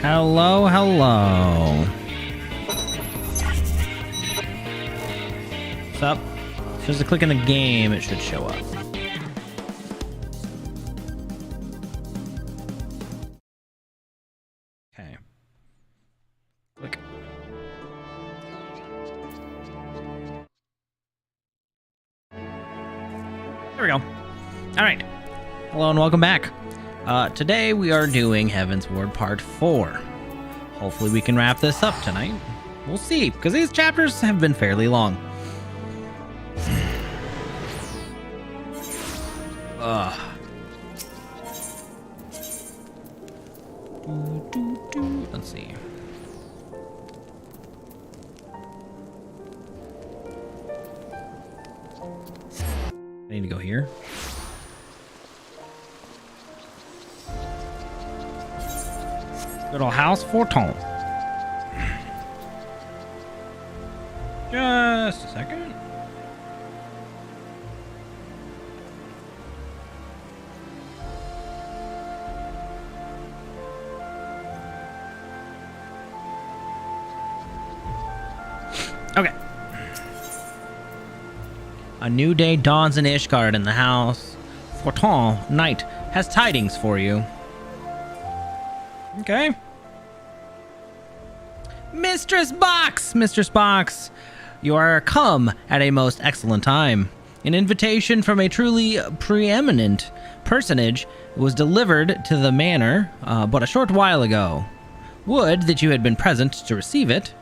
Hello, hello. What's up? Just a click in the game, it should show up. Okay. Click. There we go. All right. Hello and welcome back. Today we are doing Heaven's Ward Part 4. Hopefully we can wrap this up tonight. We'll see, because these chapters have been fairly long. Let's see. I need to go here. Good old house Forton. Just a second. Okay. A new day dawns in Ishgard, and the house Forton Knight has tidings for you. Okay. Mistress Box, you are come at a most excellent time. An invitation from a truly preeminent personage was delivered to the manor but a short while ago. Would that you had been present to receive it,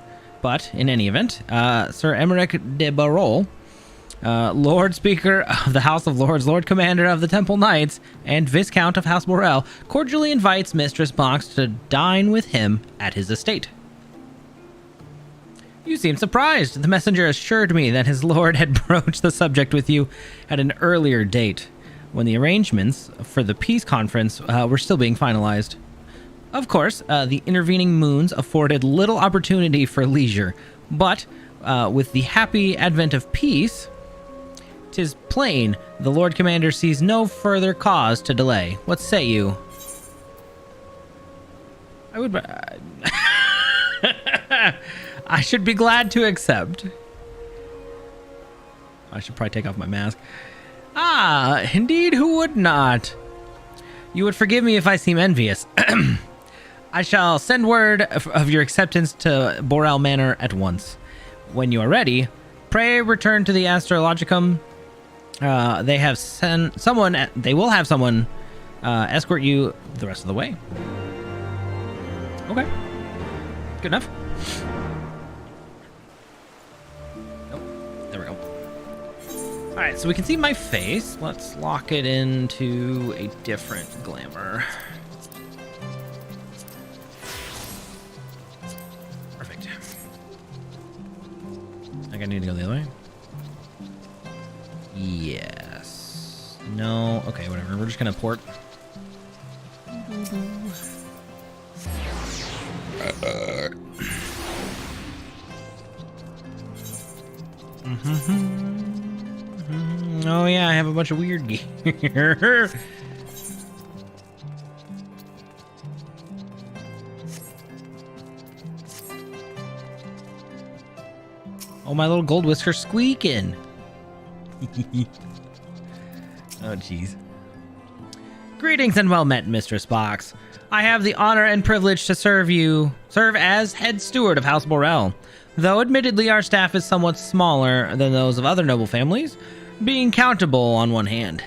but in any event, Sir Emmerich de Barol, Lord Speaker of the House of Lords, Lord Commander of the Temple Knights, and Viscount of House Morel, cordially invites Mistress Box to dine with him at his estate. You seem surprised. The messenger assured me that his lord had broached the subject with you at an earlier date, when the arrangements for the peace conference were still being finalized. Of course, the intervening moons afforded little opportunity for leisure, but with the happy advent of peace, 'tis plain the Lord Commander sees no further cause to delay. What say you? I would... I should be glad to accept. I should probably take off my mask. Ah, indeed, who would not? You would forgive me if I seem envious. I shall send word of your acceptance to Borel Manor at once. When you are ready, pray return to the Astrologicum. They will have someone escort you the rest of the way. Okay. Good enough. Nope. There we go. Alright, so we can see my face. Let's lock it into a different glamour. Perfect. I think I need to go the other way. Yes. No. Okay, whatever. We're just gonna port. Oh yeah, I have a bunch of weird gear. Oh, my little gold whisker squeaking. Oh, jeez. Greetings and well met, Mistress Box. I have the honor and privilege to serve as head steward of House Morel. Though admittedly our staff is somewhat smaller than those of other noble families, being countable on one hand.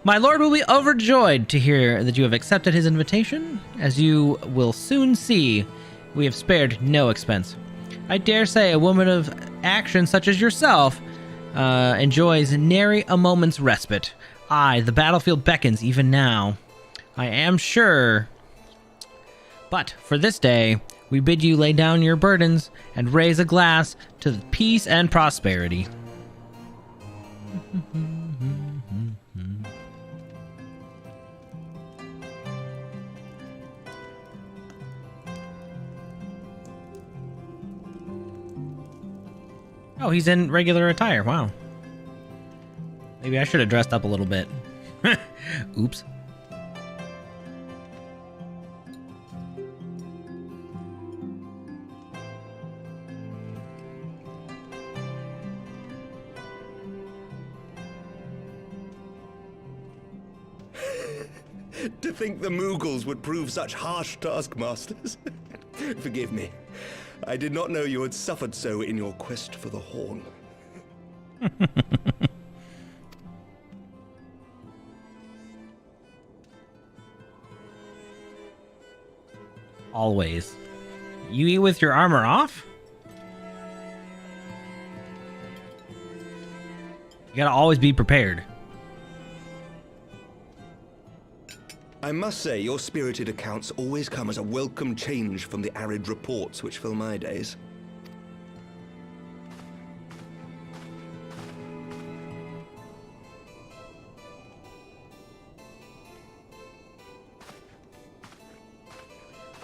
My lord will be overjoyed to hear that you have accepted his invitation. As you will soon see, we have spared no expense. I dare say a woman of action such as yourself enjoys nary a moment's respite. Aye, the battlefield beckons even now. I am sure. But for this day, we bid you lay down your burdens and raise a glass to peace and prosperity. Oh, he's in regular attire. Wow. Maybe I should have dressed up a little bit. Oops. To think the Moogles would prove such harsh taskmasters. Forgive me. I did not know you had suffered so in your quest for the horn. Always. You eat with your armor off? You gotta always be prepared. I must say, your spirited accounts always come as a welcome change from the arid reports which fill my days.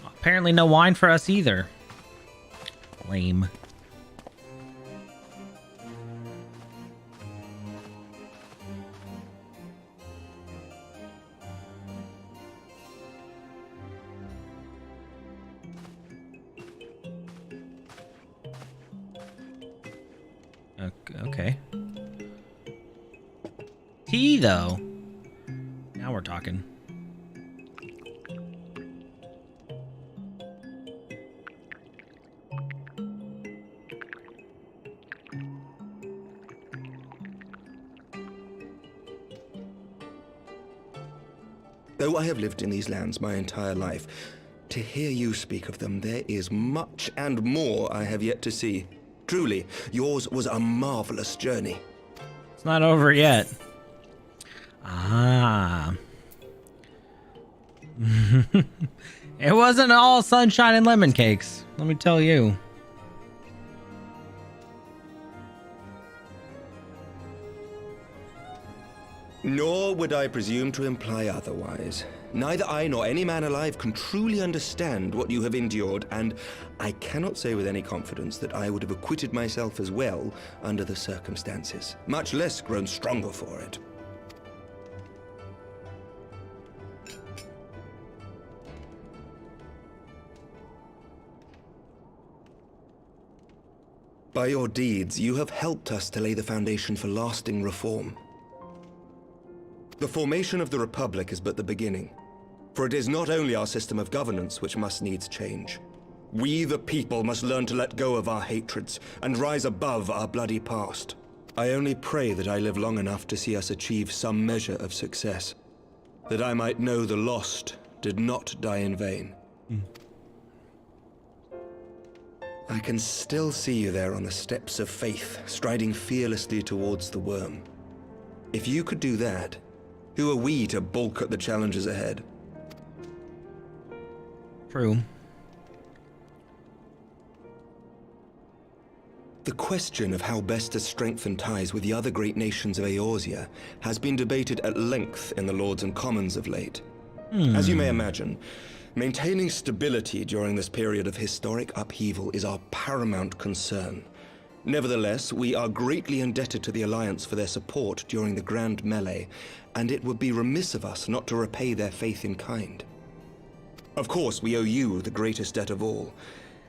Apparently no wine for us either. Lame. Okay. Tea, though. Now we're talking. Though I have lived in these lands my entire life, to hear you speak of them, there is much and more I have yet to see. Truly, yours was a marvelous journey. It's not over yet. Ah. It wasn't all sunshine and lemon cakes, let me tell you. Nor would I presume to imply otherwise. Neither I nor any man alive can truly understand what you have endured, and I cannot say with any confidence that I would have acquitted myself as well under the circumstances, much less grown stronger for it. By your deeds, you have helped us to lay the foundation for lasting reform. The formation of the Republic is but the beginning, for it is not only our system of governance which must needs change. We, the people, must learn to let go of our hatreds and rise above our bloody past. I only pray that I live long enough to see us achieve some measure of success, that I might know the lost did not die in vain. I can still see you there on the steps of faith, striding fearlessly towards the worm. If you could do that, who are we to balk at the challenges ahead? True. The question of how best to strengthen ties with the other great nations of Eorzea has been debated at length in the Lords and Commons of late. As you may imagine, maintaining stability during this period of historic upheaval is our paramount concern. Nevertheless, we are greatly indebted to the Alliance for their support during the Grand Melee, and it would be remiss of us not to repay their faith in kind. Of course, we owe you the greatest debt of all,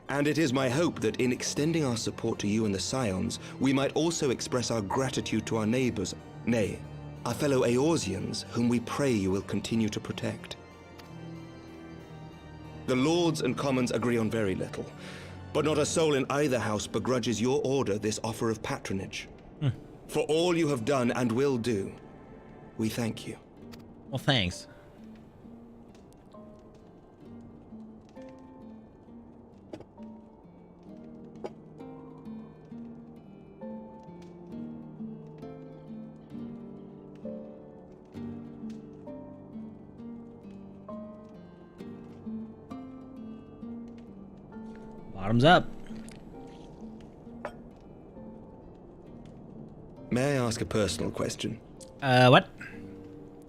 and it is my hope that in extending our support to you and the Scions, we might also express our gratitude to our neighbors, nay, our fellow Eorzeans, whom we pray you will continue to protect. The Lords and Commons agree on very little, but not a soul in either house begrudges your order this offer of patronage. For all you have done and will do, we thank you. Well, thanks. Bottoms up. May I ask a personal question? What?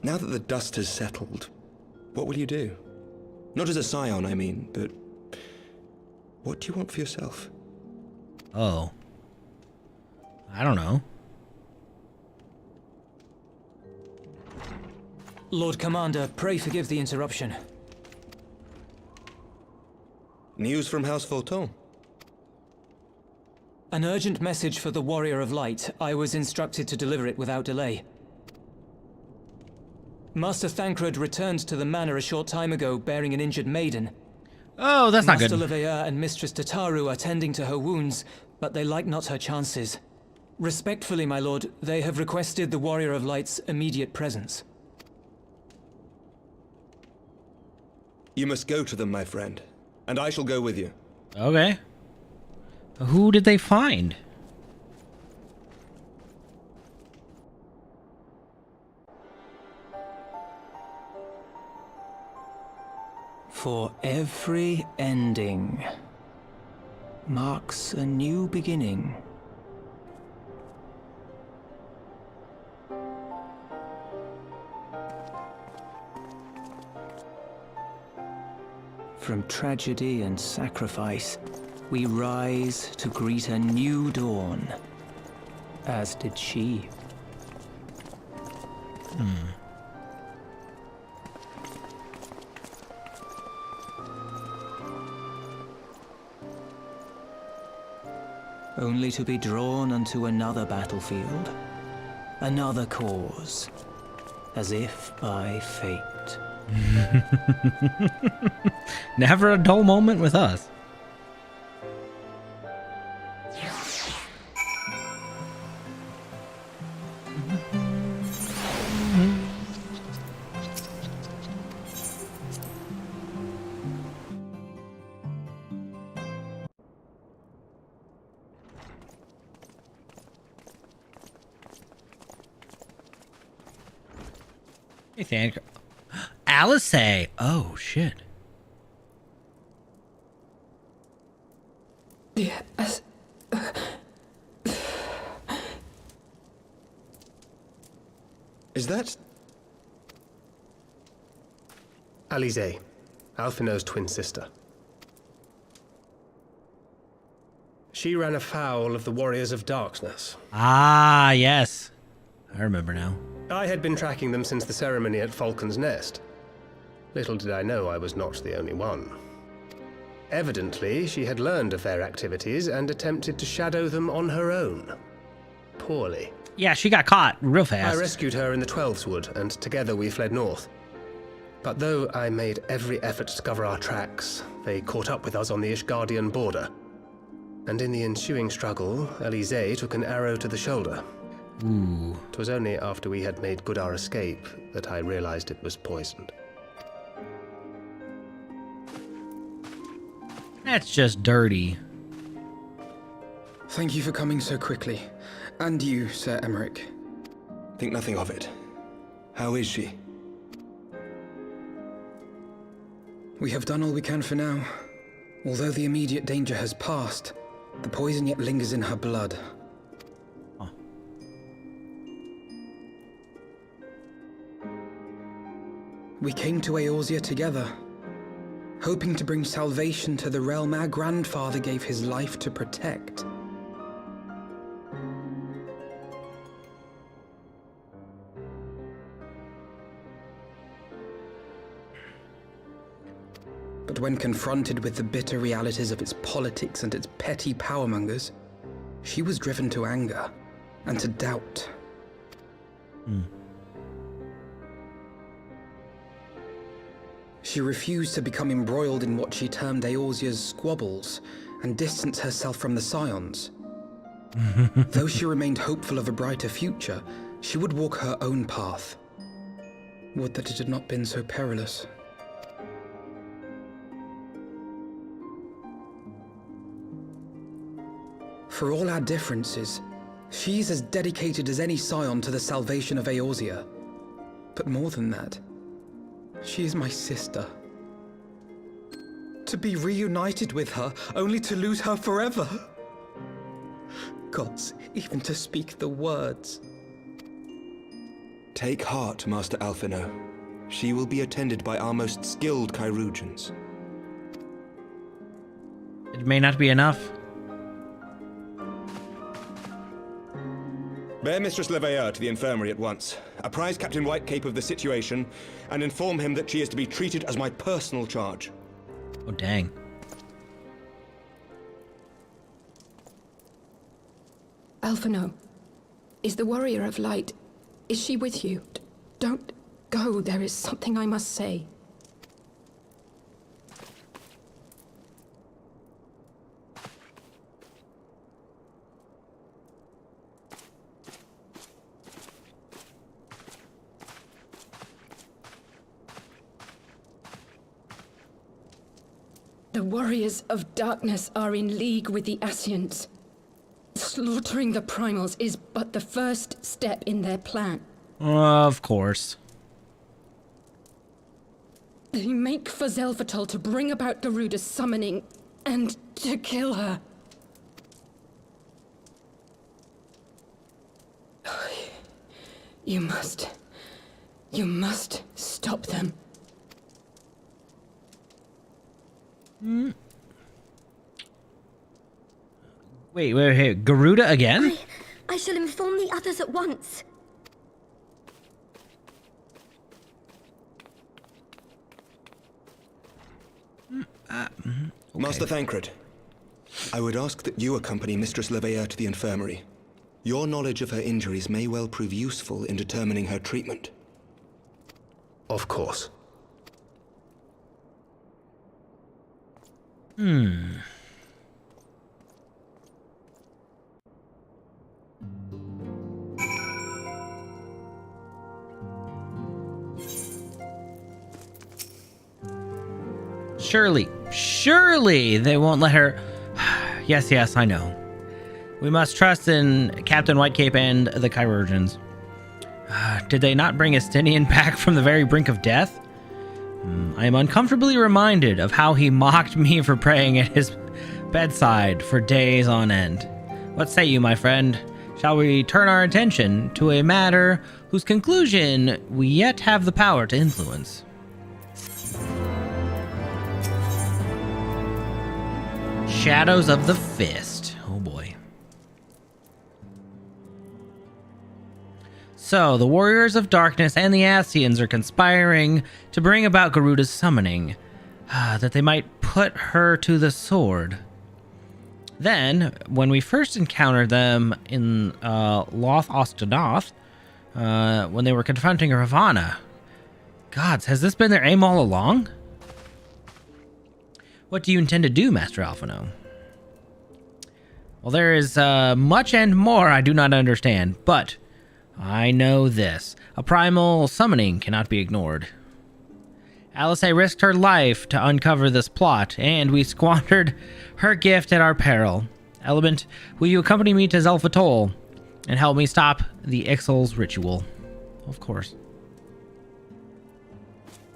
Now that the dust has settled, what will you do? Not as a scion, I mean, but what do you want for yourself? Oh. I don't know. Lord Commander, pray forgive the interruption. News from House Fulton? An urgent message for the Warrior of Light. I was instructed to deliver it without delay. Master Thancred returned to the manor a short time ago bearing an injured maiden. Oh, that's not good. Master Leveilleur and Mistress Tataru are tending to her wounds, but they like not her chances. Respectfully, my lord, they have requested the Warrior of Light's immediate presence. You must go to them, my friend, and I shall go with you. Okay. Who did they find? For every ending marks a new beginning. From tragedy and sacrifice, we rise to greet a new dawn, as did she. Only to be drawn unto another battlefield, another cause, as if by fate. Never a dull moment with us. Hey, thank Alice. Oh shit. Yes. Is that... Alize, Alphino's twin sister. She ran afoul of the Warriors of Darkness. Ah, yes. I remember now. I had been tracking them since the ceremony at Falcon's Nest. Little did I know I was not the only one. Evidently, she had learned of their activities and attempted to shadow them on her own. Poorly. Yeah, she got caught real fast. I rescued her in the Twelveswood, and together we fled north. But though I made every effort to cover our tracks, they caught up with us on the Ishgardian border. And in the ensuing struggle, Alize took an arrow to the shoulder. Ooh. 'Twas only after we had made good our escape that I realized it was poisoned. That's just dirty. Thank you for coming so quickly. And you, Sir Emmerich. Think nothing of it. How is she? We have done all we can for now. Although the immediate danger has passed, the poison yet lingers in her blood. Huh. We came to Eorzea together, hoping to bring salvation to the realm our grandfather gave his life to protect. But when confronted with the bitter realities of its politics and its petty powermongers, she was driven to anger and to doubt. She refused to become embroiled in what she termed Eorzea's squabbles and distance herself from the Scions. Though she remained hopeful of a brighter future, she would walk her own path. Would that it had not been so perilous. For all our differences, she's as dedicated as any Scion to the salvation of Eorzea. But more than that, she is my sister. To be reunited with her, only to lose her forever. Gods, even to speak the words. Take heart, Master Alphino. She will be attended by our most skilled Chirurgeons. It may not be enough. Bear Mistress Leveilleur to the infirmary at once. Apprise Captain Whitecape of the situation, and inform him that she is to be treated as my personal charge. Oh, dang. Alphino, is the Warrior of Light, is she with you? Don't... go, there is something I must say. The warriors of darkness are in league with the Ascians. Slaughtering the primals is but the first step in their plan. Of course. They make for Zelvatol to bring about Garuda's summoning and to kill her. You must stop them. Wait, Garuda again? I shall inform the others at once. Okay. Master Thancred, I would ask that you accompany Mistress Leveilleur to the infirmary. Your knowledge of her injuries may well prove useful in determining her treatment. Of course. Surely they won't let her. Yes, I know. We must trust in Captain Whitecape and the Chirurgeons. Did they not bring Estinian back from the very brink of death? I am uncomfortably reminded of how he mocked me for praying at his bedside for days on end. What say you, my friend? Shall we turn our attention to a matter whose conclusion we yet have the power to influence? Shadows of the Fist. Oh boy. So, the Warriors of Darkness and the Ascians are conspiring to bring about Garuda's summoning, that they might put her to the sword. Then, when we first encountered them in Loth Ostanoth, when they were confronting Ravana, gods, has this been their aim all along? What do you intend to do, Master Alphino? Well, there is much and more I do not understand, but I know this. A primal summoning cannot be ignored. Alice risked her life to uncover this plot, and we squandered her gift at our peril. Element, will you accompany me to Zelfatol and help me stop the Ixal's ritual? Of course.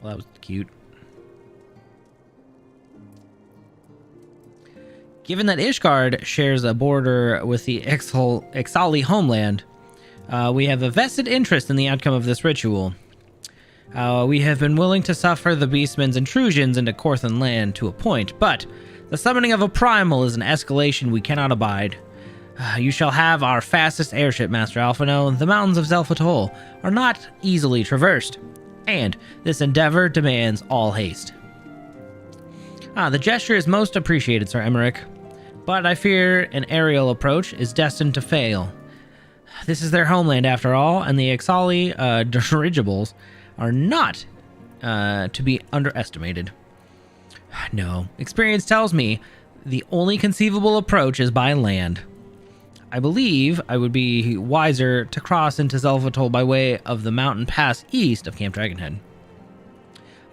Well, that was cute. Given that Ishgard shares a border with the Ixali homeland, we have a vested interest in the outcome of this ritual. We have been willing to suffer the Beastman's intrusions into Korthan land to a point, but the summoning of a primal is an escalation we cannot abide. You shall have our fastest airship, Master Alphino. The mountains of Zelfatol are not easily traversed, and this endeavor demands all haste. The gesture is most appreciated, Sir Emmerich, but I fear an aerial approach is destined to fail. This is their homeland after all, and the Ixali dirigibles are not to be underestimated. No, experience tells me the only conceivable approach is by land. I believe I would be wiser to cross into Zelvatol by way of the mountain pass east of Camp Dragonhead.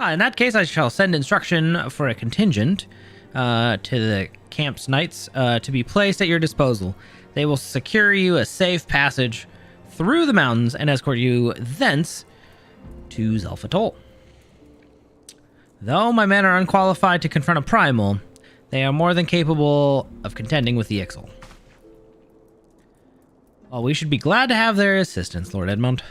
In that case, I shall send instruction for a contingent to the camp's knights to be placed at your disposal. They will secure you a safe passage through the mountains and escort you thence to Zelfatol. Though my men are unqualified to confront a primal, they are more than capable of contending with the Ixal. Well, we should be glad to have their assistance, Lord Edmund.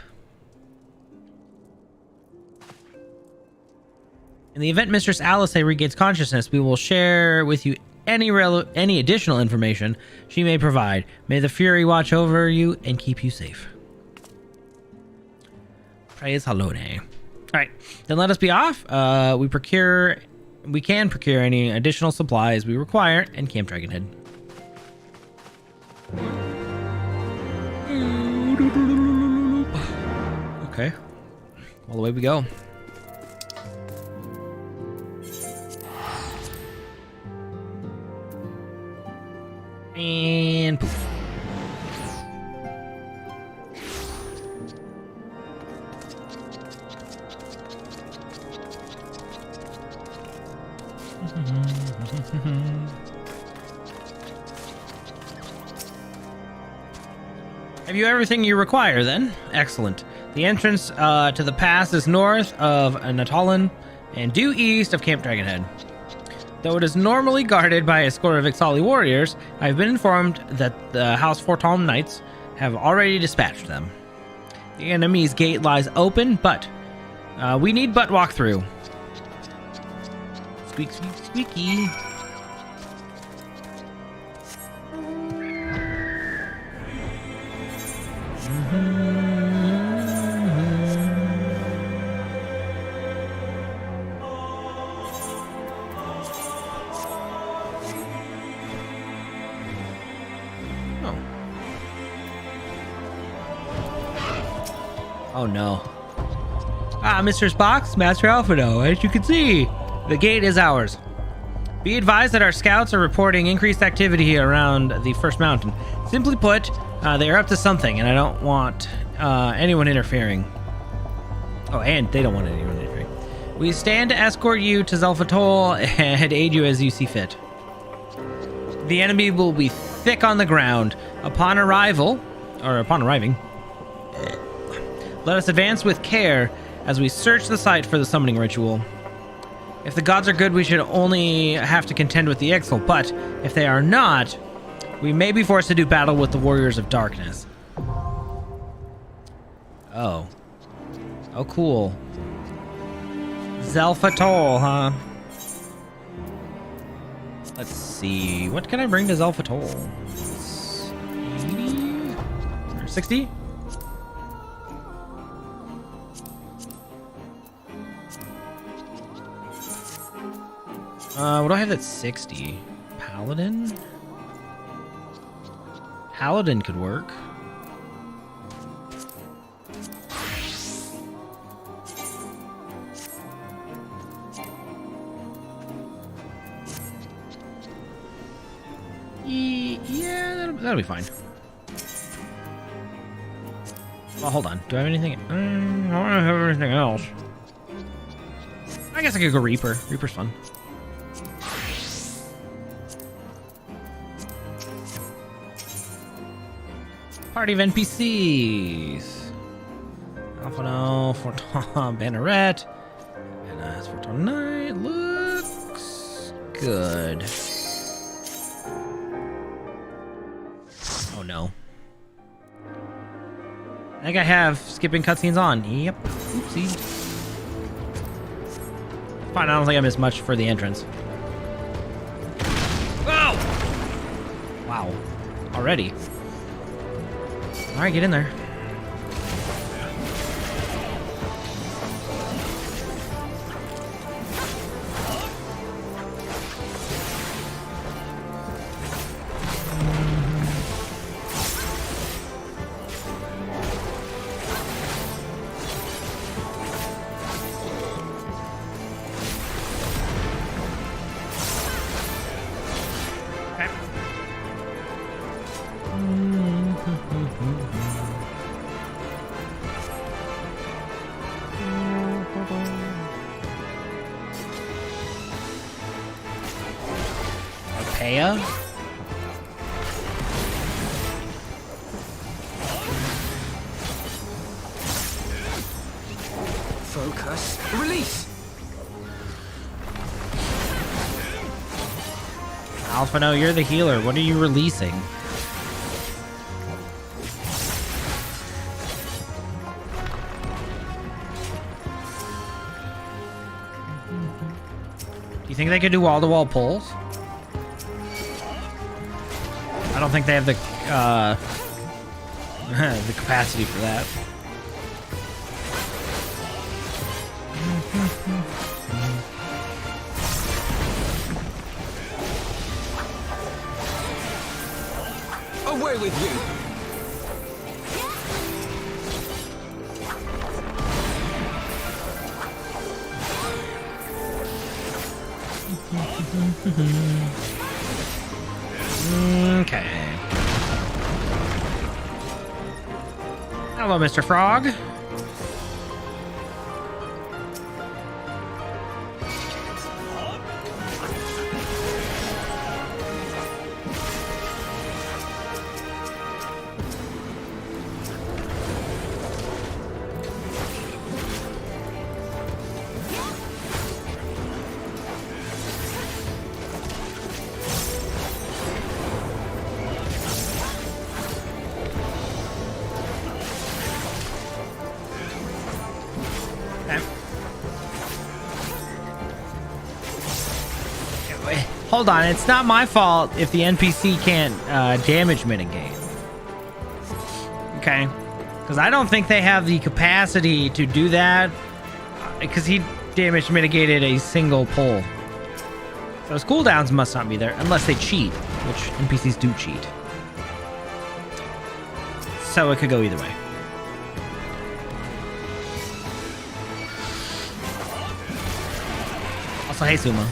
In the event Mistress Alice regains consciousness, we will share with you any additional information she may provide. May the Fury watch over you and keep you safe. Praise Halone. Alright, then let us be off. We can procure any additional supplies we require in Camp Dragonhead. Okay. Well, away we go. And poof. Have you everything you require, then? Excellent. The entrance to the pass is north of Nidhogg and due east of Camp Dragonhead. Though it is normally guarded by a score of FFXIV warriors, I have been informed that the House Fortom Knights have already dispatched them. The enemy's gate lies open, but we need but walk through. Squeak, squeak, squeaky. Oh no. Ah, Mr. Spox, Master Alphino, as you can see, the gate is ours. Be advised that our scouts are reporting increased activity around the first mountain. Simply put, they are up to something, and I don't want anyone interfering. Oh, and they don't want anyone interfering. We stand to escort you to Zelfatol and aid you as you see fit. The enemy will be thick on the ground. Upon arriving, let us advance with care as we search the site for the summoning ritual. If the gods are good, we should only have to contend with the Ixal, but if they are not, we may be forced to do battle with the Warriors of Darkness. Oh. Oh, cool. Zelfatol, huh? Let's see. What can I bring to Zelfatol? 80? Or 60? What do I have that's 60? Paladin? Paladin could work. Yeah, that'll be fine. Well, hold on. Do I have anything? I don't have anything else. I guess I could go Reaper. Reaper's fun. Party of NPCs. Alphino, Fortom, Banneret, and that's Fortom Knight. Looks good. Oh no. I think I have skipping cutscenes on. Yep. Oopsie. Fine, I don't think I missed much for the entrance. Oh! Wow. Already. Alright, get in there. Paya? Focus. Release! Alphino, you're the healer. What are you releasing? Do you think they could do wall-to-wall pulls? I don't think they have the the capacity for that. Away with you! Okay. Hello, Mr. Frog. Hold on, it's not my fault if the NPC can't damage mitigate. Okay? Because I don't think they have the capacity to do that. Because he damage mitigated a single pull. So his cooldowns must not be there unless they cheat, which NPCs do cheat. So it could go either way. Also, hey, Sumo.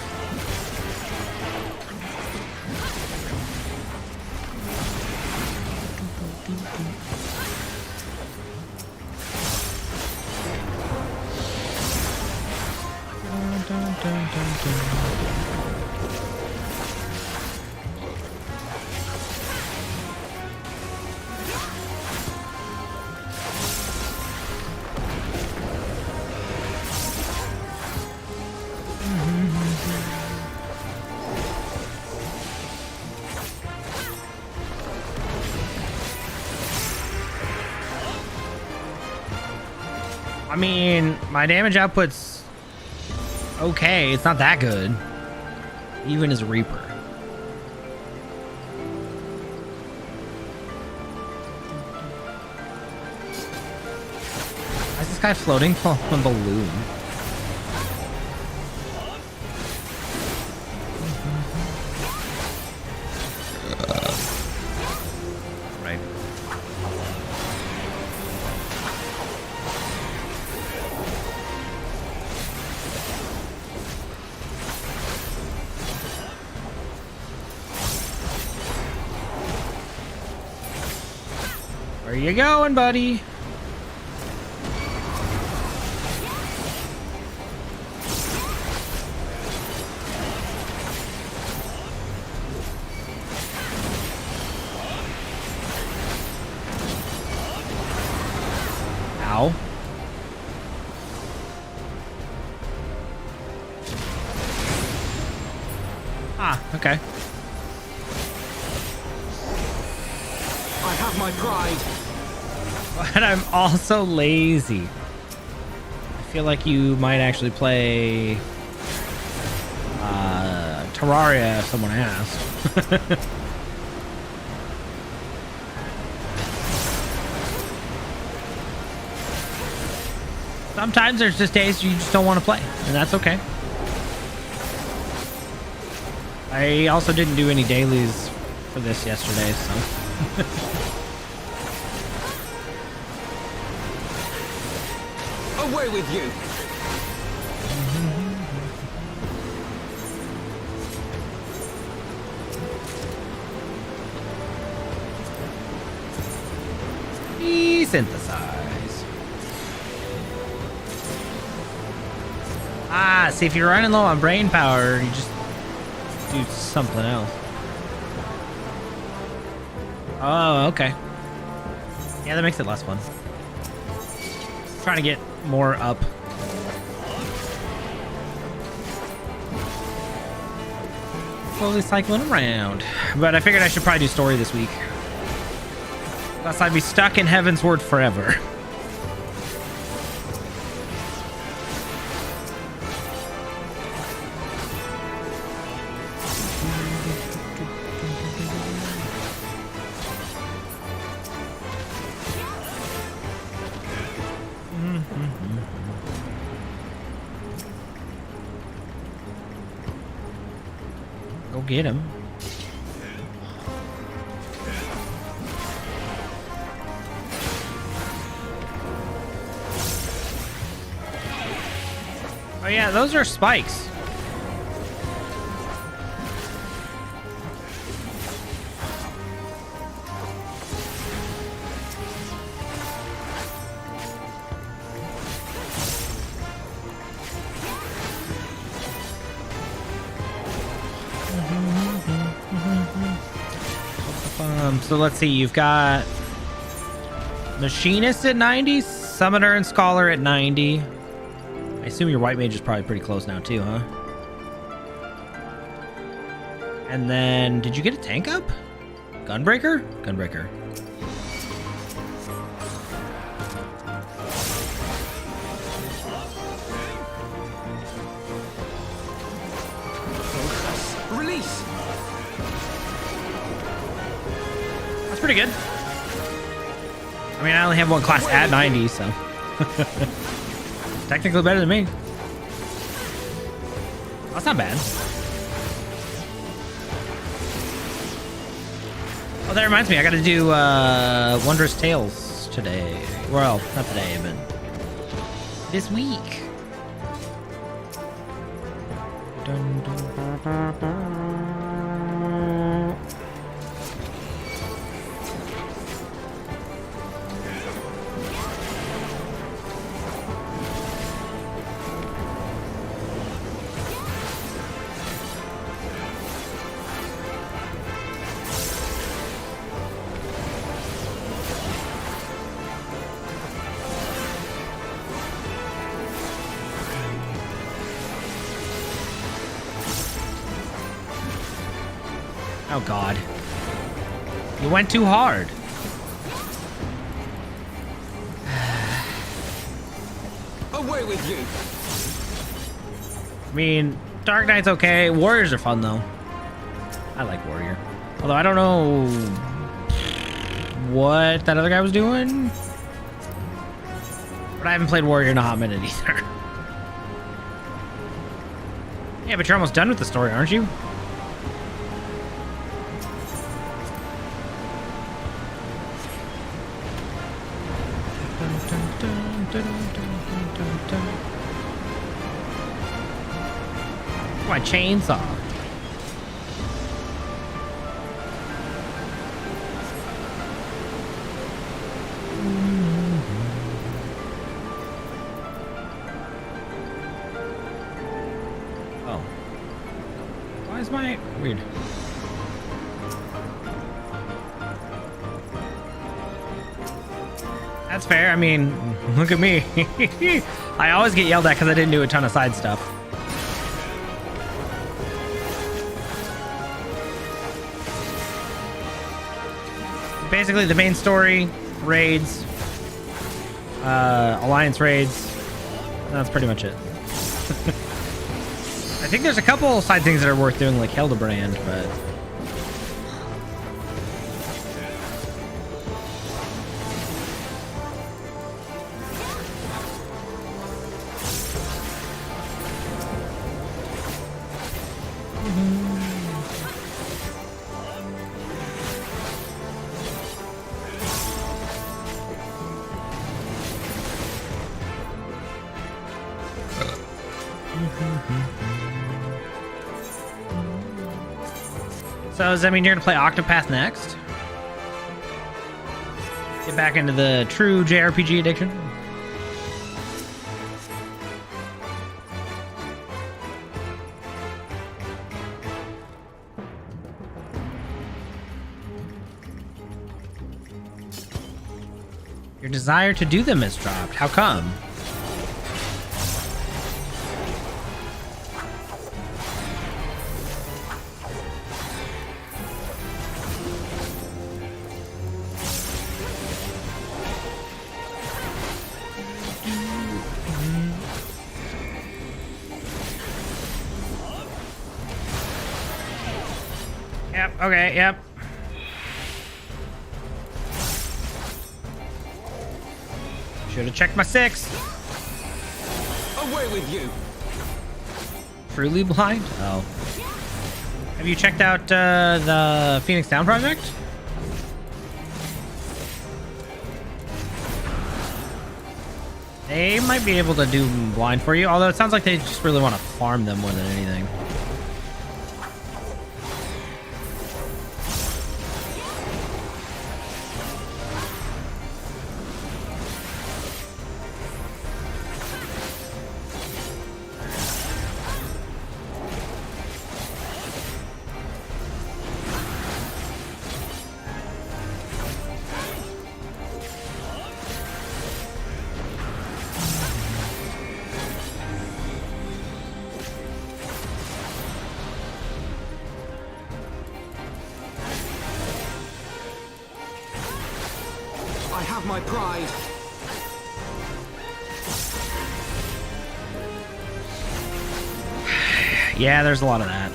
I mean, my damage output's okay. It's not that good. Even as a Reaper. Why is this guy floating from a balloon? Right. Where you going, buddy? Ow. Ah, okay. I have my pride. But I'm also lazy. I feel like you might actually play Terraria if someone asked. Sometimes there's just days you just don't want to play, and that's okay. I also didn't do any dailies for this yesterday, so. Away with you! Desynthesize. Ah, see, if you're running low on brain power, you just do something else. Oh, okay. Yeah, that makes it less fun. Trying to get more up. Slowly cycling around. But I figured I should probably do story this week. Else I'd be stuck in Heaven's Word forever. Go get him. Oh yeah, those are spikes. So let's see. You've got Machinist at 90, Summoner and Scholar at 90. I assume your White Mage is probably pretty close now too, huh? And then, did you get a tank up? Gunbreaker? Gunbreaker. Release! That's pretty good. I mean, I only have one class at 90, so. Technically better than me. That's not bad. Oh, that reminds me, I gotta do Wondrous Tales today. Well, not today, but this week. Dun, dun, dun, dun, dun. Oh god. You went too hard. Away with you! I mean, Dark Knight's okay. Warriors are fun though. I like Warrior. Although I don't know what that other guy was doing. But I haven't played Warrior in a hot minute either. Yeah, but you're almost done with the story, aren't you? My chainsaw. Oh. Why is my weird? That's fair. I mean, look at me. I always get yelled at because I didn't do a ton of side stuff. Basically, the main story, raids, alliance raids. That's pretty much it. I think there's a couple side things that are worth doing, like Hildebrand, but. So does that mean you're gonna play Octopath next? Get back into the true JRPG addiction? Your desire to do them is dropped. How come? Yep, okay, yep. Should have checked my 6. Away with you! Truly blind? Oh. Have you checked out the Phoenix Down project? They might be able to do blind for you, although it sounds like they just really want to farm them more than anything. my pride. Yeah, there's a lot of that.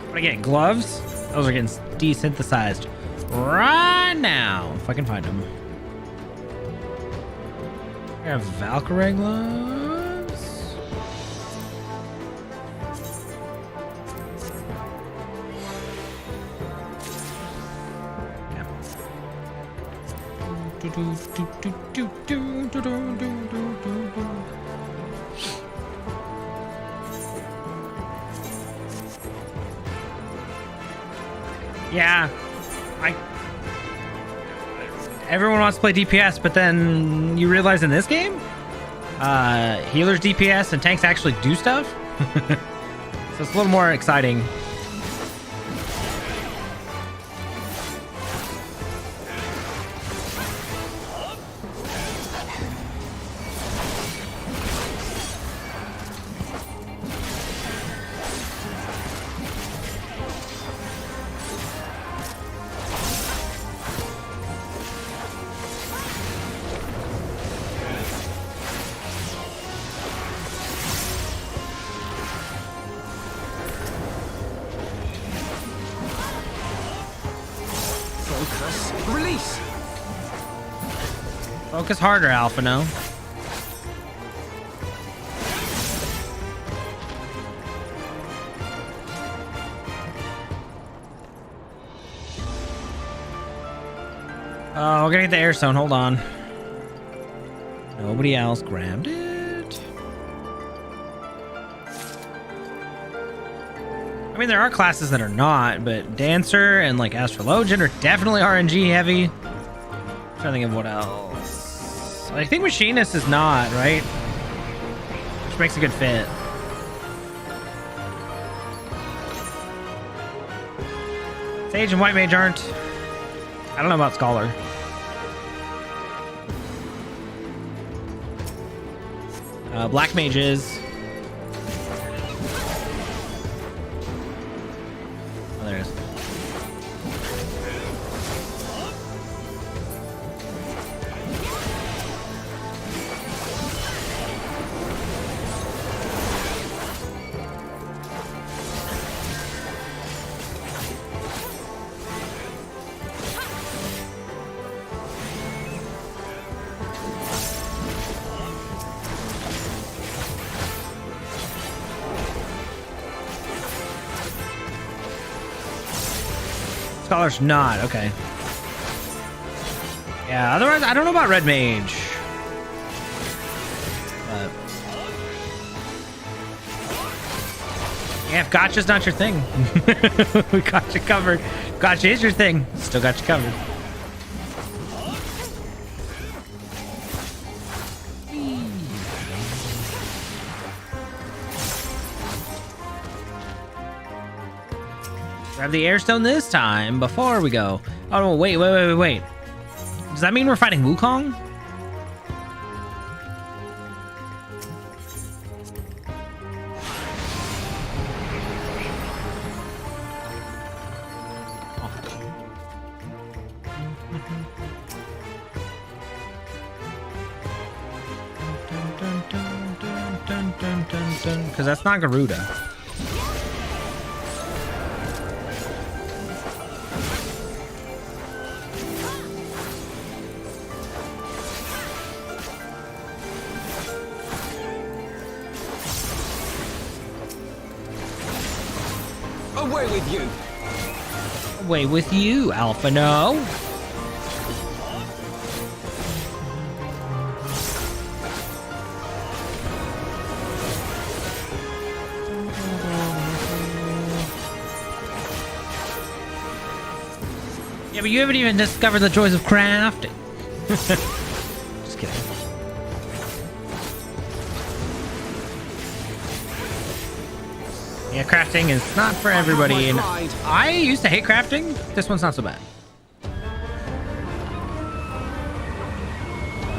What I get? Gloves? Those are getting desynthesized right now. If I can find them. I have Valkyrie gloves. Yeah, everyone wants to play DPS, but then you realize in this game, healers DPS and tanks actually do stuff. So it's a little more exciting. Release! Focus harder, Alpha, no? Oh, we're gonna get the air stone. Hold on. Nobody else grabbed it. I mean, there are classes that are not, but Dancer and like Astrologian are definitely RNG heavy. I'm trying to think of what else. I think Machinist is not, right? Which makes a good fit. Sage and White Mage aren't. I don't know about Scholar. Black Mage is. Oh, there it is. Scholar's not, okay. Yeah, otherwise, I don't know about Red Mage. But yeah, if Gotcha's not your thing, we got you covered. Gotcha is your thing, still got you covered. Grab the airstone this time before we go. Oh, no, wait. Does that mean we're fighting Wukong? Because that's not Garuda. Away with you! Away with you, Alpha, no? Yeah, but you haven't even discovered the joys of crafting. Just kidding. Yeah, crafting is not for everybody, and I used to hate crafting. This one's not so bad.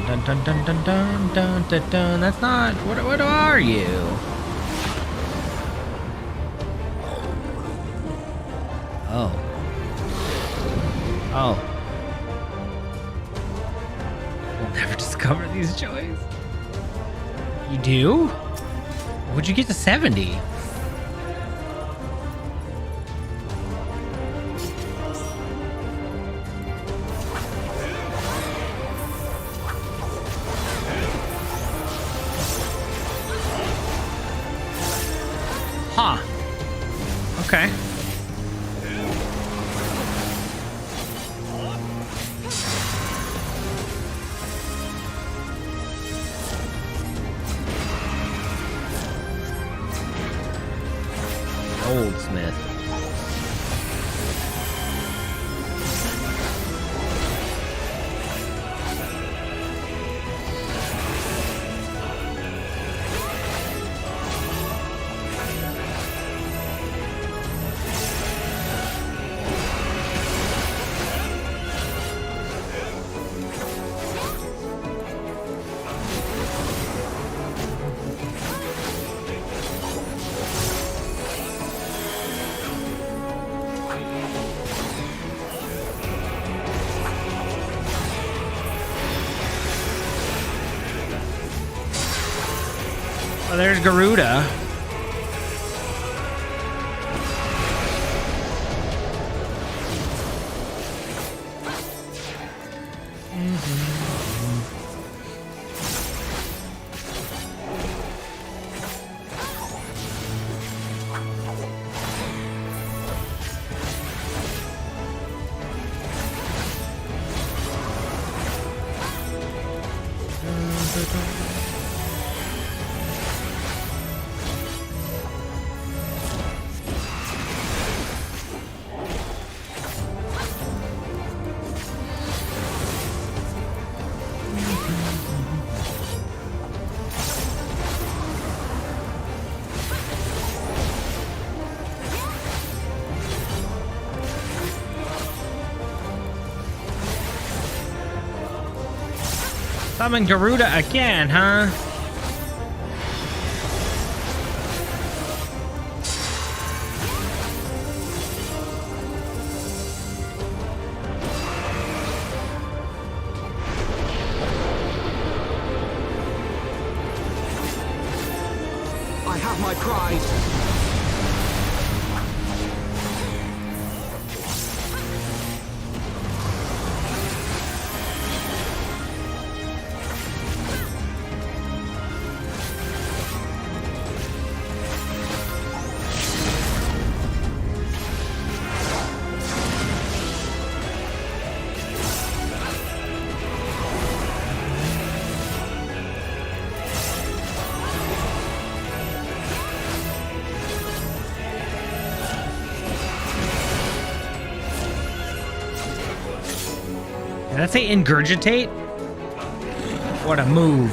Dun dun dun dun dun dun dun dun. That's not. What are you? Oh. Oh. We'll never discover these joys. You do? What'd you get to 70? Huh. Okay. Goldsmith. Oh, there's Garuda. Summon Garuda again, huh? I have my pride. Did that say ingurgitate? What a move.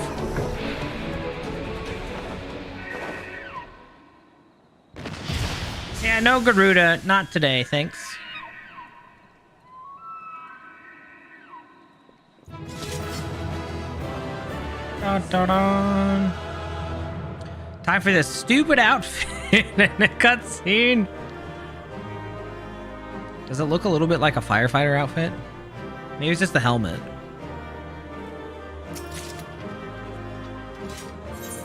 Yeah, no Garuda. Not today, thanks. Dun, dun, dun. Time for this stupid outfit in a cutscene. Does it look a little bit like a firefighter outfit? Maybe it's just the helmet.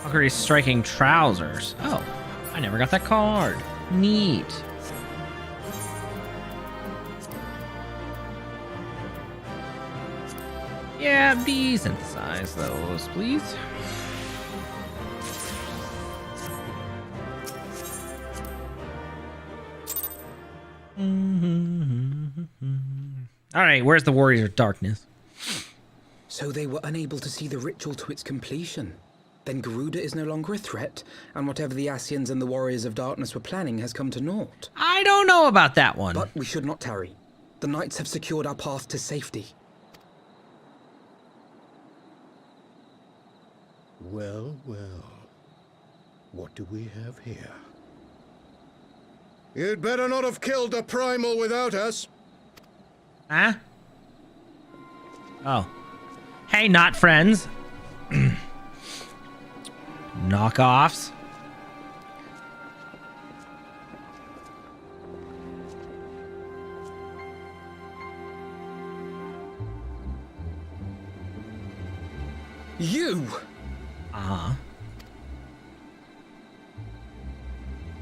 Valkyrie's striking trousers. Oh, I never got that card. Neat. Yeah, desynthesize those, please. All right, where's the Warriors of Darkness? So they were unable to see the ritual to its completion. Then Garuda is no longer a threat, and whatever the Ascians and the Warriors of Darkness were planning has come to naught. I don't know about that one. But we should not tarry. The knights have secured our path to safety. Well, well. What do we have here? You'd better not have killed the primal without us. Huh? Oh. Hey, not friends. Knockoffs. You! Uh-huh.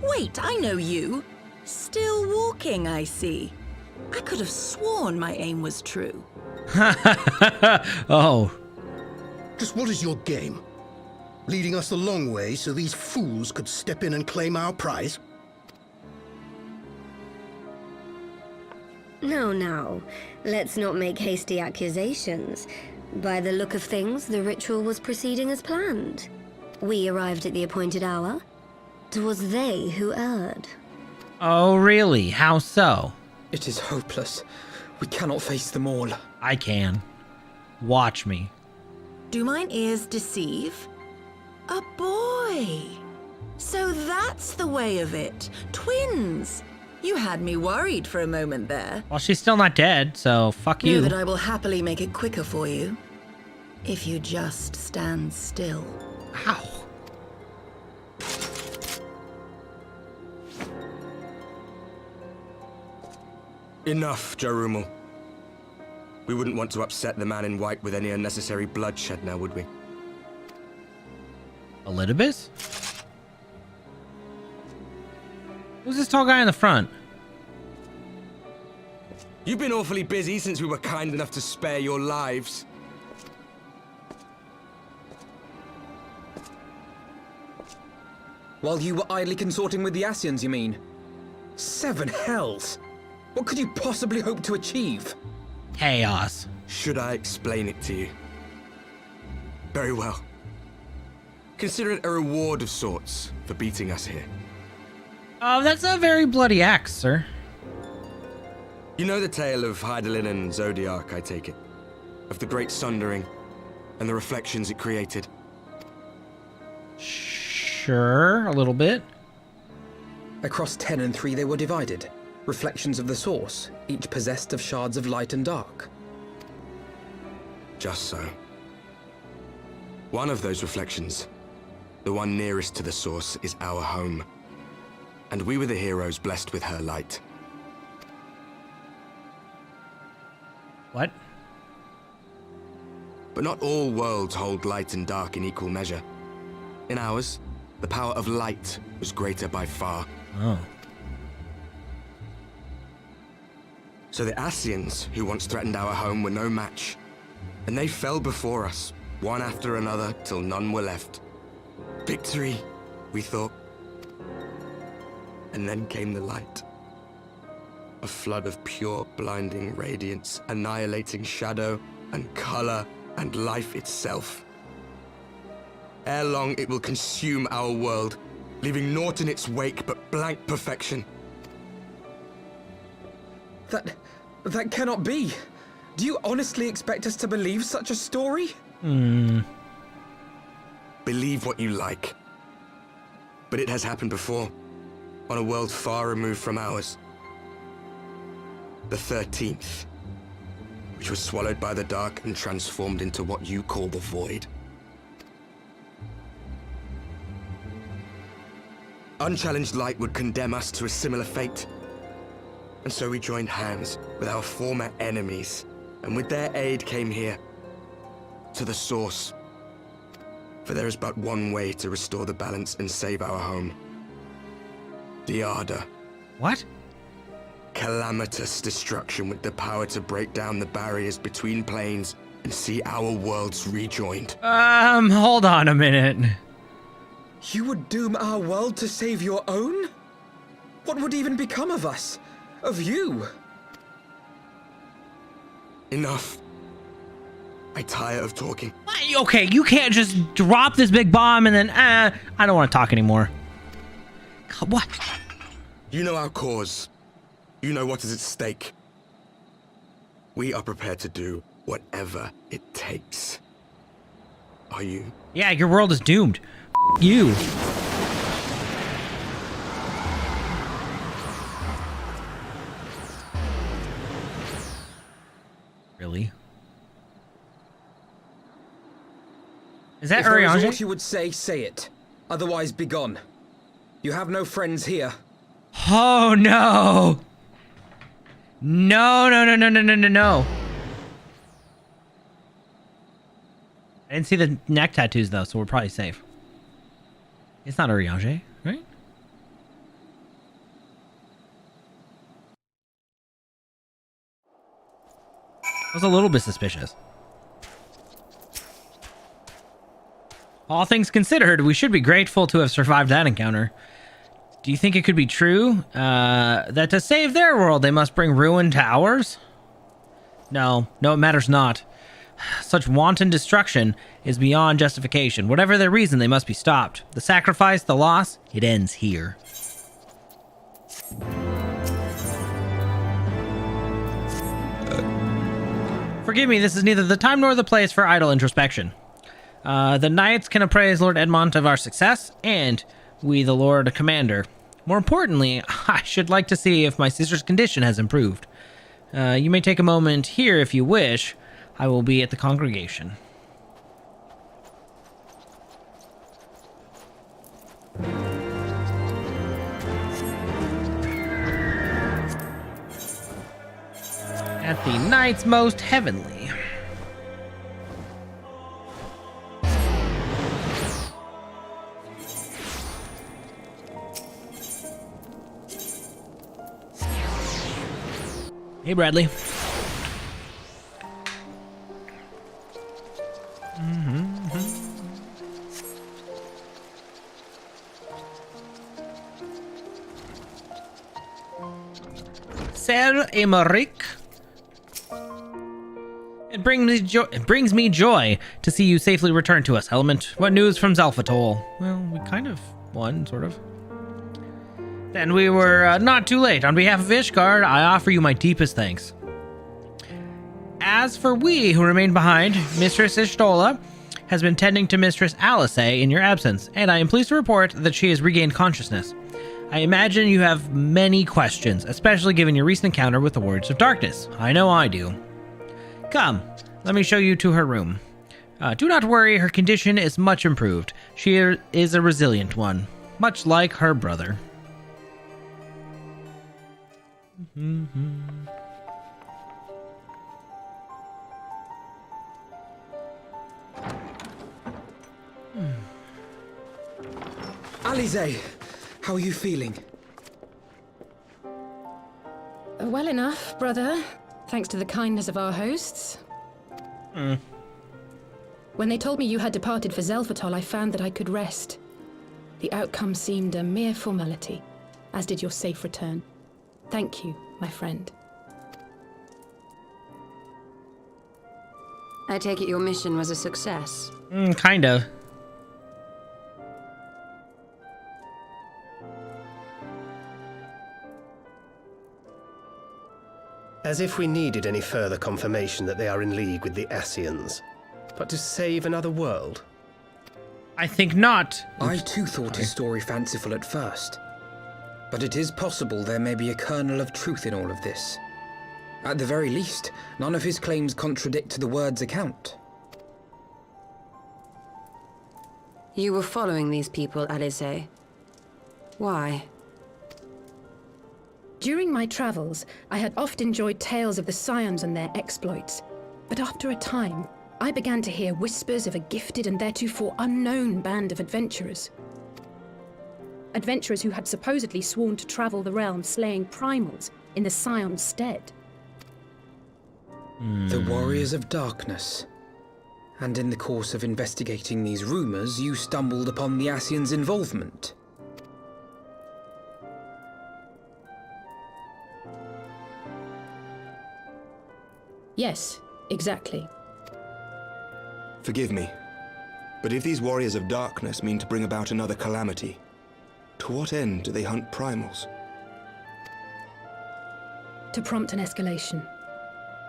Wait, I know you. Still walking, I see. I could have sworn my aim was true. Oh. Just what is your game? Leading us a long way so these fools could step in and claim our prize? No. Let's not make hasty accusations. By the look of things, the ritual was proceeding as planned. We arrived at the appointed hour. It was they who erred. Oh, really? How so? It is hopeless. We cannot face them all. I can. Watch me. Do mine ears deceive? A boy! So that's the way of it. Twins! You had me worried for a moment there. Well, she's still not dead, so fuck Know you. that I will happily make it quicker for you. If you just stand still. Ow. Enough, Jarumul. We wouldn't want to upset the man in white with any unnecessary bloodshed now, would we? Elidibus? Who's this tall guy in the front? You've been awfully busy since we were kind enough to spare your lives. While you were idly consorting with the Asians, you mean? 7 hells! What could you possibly hope to achieve? Chaos. Should I explain it to you? Very well. Consider it a reward of sorts for beating us here. Oh, that's a very bloody axe, sir. You know the tale of Hydaelyn and Zodiac, I take it? Of the Great Sundering and the reflections it created? Sure, a little bit. Across 10 and 3 they were divided. Reflections of the source, each possessed of shards of light and dark. Just so. One of those reflections, the one nearest to the source, is our home. And we were the heroes blessed with her light. What? But not all worlds hold light and dark in equal measure. In ours, the power of light was greater by far. Oh. So the Asians, who once threatened our home, were no match. And they fell before us, one after another, till none were left. Victory, we thought. And then came the light. A flood of pure, blinding radiance, annihilating shadow and color and life itself. Ere long, it will consume our world, leaving naught in its wake but blank perfection. That cannot be. Do you honestly expect us to believe such a story? Believe what you like. But it has happened before, on a world far removed from ours. The 13th, which was swallowed by the dark and transformed into what you call the Void. Unchallenged light would condemn us to a similar fate. And so we joined hands with our former enemies, and with their aid came here, to the source. For there is but one way to restore the balance and save our home. The Ardor. What? Calamitous destruction with the power to break down the barriers between planes and see our worlds rejoined. Hold on a minute. You would doom our world to save your own? What would even become of us? Of you? Enough. I tire of talking. Okay, you can't just drop this big bomb and then, I don't want to talk anymore. What? You know our cause. You know what is at stake. We are prepared to do whatever it takes. Are you? Yeah, your world is doomed. You. Really? Is that If there is Urianger? aught you would say, say it. Otherwise, be gone. You have no friends here. Oh no! No, no, no, no, no, no, no, no. I didn't see the neck tattoos though, so we're probably safe. It's not Urianger, right? I was a little bit suspicious. All things considered, we should be grateful to have survived that encounter. Do you think it could be true that to save their world, they must bring ruin to ours? No, it matters not. Such wanton destruction is beyond justification. Whatever their reason, they must be stopped. The sacrifice, the loss, it ends here. Forgive me, this is neither the time nor the place for idle introspection. The knights can appraise Lord Edmont of our success, and we the Lord Commander. More importantly, I should like to see if my sister's condition has improved. You may take a moment here if you wish. I will be at the congregation. At the Knights Most Heavenly. Hey, Bradley. Sir Emeric. It brings me joy to see you safely return to us, Element. What news from Zalfatol? Well, we kind of won, sort of. Then we were not too late. On behalf of Ishgard, I offer you my deepest thanks. As for we who remain behind, Mistress Ishtola has been tending to Mistress Alice in your absence, and I am pleased to report that she has regained consciousness. I imagine you have many questions, especially given your recent encounter with the Warriors of Darkness. I know I do. Come, let me show you to her room. Do not worry, her condition is much improved. She is a resilient one, much like her brother. Alize, how are you feeling? Well enough, brother. Thanks to the kindness of our hosts. When they told me you had departed for Zelfatol, I found that I could rest. The outcome seemed a mere formality, as did your safe return. Thank you, my friend. I take it your mission was a success. Kind of. As if we needed any further confirmation that they are in league with the Ascians. But to save another world? I think not. I too thought his story fanciful at first. But it is possible there may be a kernel of truth in all of this. At the very least, none of his claims contradict the word's account. You were following these people, Alize. Why? During my travels, I had oft enjoyed tales of the Scions and their exploits. But after a time, I began to hear whispers of a gifted and theretofore unknown band of adventurers. Adventurers who had supposedly sworn to travel the realm slaying primals in the Scion's stead. The Warriors of Darkness. And in the course of investigating these rumors, you stumbled upon the Ascians' involvement. Yes, exactly. Forgive me, but if these Warriors of Darkness mean to bring about another calamity, to what end do they hunt primals? To prompt an escalation.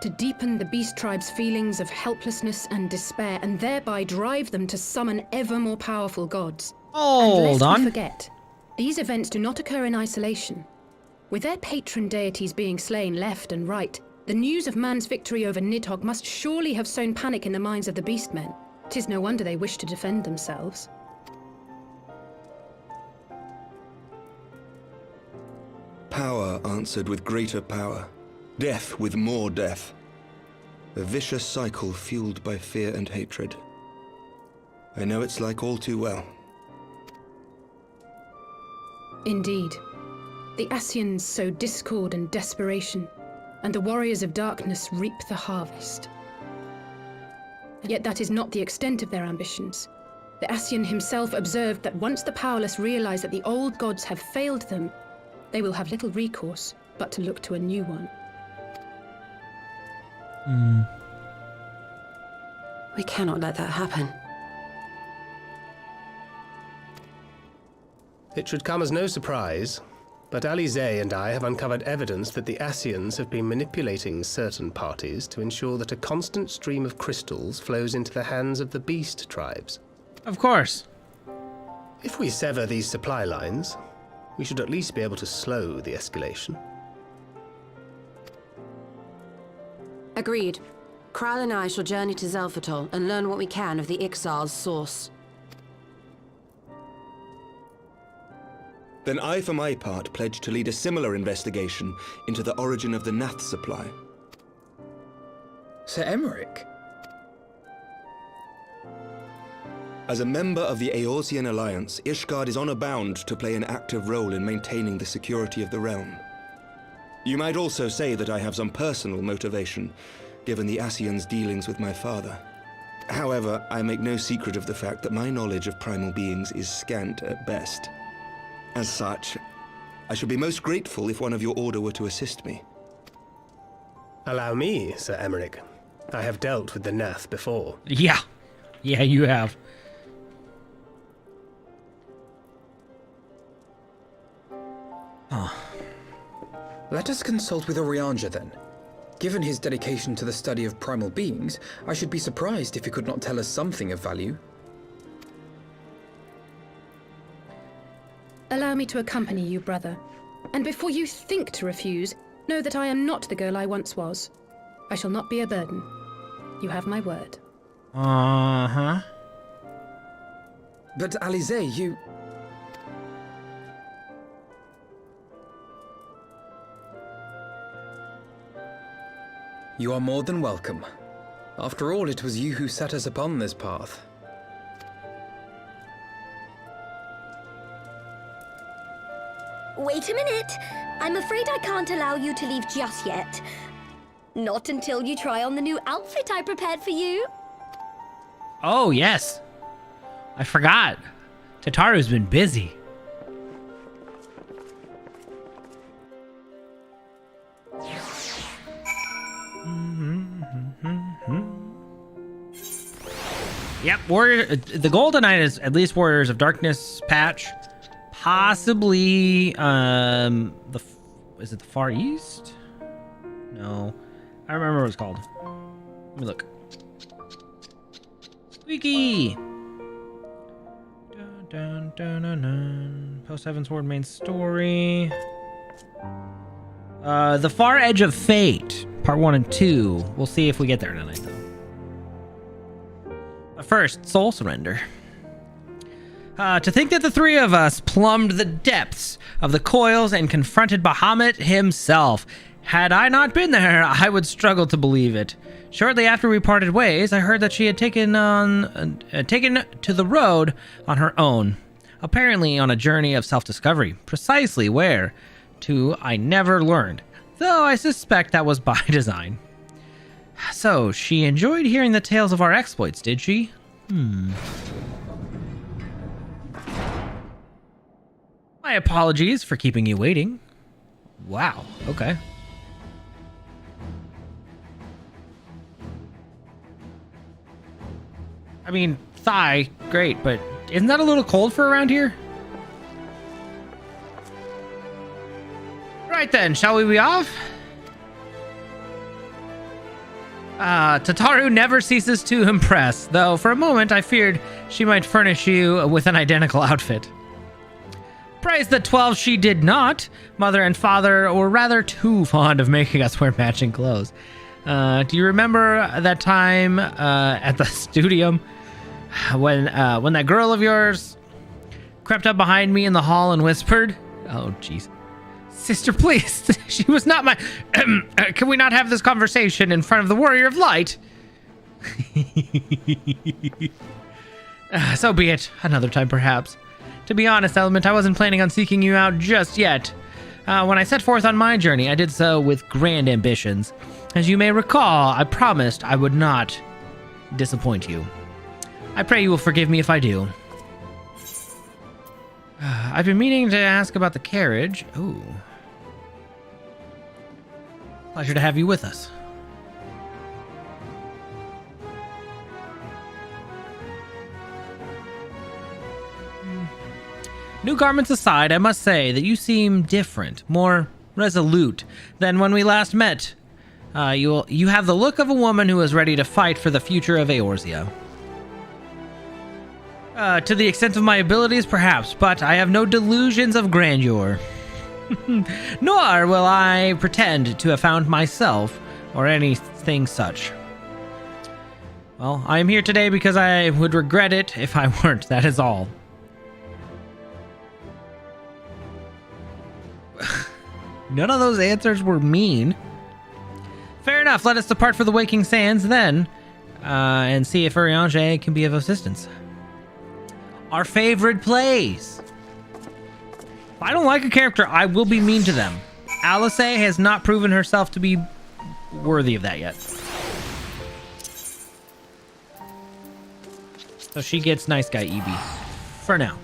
To deepen the beast tribe's feelings of helplessness and despair, and thereby drive them to summon ever more powerful gods. Hold on. And lest we forget, these events do not occur in isolation. With their patron deities being slain left and right, The news of man's victory over Nidhogg must surely have sown panic in the minds of the beastmen. 'Tis no wonder they wish to defend themselves. Power answered with greater power. Death with more death. A vicious cycle fueled by fear and hatred. I know it's like all too well. Indeed. The Ascians sow discord and desperation, and the warriors of darkness reap the harvest. Yet that is not the extent of their ambitions. The Ascian himself observed that once the powerless realize that the old gods have failed them, they will have little recourse but to look to a new one. We cannot let that happen. It should come as no surprise, but Alizé and I have uncovered evidence that the Ascians have been manipulating certain parties to ensure that a constant stream of crystals flows into the hands of the beast tribes. Of course. If we sever these supply lines, we should at least be able to slow the escalation. Agreed. Kral and I shall journey to Zelphatol and learn what we can of the Ixal's source. Then I, for my part, pledge to lead a similar investigation into the origin of the Nath supply. Sir Emmerich? As a member of the Eorzean Alliance, Ishgard is honor bound to play an active role in maintaining the security of the realm. You might also say that I have some personal motivation, given the Ascians' dealings with my father. However, I make no secret of the fact that my knowledge of primal beings is scant at best. As such, I should be most grateful if one of your order were to assist me. Allow me, Sir Emmerich. I have dealt with the Nath before. Yeah, you have. Let us consult with Orianja then. Given his dedication to the study of primal beings, I should be surprised if he could not tell us something of value. Allow me to accompany you, brother. And before you think to refuse, know that I am not the girl I once was. I shall not be a burden. You have my word. Uh-huh. But Alizé, you... You are more than welcome. After all, it was you who set us upon this path. Wait a minute. I'm afraid I can't allow you to leave just yet. Not until you try on the new outfit I prepared for you. Oh, yes. I forgot. Tataru's been busy. Yep, the Golden Knight is at least Warriors of Darkness patch. Possibly, is it the Far East? No. I remember what it's called. Let me look. Squeaky! Dun, dun, dun, dun, dun. Post Heaven's Ward main story. The Far Edge of Fate, part 1 and 2. We'll see if we get there tonight, though. But first, Soul Surrender. To think that the three of us plumbed the depths of the coils and confronted Bahamut himself. Had I not been there, I would struggle to believe it. Shortly after we parted ways, I heard that she had taken to the road on her own, apparently on a journey of self-discovery. Precisely where to, I never learned, though I suspect that was by design. So, she enjoyed hearing the tales of our exploits, did she? My apologies for keeping you waiting. Wow, okay. I mean, thigh, great, but isn't that a little cold for around here? Right then, shall we be off? Tataru never ceases to impress, though for a moment I feared she might furnish you with an identical outfit. Praise the 12 she did not. Mother and father were rather too fond of making us wear matching clothes. Do you remember that time at the studium when that girl of yours crept up behind me in the hall and whispered, "Oh, jeez. Sister, please. She was not my... Can we not have this conversation in front of the Warrior of Light?" So be it. Another time, perhaps. To be honest, Element, I wasn't planning on seeking you out just yet. When I set forth on my journey, I did so with grand ambitions. As you may recall, I promised I would not disappoint you. I pray you will forgive me if I do. I've been meaning to ask about the carriage. Ooh. Pleasure to have you with us. New garments aside, I must say that you seem different, more resolute than when we last met. You have the look of a woman who is ready to fight for the future of Eorzea. To the extent of my abilities, perhaps, but I have no delusions of grandeur. Nor will I pretend to have found myself or anything such. Well, I am here today because I would regret it if I weren't, that is all. None of those answers were mean. Fair enough, let us depart for the Waking Sands then, and see if Urianger can be of assistance. Our favorite place. If I don't like a character, I will be mean to them. Alice has not proven herself to be worthy of that yet. So she gets nice guy EB. For now.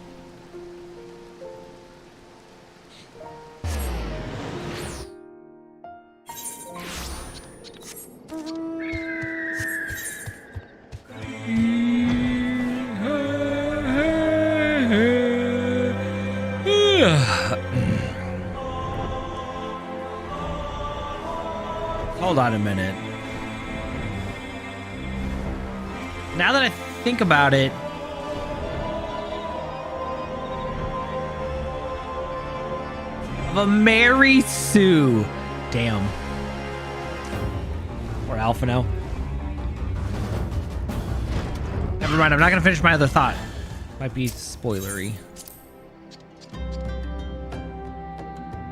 Hold on a minute. Now that I think about it, the Mary Sue. Damn. Or Alphino. Never mind, I'm not gonna finish my other thought. Might be spoilery.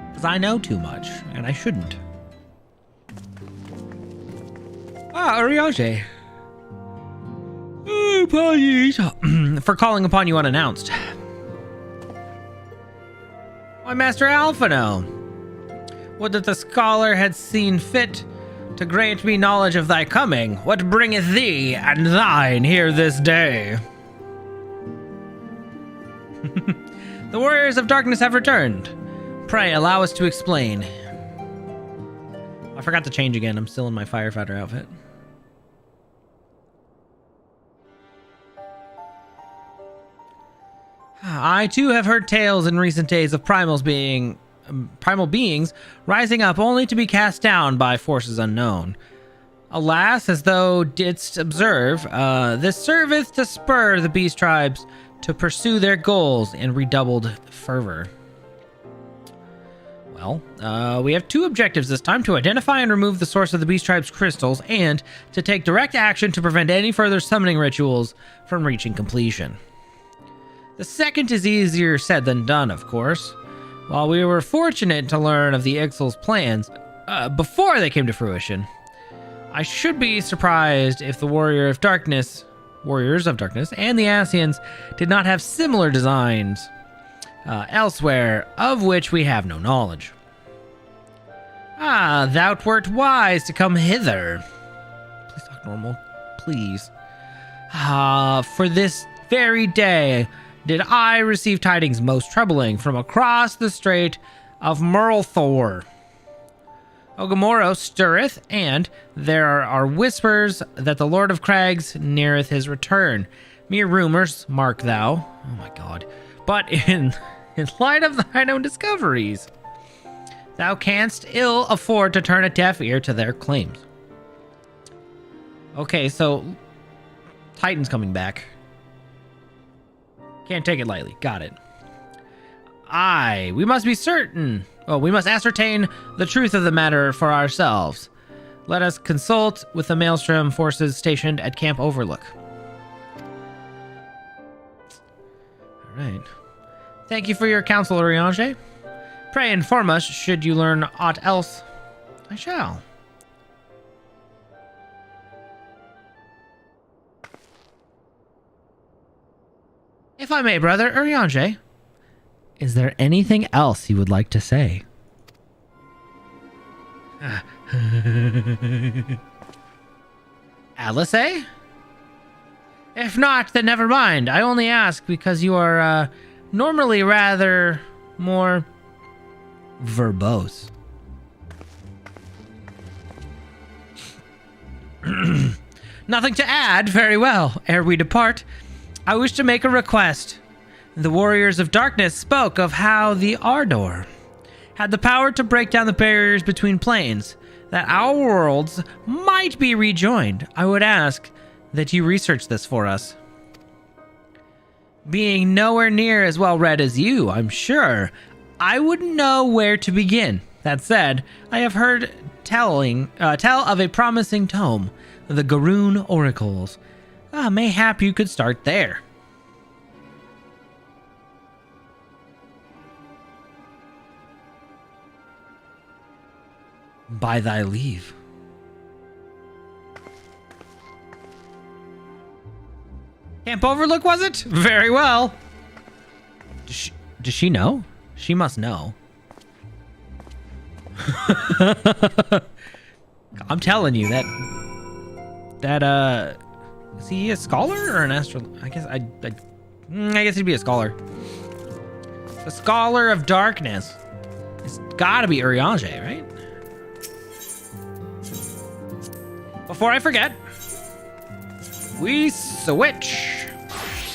Because I know too much, and I shouldn't. Ah, Urianger. Apologies for calling upon you unannounced. Why, Master Alphino, would that the scholar had seen fit to grant me knowledge of thy coming. What bringeth thee and thine here this day? The warriors of darkness have returned. Pray allow us to explain. I forgot to change again. I'm still in my firefighter outfit. I too have heard tales in recent days of primal beings rising up only to be cast down by forces unknown. Alas, as thou didst observe, this serveth to spur the beast tribes to pursue their goals in redoubled fervor. Well, we have two objectives this time: to identify and remove the source of the beast tribe's crystals, and to take direct action to prevent any further summoning rituals from reaching completion. The second is easier said than done, of course. While we were fortunate to learn of the Ixal's plans before they came to fruition, I should be surprised if the Warriors of Darkness, and the Ascians did not have similar designs elsewhere, of which we have no knowledge. Ah, thou wert wise to come hither. Please talk normal, please. For this very day did I receive tidings most troubling from across the strait of Murlthor. Ogamoro stirreth, and there are whispers that the Lord of Crags neareth his return. Mere rumors, mark thou. Oh my god. But in light of thine own discoveries, thou canst ill afford to turn a deaf ear to their claims. Okay, so Titan's coming back. Can't take it lightly. Got it. Aye, we must be certain. Oh, we must ascertain the truth of the matter for ourselves. Let us consult with the Maelstrom forces stationed at Camp Overlook. All right. Thank you for your counsel, Urianger. Pray inform us should you learn aught else. I shall. If I may, brother Urianger, is there anything else you would like to say? Alice, eh? If not, then never mind. I only ask because you are normally rather more verbose. Nothing to add. Very well. Ere we depart, I wish to make a request. The Warriors of Darkness spoke of how the Ardor had the power to break down the barriers between planes, that our worlds might be rejoined. I would ask that you research this for us. Being nowhere near as well read as you, I'm sure, I wouldn't know where to begin. That said, I have heard tell of a promising tome, the Garoon Oracles. Mayhap you could start there. By thy leave. Camp Overlook, was it? Very well. Does she know? She must know. I'm telling you that is he a scholar or an I guess I guess he'd be a scholar. A scholar of darkness. It's gotta be Urianger, right? Before I forget, we switch.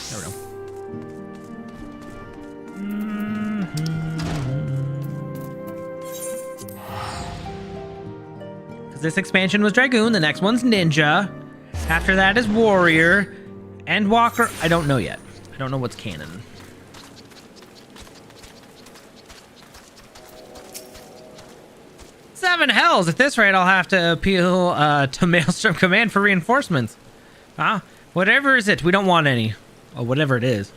There we go. Because this expansion was Dragoon, the next one's Ninja. After that is Warrior. And Walker, I don't know yet. I don't know what's canon. Seven hells! At this rate, I'll have to appeal to Maelstrom Command for reinforcements. Whatever is it, we don't want any. Oh, whatever it is.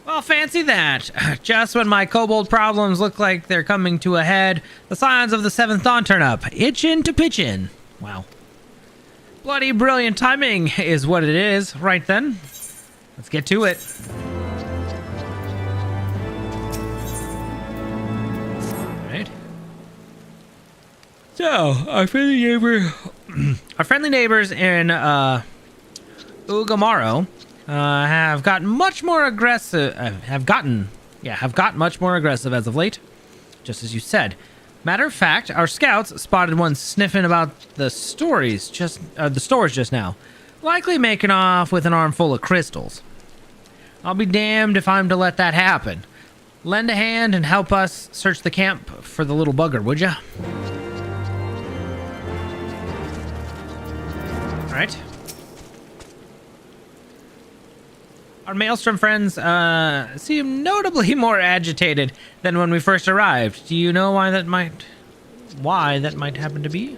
Well, fancy that. Just when my kobold problems look like they're coming to a head, the Scions of the Seventh Dawn turn up, itchin' to pitch in. Wow. Bloody brilliant timing is what it is. Right then, let's get to it. Alright. So, our friendly neighbors in Ugamaro have gotten much more aggressive. Have gotten much more aggressive as of late, just as you said. Matter of fact, our scouts spotted one sniffing about the stores just now, likely making off with an armful of crystals. I'll be damned if I'm to let that happen. Lend a hand and help us search the camp for the little bugger, would ya? All right. Our Maelstrom friends seem notably more agitated than when we first arrived. Do you know why that might happen to be?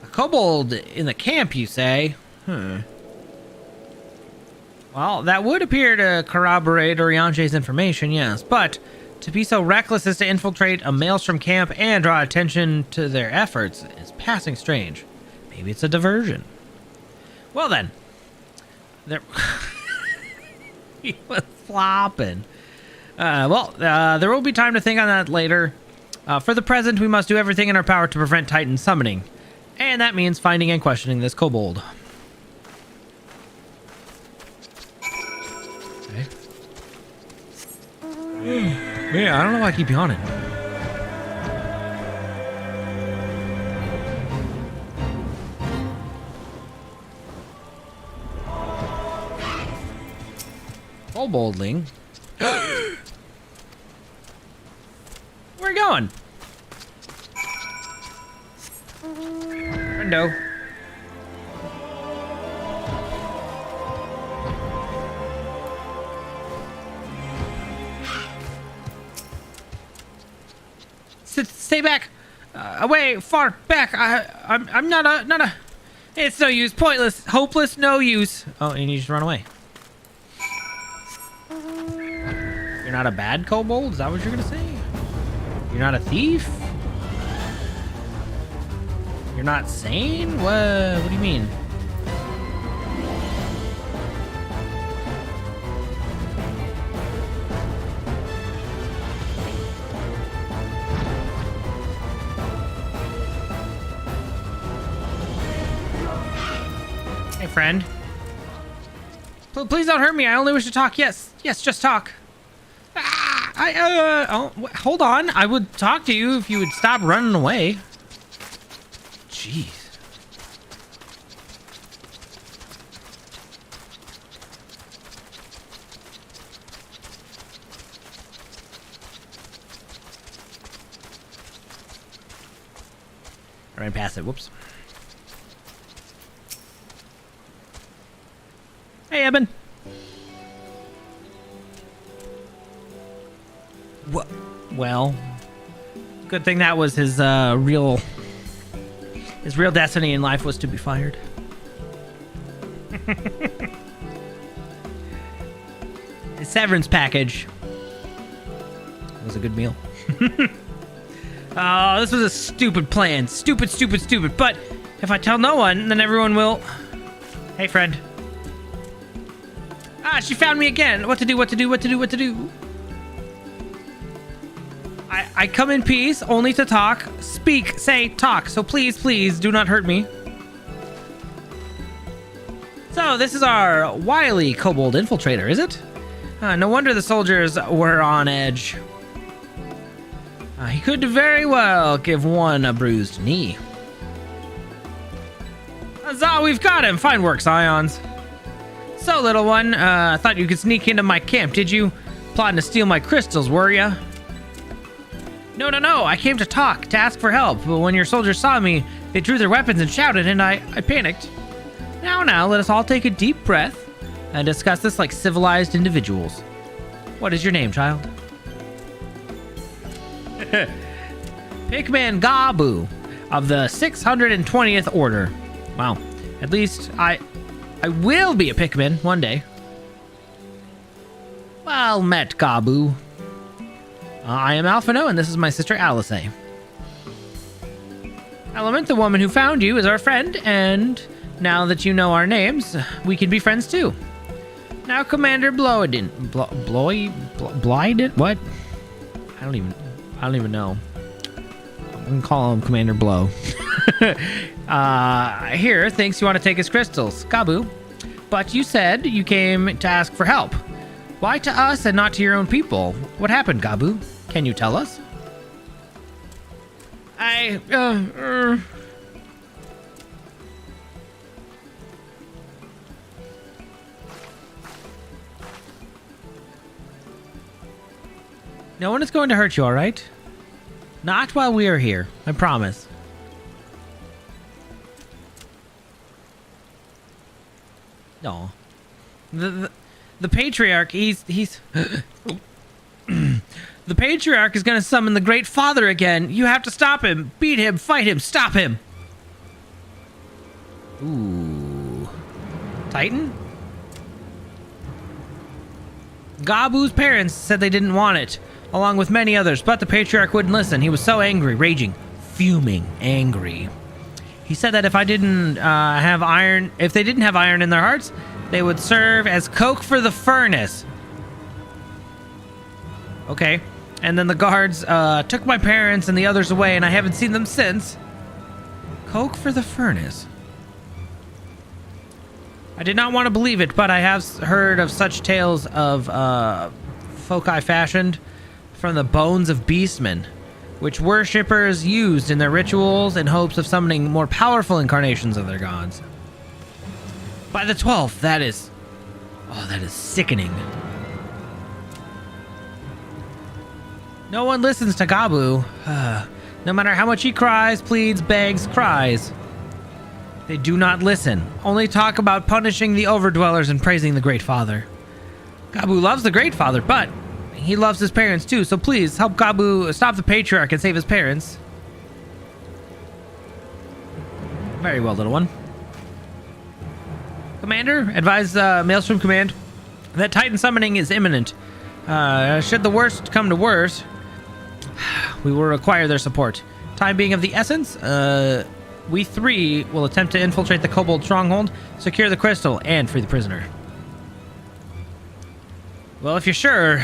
A kobold in the camp, you say? Well, that would appear to corroborate Urianger's information, yes, but to be so reckless as to infiltrate a Maelstrom camp and draw attention to their efforts is passing strange. Maybe it's a diversion. Well then, there... He was flopping. There will be time to think on that later. For the present, we must do everything in our power to prevent Titan summoning. And that means finding and questioning this kobold. Okay. Yeah, I don't know why I keep yawning. Koboldling. Where are we going? Window. Stay back. Away, far back. I'm not a... It's no use. Pointless. Hopeless. No use. Oh, and you just run away. You're not a bad kobold? Is that what you're gonna say? You're not a thief? You're not sane? What do you mean? Hey, friend. Please don't hurt me. I only wish to talk. Yes, just talk. Hold on. I would talk to you if you would stop running away. Jeez. I ran past it. Whoops. Hey, Eben. Well, good thing that was his real destiny in life was to be fired. His severance package was a good meal. Oh, this was a stupid plan. Stupid. But if I tell no one, then everyone will... Hey, friend. Ah, she found me again. What to do? I come in peace, only to talk. Speak, say, talk. So please, do not hurt me. So, this is our wily kobold infiltrator, is it? No wonder the soldiers were on edge. He could very well give one a bruised knee. Huzzah, we've got him! Fine work, Scions. So, little one, thought you could sneak into my camp, did you? Plotting to steal my crystals, were ya? No, I came to talk, to ask for help, but when your soldiers saw me, they drew their weapons and shouted, and I panicked. Now, let us all take a deep breath and discuss this like civilized individuals. What is your name, child? Pikmin Gabu of the 620th Order. Wow, at least I will be a Pikmin one day. Well met, Gabu. I am Alphino, and this is my sister Alice. Element, the woman who found you, is our friend, and now that you know our names, we can be friends too. Now, Commander Bloiden. Bliden? What? I don't even know. I'm gonna call him Commander Blow. Here thinks you want to take his crystals, Gabu. But you said you came to ask for help. Why to us and not to your own people? What happened, Gabu? Can you tell us? No one is going to hurt you, all right? Not while we are here, I promise. No. The Patriarch, he's the Patriarch is going to summon the Great Father again. You have to stop him. Beat him. Fight him. Stop him. Ooh. Titan? Gabu's parents said they didn't want it, along with many others, but the Patriarch wouldn't listen. He was so angry, raging, fuming, angry. He said that if they didn't have iron in their hearts, they would serve as coke for the furnace. Okay. And then the guards took my parents and the others away, and I haven't seen them since. Coke for the furnace. I did not want to believe it, but I have heard of such tales of foci fashioned from the bones of beastmen, which worshippers used in their rituals in hopes of summoning more powerful incarnations of their gods. By the 12th, that is sickening. No one listens to Gabu. No matter how much he cries, pleads, begs, cries. They do not listen. Only talk about punishing the overdwellers and praising the Great Father. Gabu loves the Great Father, but he loves his parents too, so please help Gabu stop the Patriarch and save his parents. Very well, little one. Commander, advise Maelstrom Command that Titan summoning is imminent. Should the worst come to worst, we will require their support. Time being of the essence, we three will attempt to infiltrate the Kobold stronghold, secure the crystal, and free the prisoner. Well, if you're sure,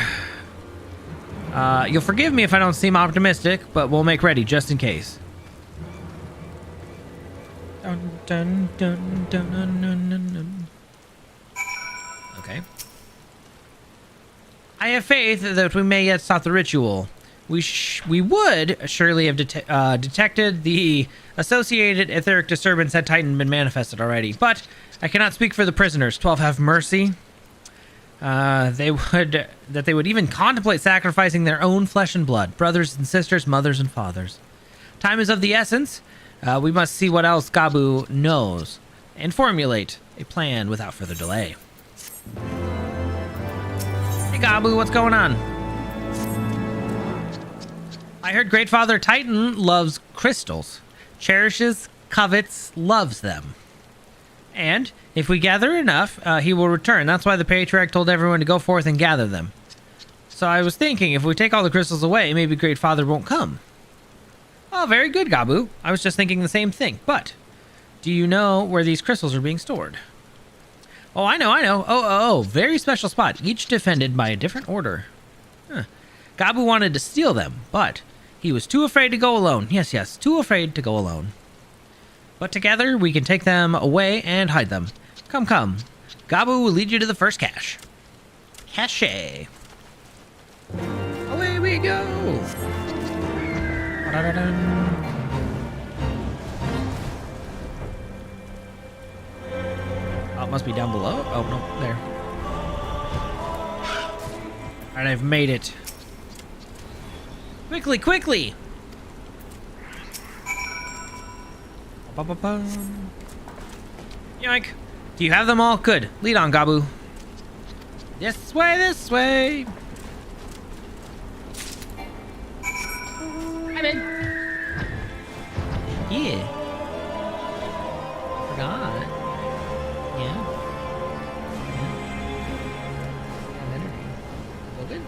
you'll forgive me if I don't seem optimistic, but we'll make ready just in case. Dun, dun, dun, dun, dun, dun, dun. Okay. I have faith that we may yet stop the ritual. We would surely have detected the associated etheric disturbance had Titan been manifested already, but I cannot speak for the prisoners. 12 have mercy. They would even contemplate sacrificing their own flesh and blood, brothers and sisters, mothers and fathers. Time is of the essence. We must see what else Gabu knows and formulate a plan without further delay. Hey Gabu, what's going on? I heard Great Father Titan loves crystals, cherishes, covets, loves them. And if we gather enough, he will return. That's why the Patriarch told everyone to go forth and gather them. So I was thinking, if we take all the crystals away, maybe Great Father won't come. Oh, very good, Gabu. I was just thinking the same thing. But do you know where these crystals are being stored? Oh, I know. Oh, very special spot. Each defended by a different order. Huh. Gabu wanted to steal them, but he was too afraid to go alone. Yes, too afraid to go alone. But together, we can take them away and hide them. Come. Gabu will lead you to the first cache. Cache. Away we go. Oh, it must be down below. Oh, no, there. All right, I've made it. Quickly! Yoink! Do you have them all? Good. Lead on, Gabu. This way! I'm in. Yeah. Forgot. Yeah. Go good.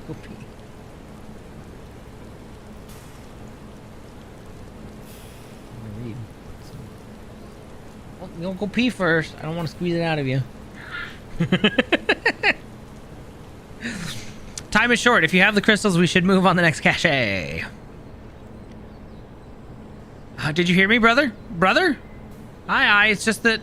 Go pee. I'm gonna read. Well, you'll go pee first. I don't want to squeeze it out of you. Time is short. If you have the crystals, we should move on the next cache. Did you hear me, brother? Brother? Aye. It's just that...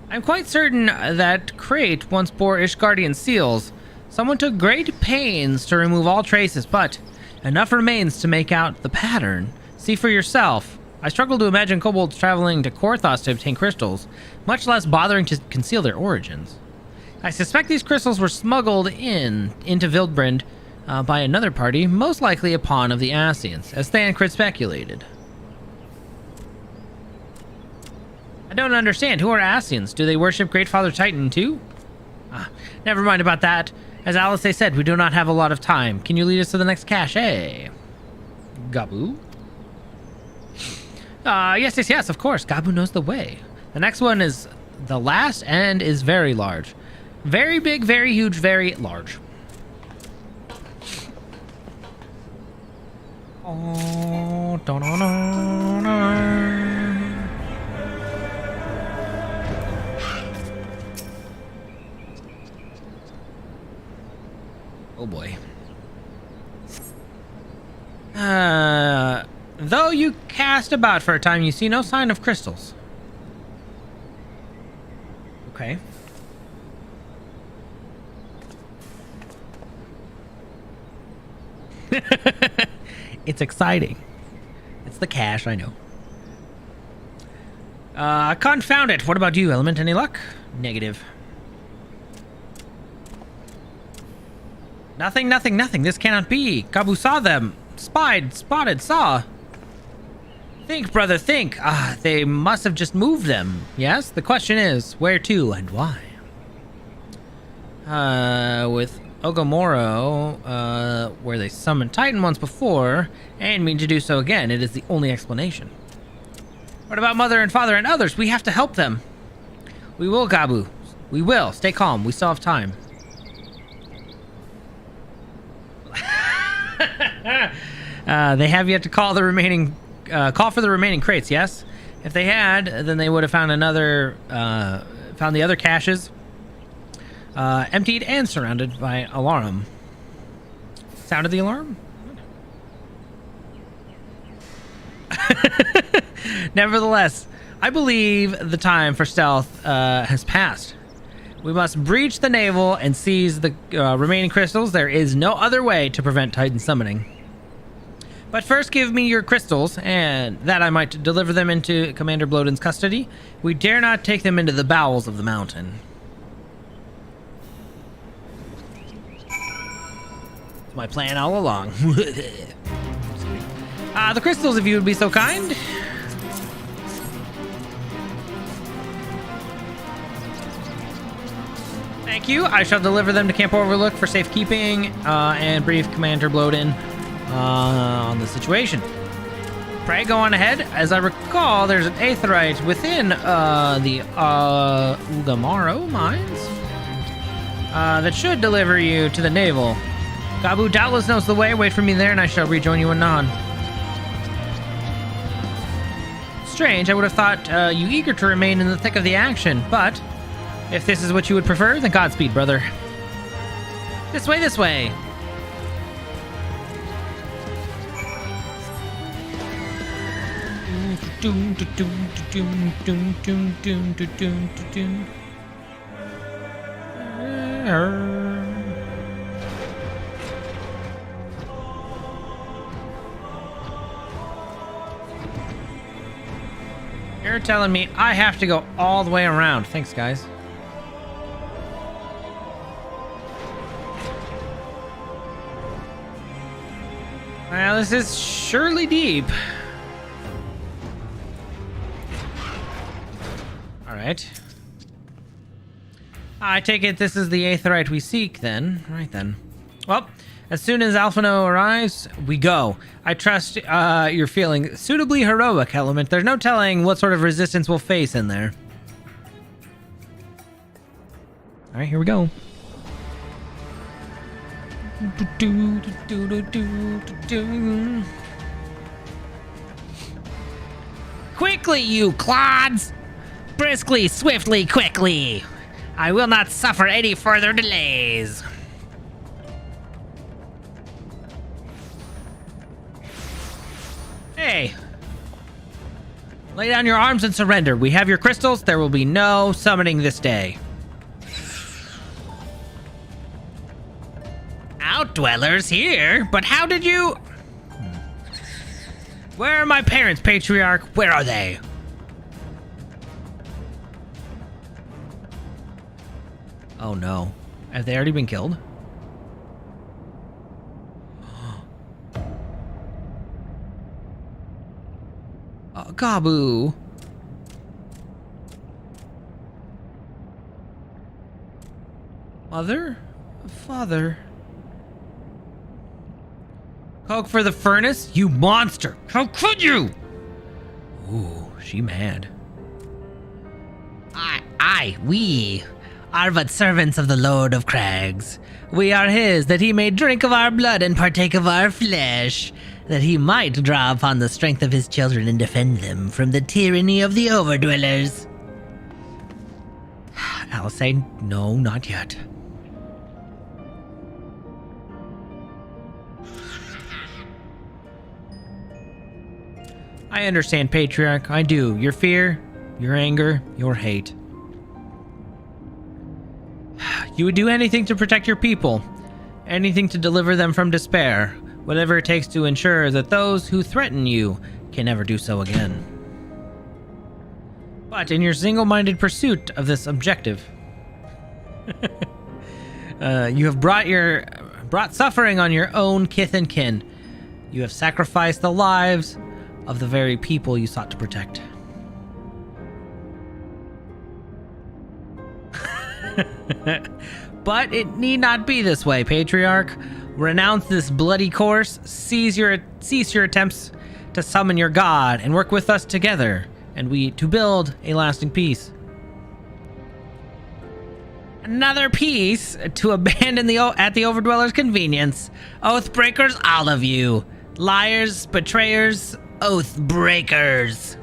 I'm quite certain that crate once bore Ishgardian seals. Someone took great pains to remove all traces, but enough remains to make out the pattern. See for yourself. I struggle to imagine kobolds traveling to Korthos to obtain crystals, much less bothering to conceal their origins. I suspect these crystals were smuggled into Wildbrand by another party, most likely a pawn of the Ascians, as Thancred speculated. I don't understand. Who are Ascians? Do they worship Great Father Titan too? Never mind about that. As Alice said, we do not have a lot of time. Can you lead us to the next cache? Gabu? Yes, of course. Gabu knows the way. The next one is the last and is very large. Very big, very huge, very large. Oh, oh boy. Though you cast about for a time, you see no sign of crystals. Okay. It's exciting. It's the cache, I know. Confound it. What about you, Element? Any luck? Negative. Nothing, nothing, nothing. This cannot be. Gabu saw them. Spotted, saw. Think, brother, think. They must have just moved them. Yes? The question is, where to and why? With Ogomoro, where they summoned Titan once before, and mean to do so again. It is the only explanation. What about Mother and Father and others? We have to help them. We will, Gabu. We will. Stay calm. We still have time. They have yet to call the remaining, call for the remaining crates, yes? If they had, then they would have found found the other caches, emptied and surrounded by alarm. Sounded the alarm? Nevertheless, I believe the time for stealth has passed. We must breach the navel and seize the remaining crystals. There is no other way to prevent Titan summoning. But first give me your crystals, and that I might deliver them into Commander Bloden's custody. We dare not take them into the bowels of the mountain. It's my plan all along. The crystals, if you would be so kind. Thank you. I shall deliver them to Camp Overlook for safekeeping and brief Commander Bloden on the situation. Pray go on ahead. As I recall, there's an aetherite within the Ugamaro mines that should deliver you to the naval. Gabu doubtless knows the way. Wait for me there and I shall rejoin you anon. Strange, I would have thought you eager to remain in the thick of the action, but if this is what you would prefer, then Godspeed, brother. This way, this way. You're telling me I have to go all the way around. Thanks, guys. Well, this is surely deep. Alright. I take it this is the aetherite we seek, then. Right, then. Well, as soon as Alphino arrives, we go. I trust you're feeling suitably heroic, Element. There's no telling what sort of resistance we'll face in there. Alright, here we go. Quickly, you clods! Briskly, swiftly, quickly! I will not suffer any further delays. Hey! Lay down your arms and surrender. We have your crystals. There will be no summoning this day. Outdwellers here? But how did you... Where are my parents, Patriarch? Where are they? Oh no. Have they already been killed? Gabu. Mother? Father? Coke for the furnace? You monster! How could you? Ooh, she mad. We are but servants of the Lord of Crags. We are his, that he may drink of our blood and partake of our flesh, that he might draw upon the strength of his children and defend them from the tyranny of the Overdwellers. I'll say no, not yet. I understand, Patriarch. I do. Your fear, your anger, your hate. You would do anything to protect your people. Anything to deliver them from despair. Whatever it takes to ensure that those who threaten you can never do so again. But in your single-minded pursuit of this objective, you have brought suffering on your own kith and kin. You have sacrificed the lives of the very people you sought to protect. But it need not be this way, Patriarch. Renounce this bloody course, cease your attempts to summon your god, and work with us together, and we to build a lasting peace. Another peace to abandon at the Overdweller's convenience. Oath breakers, all of you. Liars, betrayers, oath breakers.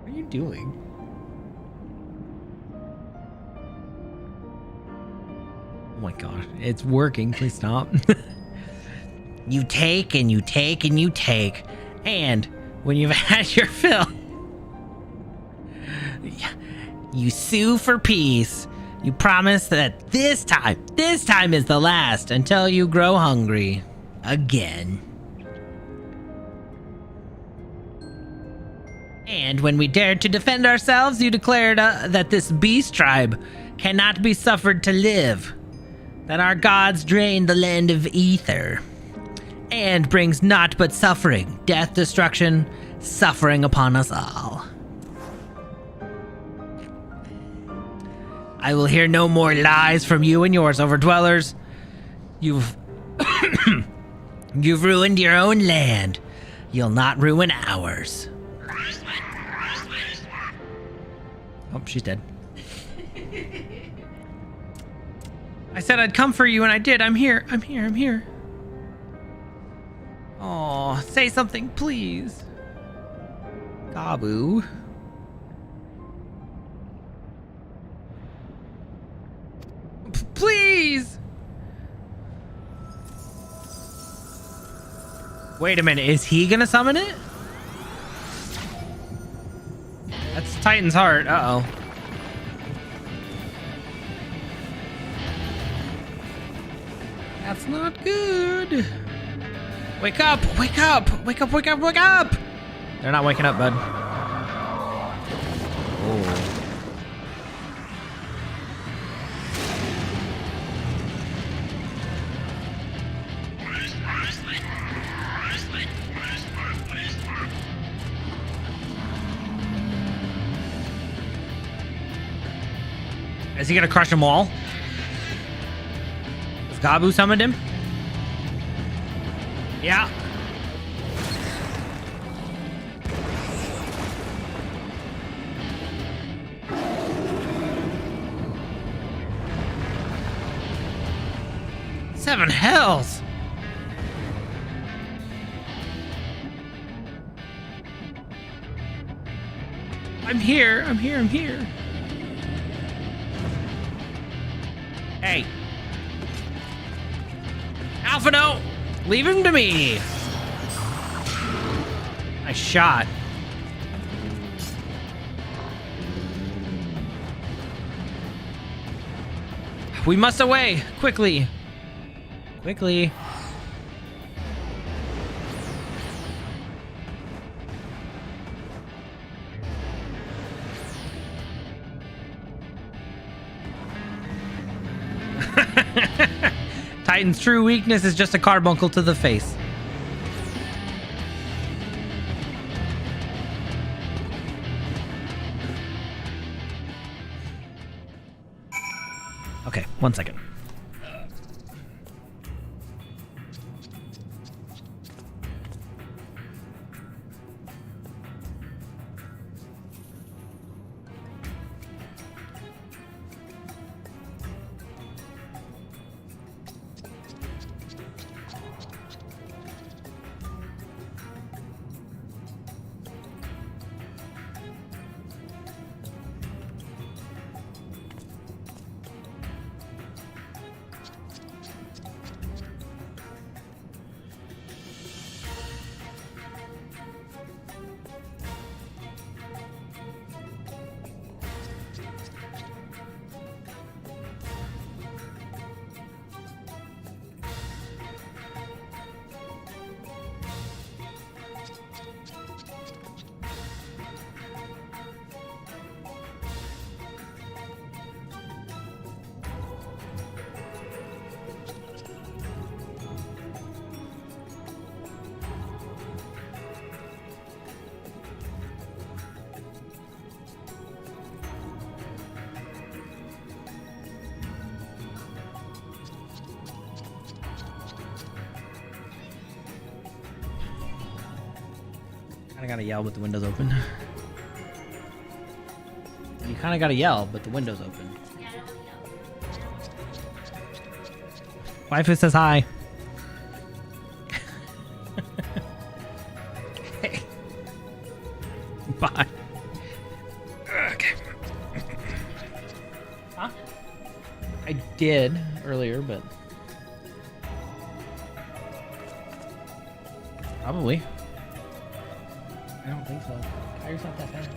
What are you doing? Oh my god, it's working. Please stop. You take and you take and you take. And when you've had your fill, you sue for peace. You promise that this time is the last until you grow hungry again. And when we dared to defend ourselves, you declared that this beast tribe cannot be suffered to live. That our gods drain the land of ether and brings naught but suffering, death, destruction, suffering upon us all. I will hear no more lies from you and yours, Overdwellers. You've you've ruined your own land. You'll not ruin ours. Oh, she's dead. I said I'd come for you, and I did. I'm here. I'm here. I'm here. Oh, say something, please. Gabu. Please. Wait a minute. Is he gonna summon it? That's Titan's heart. Uh-oh. That's not good. Wake up! Wake up! Wake up! Wake up! Wake up! They're not waking up, bud. Oh. Is he gonna crush them all? Has Gabu summoned him? Yeah. Seven hells. I'm here. I'm here. I'm here. Hey. Alphino, leave him to me. Nice shot. We must away. Quickly. Quickly. Titan's true weakness is just a carbuncle to the face. Okay, 1 second. Kinda gotta yell, but the window's open. You kinda gotta yell, but the window's open. Waifu says hi. Hey. Bye. Okay. Huh? I did earlier, but probably. I don't think so. Kyre's not that bad.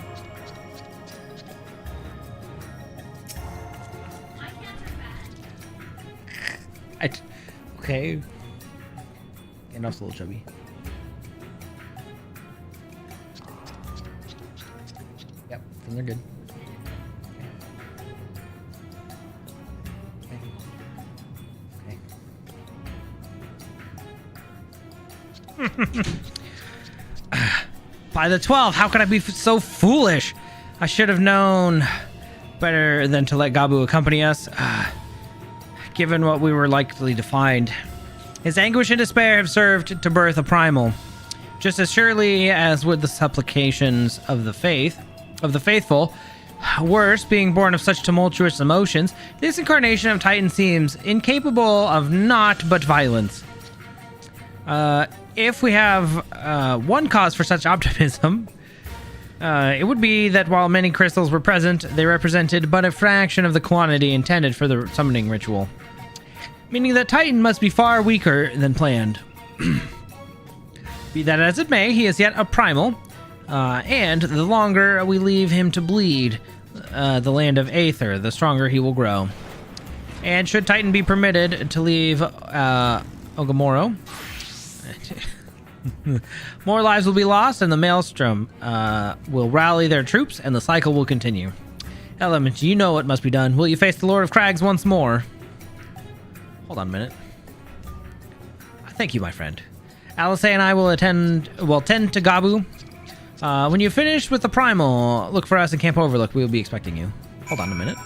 Okay. Gandalf's a little chubby. Yep, things are good. Okay. By the 12, how could I be so foolish? I should have known better than to let Gabu accompany us. Given what we were likely to find. His anguish and despair have served to birth a primal. Just as surely as would the supplications of the faithful. Worse, being born of such tumultuous emotions, this incarnation of Titan seems incapable of naught but violence. If we have one cause for such optimism, it would be that while many crystals were present, they represented but a fraction of the quantity intended for the summoning ritual. Meaning that Titan must be far weaker than planned. Be that as it may, he is yet a primal, and the longer we leave him to bleed the land of Aether, the stronger he will grow. And should Titan be permitted to leave Ogamoro, more lives will be lost, and the Maelstrom will rally their troops, and the cycle will continue. Element, you know what must be done. Will you face the Lord of Crags once more? Hold on a minute. Thank you, my friend. Alice and I will tend to Gabu. When you finish with the primal, look for us in Camp Overlook. We will be expecting you. Hold on a minute.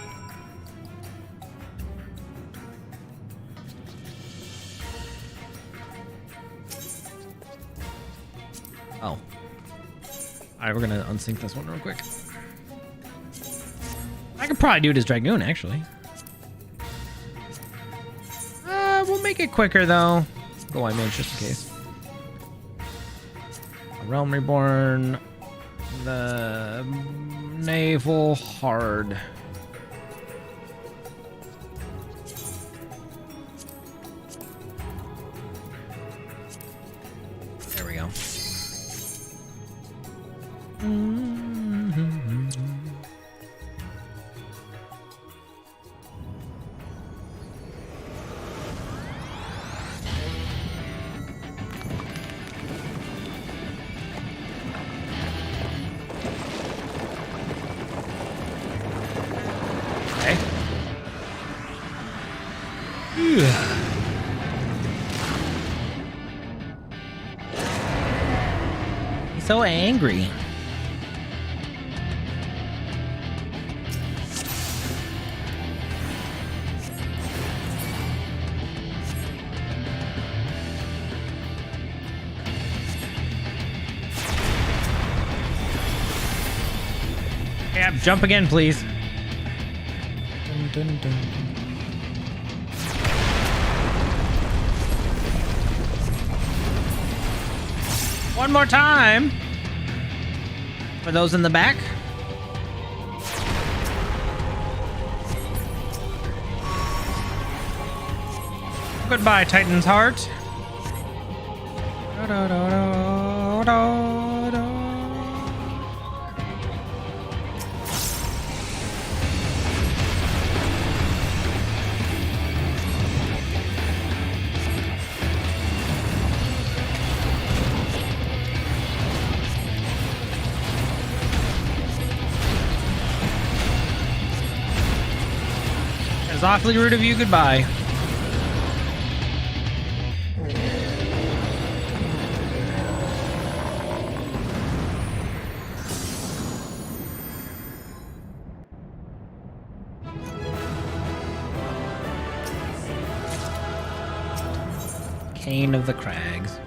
Oh. Alright, we're gonna unsync this one real quick. I could probably do it as Dragoon, actually. We'll make it quicker, though. Go White Mage, just in case. Realm Reborn. The Naval Hard. There we go. He's so angry. Yeah, jump again, please. Dun, dun, dun. One more time for those in the back. Goodbye, Titan's Heart. It's awfully rude of you. Goodbye. Cane of the Crags.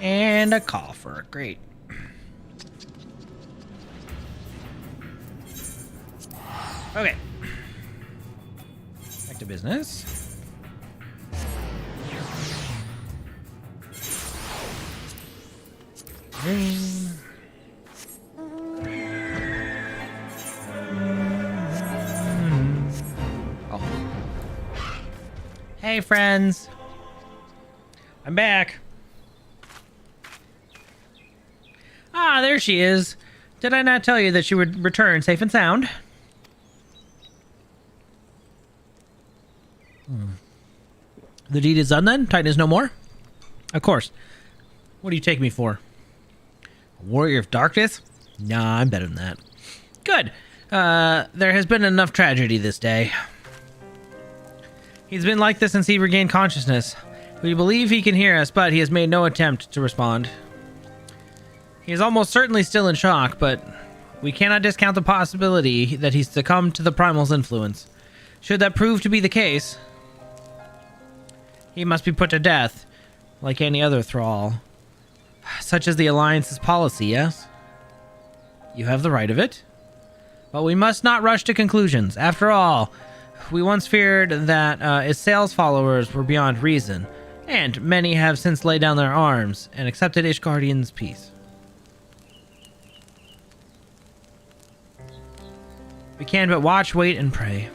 And a coffer. Great. Okay. Back to business. Oh. Hey, friends. I'm back. Ah, there she is. Did I not tell you that she would return safe and sound? The deed is done then? Titan is no more? Of course. What do you take me for? A warrior of darkness? Nah, I'm better than that. Good. There has been enough tragedy this day. He's been like this since he regained consciousness. We believe he can hear us, but he has made no attempt to respond. He is almost certainly still in shock, but we cannot discount the possibility that he's succumbed to the Primal's influence. Should that prove to be the case, he must be put to death, like any other thrall. Such as the Alliance's policy, yes? You have the right of it. But we must not rush to conclusions. After all, we once feared that Issael's followers were beyond reason, and many have since laid down their arms and accepted Ishgardian's peace. We can but watch, wait, and pray.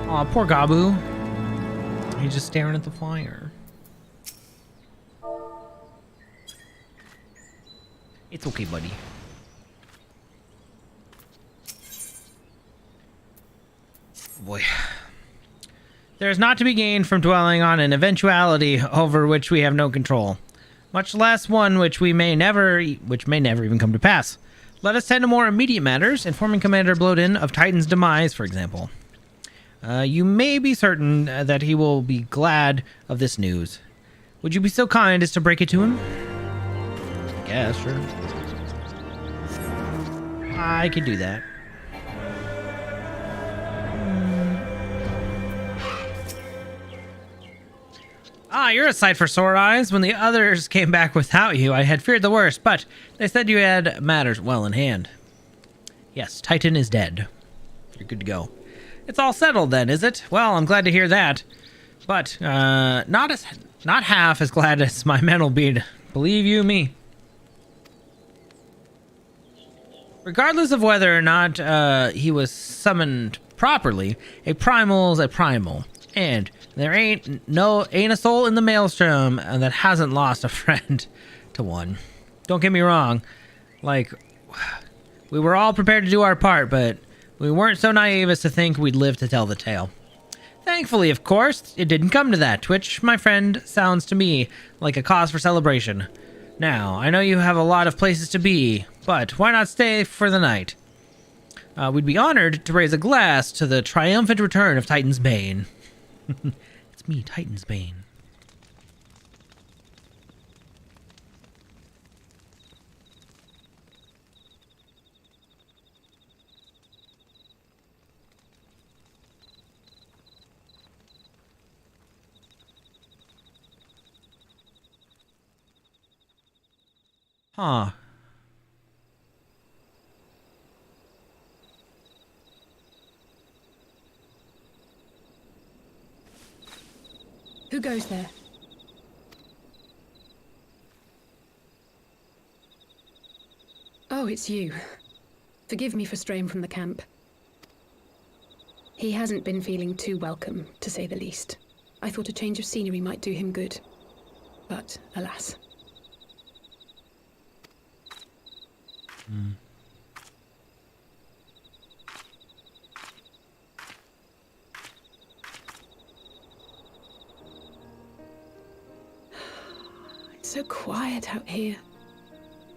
Aw, poor Gabu. He's just staring at the fire. It's okay, buddy. Boy. There is not to be gained from dwelling on an eventuality over which we have no control, much less one which may never even come to pass. Let us tend to more immediate matters, informing Commander Bloden of Titan's demise, for example. You may be certain that he will be glad of this news. Would you be so kind as to break it to him? I guess, sure. I could do that. Ah, you're a sight for sore eyes. When the others came back without you, I had feared the worst, but they said you had matters well in hand. Yes, Titan is dead. You're good to go. It's all settled then, is it? Well, I'm glad to hear that. But, not half as glad as my men will be, believe you me. Regardless of whether or not he was summoned properly, a primal's a primal. And there ain't a soul in the maelstrom that hasn't lost a friend to one. Don't get me wrong. Like, we were all prepared to do our part, but we weren't so naive as to think we'd live to tell the tale. Thankfully, of course, it didn't come to that, which, my friend, sounds to me like a cause for celebration. Now, I know you have a lot of places to be, but why not stay for the night? We'd be honored to raise a glass to the triumphant return of Titan's Bane. It's me, Titan's Bane. Huh. Who goes there? Oh, it's you. Forgive me for straying from the camp. He hasn't been feeling too welcome, to say the least. I thought a change of scenery might do him good. But, alas. It's so quiet out here.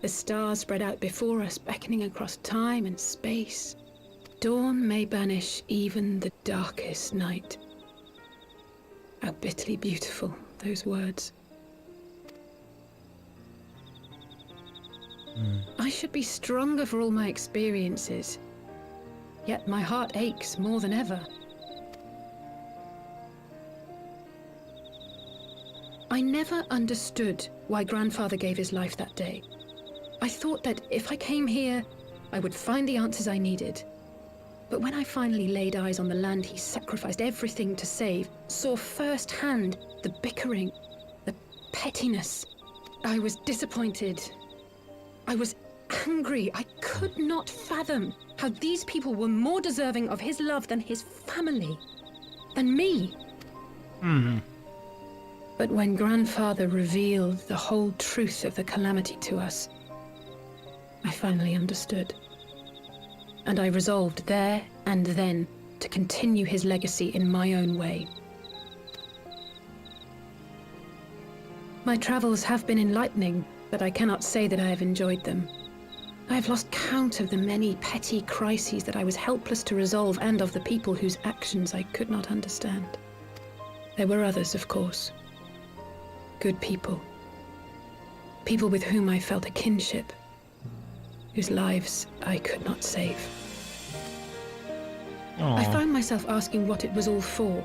The stars spread out before us, beckoning across time and space. Dawn may banish even the darkest night. How bitterly beautiful, those words. I should be stronger for all my experiences, yet my heart aches more than ever. I never understood why Grandfather gave his life that day. I thought that if I came here, I would find the answers I needed. But when I finally laid eyes on the land he sacrificed everything to save, saw firsthand the bickering, the pettiness, I was disappointed. I was angry. I could not fathom how these people were more deserving of his love than his family, than me. But when Grandfather revealed the whole truth of the calamity to us, I finally understood. And I resolved there and then to continue his legacy in my own way. My travels have been enlightening, but I cannot say that I have enjoyed them. I have lost count of the many petty crises that I was helpless to resolve and of the people whose actions I could not understand. There were others, of course. Good people. People with whom I felt a kinship, whose lives I could not save. I found myself asking what it was all for.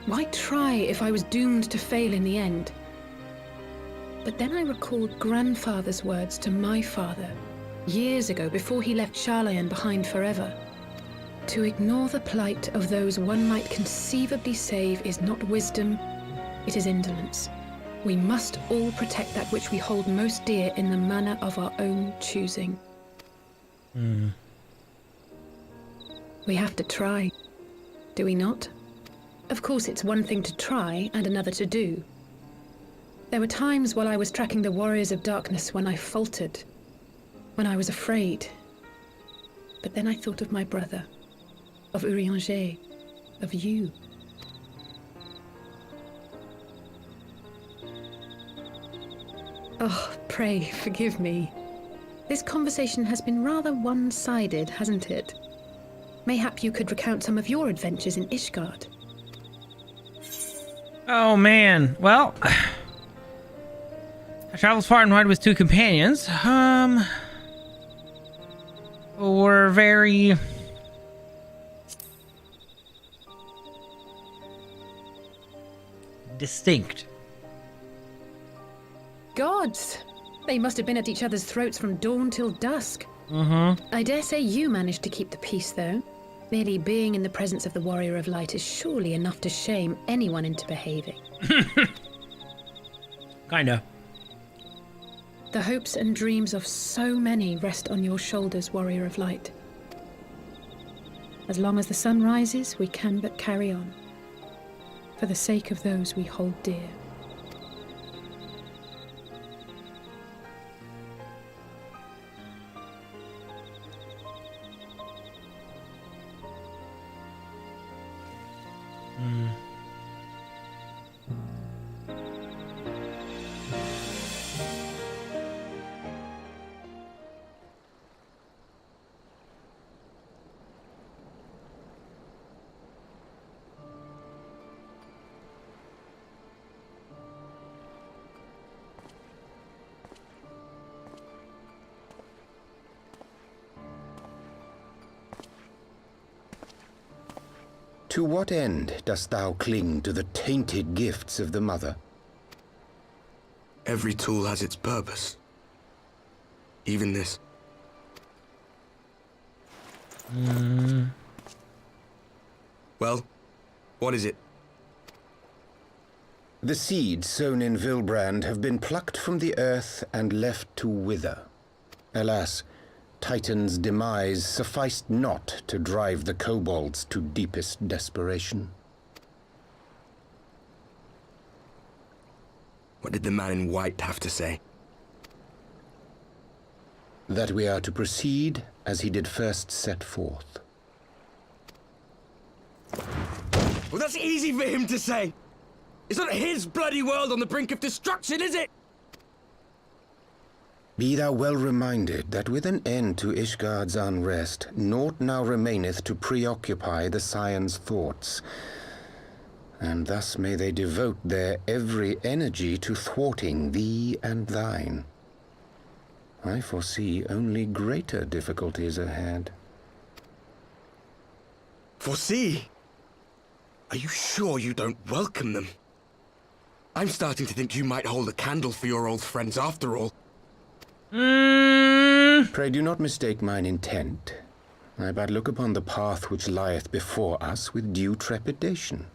Why try if I was doomed to fail in the end? But then I recalled Grandfather's words to my father, years ago, before he left Charlayan behind forever. To ignore the plight of those one might conceivably save is not wisdom, it is indolence. We must all protect that which we hold most dear in the manner of our own choosing. We have to try, do we not? Of course, it's one thing to try and another to do. There were times while I was tracking the Warriors of Darkness when I faltered, when I was afraid. But then I thought of my brother, of Urianger, of you. Oh, pray forgive me. This conversation has been rather one-sided, hasn't it? Mayhap you could recount some of your adventures in Ishgard. Oh man, well, I traveled far and wide with two companions. Were very distinct. Gods! They must have been at each other's throats from dawn till dusk. I dare say you managed to keep the peace, though. Merely being in the presence of the Warrior of Light is surely enough to shame anyone into behaving. Kinda. The hopes and dreams of so many rest on your shoulders, Warrior of Light. As long as the sun rises, we can but carry on. For the sake of those we hold dear. To what end dost thou cling to the tainted gifts of the Mother? Every tool has its purpose. Even this. Well, what is it? The seeds sown in Vilbrand have been plucked from the earth and left to wither. Alas, Titan's demise sufficed not to drive the kobolds to deepest desperation. What did the man in white have to say? That we are to proceed as he did first set forth. Well, that's easy for him to say. It's not his bloody world on the brink of destruction, is it? Be thou well reminded that with an end to Ishgard's unrest, naught now remaineth to preoccupy the Scion's thoughts. And thus may they devote their every energy to thwarting thee and thine. I foresee only greater difficulties ahead. Foresee? Are you sure you don't welcome them? I'm starting to think you might hold a candle for your old friends after all. Pray do not mistake mine intent. I but look upon the path which lieth before us with due trepidation.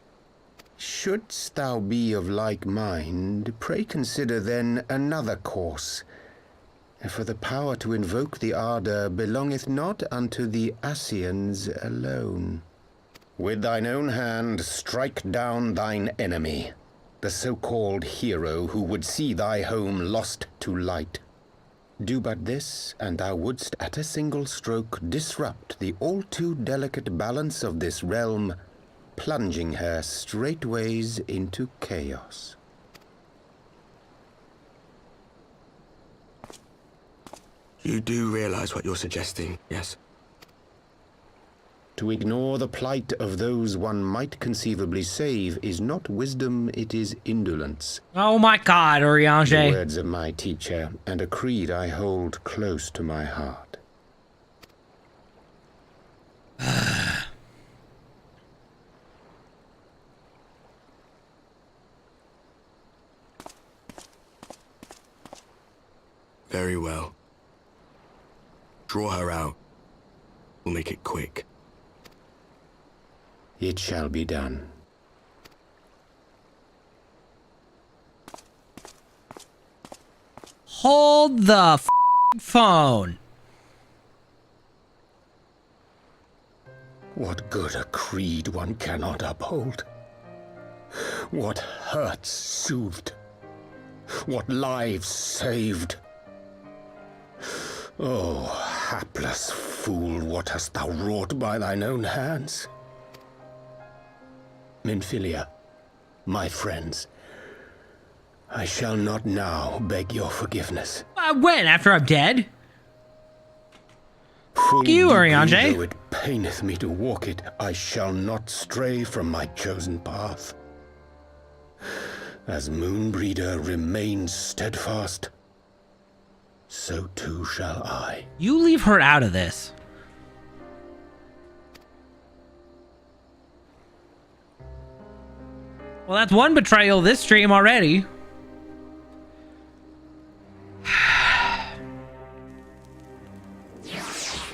Shouldst thou be of like mind, pray consider then another course. For the power to invoke the ardour belongeth not unto the Ascians alone. With thine own hand strike down thine enemy, the so-called hero who would see thy home lost to light. Do but this, and thou wouldst at a single stroke disrupt the all-too-delicate balance of this realm, plunging her straightways into chaos. You do realize what you're suggesting, yes? To ignore the plight of those one might conceivably save is not wisdom, it is indolence. Oh my god, Urianger. The words of my teacher, and a creed I hold close to my heart. Very well. Draw her out. We'll make it quick. It shall be done. Hold the phone. What good a creed one cannot uphold? What hurts soothed? What lives saved? Oh, hapless fool, what hast thou wrought by thine own hands? Minfilia, my friends, I shall not now beg your forgiveness. When? After I'm dead? Full you, deeply Urianger. though it paineth me to walk it, I shall not stray from my chosen path. As Moonbreeder remains steadfast, so too shall I. You leave her out of this. Well, that's one betrayal this stream already.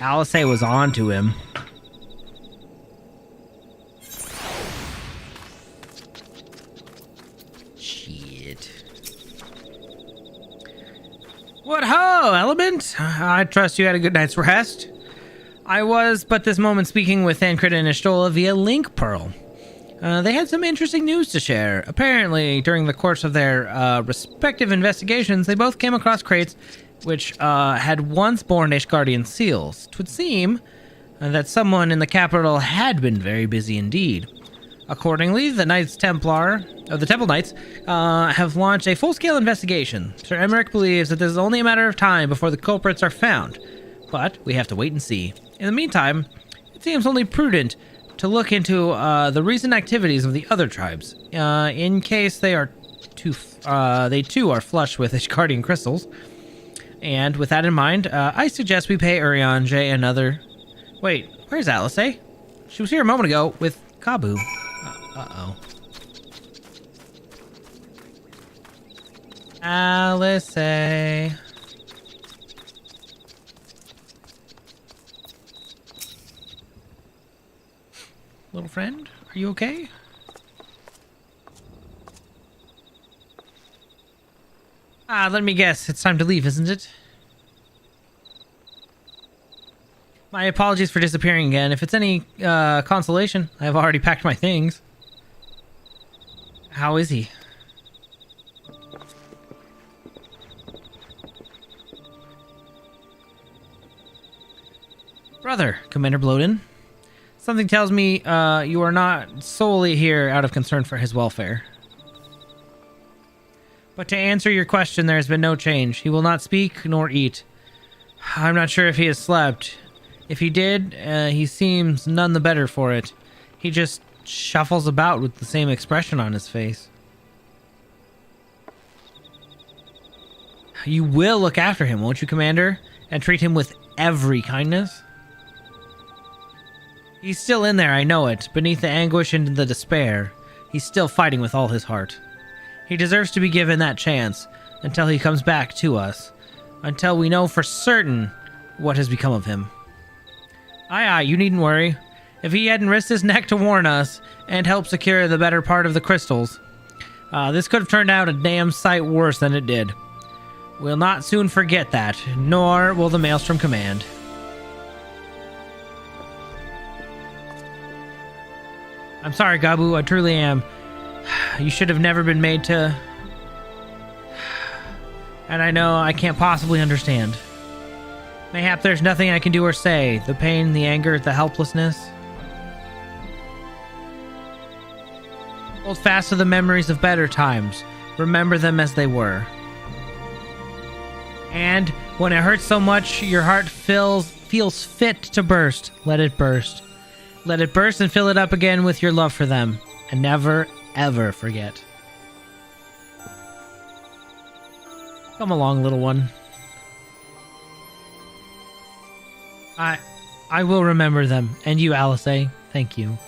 Alice was on to him. Shit. What ho, Element? I trust you had a good night's rest. I was but this moment speaking with Thancred and Ishtola via Link Pearl. They had some interesting news to share. Apparently, during the course of their respective investigations, they both came across crates which had once borne Ishgardian seals. 'Twould seem that someone in the capital had been very busy indeed. Accordingly, the Temple Knights have launched a full-scale investigation. Sir Emmerich believes that this is only a matter of time before the culprits are found, but we have to wait and see. In the meantime, it seems only prudent to look into the recent activities of the other tribes, in case they too are flush with Ishgardian crystals. And with that in mind, I suggest we pay Urianger another... Wait, where's Alice? She was here a moment ago with Kabu. Uh-oh. Alice. Little friend, are you okay? Let me guess. It's time to leave, isn't it? My apologies for disappearing again. If it's any consolation, I have already packed my things. How is he? Brother, Commander Bloden. Something tells me you are not solely here out of concern for his welfare. But to answer your question, there has been no change. He will not speak nor eat. I'm not sure if he has slept. If he did, he seems none the better for it. He just shuffles about with the same expression on his face. You will look after him, won't you, Commander? And treat him with every kindness? He's still in there, I know it. Beneath the anguish and the despair, he's still fighting with all his heart. He deserves to be given that chance until he comes back to us. until we know for certain what has become of him. Aye, you needn't worry. If he hadn't risked his neck to warn us and help secure the better part of the crystals, this could have turned out a damn sight worse than it did. We'll not soon forget that, nor will the Maelstrom Command. I'm sorry, Gabu, I truly am. You should have never been made to... And I know I can't possibly understand. Mayhap there's nothing I can do or say. The pain, the anger, the helplessness. Hold fast to the memories of better times. Remember them as they were. And when it hurts so much, your heart feels fit to burst. Let it burst. Let it burst and fill it up again with your love for them. And never, ever forget. Come along, little one. I will remember them. And you, Alice, thank you.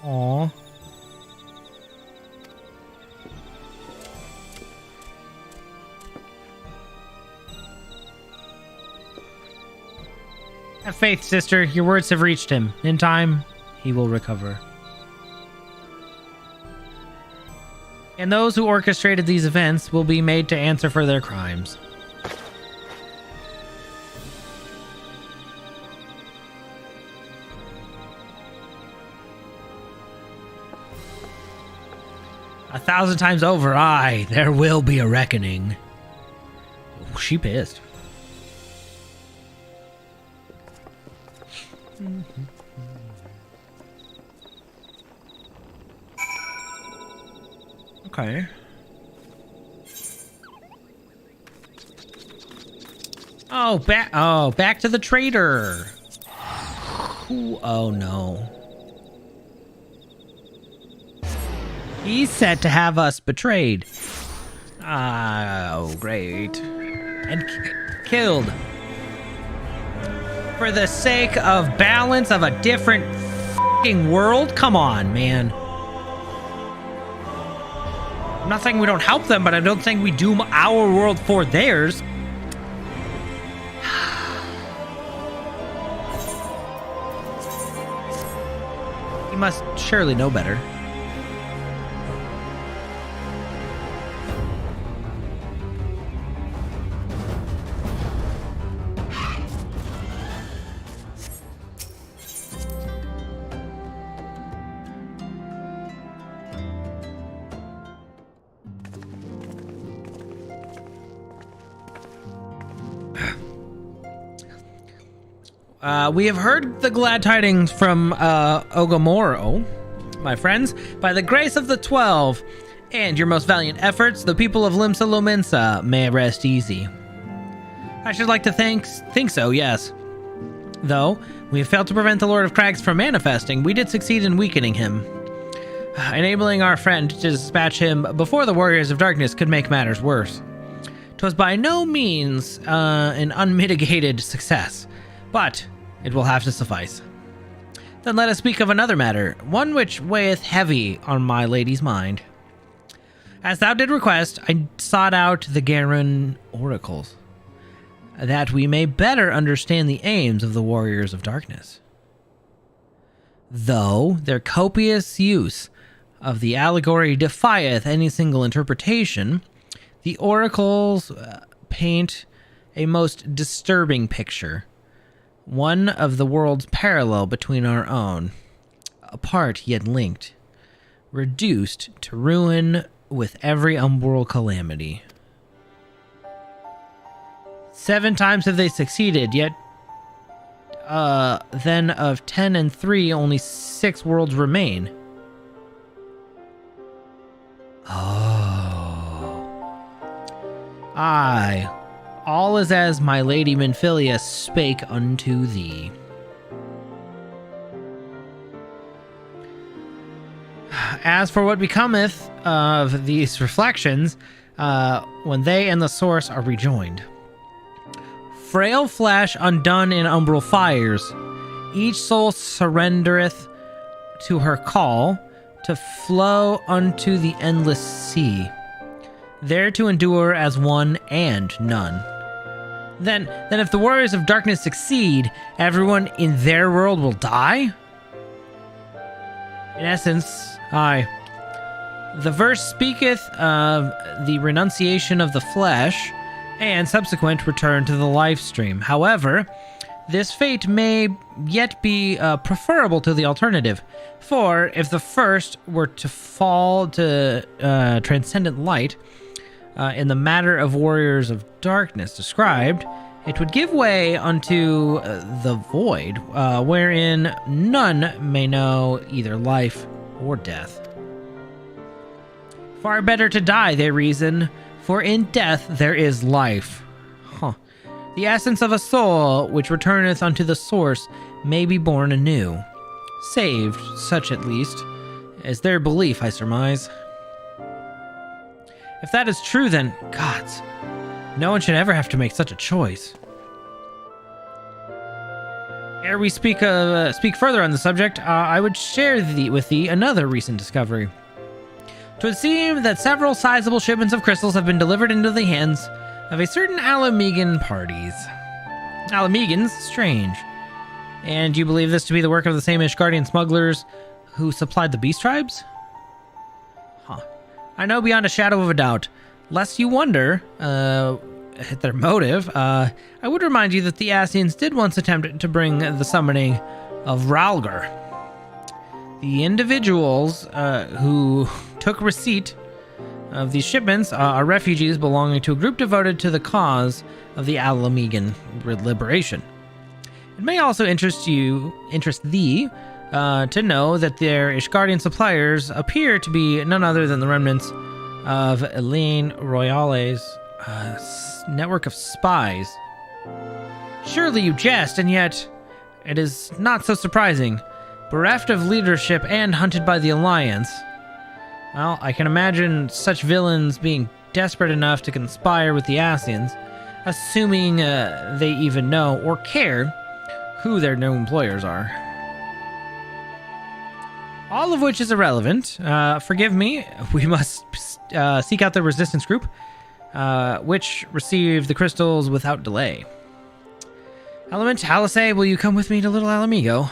Aww. Have faith, sister. Your words have reached him. In time, he will recover. And those who orchestrated these events will be made to answer for their crimes. A 1,000 times over, aye, there will be a reckoning. Oh, she pissed. Okay. Back to the trader. Oh no. He's set to have us betrayed. Oh, great. And killed. For the sake of balance of a different f***ing world? Come on, man. I'm not saying we don't help them, but I don't think we doom our world for theirs. He must surely know better. We have heard the glad tidings from Ogamoro, my friends. By the grace of the 12 and your most valiant efforts, the people of Limsa Lominsa may rest easy. I should like to think so, yes. Though we have failed to prevent the Lord of Crags from manifesting, we did succeed in weakening him, enabling our friend to dispatch him before the Warriors of Darkness could make matters worse. 'Twas by no means an unmitigated success, but it will have to suffice. Then let us speak of another matter, one which weigheth heavy on my lady's mind. As thou did request, I sought out the Garin oracles, that we may better understand the aims of the Warriors of Darkness. Though their copious use of the allegory defieth any single interpretation, the oracles paint a most disturbing picture. One of the worlds parallel between our own, apart yet linked, reduced to ruin with every umbral calamity. 7 times have they succeeded, yet then of 10 and 3, only 6 worlds remain. Oh. Aye. All is as my lady Minfilia spake unto thee. As for what becometh of these reflections, when they and the source are rejoined. Frail flesh undone in umbral fires, each soul surrendereth to her call to flow unto the endless sea. there to endure as one and none. Then if the Warriors of Darkness succeed, everyone in their world will die? In essence, aye. The verse speaketh of the renunciation of the flesh and subsequent return to the life stream. However, this fate may yet be preferable to the alternative, for if the first were to fall to transcendent light, in the matter of Warriors of Darkness described, it would give way unto the void, wherein none may know either life or death. Far better to die, they reason, for in death there is life. The essence of a soul, which returneth unto the source, may be born anew. Saved, such at least, is their belief, I surmise. If that is true, then, gods, no one should ever have to make such a choice. Ere we speak further on the subject, I would share with thee another recent discovery. 'Twould seem that several sizable shipments of crystals have been delivered into the hands of a certain Alamegan parties. Alamegans? Strange. And you believe this to be the work of the same Ishgardian smugglers who supplied the beast tribes? I know beyond a shadow of a doubt. Lest you wonder at their motive, I would remind you that the Ascians did once attempt to bring the summoning of Ralgar. The individuals who took receipt of these shipments are refugees belonging to a group devoted to the cause of the Alamegan liberation. It may also interest thee to know that their Ishgardian suppliers appear to be none other than the remnants of Elaine Royale's network of spies. Surely you jest, and yet it is not so surprising. Bereft of leadership and hunted by the Alliance, well, I can imagine such villains being desperate enough to conspire with the Ascians, assuming they even know or care who their new employers are. All of which is irrelevant. Forgive me, we must seek out the resistance group, which received the crystals without delay. Element, Halise, will you come with me to Little Alamigo?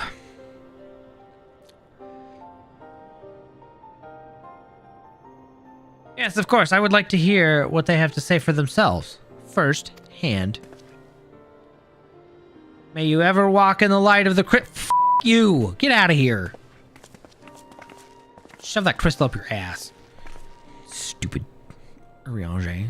Yes, of course. I would like to hear what they have to say for themselves. First hand. May you ever walk in the light of the F you! Get out of here! Shove that crystal up your ass. Stupid Urianger.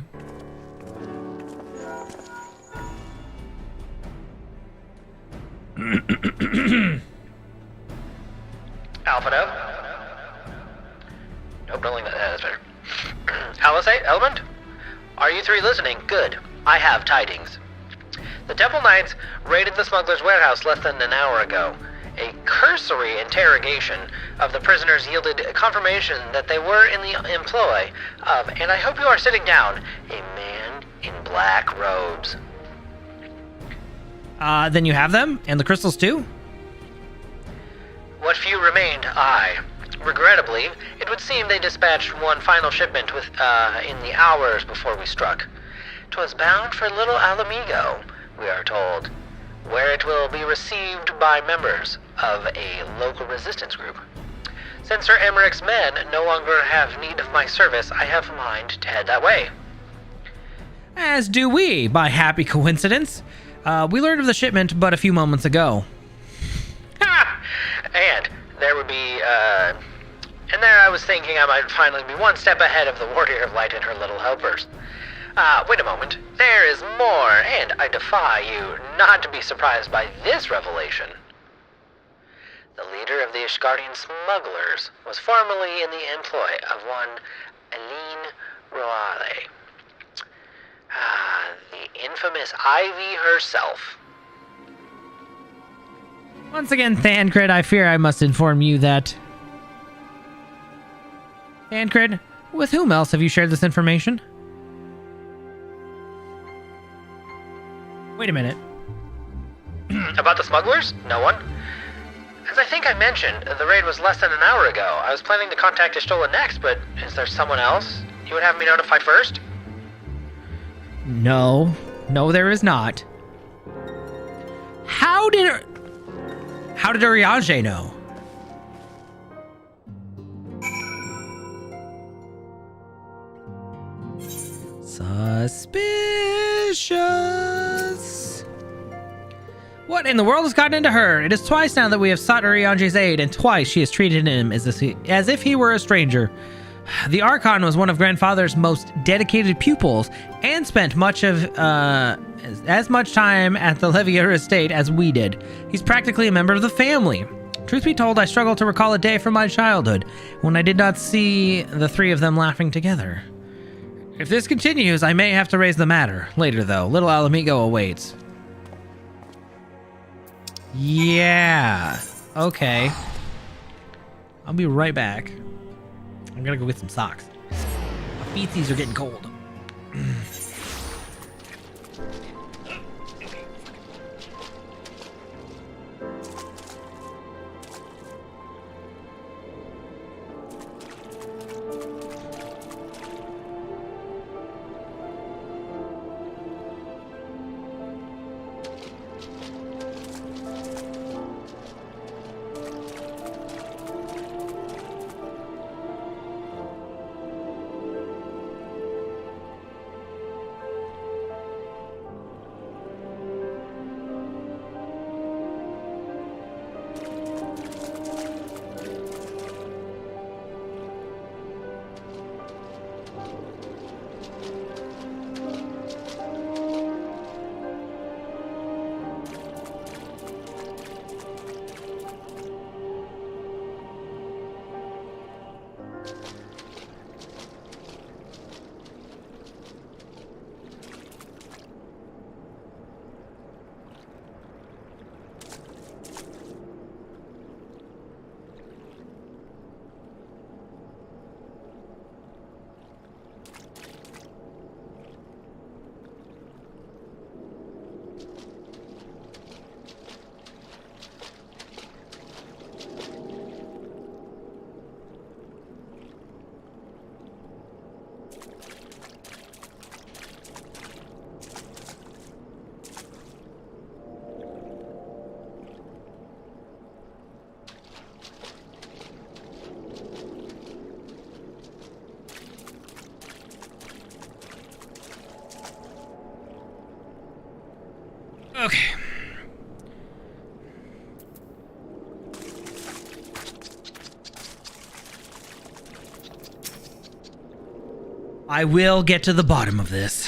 Alpha. Nope, don't like that. That's better. Alice, Element? Are you three listening? Good. I have tidings. The Temple Knights raided the smuggler's warehouse less than an hour ago. A cursory interrogation of the prisoners yielded confirmation that they were in the employ of, and I hope you are sitting down, a man in black robes. Then you have them? And the crystals too? What few remained, aye. Regrettably, it would seem they dispatched one final shipment in the hours before we struck. 'Twas bound for Little Alamigo, we are told, where it will be received by members of a local resistance group. Since Sir Emmerich's men no longer have need of my service, I have a mind to head that way. As do we, by happy coincidence. We learned of the shipment but a few moments ago. Ha! And there would be, and there I was thinking I might finally be one step ahead of the Warrior of Light and her little helpers. Wait a moment. There is more, and I defy you not to be surprised by this revelation. The leader of the Ishgardian smugglers was formerly in the employ of one Elaine Royale. The infamous Ivy herself. Once again, Thancred, I fear I must inform you that... Thancred, with whom else have you shared this information? Wait a minute. About the smugglers? No one. As I think I mentioned, the raid was less than an hour ago. I was planning to contact Ishtola next, but is there someone else you would have me notify first? No. No, there is not. How did Urianger know? Suspicious. What in the world has gotten into her? It is twice now that we have sought Urianger's aid, and twice she has treated him as if he were a stranger. The Archon was one of Grandfather's most dedicated pupils, and spent much of as much time at the Levier estate as we did. He's practically a member of the family. Truth be told, I struggle to recall a day from my childhood when I did not see the three of them laughing together. If this continues, I may have to raise the matter. Later, though. Little Alamigo awaits. Yeah. Okay. I'll be right back. I'm gonna go get some socks. My feetsies are getting cold. Okay. I will get to the bottom of this.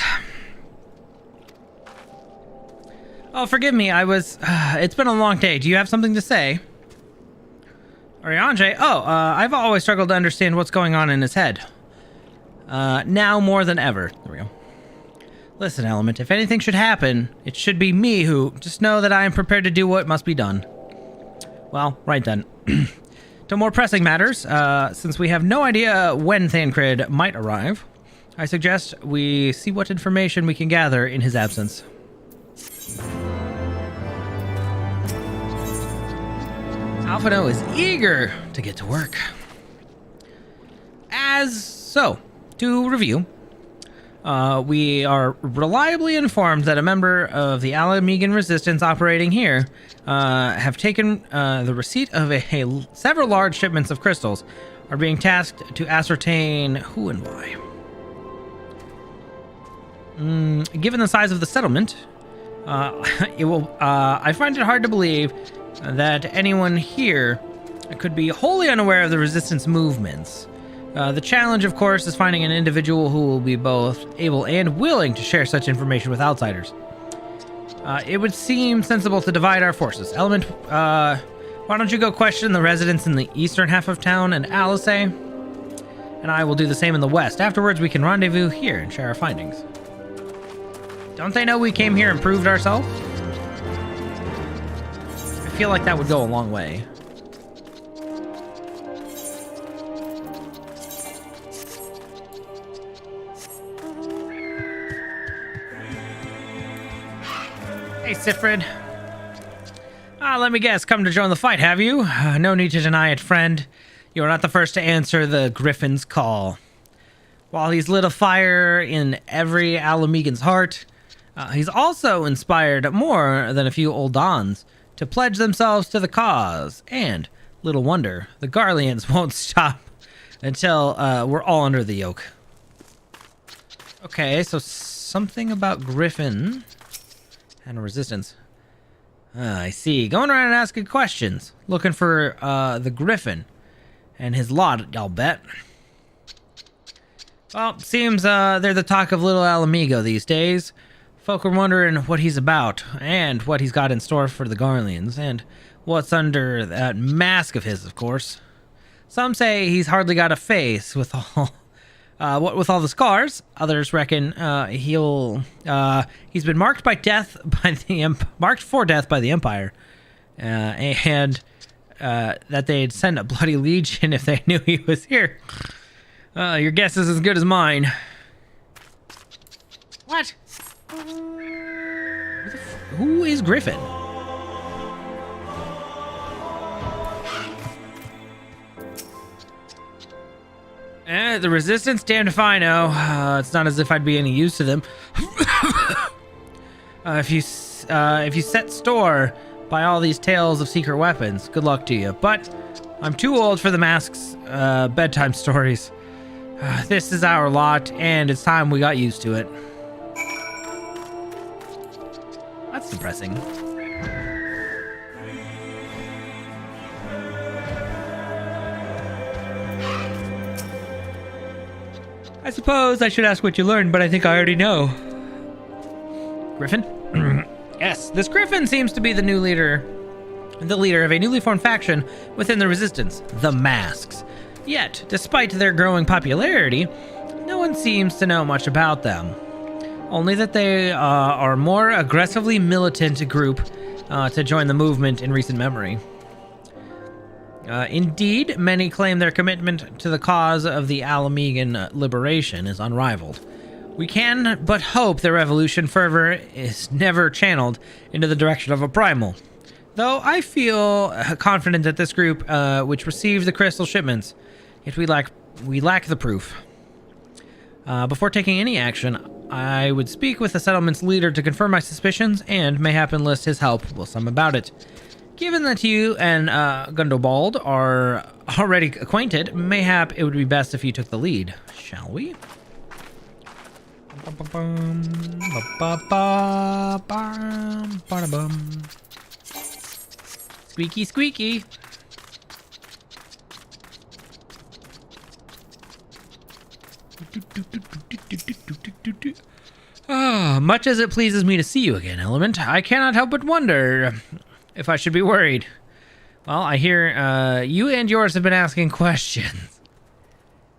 Oh, forgive me. It's been a long day. Do you have something to say? Urianger? I've always struggled to understand what's going on in his head. Now more than ever. There we go. Listen, Element, if anything should happen, it should be me who... Just know that I am prepared to do what must be done. Well, right then. To more pressing matters, since we have no idea when Thancred might arrive, I suggest we see what information we can gather in his absence. Alphino is eager to get to work. To review, we are reliably informed that a member of the Alamigan Resistance operating here have taken the receipt of several large shipments of crystals, are being tasked to ascertain who and why. Given the size of the settlement, I find it hard to believe that anyone here could be wholly unaware of the Resistance movements. The challenge, of course, is finding an individual who will be both able and willing to share such information with outsiders. It would seem sensible to divide our forces. Element, why don't you go question the residents in the eastern half of town and Alice, and I will do the same in the west. Afterwards, we can rendezvous here and share our findings. Don't they know we came here and proved ourselves? I feel like that would go a long way. Hey, Sifrid. Let me guess, come to join the fight, have you? No need to deny it, friend. You are not the first to answer the Griffin's call. While he's lit a fire in every Alamegan's heart, he's also inspired more than a few old dons to pledge themselves to the cause. And, little wonder, the Garleans won't stop until we're all under the yoke. Okay, so something about Griffin and a resistance. I see. Going around and asking questions. Looking for the Griffin and his lot, I'll bet. Well, seems they're the talk of Little Alamigo these days. Folk are wondering what he's about, and what he's got in store for the Garleans, and what's under that mask of his, of course. Some say he's hardly got a face with all with all the scars. Others reckon he's been marked by death by the marked for death by the Empire, and that they'd send a bloody legion if they knew he was here. Your guess is as good as mine. What? Who is Griffin? The Resistance, damned if I know. It's not as if I'd be any use to them. If you set store by all these tales of secret weapons, good luck to you. But I'm too old for the mask's bedtime stories. This is our lot, and it's time we got used to it. That's depressing. I suppose I should ask what you learned, but I think I already know. Griffin? Yes, this Griffin seems to be the leader of a newly formed faction within the Resistance, the Masks. Yet, despite their growing popularity, no one seems to know much about them. Only that they are a more aggressively militant group to join the movement in recent memory. Indeed, many claim their commitment to the cause of the Alamegan liberation is unrivaled. We can but hope their revolution fervor is never channeled into the direction of a primal. Though I feel confident that this group, which received the crystal shipments, yet we lack the proof. Before taking any action, I would speak with the settlement's leader to confirm my suspicions and mayhap enlist his help whilst I'm about it. Given that you and Gundobald are already acquainted, mayhap it would be best if you took the lead. Shall we? Squeaky, squeaky. Much as it pleases me to see you again, Element, I cannot help but wonder if I should be worried. Well, I hear you and yours have been asking questions.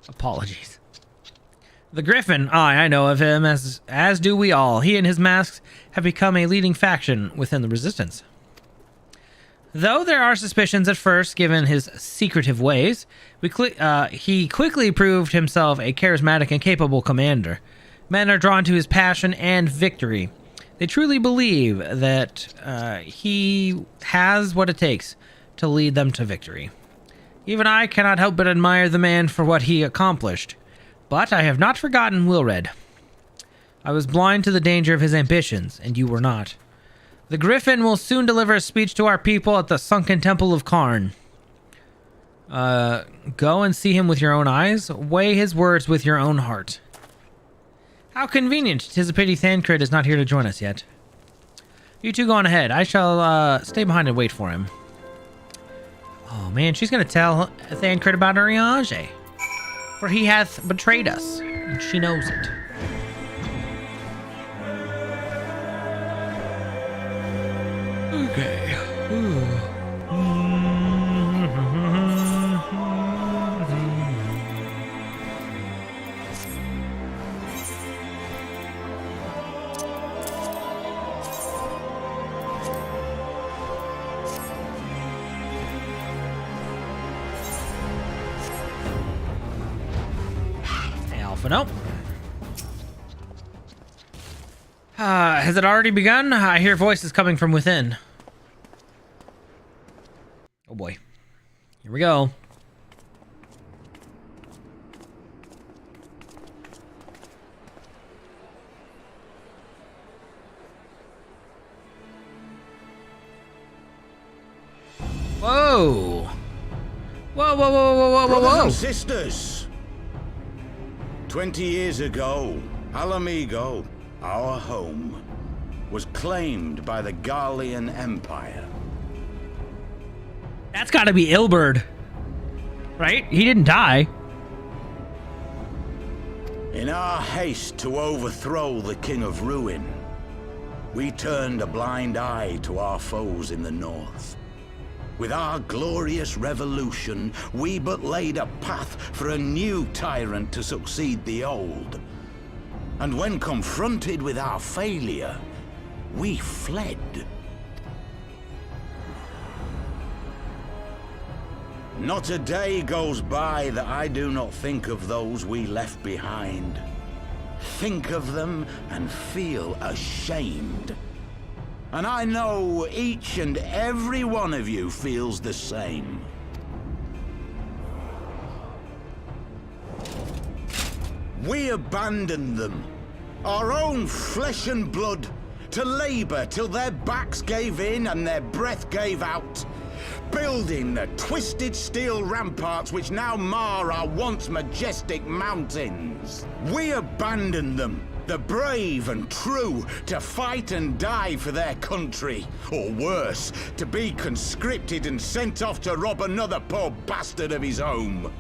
Apologies. The Griffin, I know of him, as do we all. He and his masks have become a leading faction within the Resistance. Though there are suspicions at first, given his secretive ways, he quickly proved himself a charismatic and capable commander. Men are drawn to his passion and victory. They truly believe that he has what it takes to lead them to victory. Even I cannot help but admire the man for what he accomplished. But I have not forgotten Wilred. I was blind to the danger of his ambitions, and you were not. The Griffin will soon deliver a speech to our people at the sunken temple of Karn. Go and see him with your own eyes. Weigh his words with your own heart. How convenient. 'Tis a pity Thancred is not here to join us yet. You two go on ahead. I shall stay behind and wait for him. Oh man, she's going to tell Thancred about Ariage. For he hath betrayed us, and she knows it. Okay. No. Has it already begun? I hear voices coming from within. Oh boy. Here we go. Whoa. Whoa, whoa, whoa, whoa, whoa, whoa, Brothers whoa. and sisters, 20 years ago, Alamigo, our home, was claimed by the Garlean Empire. That's gotta be Ilberd. Right? He didn't die. In our haste to overthrow the King of Ruin, we turned a blind eye to our foes in the north. With our glorious revolution, we but laid a path for a new tyrant to succeed the old. And when confronted with our failure, we fled. Not a day goes by that I do not think of those we left behind. Think of them and feel ashamed. And I know each and every one of you feels the same. We abandoned them, our own flesh and blood, to labor till their backs gave in and their breath gave out. Building the twisted steel ramparts which now mar our once majestic mountains. We abandoned them, the brave and true, to fight and die for their country. Or worse, to be conscripted and sent off to rob another poor bastard of his home.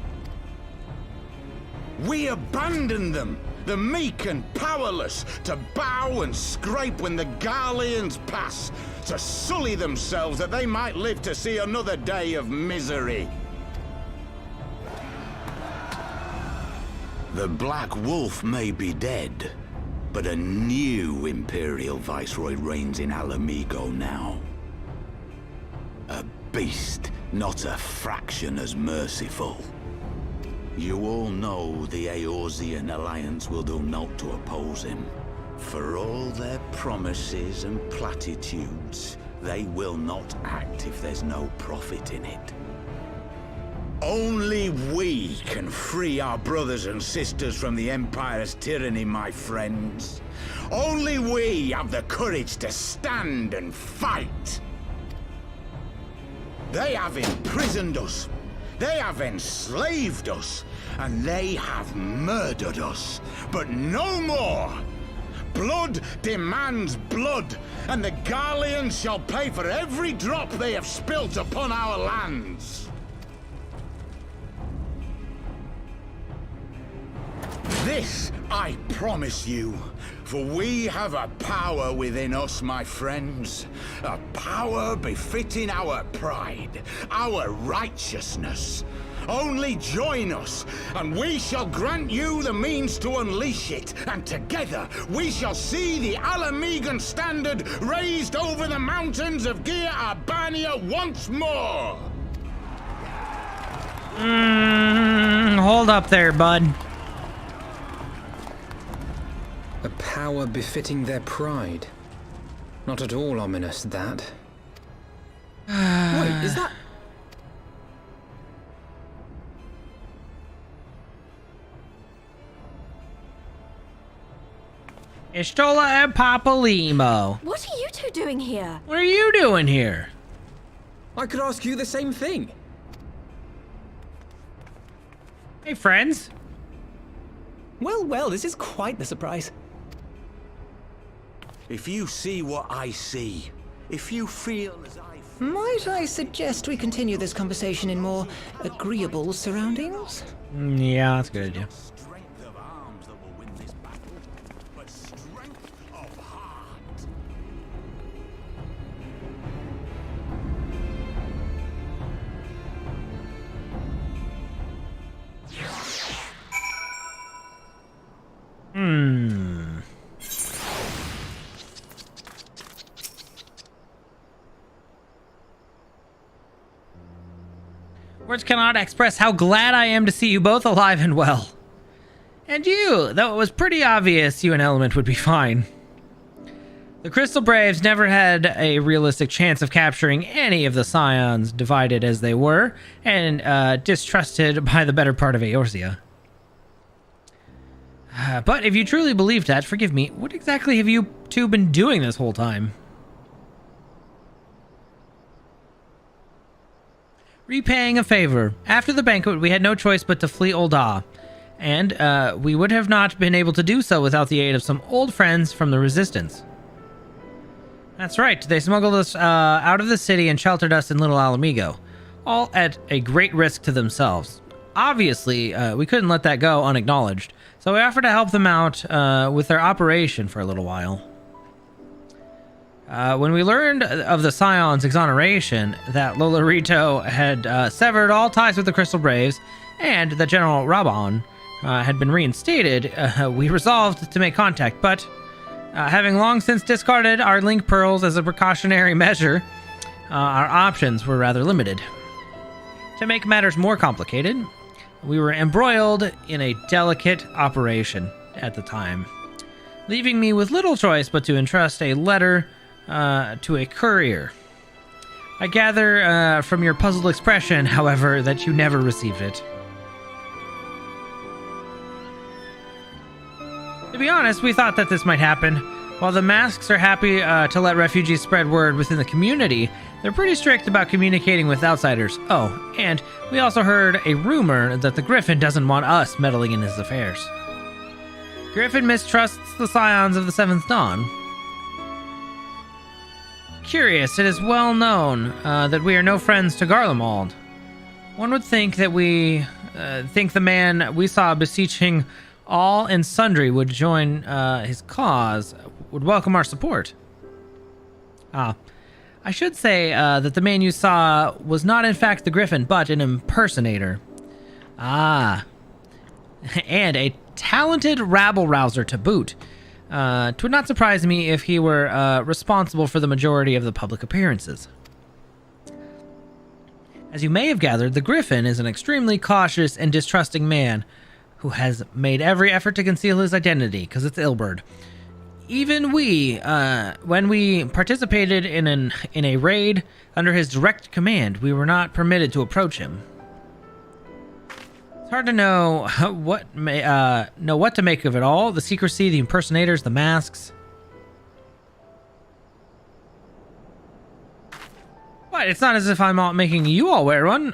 We abandoned them, the meek and powerless, to bow and scrape when the Garleans pass, to sully themselves that they might live to see another day of misery. The Black Wolf may be dead, but a new Imperial Viceroy reigns in Alamigo now. A beast, not a fraction as merciful. You all know the Eorzean Alliance will do naught to oppose him. For all their promises and platitudes, they will not act if there's no profit in it. Only we can free our brothers and sisters from the Empire's tyranny, my friends. Only we have the courage to stand and fight. They have imprisoned us. They have enslaved us, and they have murdered us, but no more! Blood demands blood, and the Garleans shall pay for every drop they have spilt upon our lands. This I promise you, for we have a power within us, my friends. A power befitting our pride, our righteousness. Only join us, and we shall grant you the means to unleash it, and together we shall see the Alamigan standard raised over the mountains of Gia Arbania once more! Hold up there, bud. A power befitting their pride. Not at all ominous, that. Wait, is that... Ishtola and Papa Limo. What are you two doing here? What are you doing here? I could ask you the same thing. Hey, friends. Well, well, this is quite the surprise. If you see what I see, if you feel as I feel... Might I suggest we continue this conversation in more agreeable surroundings? Yeah, that's a good idea. Strength of arms that will win this battle, but strength of heart. Words cannot express how glad I am to see you both alive and well. And you, though it was pretty obvious you and Element would be fine. The Crystal Braves never had a realistic chance of capturing any of the Scions, divided as they were, and distrusted by the better part of Eorzea. But if you truly believed that, forgive me, what exactly have you two been doing this whole time? repaying a favor. After the banquet, we had no choice but to flee Ul'dah, and we would have not been able to do so without the aid of some old friends from the Resistance. That's right, they smuggled us out of the city and sheltered us in Little Alamigo, all at a great risk to themselves. Obviously, we couldn't let that go unacknowledged, so we offered to help them out with their operation for a little while. When we learned of the Scion's exoneration, that Lolorito had severed all ties with the Crystal Braves, and that General Raban had been reinstated, we resolved to make contact, but having long since discarded our link pearls as a precautionary measure, our options were rather limited. To make matters more complicated, we were embroiled in a delicate operation at the time, leaving me with little choice but to entrust a letter to a courier. I gather from your puzzled expression, however, that you never received it. To be honest, we thought that this might happen. While the masks are happy to let refugees spread word within the community, they're pretty strict about communicating with outsiders. Oh, and we also heard a rumor that the Griffin doesn't want us meddling in his affairs. Griffin mistrusts the Scions of the Seventh Dawn. Curious, it is well known that we are no friends to Garlemald. One would think that the man we saw beseeching all and sundry would join his cause, would welcome our support. I should say that the man you saw was not in fact the Griffin, but an impersonator. And a talented rabble-rouser to boot. It would not surprise me if he were responsible for the majority of the public appearances. As you may have gathered, the Griffin is an extremely cautious and distrusting man who has made every effort to conceal his identity, because it's Ilberd. Even we, when we participated in a raid under his direct command, we were not permitted to approach him. It's hard to know what to make of it all. The secrecy, the impersonators, the masks. What? It's not as if I'm making you all wear one.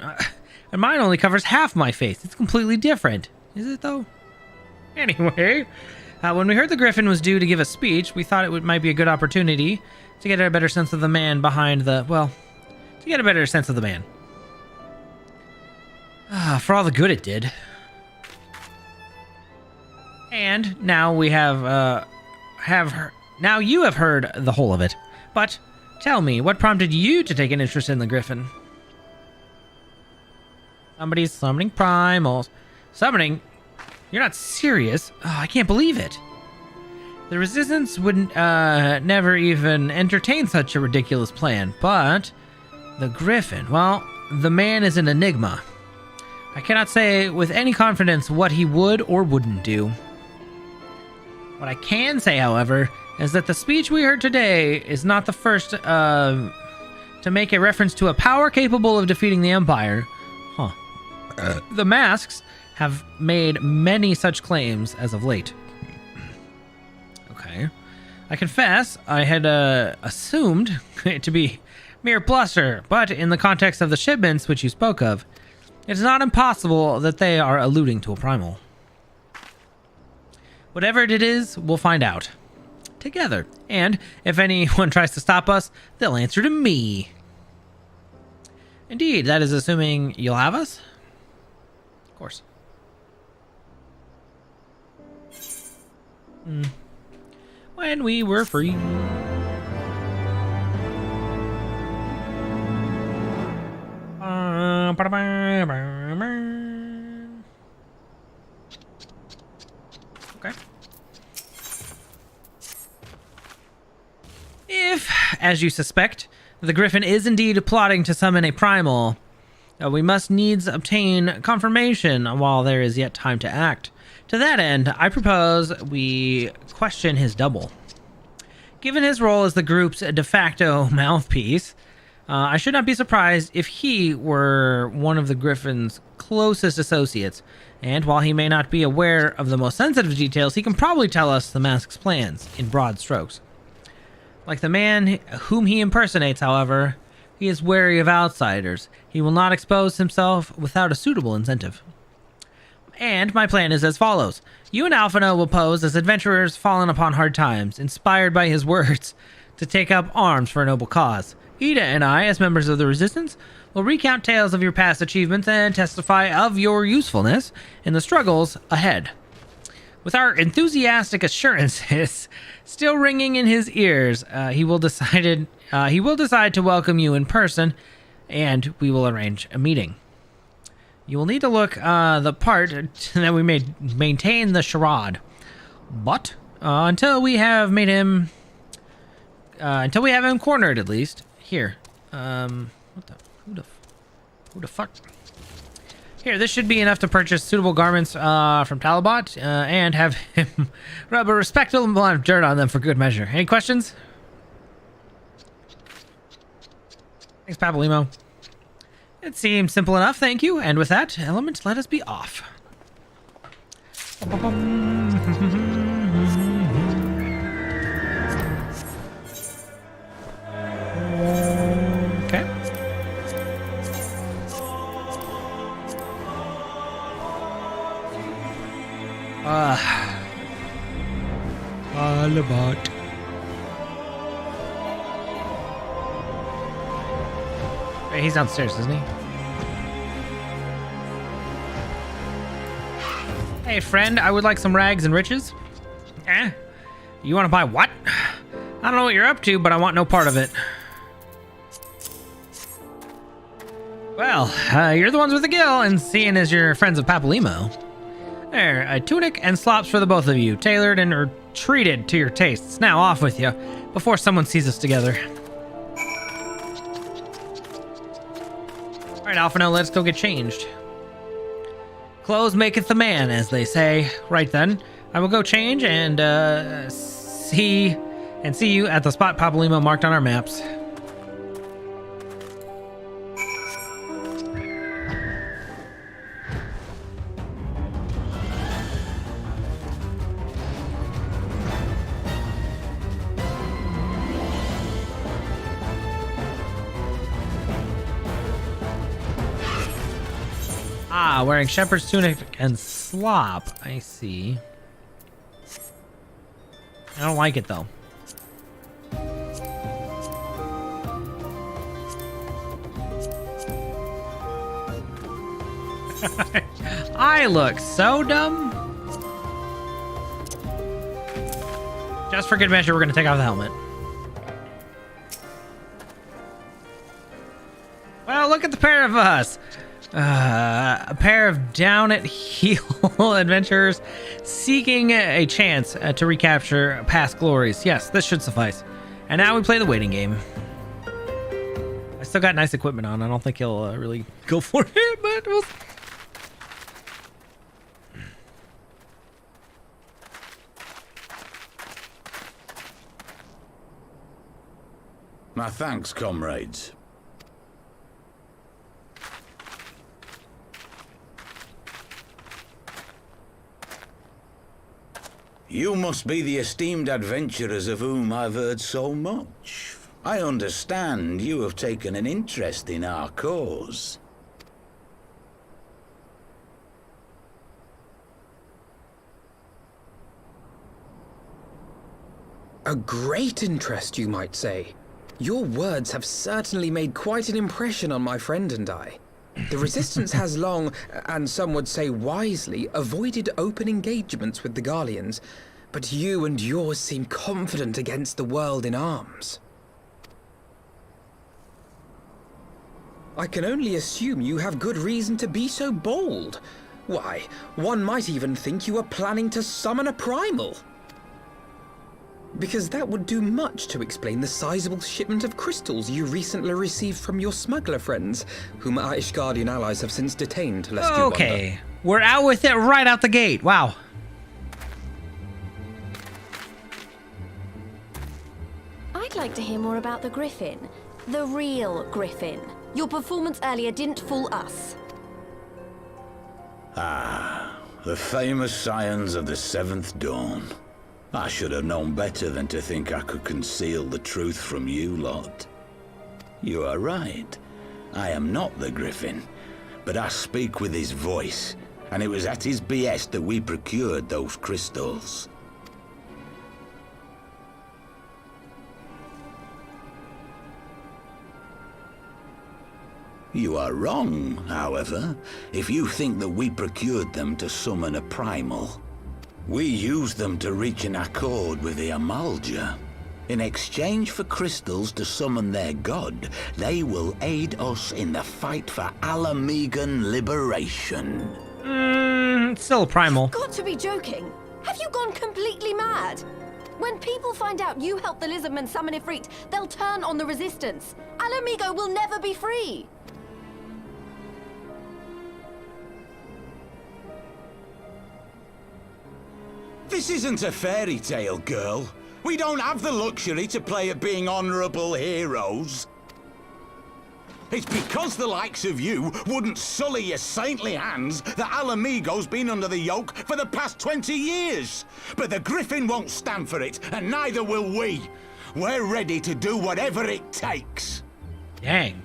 And mine only covers half my face. It's completely different. Is it, though? Anyway, when we heard the Griffin was due to give a speech, we thought it might be a good opportunity to get a better sense of the man behind the... Well, to get a better sense of the man. For all the good it did. And now we now you have heard the whole of it. But tell me, what prompted you to take an interest in the Griffin? Somebody's summoning primals. Summoning? You're not serious? Oh, I can't believe it. The Resistance would never even entertain such a ridiculous plan, but the Griffin, well, the man is an enigma. I cannot say with any confidence what he would or wouldn't do. What I can say, however, is that the speech we heard today is not the first to make a reference to a power capable of defeating the Empire. The masks have made many such claims as of late. Okay. I confess, I had assumed it to be mere bluster, but in the context of the shipments which you spoke of, it is not impossible that they are alluding to a primal. Whatever it is, we'll find out. Together. And if anyone tries to stop us, they'll answer to me. Indeed, that is assuming you'll have us? Of course. When we were free. Okay. If, as you suspect, the Griffin is indeed plotting to summon a primal, we must needs obtain confirmation while there is yet time to act. To that end, I propose we question his double. Given his role as the group's de facto mouthpiece, I should not be surprised if he were one of the Griffin's closest associates, and while he may not be aware of the most sensitive details, he can probably tell us the mask's plans in broad strokes. Like the man whom he impersonates, however, He is wary of outsiders. He will not expose himself without a suitable incentive. And my plan is as follows. You and Alphino will pose as adventurers fallen upon hard times, inspired by his words, to take up arms for a noble cause. Ida and I, as members of the Resistance, will recount tales of your past achievements and testify of your usefulness in the struggles ahead. With our enthusiastic assurances still ringing in his ears, he will decide to welcome you in person, and we will arrange a meeting. You will need to look the part that we may maintain the charade, but until we have made him, until we have him cornered, at least. Here, who the fuck? Here, this should be enough to purchase suitable garments from Talbot and have him rub a respectable amount of dirt on them for good measure. Any questions? Thanks, Papalymo. It seems simple enough, thank you. And with that, Element, let us be off. Okay. Talbot. Hey, he's downstairs, isn't he? Hey, friend, I would like some rags and riches. Eh? You want to buy what? I don't know what you're up to, but I want no part of it. Well, you're the ones with the gill, and seeing as you're friends of Papalymo. There, a tunic and slops for the both of you, tailored and treated to your tastes. Now, off with you, before someone sees us together. Alright, Alphino, let's go get changed. Clothes maketh the man, as they say. Right then, I will go change and see you at the spot Papalymo marked on our maps. Ah, wearing shepherd's tunic and slop. I see. I don't like it, though. I look so dumb. Just for good measure, we're going to take off the helmet. Well, look at the pair of us. A pair of down-at-heel adventurers seeking a chance to recapture past glories. Yes, this should suffice. And now we play the waiting game. I still got nice equipment on. I don't think he'll really go for it, but we'll... My thanks, comrades. You must be the esteemed adventurers of whom I've heard so much. I understand you have taken an interest in our cause. A great interest, you might say. Your words have certainly made quite an impression on my friend and I. The Resistance has long, and some would say wisely, avoided open engagements with the Garleans, but you and yours seem confident against the world in arms. I can only assume you have good reason to be so bold. Why, one might even think you are planning to summon a primal. Because that would do much to explain the sizable shipment of crystals you recently received from your smuggler friends, whom our Ishgardian allies have since detained, lest you wonder. Okay, we're out with it right out the gate. Wow. I'd like to hear more about the Griffin. The real Griffin. Your performance earlier didn't fool us. Ah, the famous scions of the Seventh Dawn. I should have known better than to think I could conceal the truth from you lot. You are right. I am not the Griffin, but I speak with his voice, and it was at his behest that we procured those crystals. You are wrong, however, if you think that we procured them to summon a primal. We used them to reach an accord with the Amalja. In exchange for crystals to summon their god, they will aid us in the fight for Alamegan liberation. It's still a primal. You've got to be joking. Have you gone completely mad? When people find out you helped the Lizardmen summon Ifrit, they'll turn on the Resistance. Alamigo will never be free. This isn't a fairy tale, girl. We don't have the luxury to play at being honorable heroes. It's because the likes of you wouldn't sully your saintly hands that Alamigo's been under the yoke for the past 20 years. But the Griffin won't stand for it, and neither will we. We're ready to do whatever it takes. Dang.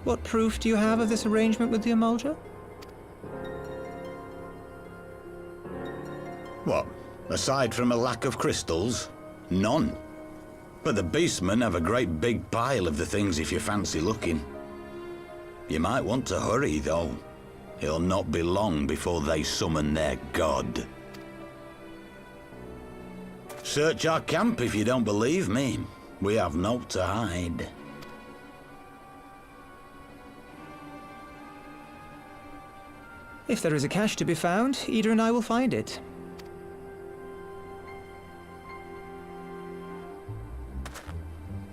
What proof do you have of this arrangement with the Amalja? What? Aside from a lack of crystals? None. But the beastmen have a great big pile of the things if you fancy looking. You might want to hurry, though. It'll not be long before they summon their god. Search our camp if you don't believe me. We have naught to hide. If there is a cache to be found, Ida and I will find it.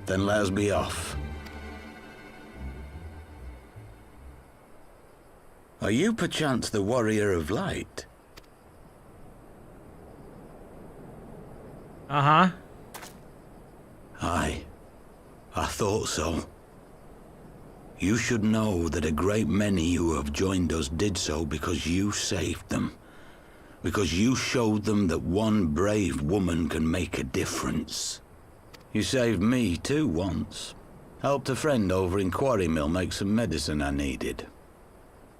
Then let us be off. Are you perchance the Warrior of Light? Uh-huh. Aye. I thought so. You should know that a great many who have joined us did so because you saved them. Because you showed them that one brave woman can make a difference. You saved me too once. Helped a friend over in Quarry Mill make some medicine I needed.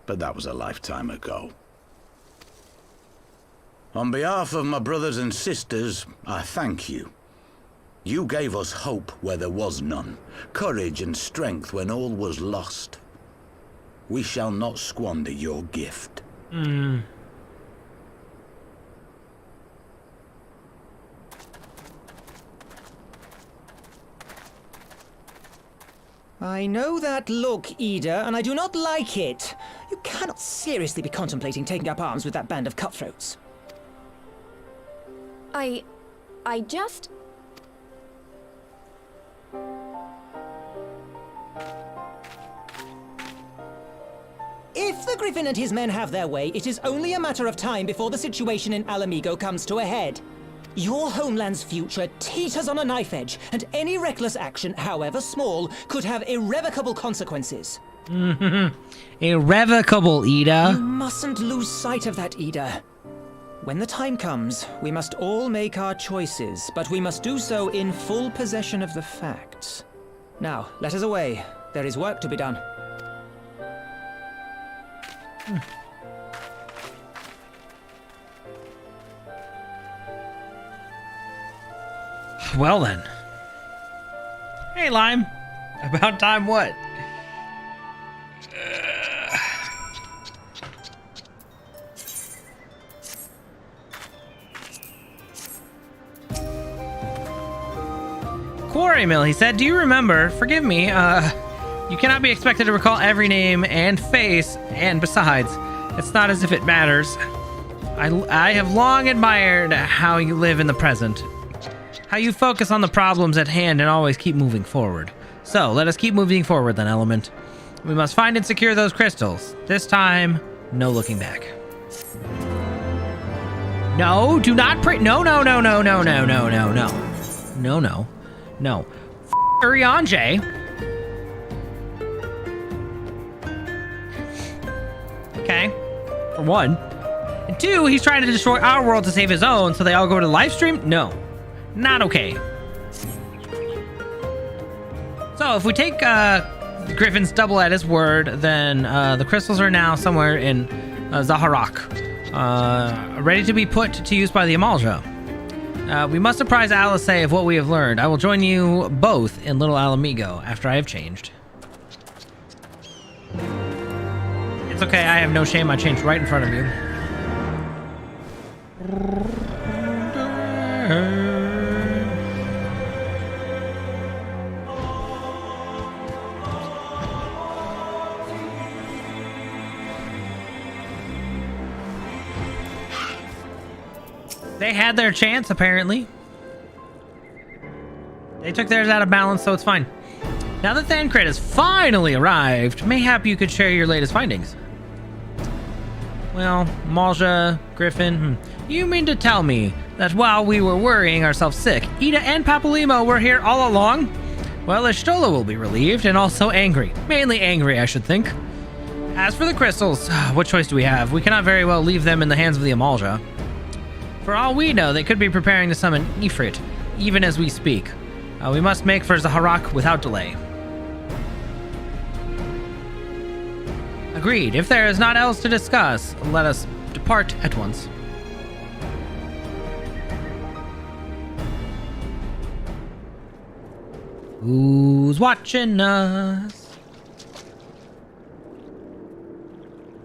But that was a lifetime ago. On behalf of my brothers and sisters, I thank you. You gave us hope where there was none, courage and strength when all was lost. We shall not squander your gift. I know that look, Ida, and I do not like it. You cannot seriously be contemplating taking up arms with that band of cutthroats. I just... If the Griffin and his men have their way, it is only a matter of time before the situation in Alamigo comes to a head. Your homeland's future teeters on a knife edge, and any reckless action, however small, could have irrevocable consequences. Irrevocable, Ida. You mustn't lose sight of that, Ida. When the time comes, we must all make our choices, but we must do so in full possession of the facts. Now, let us away. There is work to be done. Well then. Hey, Lime. About time what? Quarry Mill, he said. Do you remember? Forgive me, you cannot be expected to recall every name and face, and besides, it's not as if it matters. I have long admired how you live in the present. How you focus on the problems at hand and always keep moving forward. So, let us keep moving forward then, Element. We must find and secure those crystals. This time, no looking back. No, do not no. No. Urianger. Okay. For one. 2, he's trying to destroy our world to save his own, so they all go to the live stream? No. Not okay. So if we take Griffin's double at his word, then the crystals are now somewhere in Zaharak, ready to be put to use by the Amalja. We must apprise Alice of what we have learned. I will join you both in Little Alamigo after I have changed. It's okay, I have no shame. I changed right in front of you. They had their chance, apparently. They took theirs out of balance, so it's fine. Now that Thancred has finally arrived, mayhap you could share your latest findings. Well, Malja, Griffin, you mean to tell me that while we were worrying ourselves sick, Ida and Papalymo were here all along? Well, Ishtola will be relieved and also angry. Mainly angry, I should think. As for the crystals, what choice do we have? We cannot very well leave them in the hands of the Amalja. For all we know, they could be preparing to summon Ifrit, even as we speak. We must make for Zaharak without delay. Agreed. If there is not else to discuss, let us depart at once. Who's watching us?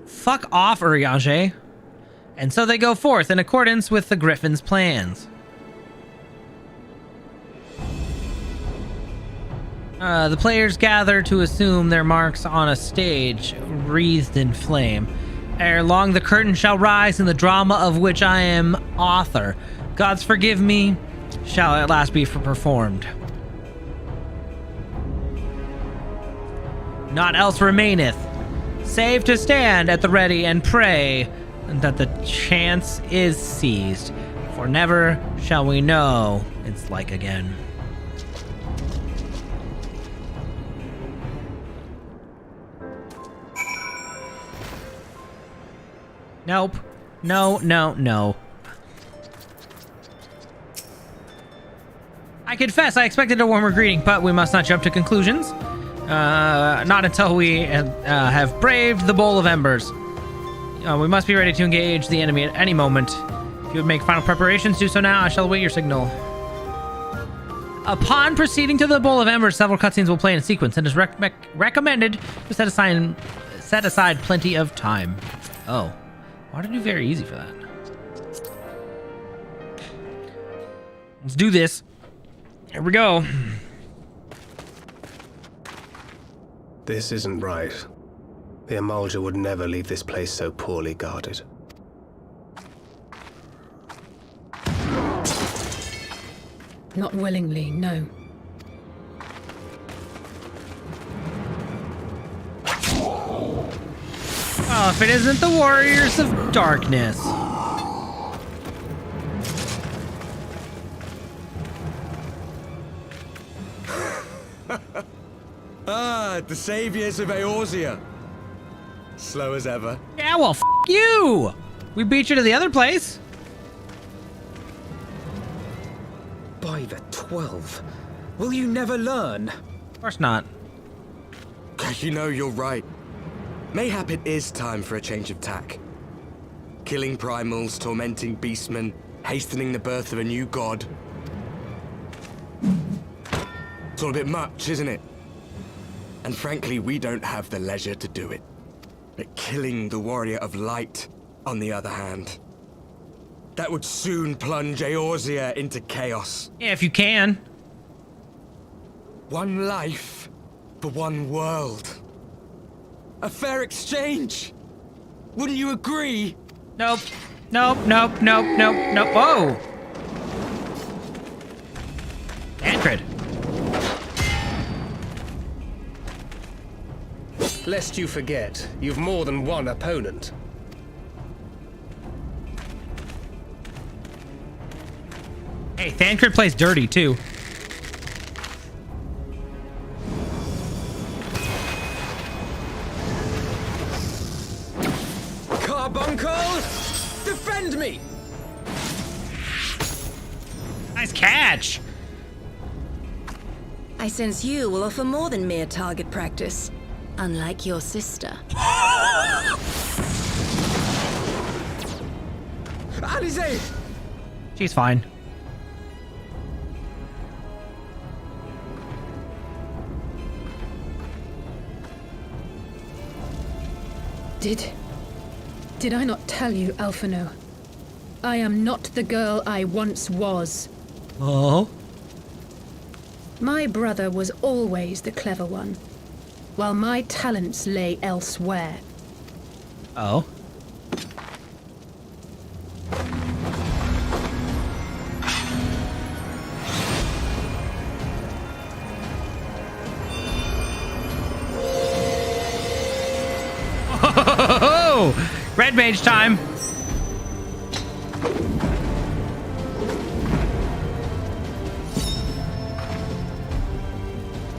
Fuck off, Urianger. And so they go forth in accordance with the Griffin's plans. The players gather to assume their marks on a stage wreathed in flame. Ere long the curtain shall rise in the drama of which I am author. Gods forgive me, shall at last be performed. Naught else remaineth, save to stand at the ready and pray that the chance is seized, for never shall we know its like again. Nope. No, no, no. I confess I expected a warmer greeting, but we must not jump to conclusions. Not until we have braved the Bowl of Embers. We must be ready to engage the enemy at any moment. If you would make final preparations, do so now. I shall await your signal. Upon proceeding to the Bowl of Embers, several cutscenes will play in sequence, and is recommended to set aside plenty of time. Oh. Why did it do very easy for that? Let's do this. Here we go. This isn't right. The Amalja would never leave this place so poorly guarded. Not willingly, no. Oh, if it isn't the Warriors of Darkness. The saviors of Eorzea. Slow as ever. Yeah, well, f*** you! We beat you to the other place. By the 12. Will you never learn? Of course not. You know, you're right. Mayhap it is time for a change of tack. Killing primals, tormenting beastmen, hastening the birth of a new god. It's all a bit much, isn't it? And frankly, we don't have the leisure to do it. But killing the Warrior of Light, on the other hand, that would soon plunge Eorzea into chaos. Yeah, if you can. One life for one world. A fair exchange. Wouldn't you agree? Nope. Nope, nope, nope, nope, nope. Whoa! Tancred. Lest you forget, you've more than one opponent. Hey, Thancred plays dirty, too. Carbuncle! Defend me! Nice catch! I sense you will offer more than mere target practice, unlike your sister. Alize! She's fine. Did I not tell you, Alphino? I am not the girl I once was. Oh? My brother was always the clever one, while my talents lay elsewhere. Oh? Oh! Red mage time!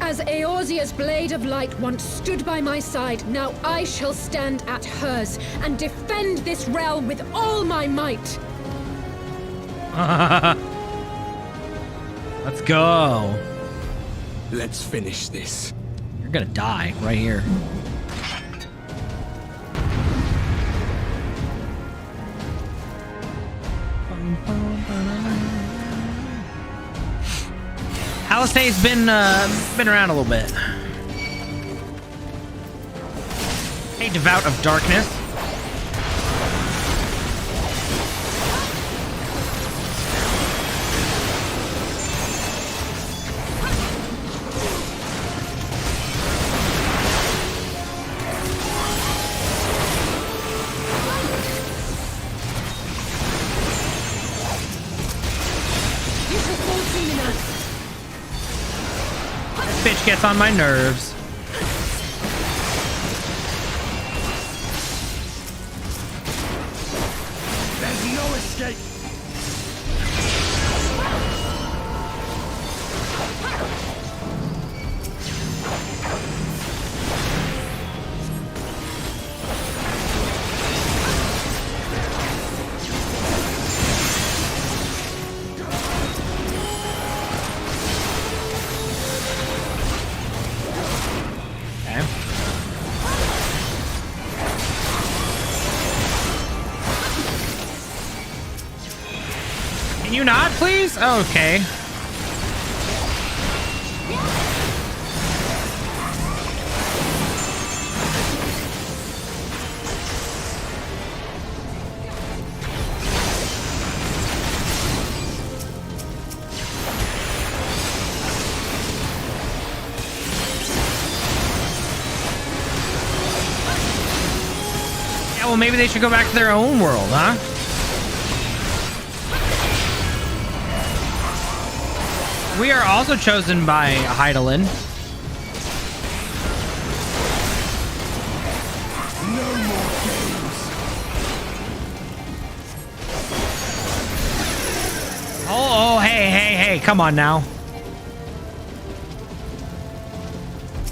As Eorzea's blade of light once stood by my side, now I shall stand at hers and defend this realm with all my might. Let's go. Let's finish this. You're gonna die right here. Alice's been around a little bit. Hey, Devout of Darkness. Bitch gets on my nerves. There's no escape. Can you not, please? Okay. Yeah, well, maybe they should go back to their own world, huh? We are also chosen by Heidelin. No more games. Oh, hey, come on now.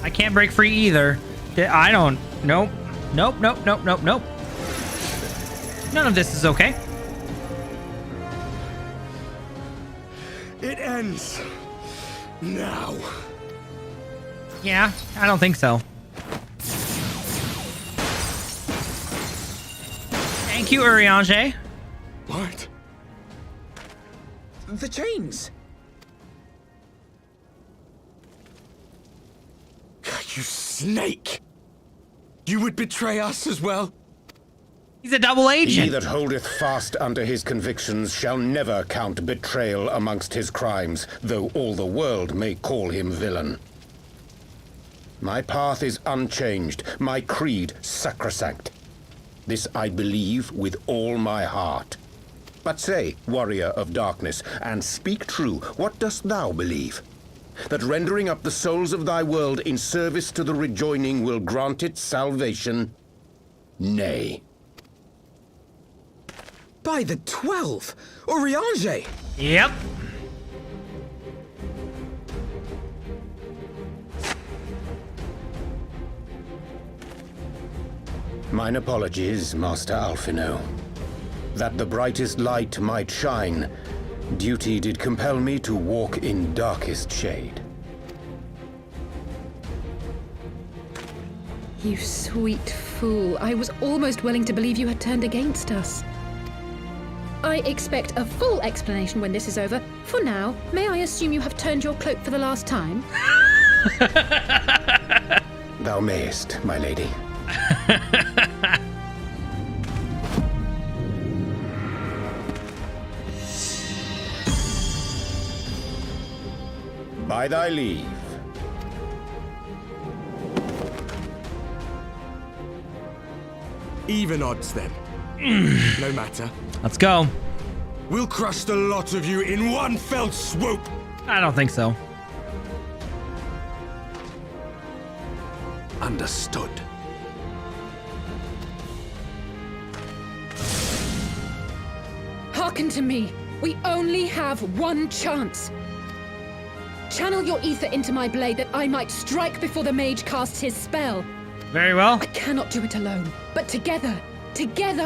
I can't break free either. I don't. Nope. Nope. None of this is okay. It ends now. Yeah, I don't think so. Thank you, Urianger. What? The chains. You snake! You would betray us as well? He's a double agent. He that holdeth fast unto his convictions shall never count betrayal amongst his crimes, though all the world may call him villain. My path is unchanged, my creed sacrosanct. This I believe with all my heart. But say, warrior of darkness, and speak true, what dost thou believe? That rendering up the souls of thy world in service to the rejoining will grant it salvation? Nay. By the 12! Urianger! Yep. Mine apologies, Master Alphino. That the brightest light might shine, duty did compel me to walk in darkest shade. You sweet fool. I was almost willing to believe you had turned against us. I expect a full explanation when this is over. For now, may I assume you have turned your cloak for the last time? Thou mayest, my lady. By thy leave. Even odds, then. No matter. Let's go. We'll crush the lot of you in one fell swoop. I don't think so. Understood. Hearken to me. We only have one chance. Channel your ether into my blade that I might strike before the mage casts his spell. Very well. I cannot do it alone, but together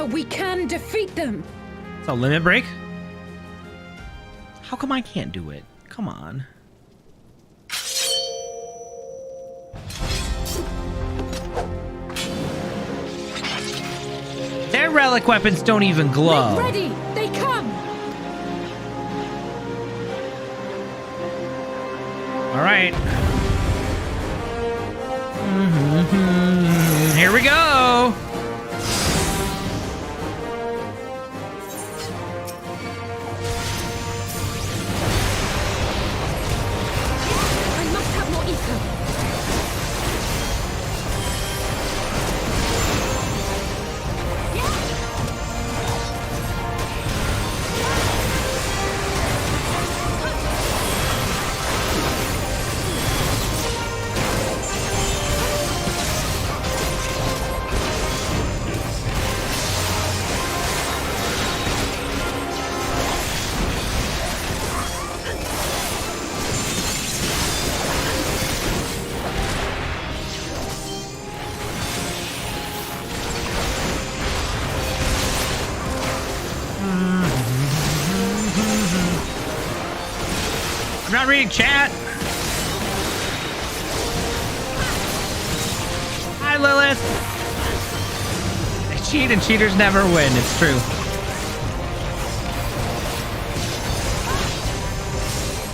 we can defeat them. So limit break? How come I can't do it? Come on. Their relic weapons don't even glow. Make ready! They come! All right. Here we go. I must have more ether. I'm not reading chat. Hi, Lilith. They cheat and cheaters never win. It's true.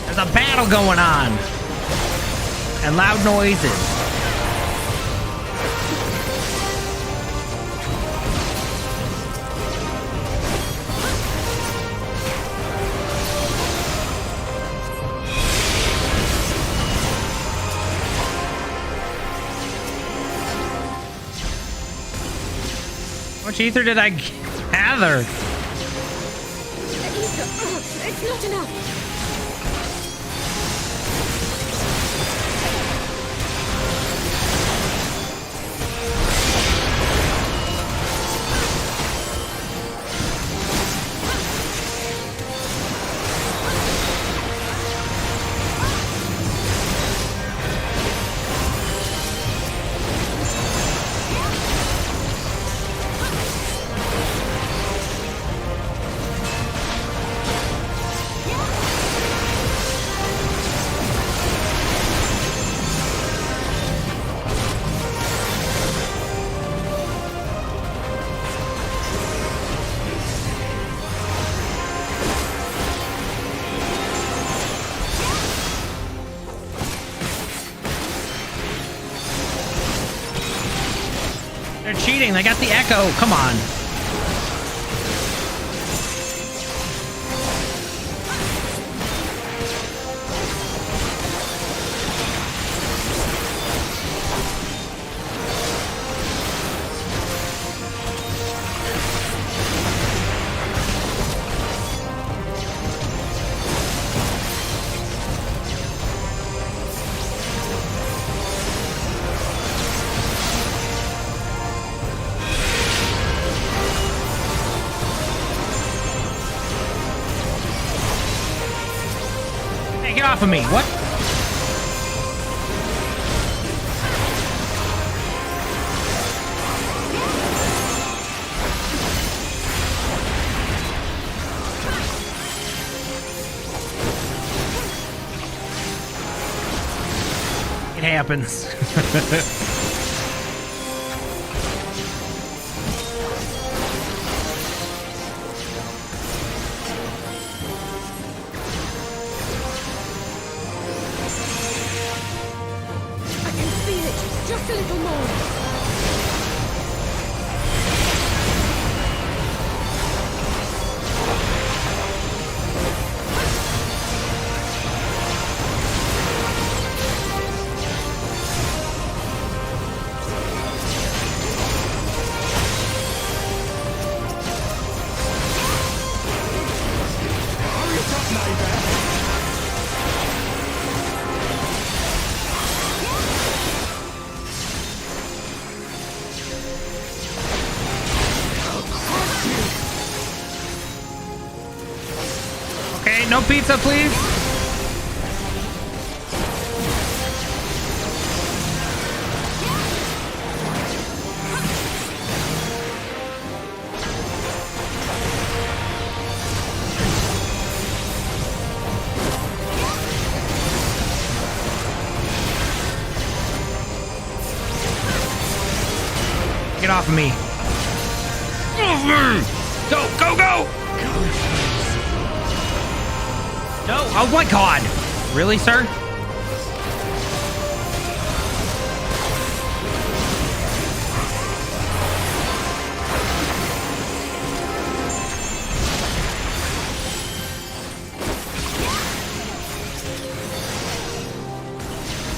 There's a battle going on. And loud noises. How much ether did I gather? The ether, it's not enough. They're cheating. They got the echo. Come on. Hey, get off of me. What? happens. I can feel it. Just a little more. Okay, no pizza, please. Get off of me. Off me! Go, go, go! No, oh my god! Really, sir?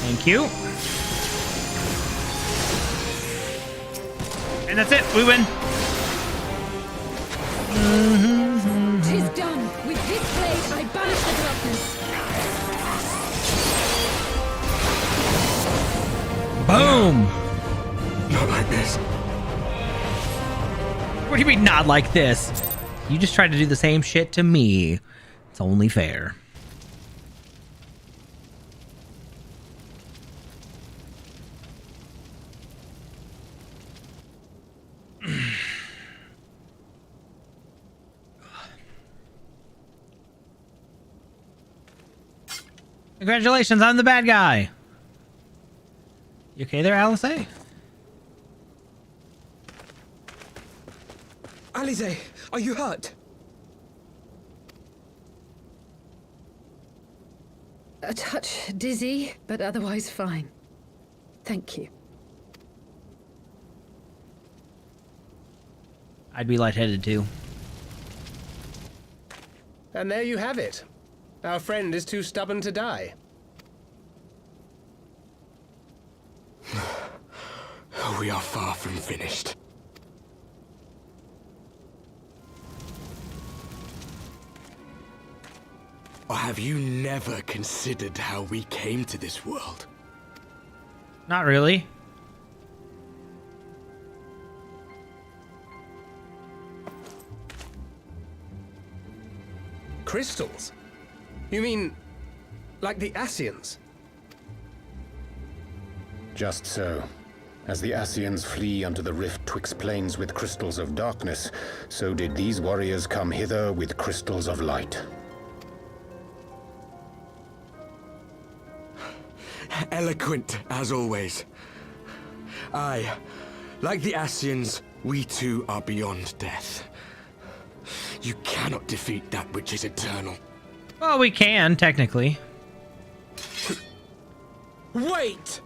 Thank you. And that's it, we win. Tis done. With this blade, I banish the darkness. Boom! Not like this. What do you mean not like this? You just tried to do the same shit to me. It's only fair. Congratulations, I'm the bad guy. You okay there, Alice? Alize, are you hurt? A touch dizzy, but otherwise fine. Thank you. I'd be lightheaded too. And there you have it. Our friend is too stubborn to die. We are far from finished. Or have you never considered how we came to this world? Not really. Crystals? You mean, like the Ascians? Just so. As the Ascians flee unto the rift twixt planes with crystals of darkness, so did these warriors come hither with crystals of light. Eloquent, as always. Aye, like the Ascians, we too are beyond death. You cannot defeat that which is eternal. Well, we can, technically. Wait!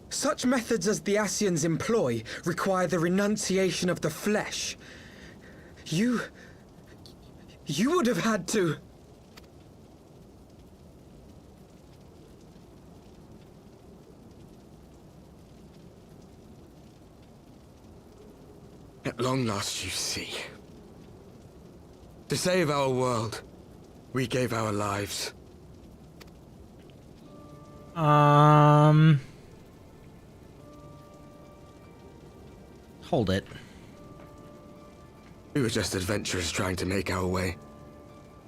Such methods as the Ascians employ require the renunciation of the flesh. You would have had to... At long last, you see. To save our world, we gave our lives. Hold it. We were just adventurers trying to make our way.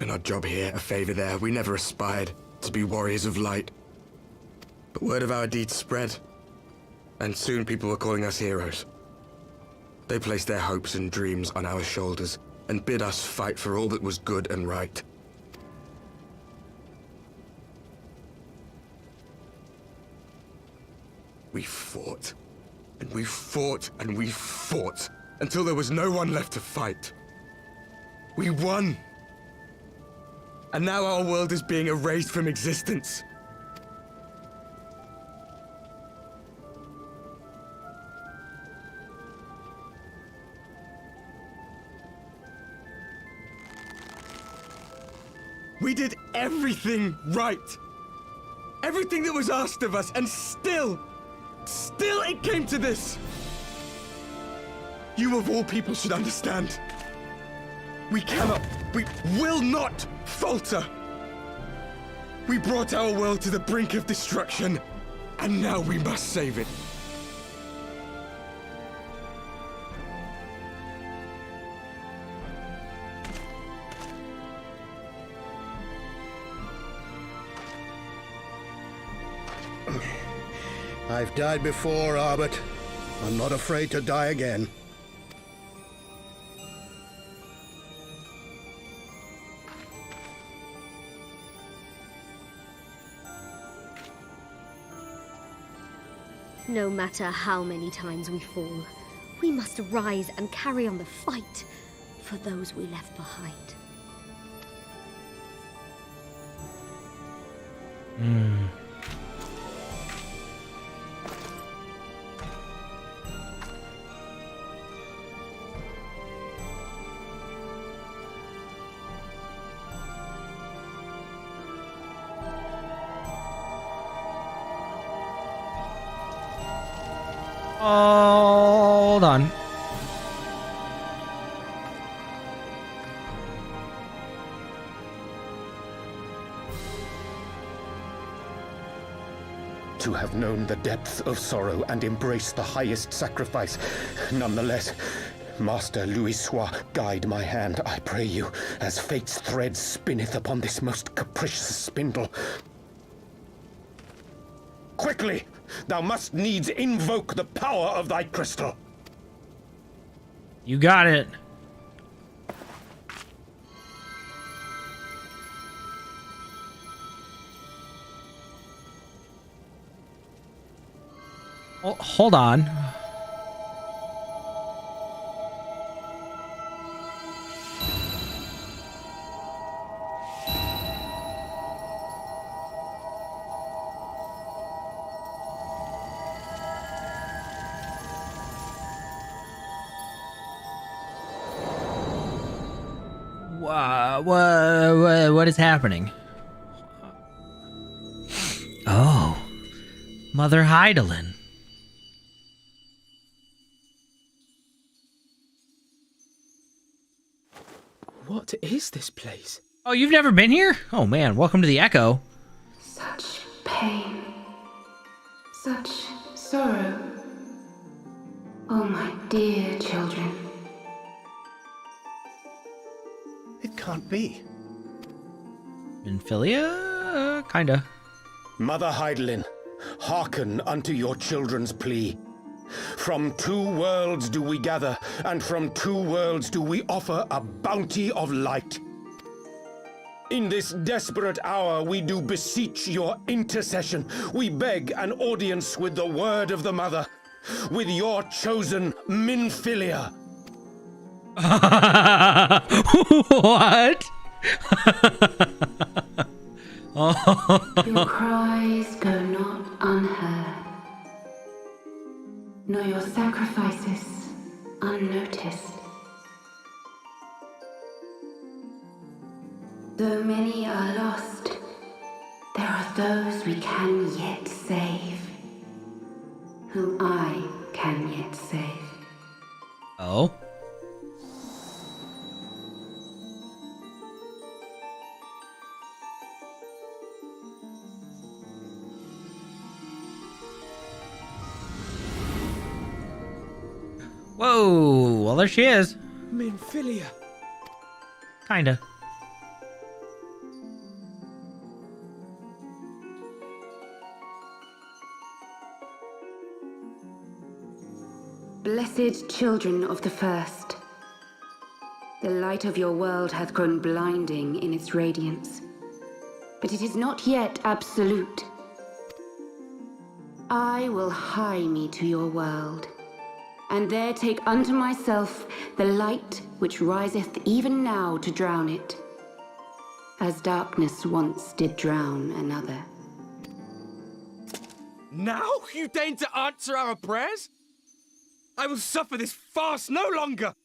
An odd job here, a favor there. We never aspired to be warriors of light. But word of our deeds spread, and soon people were calling us heroes. They placed their hopes and dreams on our shoulders, and bid us fight for all that was good and right. We fought, and we fought, and we fought, until there was no one left to fight. We won! And now our world is being erased from existence. We did everything right. Everything that was asked of us, and still it came to this. You of all people should understand. We will not falter. We brought our world to the brink of destruction, and now we must save it. I've died before, Arbet. I'm not afraid to die again. No matter how many times we fall, we must rise and carry on the fight for those we left behind. Hold on. To have known the depth of sorrow and embraced the highest sacrifice. Nonetheless, Master Louis-Soix, guide my hand, I pray you, as fate's thread spinneth upon this most capricious spindle. Quickly! Thou must needs invoke the power of thy crystal. You got it. Oh, hold on. What is happening? Oh, Mother Heidelin. What is this place? Oh, you've never been here? Oh man, welcome to the Echo. Such pain. Such sorrow. Oh, my dear children. It can't be. Infilia? Kinda. Mother Heidelin, hearken unto your children's plea. From two worlds do we gather, and from two worlds do we offer a bounty of light. In this desperate hour we do beseech your intercession. We beg an audience with the word of the mother, with your chosen Minfilia. What? Your cries go not unheard, nor your sacrifices unnoticed. Though many are lost, there are those we can yet save, whom I can yet save. Oh? Whoa, well there she is. Minfilia. Kinda. Blessed children of the first, The light of your world hath grown blinding in its radiance, but it is not yet absolute. I will hie me to your world, and there take unto myself the light which riseth even now to drown it, as darkness once did drown another. Now you deign to answer our prayers? I will suffer this farce no longer!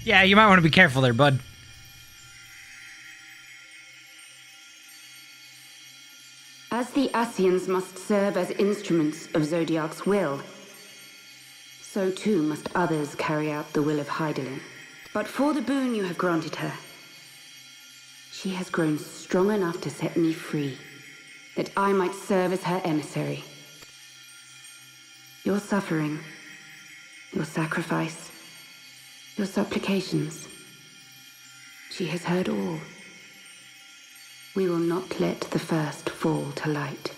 Yeah, you might want to be careful there, bud. As the Ascians must serve as instruments of Zodiac's will, so too must others carry out the will of Hydaelyn. But for the boon you have granted her, she has grown strong enough to set me free, that I might serve as her emissary. Your suffering, your sacrifice, your supplications, she has heard all. We will not let the first fall to light.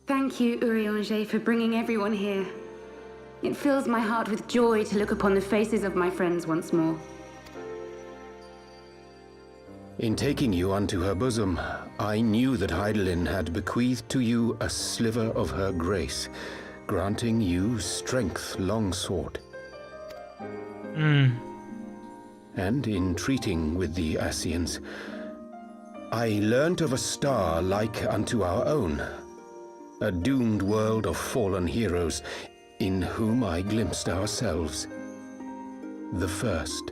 Thank you, Urianger, for bringing everyone here. It fills my heart with joy to look upon the faces of my friends once more. In taking you unto her bosom, I knew that Hydaelyn had bequeathed to you a sliver of her grace, granting you strength long sought. And in treating with the Ascians, I learnt of a star like unto our own, a doomed world of fallen heroes, in whom I glimpsed ourselves, the first.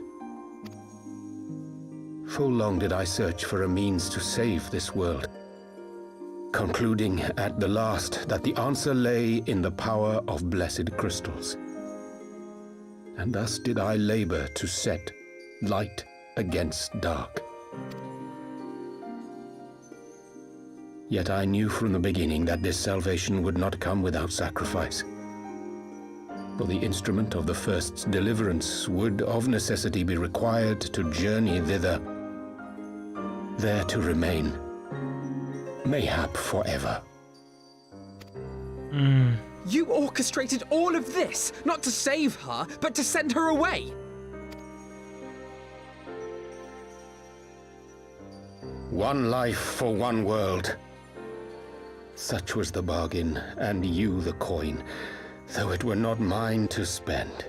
Full long did I search for a means to save this world, concluding at the last that the answer lay in the power of blessed crystals. And thus did I labor to set light against dark. Yet I knew from the beginning that this salvation would not come without sacrifice. For the instrument of the first's deliverance would of necessity be required to journey thither, there to remain, mayhap forever. You orchestrated all of this, not to save her, but to send her away! One life for one world. Such was the bargain, and you the coin, though it were not mine to spend.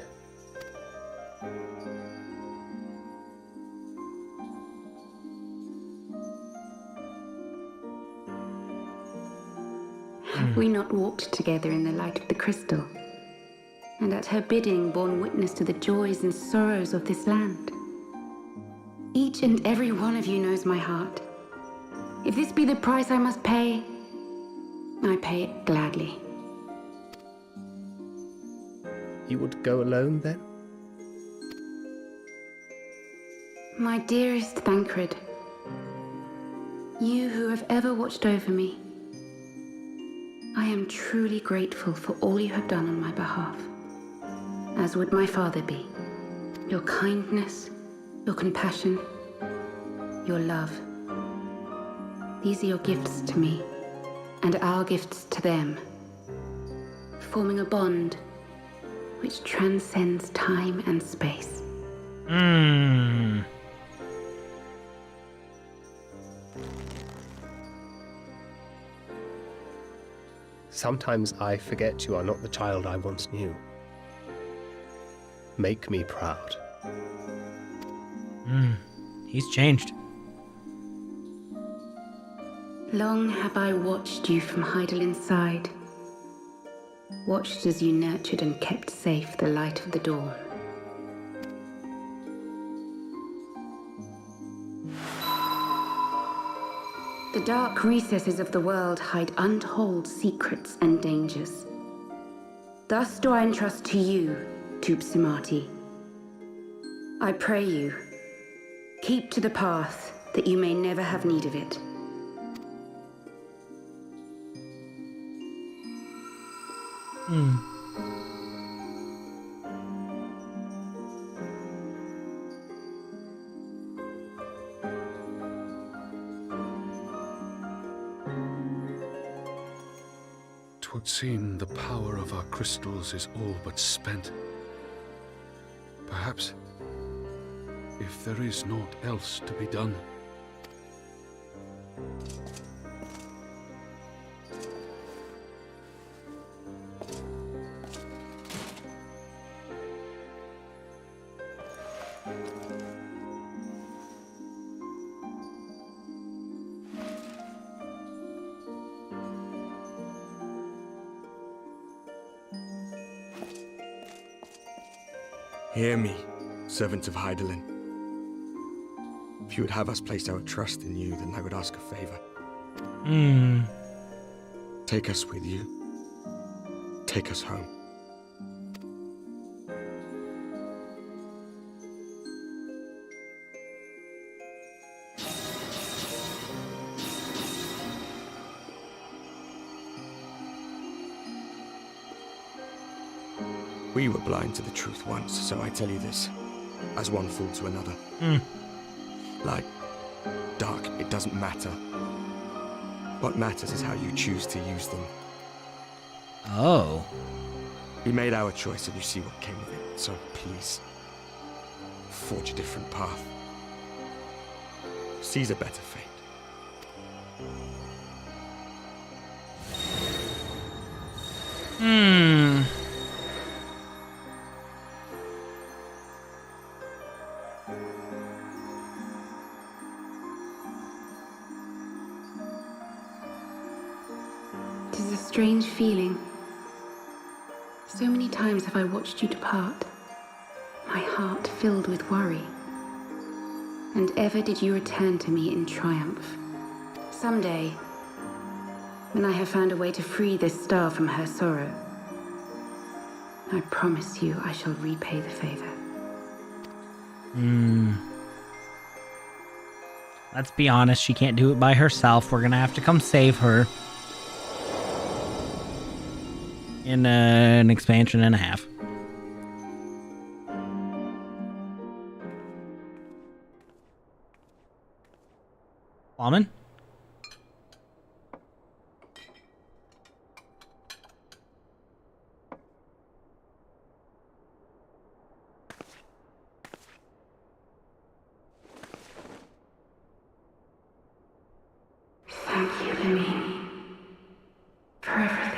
Have we not walked together in the light of the crystal, and at her bidding borne witness to the joys and sorrows of this land? Each and every one of you knows my heart. If this be the price I must pay, I pay it gladly. You would go alone, then? My dearest Thancred, you who have ever watched over me, I am truly grateful for all you have done on my behalf, as would my father be. Your kindness, your compassion, your love. These are your gifts to me, and our gifts to them, forming a bond which transcends time and space. Sometimes I forget you are not the child I once knew. Make me proud. He's changed. Long have I watched you from Hydaelyn's side, watched as you nurtured and kept safe the light of the dawn. The dark recesses of the world hide untold secrets and dangers. Thus do I entrust to you, Tupsimati. I pray you, keep to the path that you may never have need of it. 'Twould seem the power of our crystals is all but spent. Perhaps, if there is naught else to be done. Hear me, servants of Hydaelyn. If you would have us place our trust in you, then I would ask a favor. Take us with you. Take us home. We were blind to the truth once, so I tell you this, as one fool to another. Light, dark, it doesn't matter. What matters is how you choose to use them. Oh. We made our choice and you see what came of it, so please, forge a different path. Seize a better fate. Tis a strange feeling. So many times have I watched you depart, my heart filled with worry. And ever did you return to me in triumph. Someday, when I have found a way to free this star from her sorrow, I promise you I shall repay the favor. Let's be honest, she can't do it by herself. We're gonna have to come save her. In an expansion and a half. Lawman? Thank you, Lemini, for everything.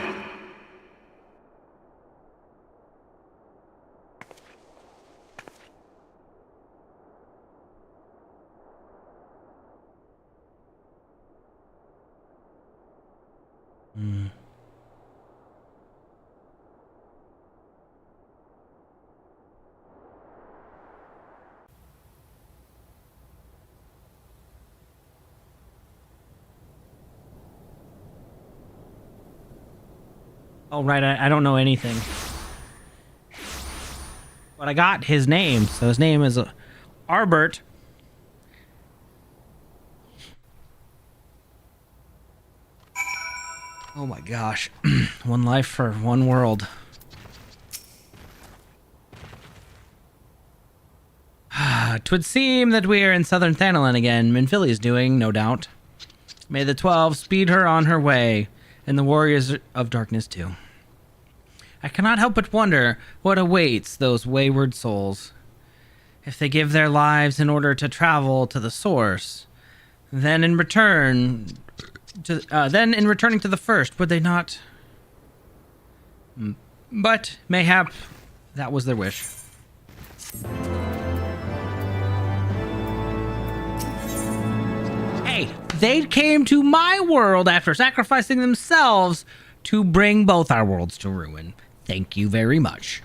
Oh, right, I don't know anything. But I got his name, so his name is Arbert. Oh my gosh. One life for one world. Twould seem that we are in southern Thanalan again. Minfili's doing, no doubt. May the 12 speed her on her way, and the warriors of darkness too. I cannot help but wonder what awaits those wayward souls. If they give their lives in order to travel to the source, then in returning to the first, would they not? But mayhap that was their wish. Hey, they came to my world after sacrificing themselves to bring both our worlds to ruin. Thank you very much.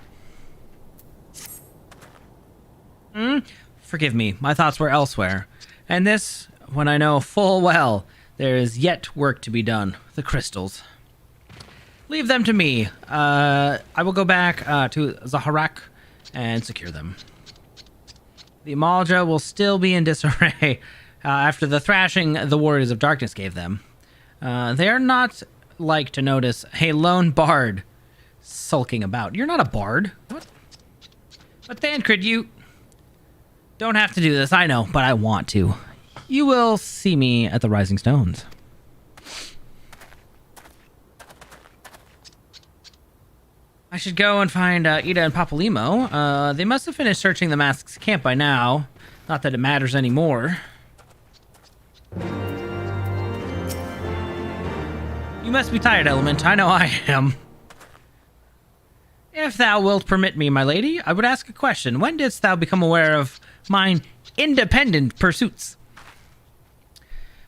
Forgive me, my thoughts were elsewhere. And this, when I know full well there is yet work to be done. The crystals. Leave them to me. I will go back to Zaharak and secure them. The Amalja will still be in disarray after the thrashing the Warriors of Darkness gave them. They are not like to notice a lone bard sulking about. You're not a bard. What? But Thancred, you don't have to do this, I know, but I want to. You will see me at the Rising Stones. I should go and find Ida and Papalymo. They must have finished searching the Mask's camp by now. Not that it matters anymore. You must be tired, Element. I know I am. If thou wilt permit me, my lady, I would ask a question. When didst thou become aware of mine independent pursuits?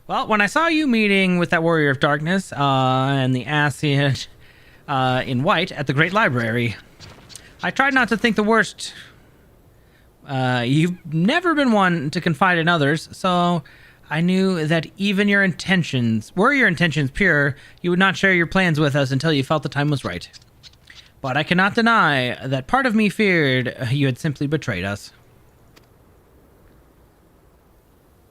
Well, when I saw you meeting with that warrior of darkness and the Ascian in white at the Great Library, I tried not to think the worst. You've never been one to confide in others, so I knew that even your intentions, were your intentions pure, you would not share your plans with us until you felt the time was right. But I cannot deny that part of me feared you had simply betrayed us.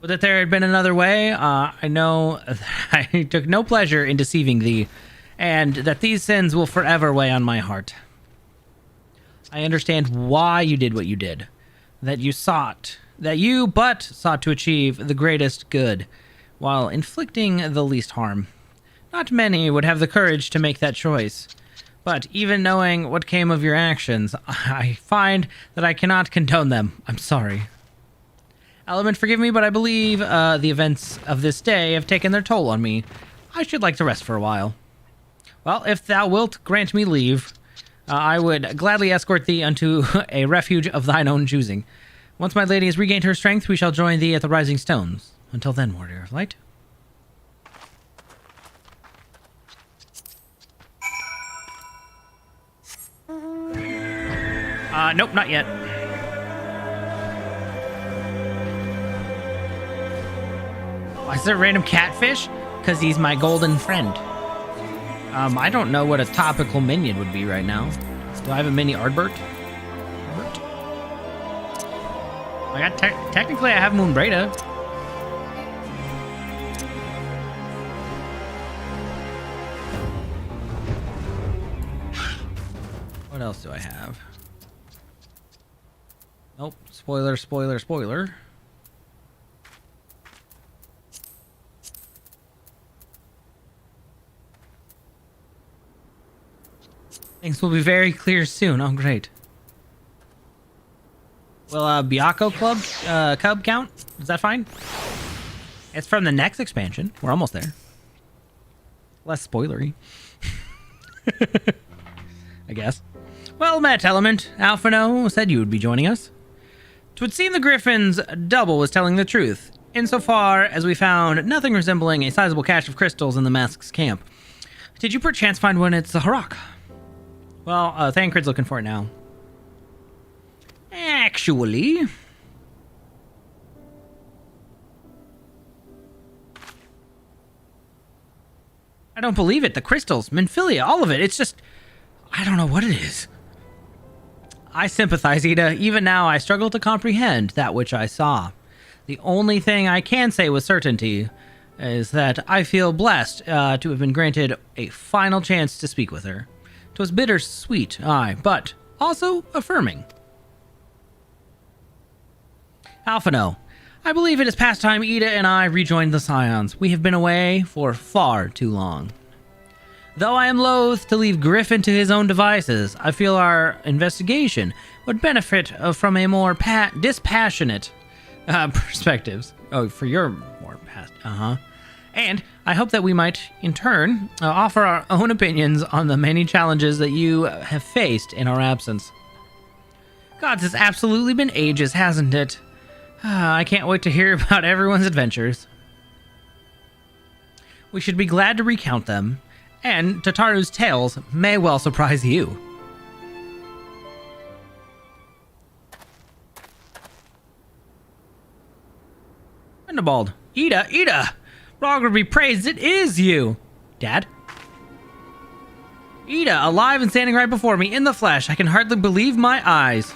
But that there had been another way, I know that I took no pleasure in deceiving thee, and that these sins will forever weigh on my heart. I understand why you did what you did, that you sought to achieve the greatest good, while inflicting the least harm. Not many would have the courage to make that choice. But even knowing what came of your actions, I find that I cannot condone them. I'm sorry. Element, forgive me, but I believe the events of this day have taken their toll on me. I should like to rest for a while. Well, if thou wilt grant me leave, I would gladly escort thee unto a refuge of thine own choosing. Once my lady has regained her strength, we shall join thee at the Rising Stones. Until then, Warrior of Light. Nope, not yet. Why is there a random catfish? Because he's my golden friend. I don't know what a topical minion would be right now. Do I have a mini Ardbert? Technically, I have Moonbreda. What else do I have? Nope. Spoiler, spoiler, spoiler. Things will be very clear soon. Oh, great. Will Byakko Cub count? Is that fine? It's from the next expansion. We're almost there. Less spoilery. I guess. Well met, Element. Alphino said you would be joining us. 'Twould seem the Griffin's double was telling the truth, insofar as we found nothing resembling a sizable cache of crystals in the Mask's camp. Did you perchance find one at Zaharak? Well, Thancred's looking for it now. Actually... I don't believe it. The crystals, Minfilia, all of it. It's just... I don't know what it is. I sympathize, Ida. Even now, I struggle to comprehend that which I saw. The only thing I can say with certainty is that I feel blessed to have been granted a final chance to speak with her. 'Twas bittersweet, aye, but also affirming. Alphino, I believe it is past time Ida and I rejoined the Scions. We have been away for far too long. Though I am loath to leave Griffin to his own devices, I feel our investigation would benefit from a more dispassionate perspectives. Oh, for your more past, And I hope that we might, in turn, offer our own opinions on the many challenges that you have faced in our absence. Gods, it's absolutely been ages, hasn't it? I can't wait to hear about everyone's adventures. We should be glad to recount them, and Tataru's tales may well surprise you. Thunderbald, Ida! Roger be praised, it is you! Dad? Ida, alive and standing right before me in the flesh. I can hardly believe my eyes.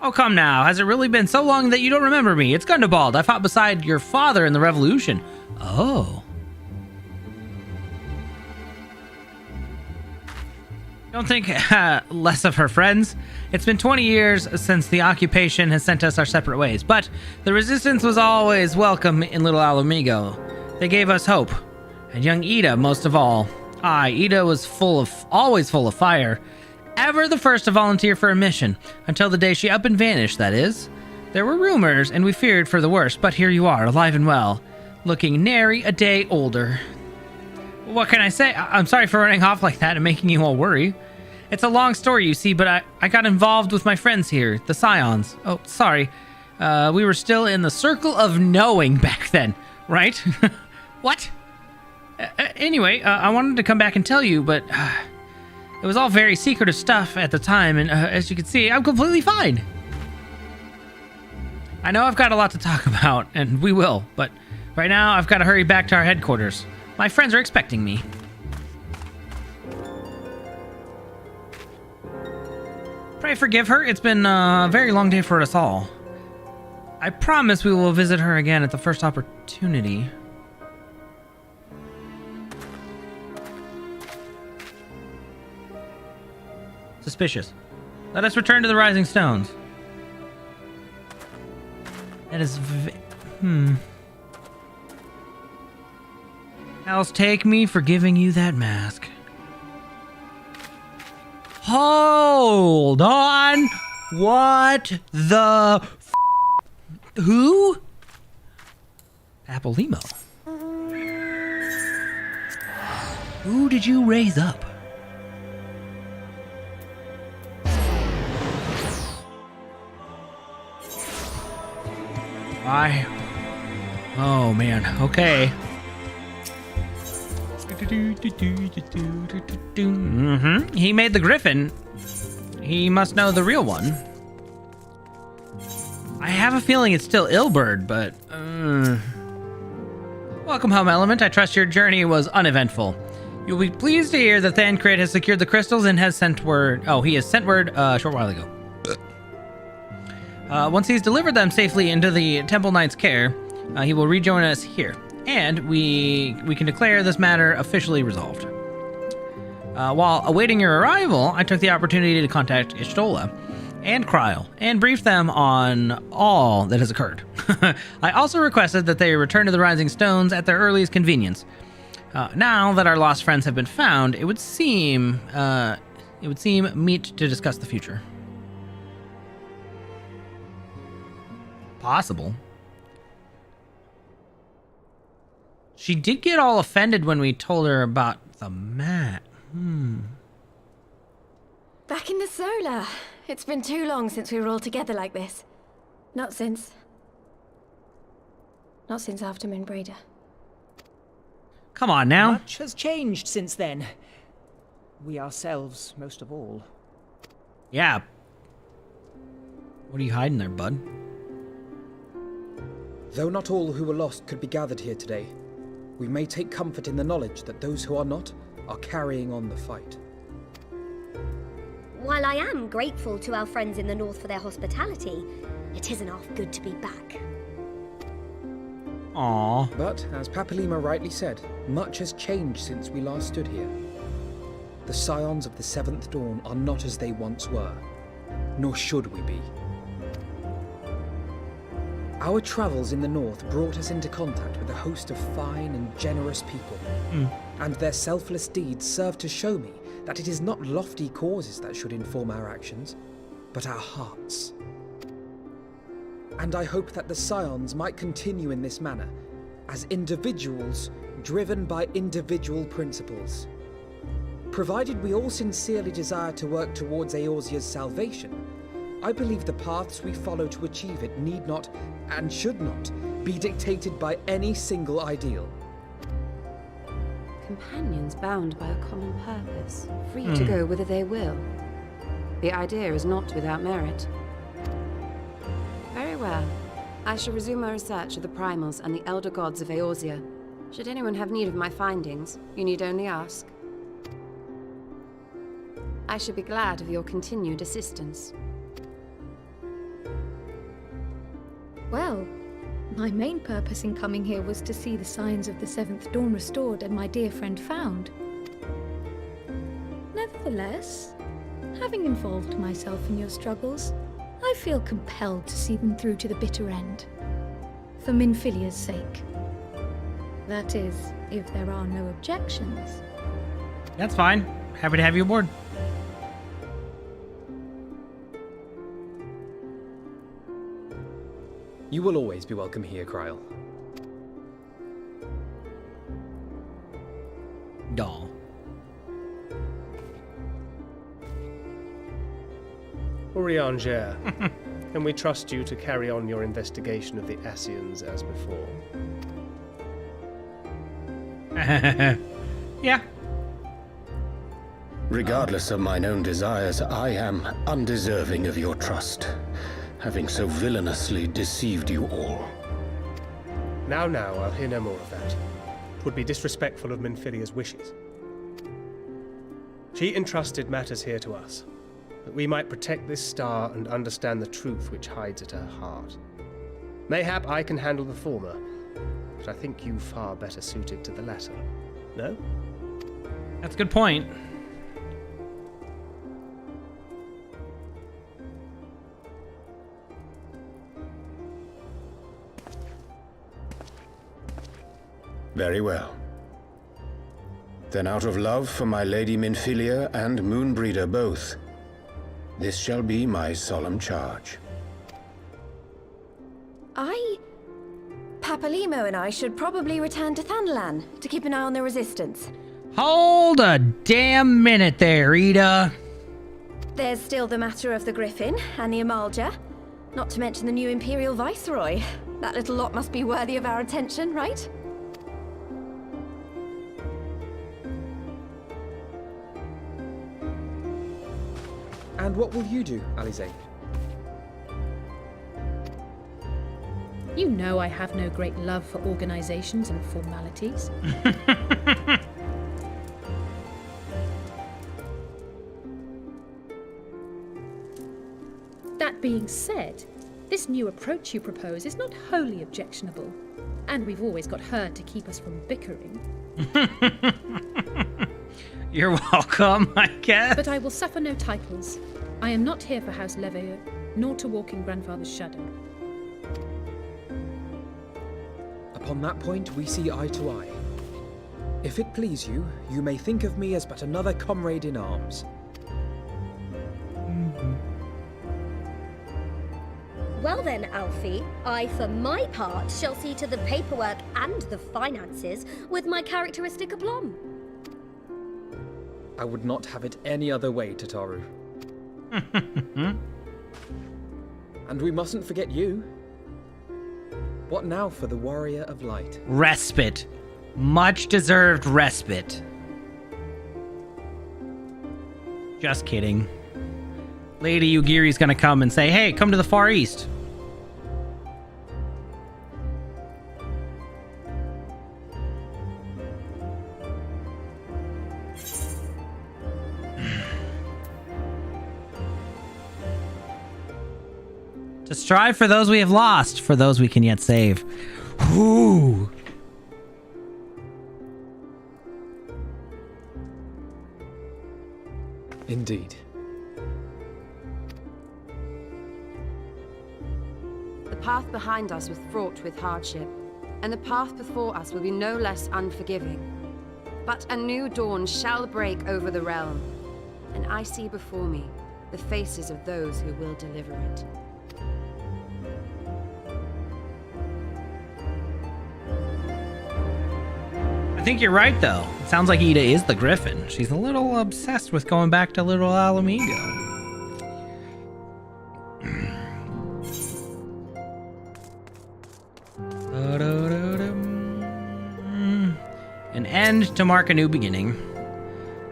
Oh, come now. Has it really been so long that you don't remember me? It's Gundobald. I fought beside your father in the Revolution. Oh. Don't think less of her friends. It's been 20 years since the occupation has sent us our separate ways, but the resistance was always welcome in Little Alamigo. They gave us hope, and young Ida most of all. Ida was always full of fire, ever the first to volunteer for a mission, until the day she up and vanished, that is. There were rumors, and we feared for the worst, but here you are, alive and well, looking nary a day older. What can I say? I'm sorry for running off like that and making you all worry. It's a long story, you see, but I got involved with my friends here, the Scions. Oh, sorry. We were still in the circle of knowing back then, right? What? Anyway, I wanted to come back and tell you, but it was all very secretive stuff at the time, and as you can see, I'm completely fine. I know I've got a lot to talk about, and we will, but right now I've got to hurry back to our headquarters. My friends are expecting me. Pray forgive her. It's been a very long day for us all. I promise we will visit her again at the first opportunity. Suspicious. Let us return to the Rising Stones. That is Hells take me for giving you that mask. Hold on! What the who? Apollimo. Who did you raise up? Oh man, okay. He made the griffin. He must know the real one. I have a feeling it's still Ilberd, but... Welcome home, Element. I trust your journey was uneventful. You'll be pleased to hear that Thancred has secured the crystals and has sent word... Oh, he has sent word a short while ago. Once he's delivered them safely into the Temple Knight's care, he will rejoin us here. And we can declare this matter officially resolved. While awaiting your arrival, I took the opportunity to contact Ishtola and Kryl and brief them on all that has occurred. I also requested that they return to the Rising Stones at their earliest convenience. Now that our lost friends have been found, it would seem meet to discuss the future. Possible. She did get all offended when we told her about the mat. Back in the Solar. It's been too long since we were all together like this. Not since after Minbreda. Come on now. Much has changed since then. We ourselves, most of all. Yeah. What are you hiding there, bud? Though not all who were lost could be gathered here today, we may take comfort in the knowledge that those who are not are carrying on the fight. While I am grateful to our friends in the north for their hospitality, it isn't half good to be back. Aww. But, as Papalima rightly said, much has changed since we last stood here. The Scions of the Seventh Dawn are not as they once were, nor should we be. Our travels in the north brought us into contact with a host of fine and generous people, and their selfless deeds serve to show me that it is not lofty causes that should inform our actions, but our hearts. And I hope that the Scions might continue in this manner, as individuals driven by individual principles. Provided we all sincerely desire to work towards Eorzea's salvation, I believe the paths we follow to achieve it need not, and should not, be dictated by any single ideal. Companions bound by a common purpose, free to go whither they will. The idea is not without merit. Very well. I shall resume my research of the primals and the elder gods of Eorzea. Should anyone have need of my findings, you need only ask. I should be glad of your continued assistance. Well, my main purpose in coming here was to see the signs of the Seventh Dawn restored and my dear friend found. Nevertheless, Nevertheless, having involved myself in your struggles, I feel compelled to see them through to the bitter end. For Minfilia's sake. That is, if there are no objections. That's fine. Happy to have you aboard. You will always be welcome here, Kryl. Doll. Urianger, can we trust you to carry on your investigation of the Ascians as before? Yeah. Regardless of mine own desires, I am undeserving of your trust, having so villainously deceived you all. Now, I'll hear no more of that. It would be disrespectful of Minfilia's wishes. She entrusted matters here to us, that we might protect this star and understand the truth which hides at her heart. Mayhap I can handle the former, but I think you far better suited to the latter. No? That's a good point. Very well. Then out of love for my Lady Minfilia and Moonbreeder both, this shall be my solemn charge. Papalimo and I should probably return to Thanalan to keep an eye on the resistance. Hold a damn minute there, Ida. There's still the matter of the Griffin and the Amalja, not to mention the new Imperial Viceroy. That little lot must be worthy of our attention, right? And what will you do, Alize? You know I have no great love for organizations and formalities. That being said, this new approach you propose is not wholly objectionable, and we've always got her to keep us from bickering. You're welcome, I guess. But I will suffer no titles. I am not here for House Leveilleur, nor to walk in Grandfather's shadow. Upon that point, we see eye to eye. If it please you, you may think of me as but another comrade in arms. Well then, Alfie, I for my part shall see to the paperwork and the finances with my characteristic aplomb. I would not have it any other way, Tataru. And we mustn't forget you. What now for the Warrior of Light? Respite. Much deserved respite. Just kidding. Lady Ugiri's gonna come and say, hey, come to the Far East. To strive for those we have lost, for those we can yet save. Ooh. Indeed. The path behind us was fraught with hardship, and the path before us will be no less unforgiving. But a new dawn shall break over the realm, and I see before me the faces of those who will deliver it. I think you're right, though. It sounds like Ida is the Griffin. She's a little obsessed with going back to Little Alamigo. An end to mark a new beginning.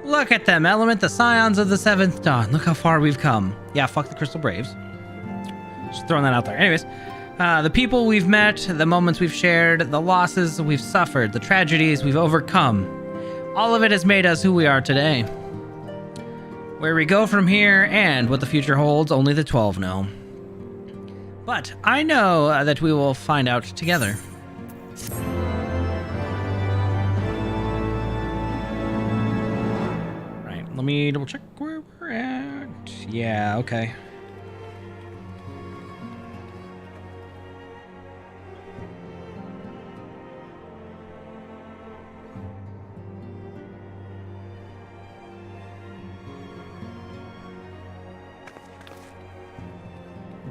Look at them, Element, the Scions of the Seventh Dawn. Look how far we've come. Yeah, fuck the Crystal Braves. Just throwing that out there. Anyways. The people we've met, the moments we've shared, the losses we've suffered, the tragedies we've overcome. All of it has made us who we are today. Where we go from here and what the future holds, only the 12 know. But I know that we will find out together. Right, Let me double check where we're at. Yeah, okay.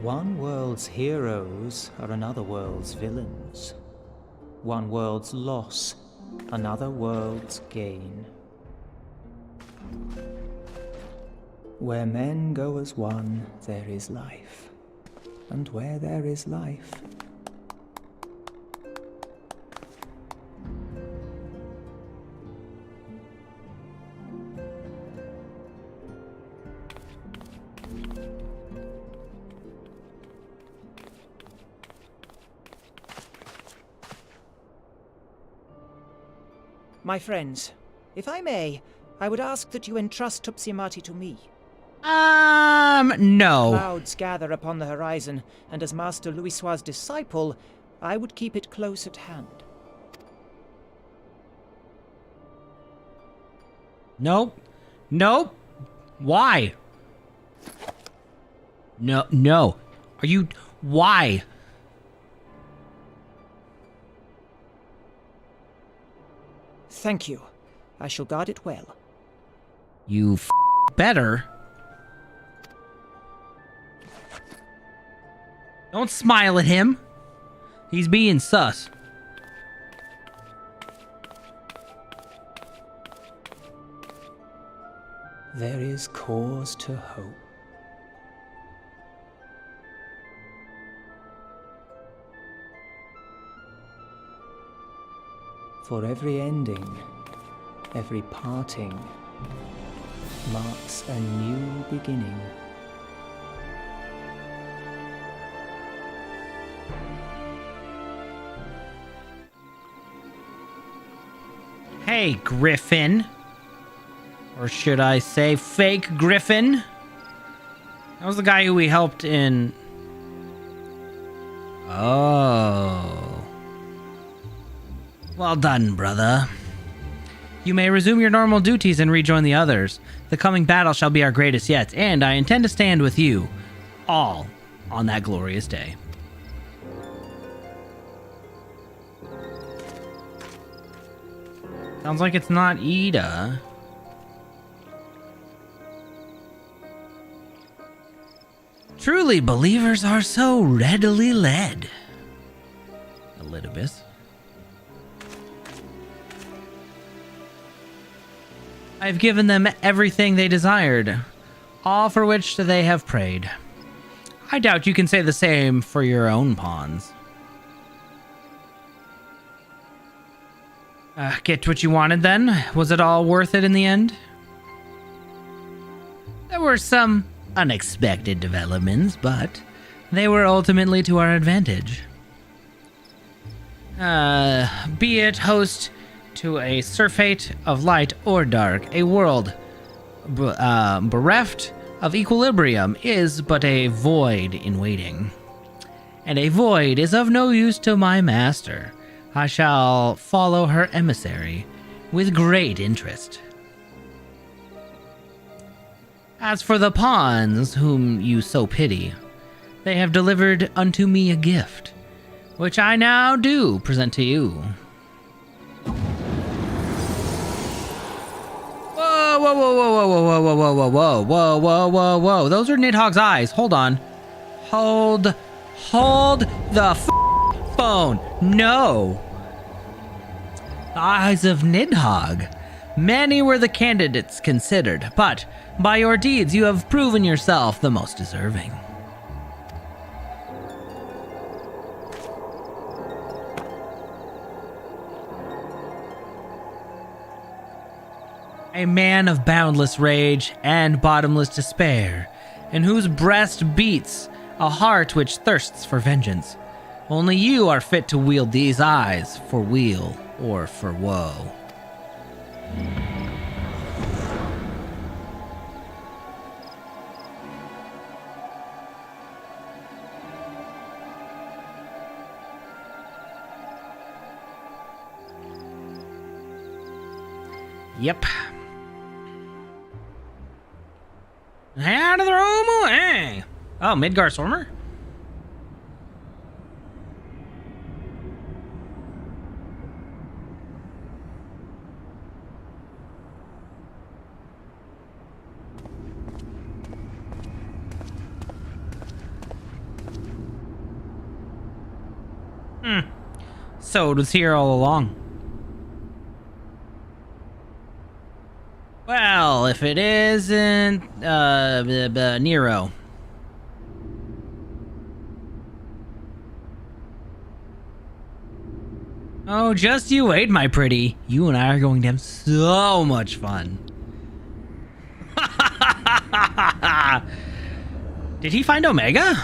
One world's heroes are another world's villains. One world's loss, another world's gain. Where men go as one, there is life. And where there is life, My friends, if I may, I would ask that you entrust Tupsimati to me. No. Clouds gather upon the horizon, and as Master Louisoix's disciple, I would keep it close at hand. Nope. Nope. Why? No. Are you... Why? Thank you. I shall guard it well. You better. Don't smile at him. He's being sus. there is cause to hope. For every ending, every parting, marks a new beginning. Hey, Griffin. Or should I say fake Griffin? That was the guy who we helped in... Oh. Well done, brother. You may resume your normal duties and rejoin the others. The coming battle shall be our greatest yet, and I intend to stand with you all on that glorious day. Sounds like it's not Ida. Truly, believers are so readily led. Elidibus. I've given them everything they desired, all for which they have prayed. I doubt you can say the same for your own pawns. Get what you wanted then? Was it all worth it in the end? There were some unexpected developments, but they were ultimately to our advantage. Be it host to a surfeit of light or dark, a world bereft of equilibrium is but a void in waiting. And a void is of no use to my master. I shall follow her emissary with great interest. As for the pawns whom you so pity, they have delivered unto me a gift, which I now do present to you. Whoa, whoa, whoa, whoa, whoa, whoa, whoa, whoa, whoa, whoa, whoa, whoa, whoa, whoa. Those are Nidhogg's eyes. Hold on. Hold the phone. No. The eyes of Nidhogg. Many were the candidates considered, but by your deeds you have proven yourself the most deserving. A man of boundless rage and bottomless despair, in whose breast beats a heart which thirsts for vengeance. Only you are fit to wield these eyes for weal or for woe. Yep. Out of the room away. Oh, Midgar Stormer? So it was here all along. Well, if it isn't, Nero. Oh, just you wait, my pretty. You and I are going to have so much fun. Did he find Omega?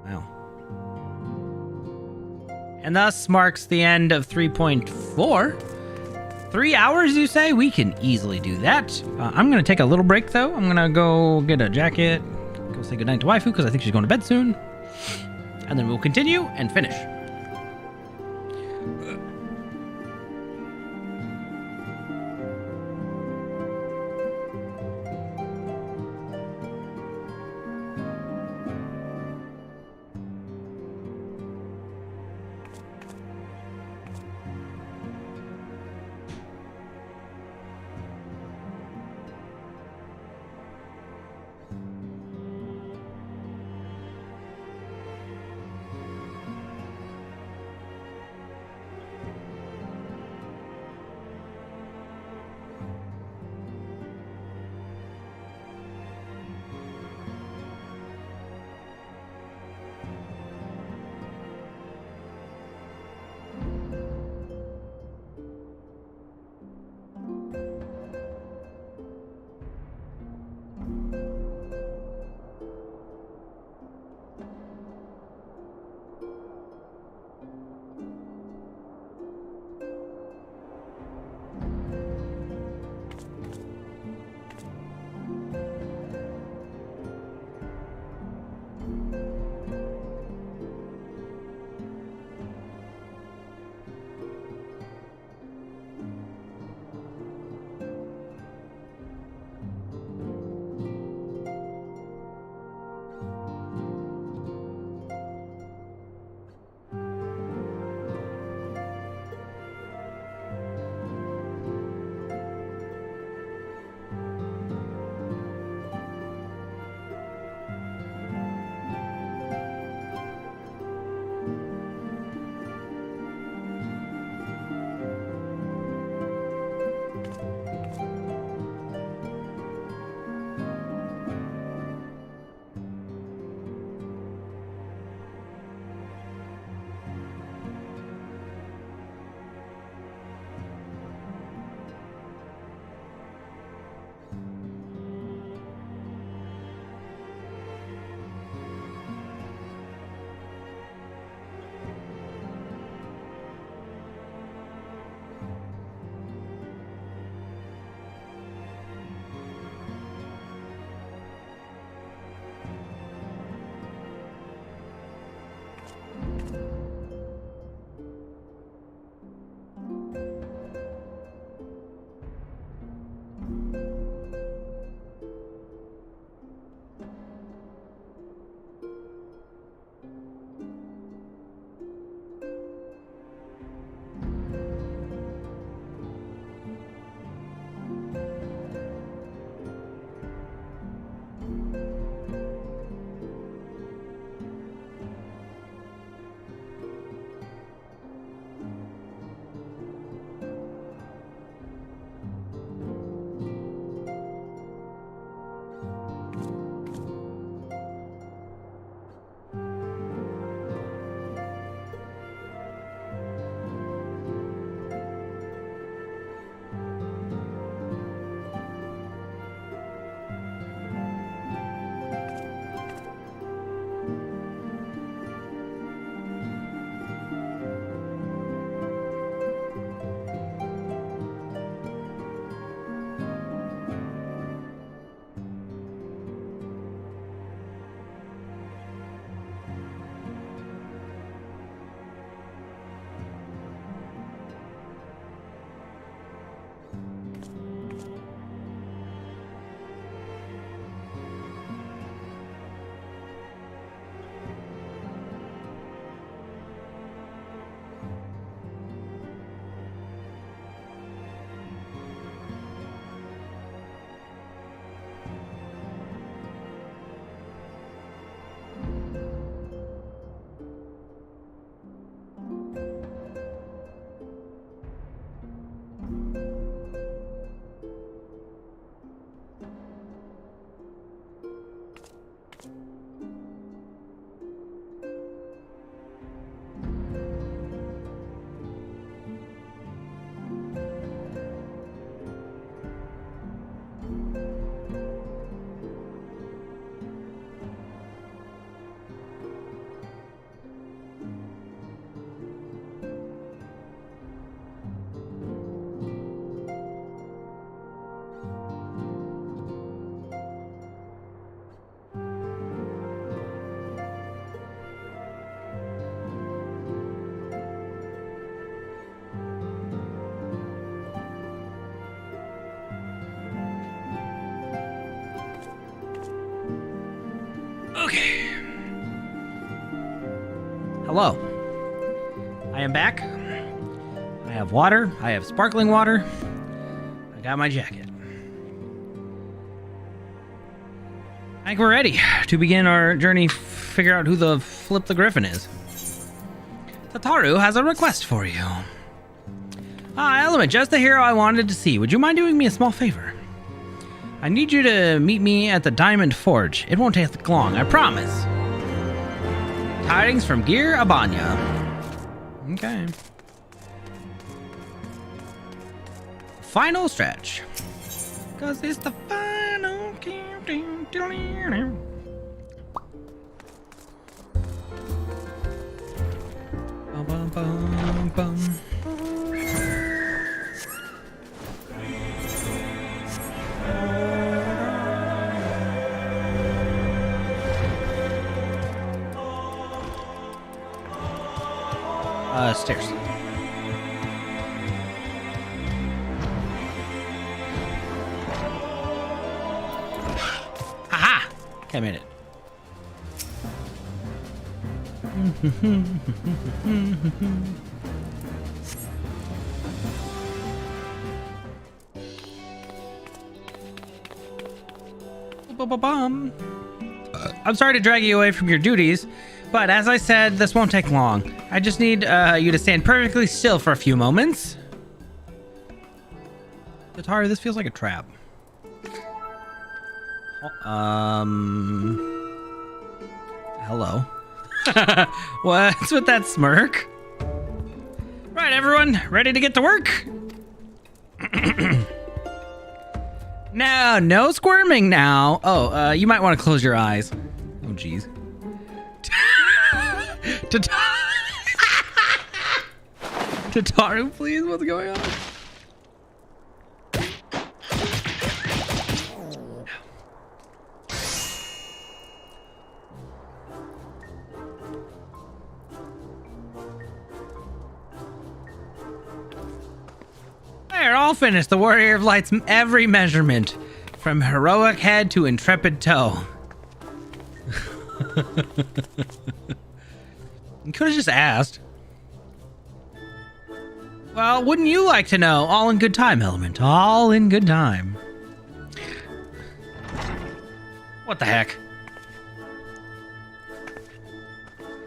Wow. And thus marks the end of 3.4. 3 hours, you say? We can easily do that. I'm going to take a little break, though. I'm going to go get a jacket, go say goodnight to waifu, because I think she's going to bed soon. And then we'll continue and finish. Okay. Hello. I am back. I have water. I have sparkling water. I got my jacket. I think we're ready to begin our journey, figure out who the flip the griffin is. Tataru has a request for you. Element, just the hero I wanted to see. Would you mind doing me a small favor? I need you to meet me at the Diamond Forge. It won't take long, I promise. Tidings from Gear Abanya. Okay. Final stretch. Cause it's the final countdown. Bum, bum, bum. Stairs. Aha! Okay, I made it. I'm sorry to drag you away from your duties, but as I said, this won't take long. I just need you to stand perfectly still for a few moments. Tataru, this feels like a trap. Hello. What's with that smirk? Right, everyone, ready to get to work? No squirming now. Oh, you might want to close your eyes. Oh, jeez. Tataru, please, what's going on? They're all finished. The Warrior of Light's every measurement, from heroic head to intrepid toe. You could have just asked. Well, wouldn't you like to know? All in good time, Element. All in good time. What the heck?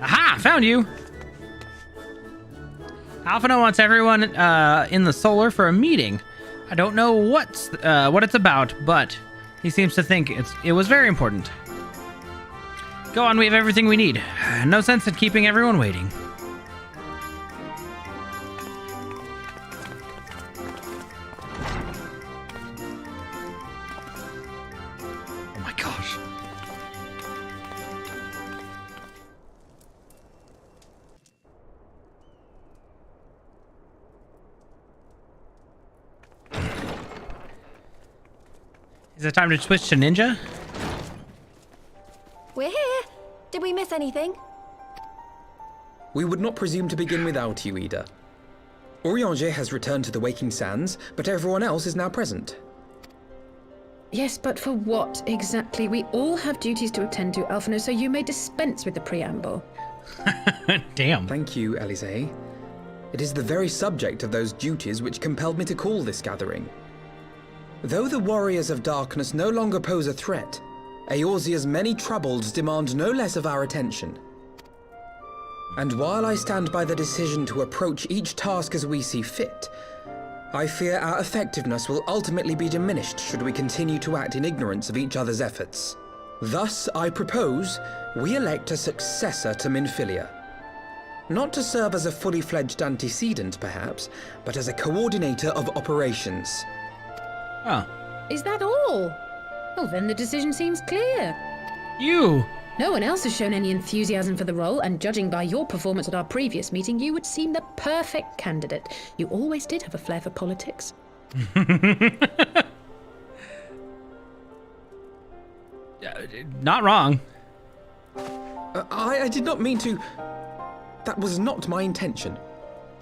Aha! Found you! Alphino wants everyone in the Solar for a meeting. I don't know what it's about, but he seems to think it was very important. Go on, we have everything we need. No sense in keeping everyone waiting. Oh my gosh. Is it time to switch to ninja? We're here. Did we miss anything? We would not presume to begin without you, Ida. Urianger has returned to the Waking Sands, but everyone else is now present. Yes, but for what exactly? We all have duties to attend to, Alphino, so you may dispense with the preamble. Damn. Thank you, Elise. It is the very subject of those duties which compelled me to call this gathering. Though the Warriors of Darkness no longer pose a threat, Eorzea's many troubles demand no less of our attention. And while I stand by the decision to approach each task as we see fit, I fear our effectiveness will ultimately be diminished should we continue to act in ignorance of each other's efforts. Thus, I propose we elect a successor to Minfilia. Not to serve as a fully fledged antecedent, perhaps, but as a coordinator of operations. Oh. Is that all? Well, then the decision seems clear. You! No one else has shown any enthusiasm for the role, and judging by your performance at our previous meeting, you would seem the perfect candidate. You always did have a flair for politics. Not wrong. I did not mean to... That was not my intention.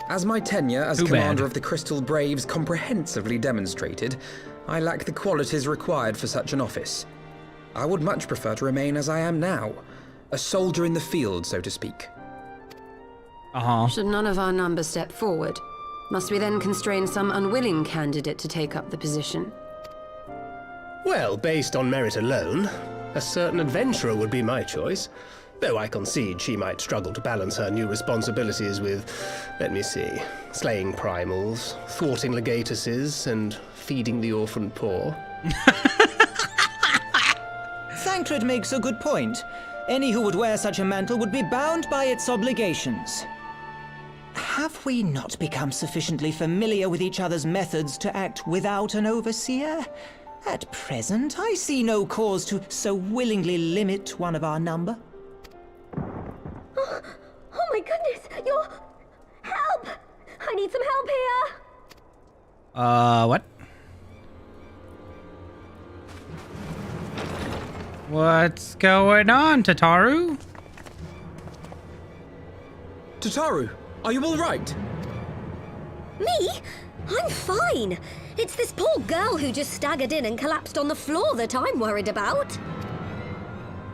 As my tenure as Too commander bad. of the Crystal Braves comprehensively demonstrated, I lack the qualities required for such an office. I would much prefer to remain as I am now, a soldier in the field, so to speak. Should none of our numbers step forward, must we then constrain some unwilling candidate to take up the position? Well, based on merit alone, a certain adventurer would be my choice. Though I concede she might struggle to balance her new responsibilities with, let me see, slaying primals, thwarting legatuses, and feeding the orphan poor. Thancred makes a good point. Any who would wear such a mantle would be bound by its obligations. Have we not become sufficiently familiar with each other's methods to act without an overseer? At present, I see no cause to so willingly limit one of our number. Oh my goodness, you're... Help! I need some help here! What? What's going on, Tataru? Tataru, are you all right? Me? I'm fine. It's this poor girl who just staggered in and collapsed on the floor that I'm worried about.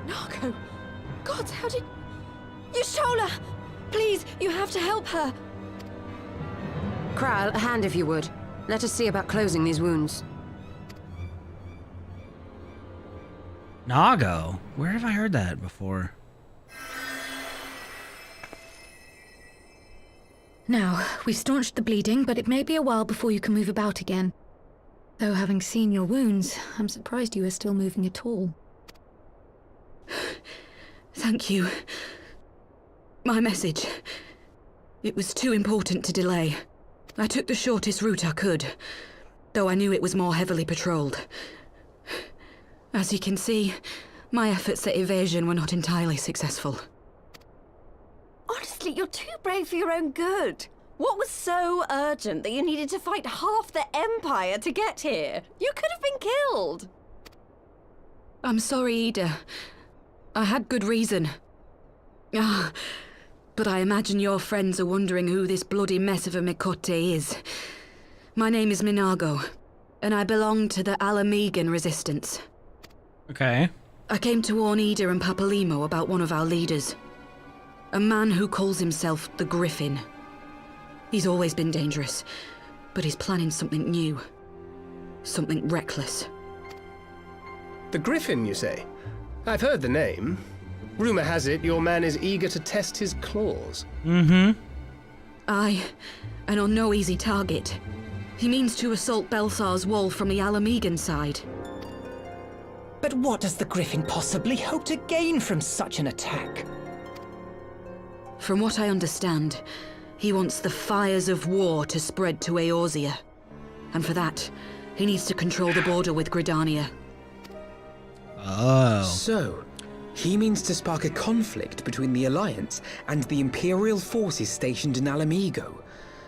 Narco! God, how did... You stole her! Please, you have to help her! Kral, a hand if you would. Let us see about closing these wounds. Nago? Where have I heard that before? Now, we've staunched the bleeding, but it may be a while before you can move about again. Though having seen your wounds, I'm surprised you are still moving at all. Thank you. My message. It was too important to delay. I took the shortest route I could, though I knew it was more heavily patrolled. As you can see, my efforts at evasion were not entirely successful. Honestly, you're too brave for your own good. What was so urgent that you needed to fight half the Empire to get here? You could have been killed. I'm sorry, Ida. I had good reason. But I imagine your friends are wondering who this bloody mess of a Mikote is. My name is Minago, and I belong to the Alamegan resistance. Okay. I came to warn Ida and Papalimo about one of our leaders. A man who calls himself the Griffin. He's always been dangerous, but he's planning something new. Something reckless. The Griffin, you say? I've heard the name. Rumor has it your man is eager to test his claws. Mm-hmm. Aye, and on no easy target. He means to assault Belsar's wall from the Alamegan side. But what does the Griffin possibly hope to gain from such an attack? From what I understand, he wants the fires of war to spread to Eorzea. And for that, he needs to control the border with Gridania. Oh. So, he means to spark a conflict between the Alliance and the Imperial forces stationed in Alamigo,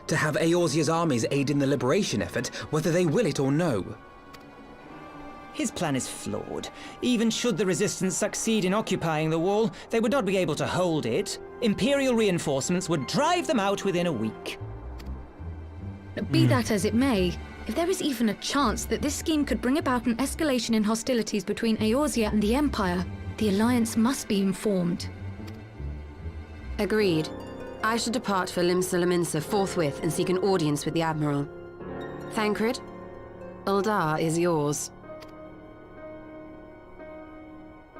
to have Eorzea's armies aid in the liberation effort, whether they will it or no. His plan is flawed. Even should the Resistance succeed in occupying the wall, they would not be able to hold it. Imperial reinforcements would drive them out within a week. Be that as it may, if there is even a chance that this scheme could bring about an escalation in hostilities between Eorzea and the Empire, the Alliance must be informed. Agreed. I should depart for Limsa forthwith and seek an audience with the Admiral. Thancred, Uldar is yours.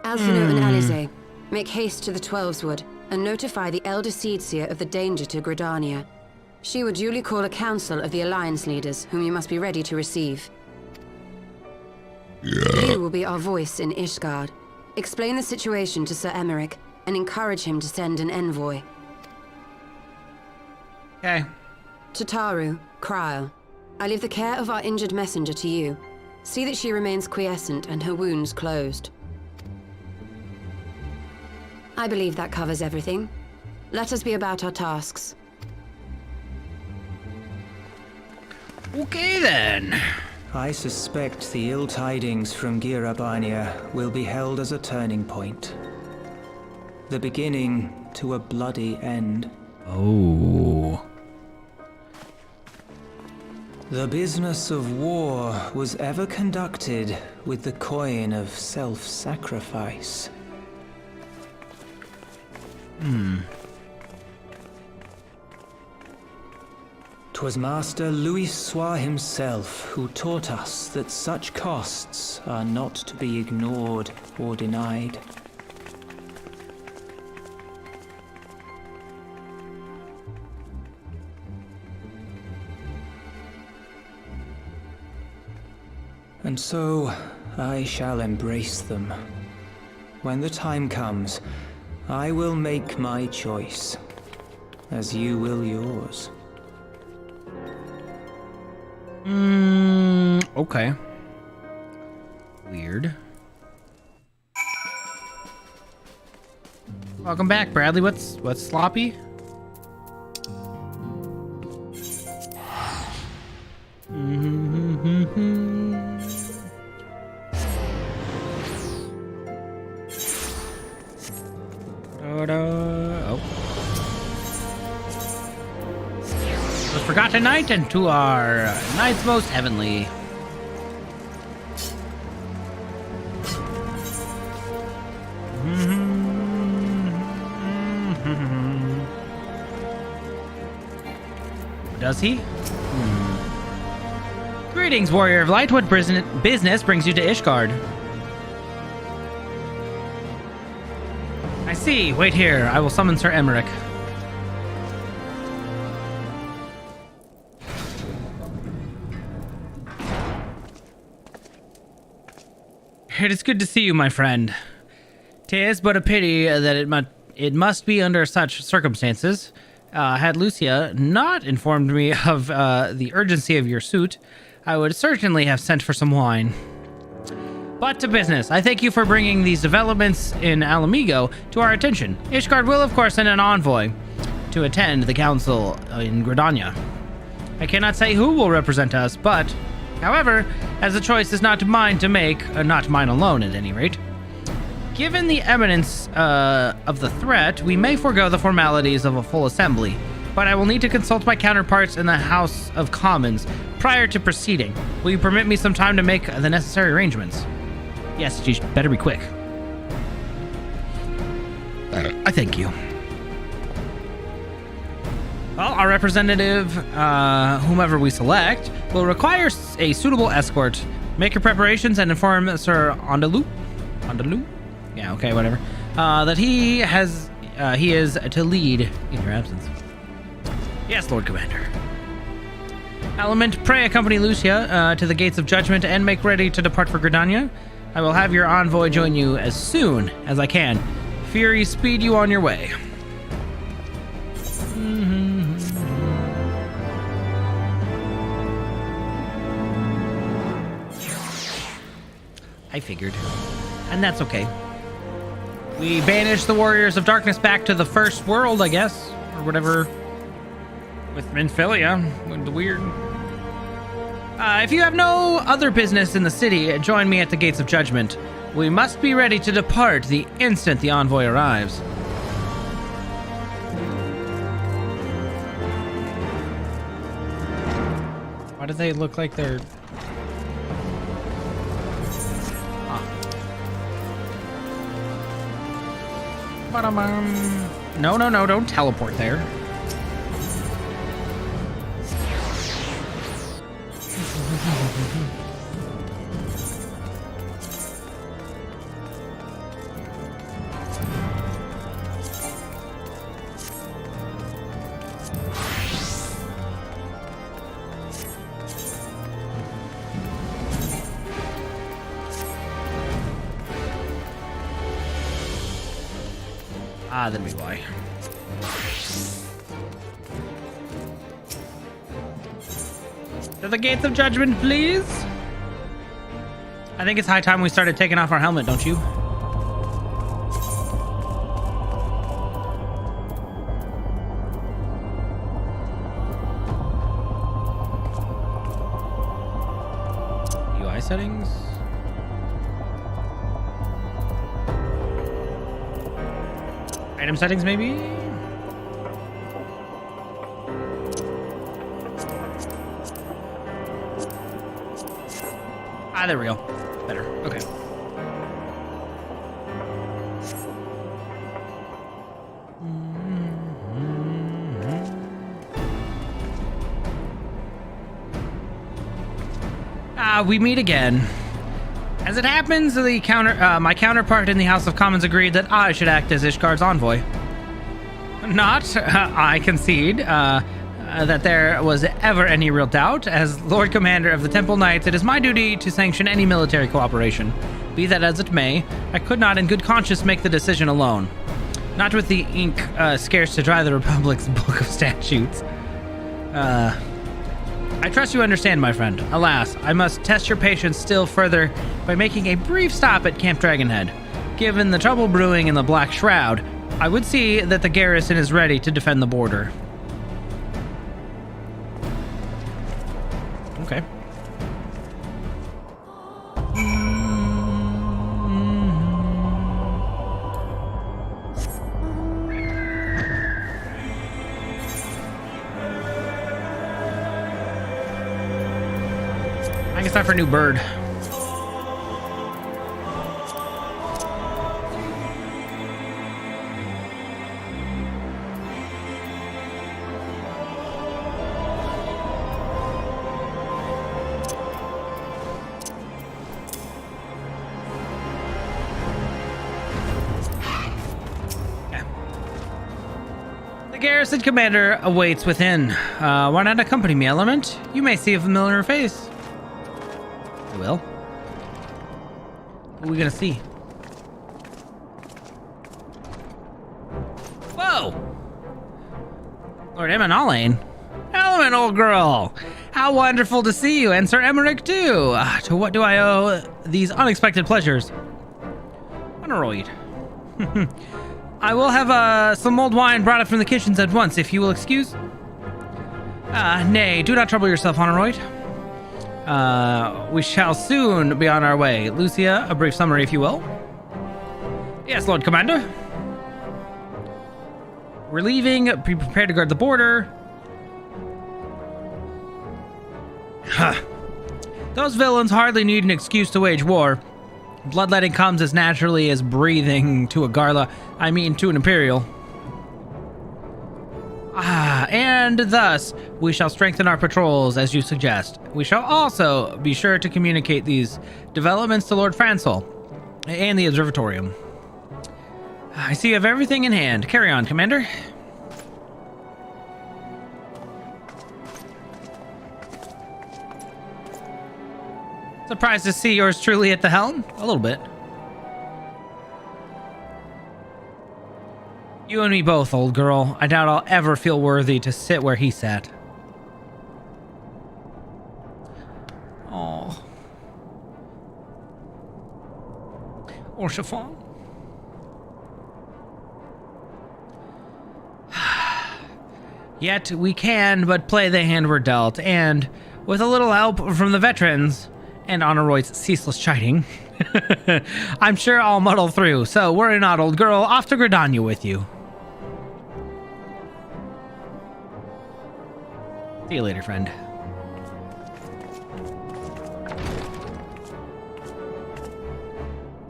Alphino and Alize, make haste to the Twelveswood and notify the Elder Seedseer of the danger to Gridania. She will duly call a council of the Alliance leaders, whom you must be ready to receive. You will be our voice in Ishgard. Explain the situation to Sir Emmerich and encourage him to send an envoy. Okay. Tataru, Krile, I leave the care of our injured messenger to you. See that she remains quiescent and her wounds closed. I believe that covers everything. Let us be about our tasks. Okay then. I suspect the ill tidings from Girabania will be held as a turning point. The beginning to a bloody end. Oh. The business of war was ever conducted with the coin of self-sacrifice. 'Twas Master Louis Soir himself who taught us that such costs are not to be ignored or denied. And so, I shall embrace them. When the time comes, I will make my choice, as you will yours. Okay. Weird. Welcome back, Bradley. What's sloppy? Oh. The Forgotten Night and to our Knights Most Heavenly. Does he? Greetings, Warrior of Light. What business brings you to Ishgard? I see. Wait here. I will summon Sir Emmerich. It is good to see you, my friend. 'Tis but a pity that it must be under such circumstances. Had Lucia not informed me of the urgency of your suit, I would certainly have sent for some wine. But to business. I thank you for bringing these developments in Alamigo to our attention. Ishgard will, of course, send an envoy to attend the council in Gridania. I cannot say who will represent us, but, however, as the choice is not mine to make, not mine alone at any rate, given the eminence of the threat, we may forego the formalities of a full assembly, but I will need to consult my counterparts in the House of Commons prior to proceeding. Will you permit me some time to make the necessary arrangements? Yes, you better be quick. I thank you. Well, our representative, whomever we select, will require a suitable escort. Make your preparations and inform Sir Andalou? Yeah, okay, whatever. That he is to lead in your absence. Yes, Lord Commander. Element, pray accompany Lucia to the Gates of Judgment and make ready to depart for Gridania. I will have your envoy join you as soon as I can. Fury, speed you on your way. I figured. And that's okay. We banish the Warriors of Darkness back to the First World, I guess. Or whatever. With Minfilia. The weird. If you have no other business in the city, join me at the Gates of Judgment. We must be ready to depart the instant the envoy arrives. Why do they look like they're... No, don't teleport there. That'd be why. To the Gates of Judgment, please. I think it's high time we started taking off our helmet, don't you? UI settings. Item settings, maybe? Ah, there we go. Better. Okay. We meet again. As it happens, my counterpart in the House of Commons agreed that I should act as Ishgard's envoy. Not, I concede, that there was ever any real doubt. As Lord Commander of the Temple Knights, it is my duty to sanction any military cooperation. Be that as it may, I could not in good conscience make the decision alone. Not with the ink scarce to dry the Republic's book of statutes. I trust you understand, my friend. Alas, I must test your patience still further by making a brief stop at Camp Dragonhead. Given the trouble brewing in the Black Shroud, I would see that the garrison is ready to defend the border. Okay. I guess time for a new bird. The garrison commander awaits within. Why not accompany me, Element? You may see a familiar face. I will. What are we gonna see? Whoa! Lord Emanalain. Element, old girl! How wonderful to see you, and Sir Emmerich too! To what do I owe these unexpected pleasures? Honoroid. I will have some mulled wine brought up from the kitchens at once, if you will excuse. Nay, do not trouble yourself, Honoroid. We shall soon be on our way. Lucia, a brief summary, if you will. Yes, Lord Commander. We're leaving. Be prepared to guard the border. Huh. Those villains hardly need an excuse to wage war. Bloodletting comes as naturally as breathing to a Garla. I mean, to an Imperial. And thus, we shall strengthen our patrols as you suggest. We shall also be sure to communicate these developments to Lord Francel and the Observatorium. I see you have everything in hand. Carry on, Commander. Surprised to see yours truly at the helm? A little bit. You and me both, old girl. I doubt I'll ever feel worthy to sit where he sat. Oh. Or chiffon. Yet we can but play the hand we're dealt, and with a little help from the veterans and Honorod's ceaseless chiding, I'm sure I'll muddle through. So worry not, old girl. Off to Gridania with you. See you later, friend.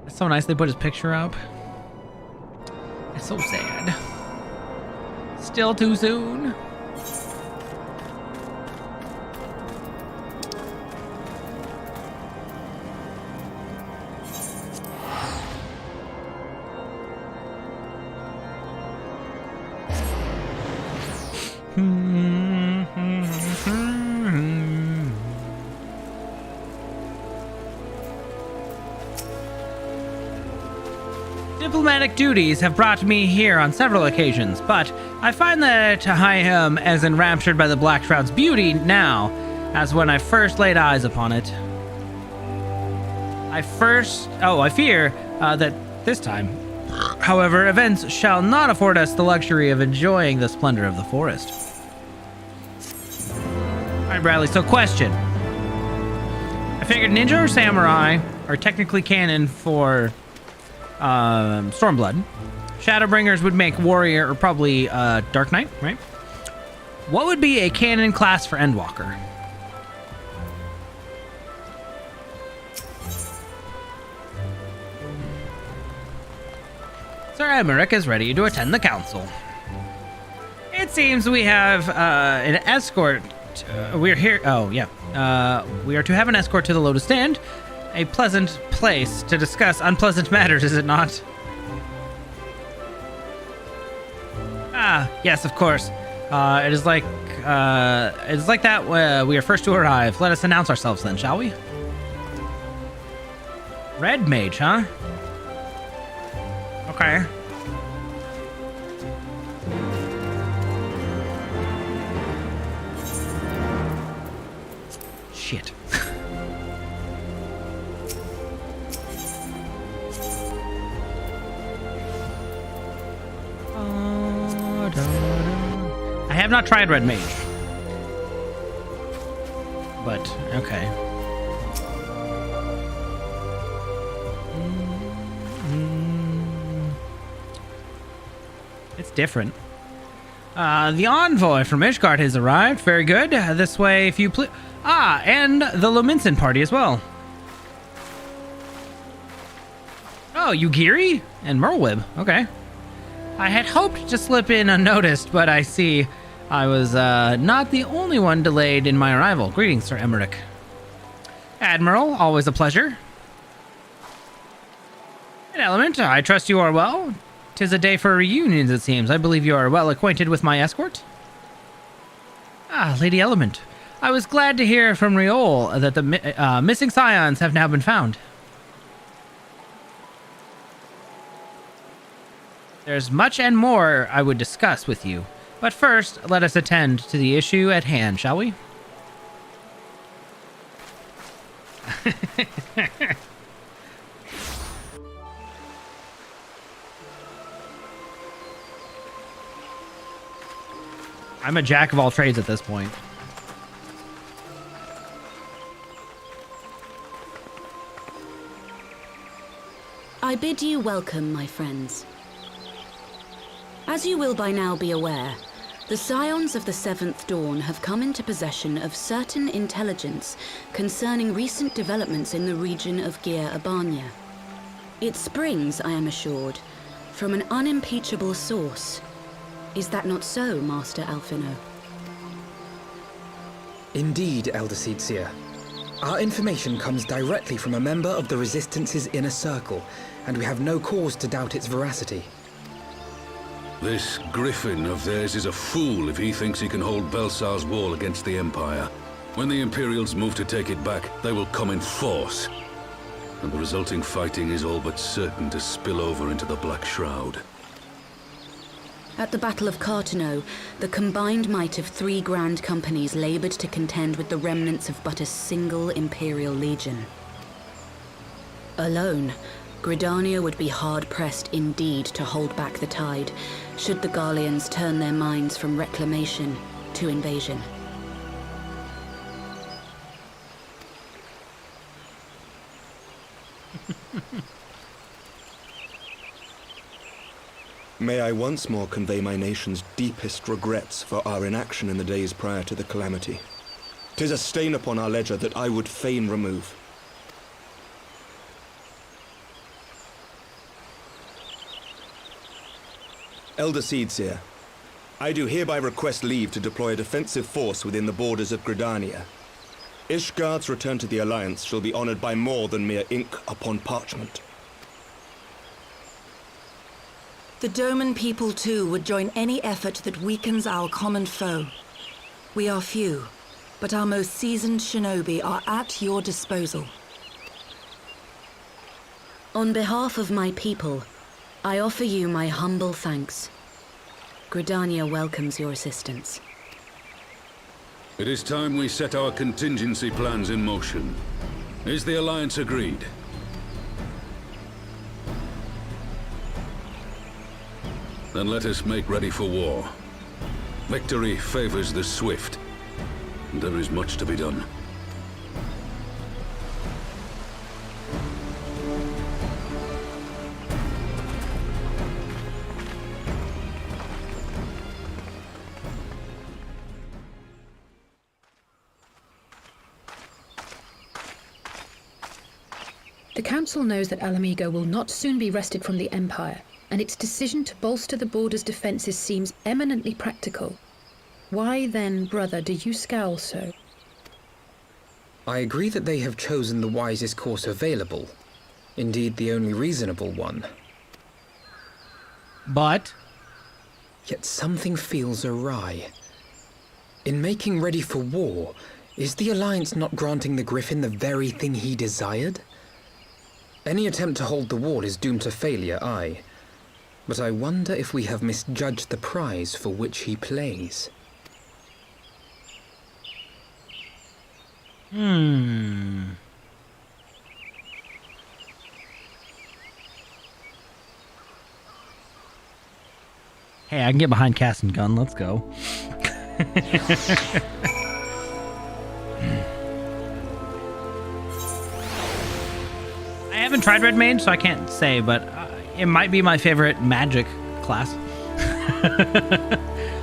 It's so nice they put his picture up. It's so sad. Still too soon. Diplomatic duties have brought me here on several occasions, but I find that I am as enraptured by the Black Shroud's beauty now as when I first laid eyes upon it. I fear that this time, however, events shall not afford us the luxury of enjoying the splendor of the forest. Alright, Bradley, so question. I figured ninja or samurai are technically canon for Stormblood. Shadowbringers would make warrior or probably Dark Knight, right? What would be a canon class for Endwalker? Sir Emmerich is ready to attend the council. It seems we have an escort. We're here. Oh, yeah. We are to have an escort to the Lotus Stand. A pleasant place to discuss unpleasant matters, is it not? Ah, yes, of course. It is like that. We are first to arrive. Let us announce ourselves then, shall we? Red Mage, huh? Okay. Shit. I have not tried Red Mage. But, okay. It's different. The envoy from Ishgard has arrived. Very good. This way, if you please. Ah, and the Lominson party as well. Oh, Yugiri and Merlwib. Okay. I had hoped to slip in unnoticed, but I see I was not the only one delayed in my arrival. Greetings, Sir Emmerich. Admiral, always a pleasure. An Element, I trust you are well. 'Tis a day for reunions, it seems. I believe you are well acquainted with my escort. Ah, Lady Element. I was glad to hear from Riol that the missing scions have now been found. There's much and more I would discuss with you. But first, let us attend to the issue at hand, shall we? I'm a jack of all trades at this point. I bid you welcome, my friends. As you will by now be aware, the Scions of the Seventh Dawn have come into possession of certain intelligence concerning recent developments in the region of Gyr Abania. It springs, I am assured, from an unimpeachable source. Is that not so, Master Alphino? Indeed, Elder Seedseer. Our information comes directly from a member of the Resistance's inner circle, and we have no cause to doubt its veracity. This Griffin of theirs is a fool if he thinks he can hold Belsar's wall against the Empire. When the Imperials move to take it back, they will come in force. And the resulting fighting is all but certain to spill over into the Black Shroud. At the Battle of Cartano, the combined might of 3 grand companies labored to contend with the remnants of but a single Imperial legion. Alone, Gridania would be hard-pressed indeed to hold back the tide, should the Garleans turn their minds from reclamation to invasion. May I once more convey my nation's deepest regrets for our inaction in the days prior to the calamity. 'Tis a stain upon our ledger that I would fain remove. Elder Seedseer, I do hereby request leave to deploy a defensive force within the borders of Gridania. Ishgard's return to the Alliance shall be honored by more than mere ink upon parchment. The Doman people, too, would join any effort that weakens our common foe. We are few, but our most seasoned shinobi are at your disposal. On behalf of my people, I offer you my humble thanks. Gridania welcomes your assistance. It is time we set our contingency plans in motion. Is the Alliance agreed? Then let us make ready for war. Victory favors the swift, and there is much to be done. The Council knows that Alamigo will not soon be wrested from the Empire, and its decision to bolster the border's defences seems eminently practical. Why then, brother, do you scowl so? I agree that they have chosen the wisest course available. Indeed, the only reasonable one. But? Yet something feels awry. In making ready for war, is the Alliance not granting the Griffin the very thing he desired? Any attempt to hold the wall is doomed to failure, aye. But I wonder if we have misjudged the prize for which he plays. Hey, I can get behind Casting Gun. Let's go. I haven't tried Red Mage, so I can't say, but it might be my favorite magic class.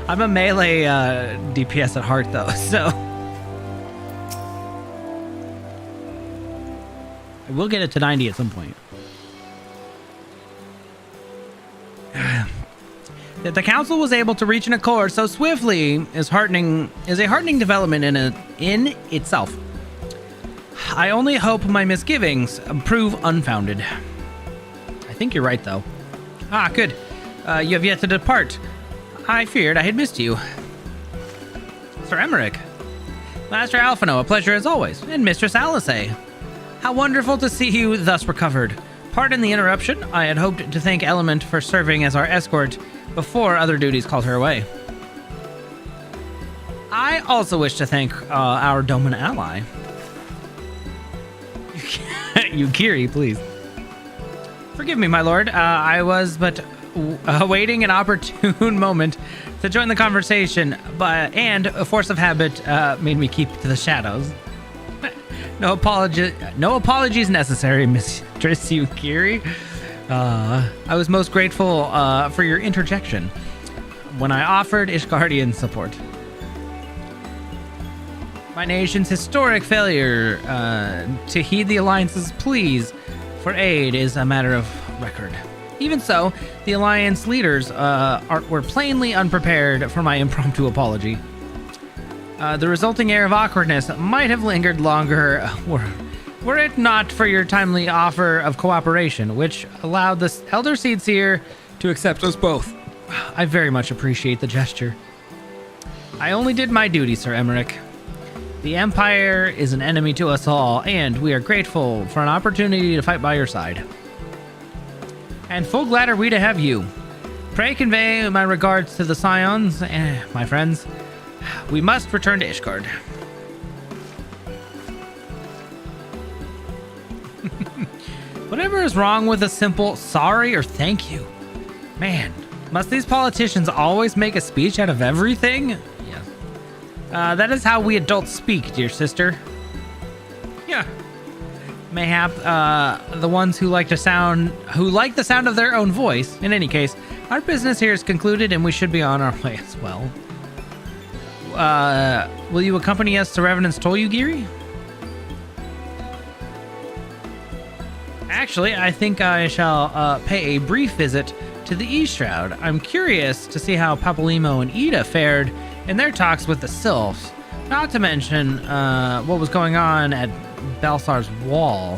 I'm a melee DPS at heart, though, so... I will get it to 90 at some point. That the council was able to reach an accord so swiftly is a heartening development in itself. I only hope my misgivings prove unfounded. I think you're right, though. Ah, good. You have yet to depart. I feared I had missed you. Sir Emmerich. Master Alphino, a pleasure as always. And Mistress Alice. How wonderful to see you thus recovered. Pardon the interruption. I had hoped to thank Element for serving as our escort before other duties called her away. I also wish to thank our Domin ally. Yukiri, please. Forgive me, my lord. I was but awaiting an opportune moment to join the conversation, and a force of habit made me keep to the shadows. No apologies necessary, Mistress Yukiri. I was most grateful for your interjection when I offered Ishgardian support. My nation's historic failure to heed the Alliance's pleas for aid is a matter of record. Even so, the Alliance leaders were plainly unprepared for my impromptu apology. The resulting air of awkwardness might have lingered longer were it not for your timely offer of cooperation, which allowed the Elder Seedseer to accept us both. I very much appreciate the gesture. I only did my duty, Sir Emmerich. The Empire is an enemy to us all, and we are grateful for an opportunity to fight by your side. And full glad are we to have you. Pray convey my regards to the Scions, my friends. We must return to Ishgard. Whatever is wrong with a simple sorry or thank you? Man, must these politicians always make a speech out of everything? Yes. That is how we adults speak, dear sister. Yeah. Mayhap the ones who like the sound of their own voice. In any case, our business here is concluded and we should be on our way as well. Will you accompany us to Revenant's Toll, Yugiri? Actually, I think I shall pay a brief visit to the East Shroud. I'm curious to see how Papalymo and Ida fared in their talks with the Sylphs, not to mention what was going on at Balsar's Wall.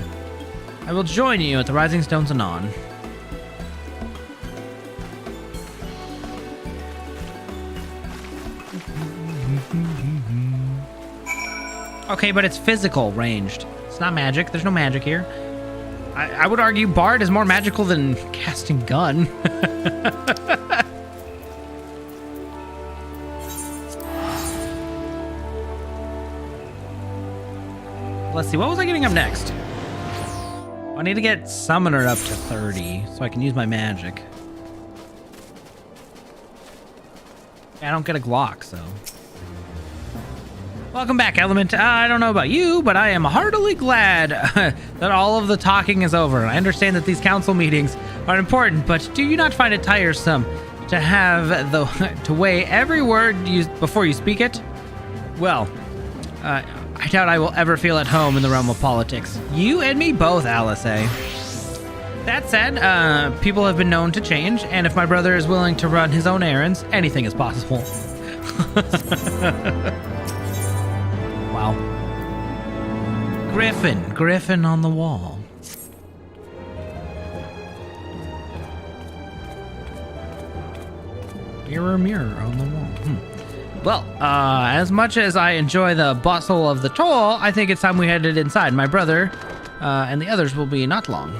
I will join you at the Rising Stones anon. Okay, but it's physical ranged. It's not magic. There's no magic here. I would argue Bard is more magical than Casting Gun. Let's see, what was I getting up next? I need to get Summoner up to 30 so I can use my magic. I don't get a Glock, so... Welcome back, Element. I don't know about you, but I am heartily glad that all of the talking is over. I understand that these council meetings are important, but do you not find it tiresome to have to weigh every word before you speak it? Well, I doubt I will ever feel at home in the realm of politics. You and me both, Alice. That said, people have been known to change, and if my brother is willing to run his own errands, anything is possible. Wow. Griffin on the wall. Mirror on the wall. Well, as much as I enjoy the bustle of the toll, I think it's time we headed inside. My brother and the others will be not long.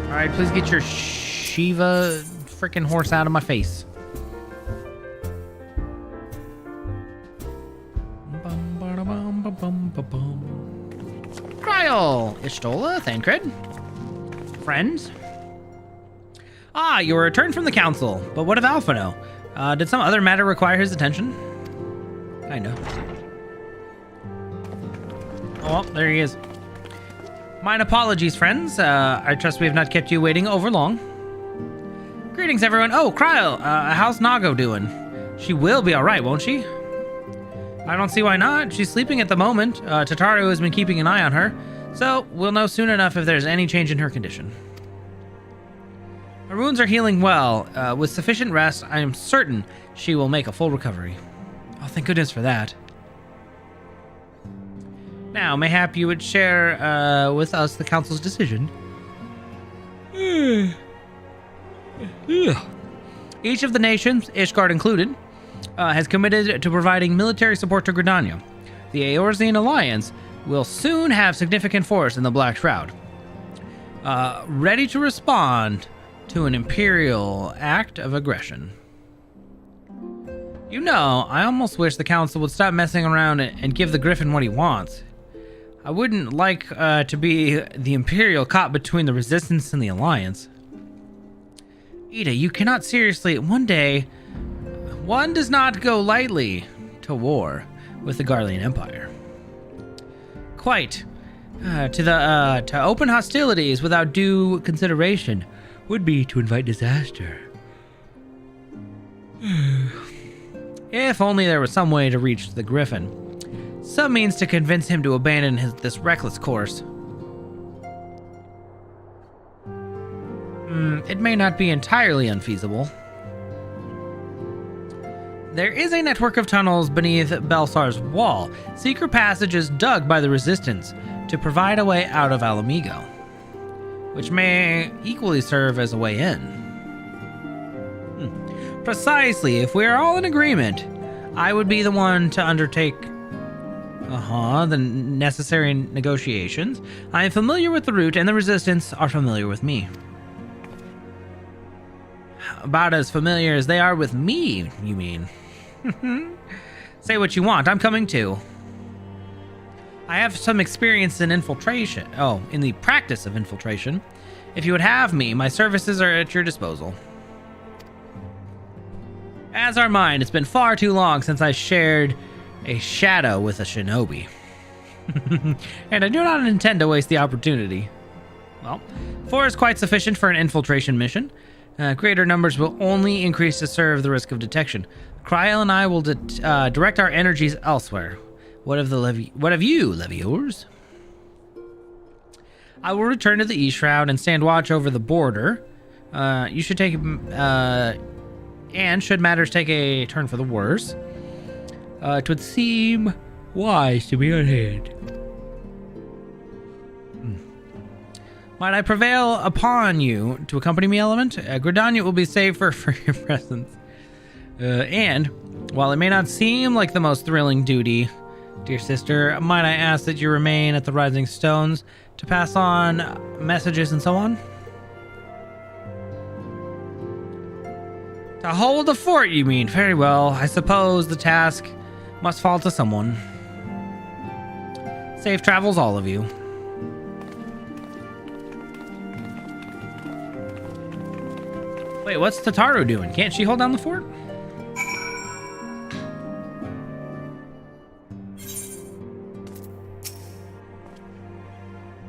Alright, please get your Shiva freaking horse out of my face. Kryl, Ishtola, Thancred. Friends? Ah, you were returned from the council, but what of Alphino? Did some other matter require his attention? Kinda. Oh, well, there he is. Mine apologies, friends. I trust we have not kept you waiting over long. Greetings, everyone. Oh, Kryl, how's Nago doing? She will be all right, won't she? I don't see why not. She's sleeping at the moment. Tataru has been keeping an eye on her, so we'll know soon enough if there's any change in her condition. Her wounds are healing well. With sufficient rest, I am certain she will make a full recovery. Oh, thank goodness for that. Now, mayhap you would share with us the council's decision. Each of the nations, Ishgard included, has committed to providing military support to Gridania. The Eorzean Alliance will soon have significant force in the Black Shroud, ready to respond to an Imperial act of aggression. You know, I almost wish the Council would stop messing around and give the Griffin what he wants. I wouldn't like to be the Imperial caught between the Resistance and the Alliance. Ida, you cannot seriously... One day, one does not go lightly to war with the Garlean Empire. Quite. To open hostilities without due consideration would be to invite disaster. If only there was some way to reach the Griffin. Some means to convince him to abandon this reckless course. It may not be entirely unfeasible. There is a network of tunnels beneath Belsar's wall, secret passages dug by the Resistance to provide a way out of Alamigo, which may equally serve as a way in. Precisely, if we are all in agreement, I would be the one to undertake the necessary negotiations. I am familiar with the route, and the Resistance are familiar with me. About as familiar as they are with me, you mean? Say what you want, I'm coming too. I have some experience in infiltration. Oh, in the practice of infiltration. If you would have me, my services are at your disposal. As are mine. It's been far too long since I shared a shadow with a shinobi. And I do not intend to waste the opportunity. Well, 4 is quite sufficient for an infiltration mission. Greater numbers will only increase to serve the risk of detection. Kryl and I will direct our energies elsewhere. What of you, Leviors? I will return to the East Shroud and stand watch over the border. You should take... and should matters take a turn for the worse, it would seem wise to be on hand. Might I prevail upon you to accompany me, Element? Gridania will be safer for your presence. And, while it may not seem like the most thrilling duty, dear sister, might I ask that you remain at the Rising Stones to pass on messages and so on? To hold the fort, you mean? Very well. I suppose the task must fall to someone. Safe travels, all of you. Wait, what's Tataru doing? Can't she hold down the fort?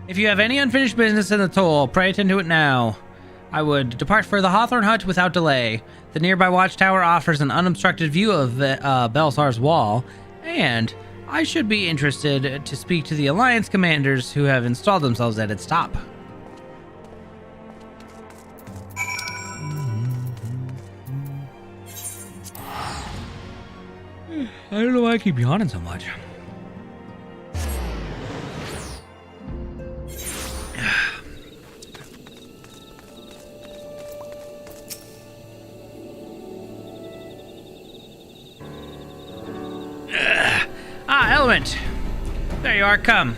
If you have any unfinished business in the toll, pray attend to it now. I would depart for the Hawthorne Hut without delay. The nearby watchtower offers an unobstructed view of Belsar's wall, and I should be interested to speak to the Alliance commanders who have installed themselves at its top. I don't know why I keep yawning so much. Element! There you are, come.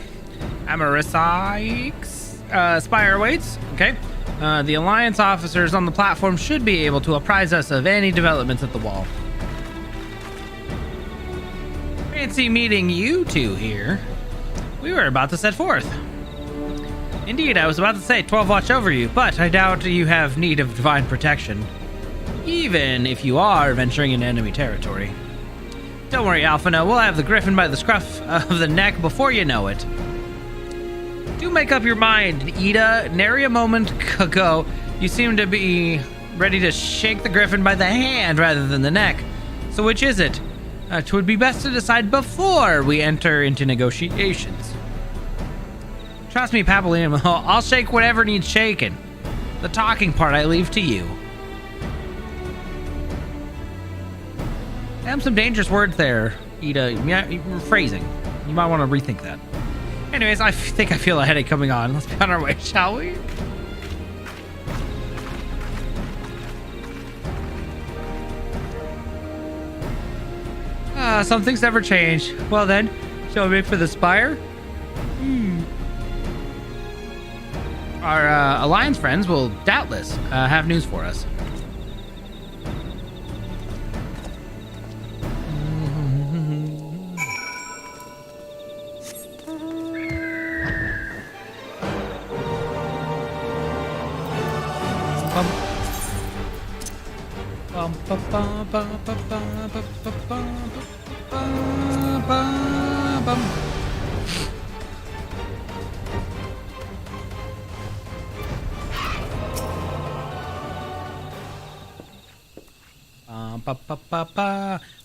Amarisike's spire awaits. Okay. The Alliance officers on the platform should be able to apprise us of any developments at the wall. Fancy meeting you two here. We were about to set forth. Indeed, I was about to say 12 watch over you, but I doubt you have need of divine protection. Even if you are venturing into enemy territory. Don't worry, Alphino, we'll have the Griffin by the scruff of the neck before you know it. Do make up your mind, Ida. Nary a moment ago, you seem to be ready to shake the Griffin by the hand rather than the neck. So which is it? It would be best to decide before we enter into negotiations. Trust me, Papillon, I'll shake whatever needs shaken. The talking part I leave to you. Some dangerous words there, Ida. Yeah, phrasing. You might want to rethink that. Anyways, I think I feel a headache coming on. Let's be on our way, shall we? Some things never change. Well then, shall we make for the spire? Our Alliance friends will doubtless have news for us.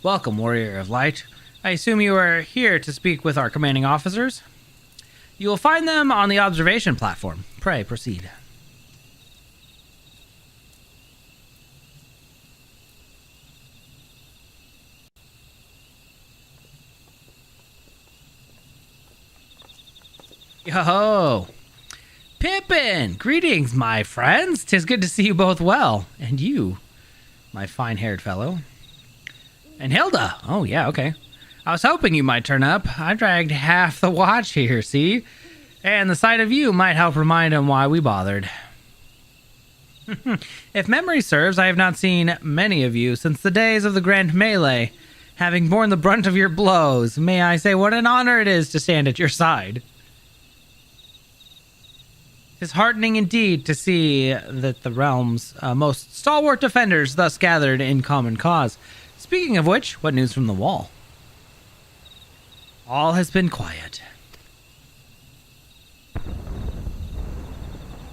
Welcome, Warrior of Light. I assume you are here to speak with our commanding officers? You will find them on the observation platform. Pray, proceed. Yo! Pippin! Greetings, my friends! 'Tis good to see you both well. And you, my fine-haired fellow. And Hilda! Oh, yeah, okay. I was hoping you might turn up. I dragged half the watch here, see? And the sight of you might help remind him why we bothered. If memory serves, I have not seen many of you since the days of the Grand Melee. Having borne the brunt of your blows, may I say what an honor it is to stand at your side. It's heartening indeed to see that the realm's most stalwart defenders thus gathered in common cause. Speaking of which, what news from the wall? All has been quiet.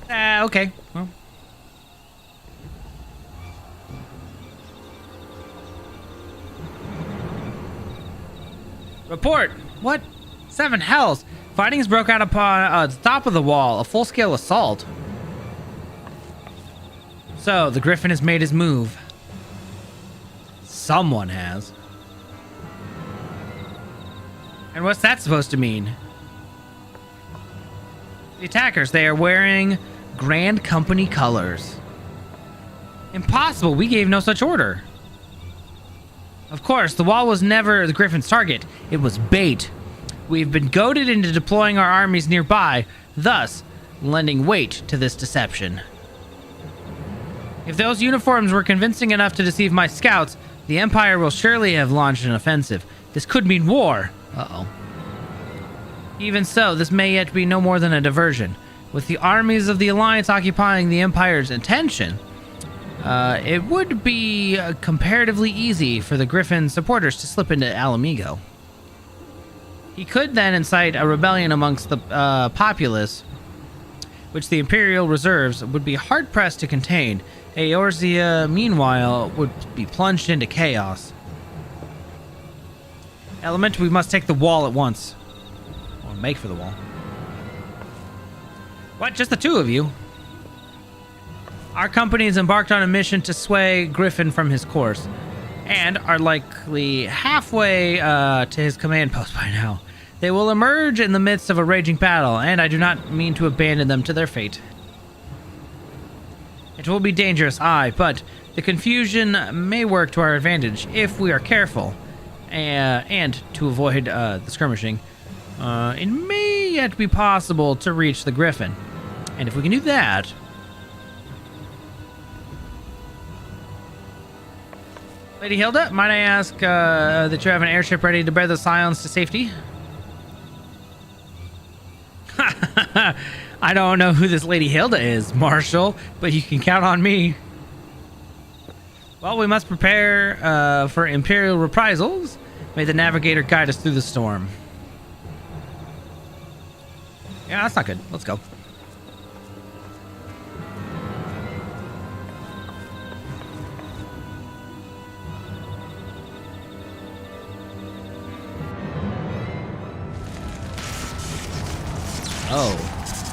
Okay. Well. Report! What? Seven hells! Fighting has broke out upon the top of the wall. A full-scale assault. So, the Griffin has made his move. Someone has. And what's that supposed to mean? The attackers, they are wearing Grand Company colors. Impossible, we gave no such order. Of course, the wall was never the Griffin's target. It was bait. We've been goaded into deploying our armies nearby, thus lending weight to this deception. If those uniforms were convincing enough to deceive my scouts, the Empire will surely have launched an offensive. This could mean war. Uh-oh. Even so, this may yet be no more than a diversion. With the armies of the Alliance occupying the Empire's attention, it would be comparatively easy for the Griffin supporters to slip into Alamigo. He could then incite a rebellion amongst the populace, which the Imperial reserves would be hard-pressed to contain. Eorzea, meanwhile, would be plunged into chaos. Element, we must take the wall at once. Or make for the wall. What? Just the two of you? Our company is embarked on a mission to sway Griffin from his course, and are likely halfway to his command post by now. They will emerge in the midst of a raging battle, and I do not mean to abandon them to their fate. It will be dangerous, aye, but the confusion may work to our advantage if we are careful, and to avoid the skirmishing. It may yet be possible to reach the Griffin, and if we can do that... Lady Hilda, might I ask that you have an airship ready to bear the Scions to safety? I don't know who this Lady Hilda is, Marshal, but you can count on me. Well, we must prepare for Imperial reprisals. May the Navigator guide us through the storm. Yeah, that's not good. Let's go.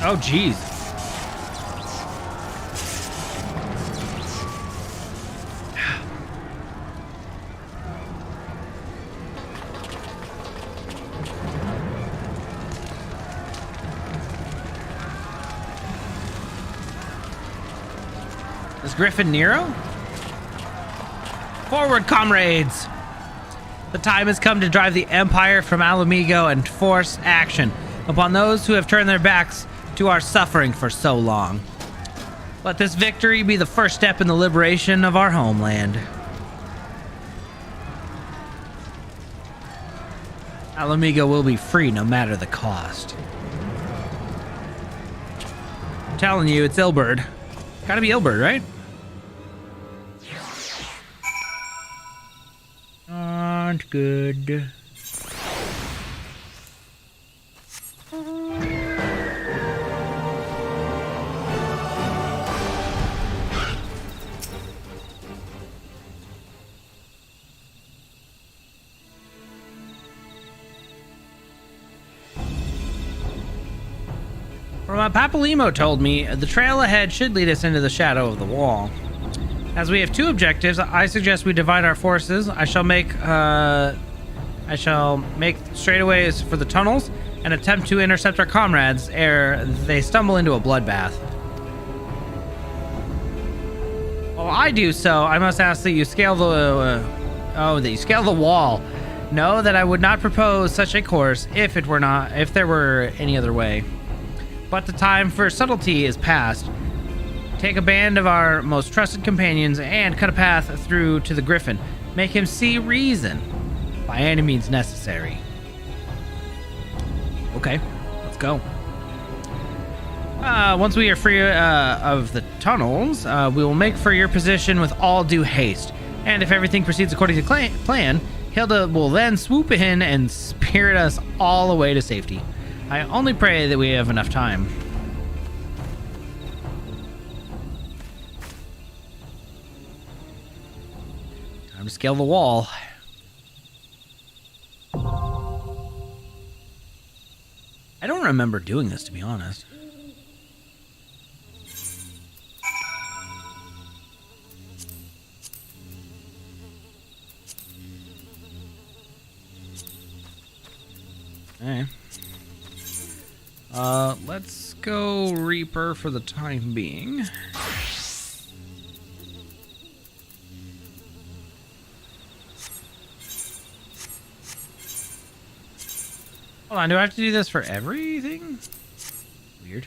Oh, geez. Is Griffin Nero? Forward, comrades! The time has come to drive the Empire from Alamigo and force action upon those who have turned their backs to our suffering for so long. Let this victory be the first step in the liberation of our homeland. Alamigo will be free no matter the cost. I'm telling you, it's Ilberd. Gotta be Ilberd, right? Aren't good. From what Papalimo told me, the trail ahead should lead us into the shadow of the wall. As we have two objectives, I suggest we divide our forces. I shall make straightaways for the tunnels and attempt to intercept our comrades ere they stumble into a bloodbath. While I do so, I must ask that you scale the wall. Know that I would not propose such a course if there were any other way. But the time for subtlety is past. Take a band of our most trusted companions and cut a path through to the Griffin. Make him see reason by any means necessary. Okay, let's go. Once we are free of the tunnels, we will make for your position with all due haste. And if everything proceeds according to plan, Hilda will then swoop in and spirit us all away to safety. I only pray that we have enough time. Time to scale the wall. I don't remember doing this, to be honest. Okay. Let's go Reaper for the time being. Hold on, do I have to do this for everything? Weird.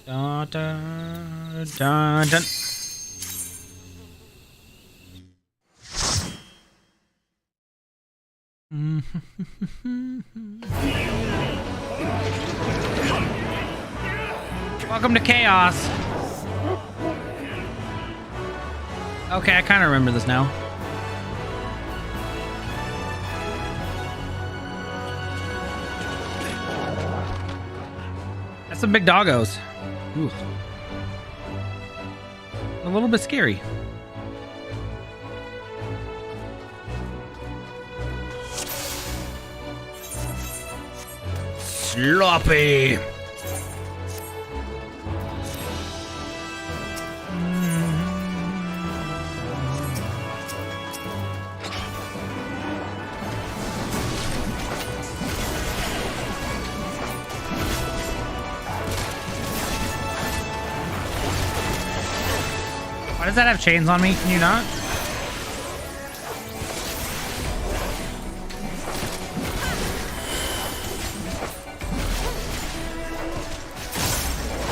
Dun, dun, dun, dun. Welcome to Chaos. Okay, I kind of remember this now. That's some big doggos. Ooh. A little bit scary. sloppy. Why does that have chains on me? Can you not?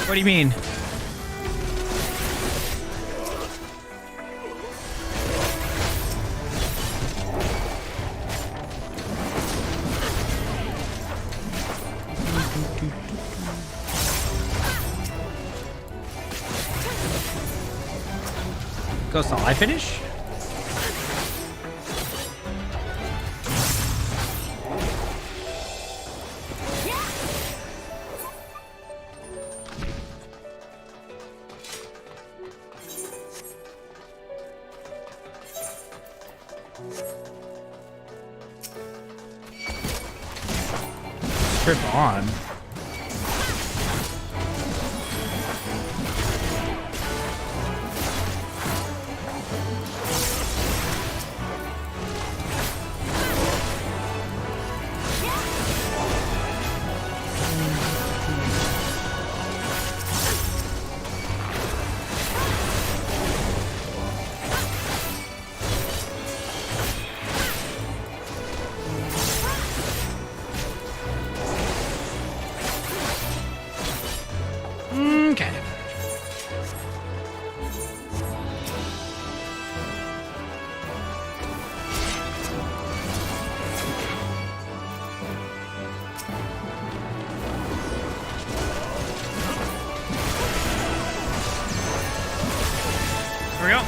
What do you mean? Ghost, all I finish? Strip on. Okay. Here we go.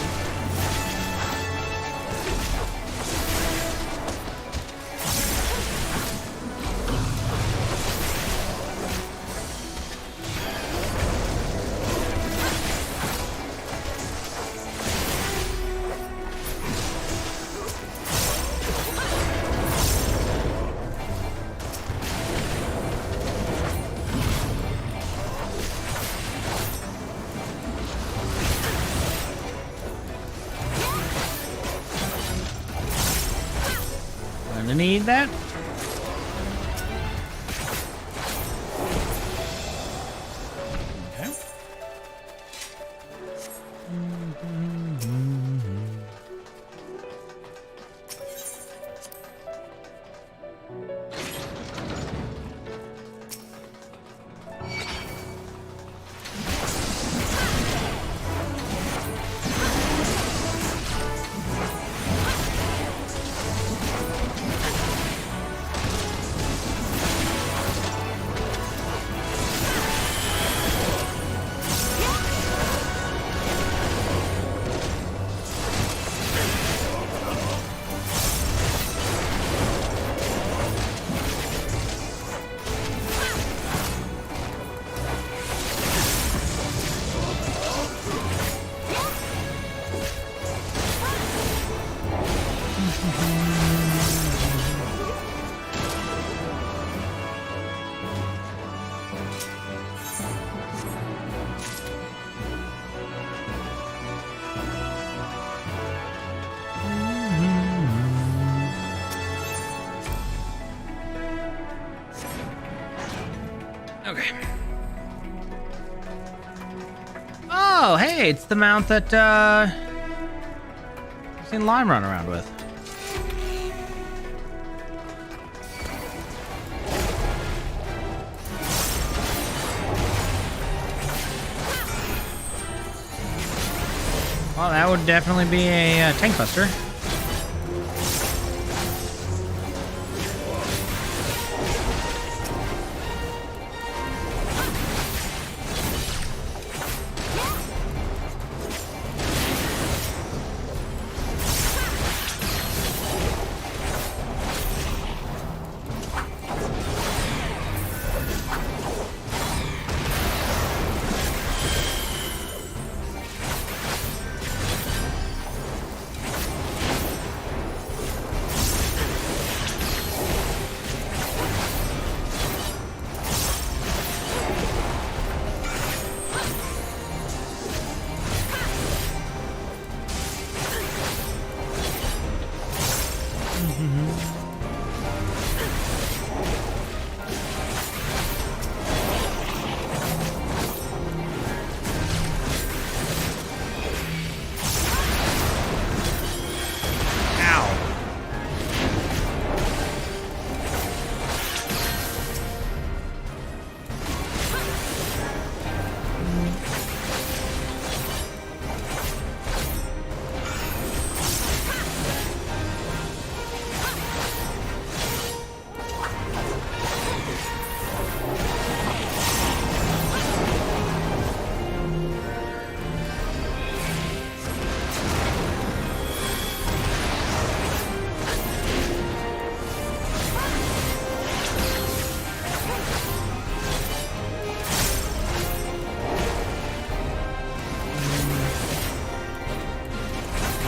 Gonna need that. Okay. Okay. Oh, hey, it's the mount that I've seen Lime run around with. Well, that would definitely be a tank buster.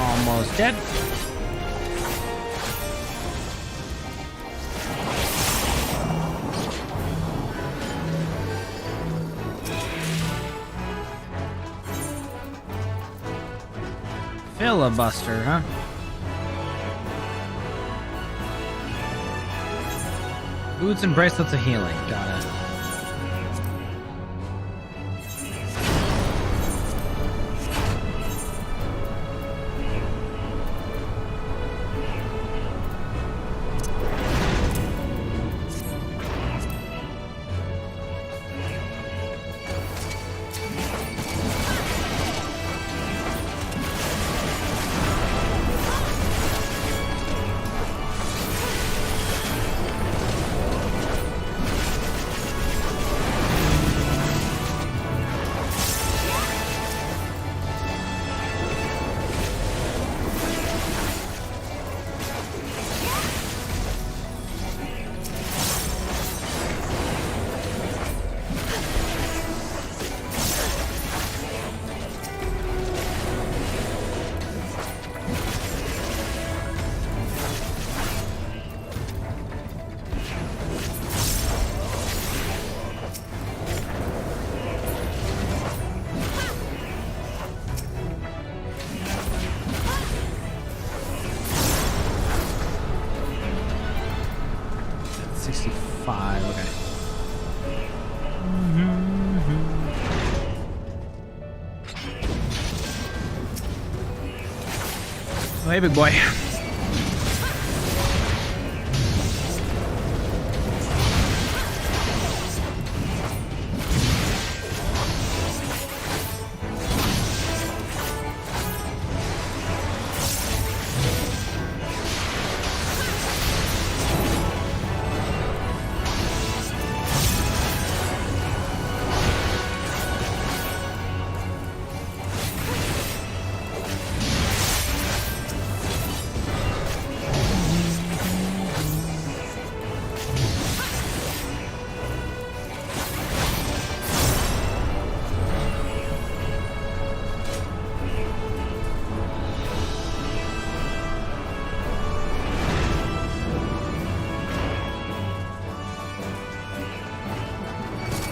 Almost dead. Filibuster, huh? Boots and bracelets of healing. Got it. Oh, hey, big boy.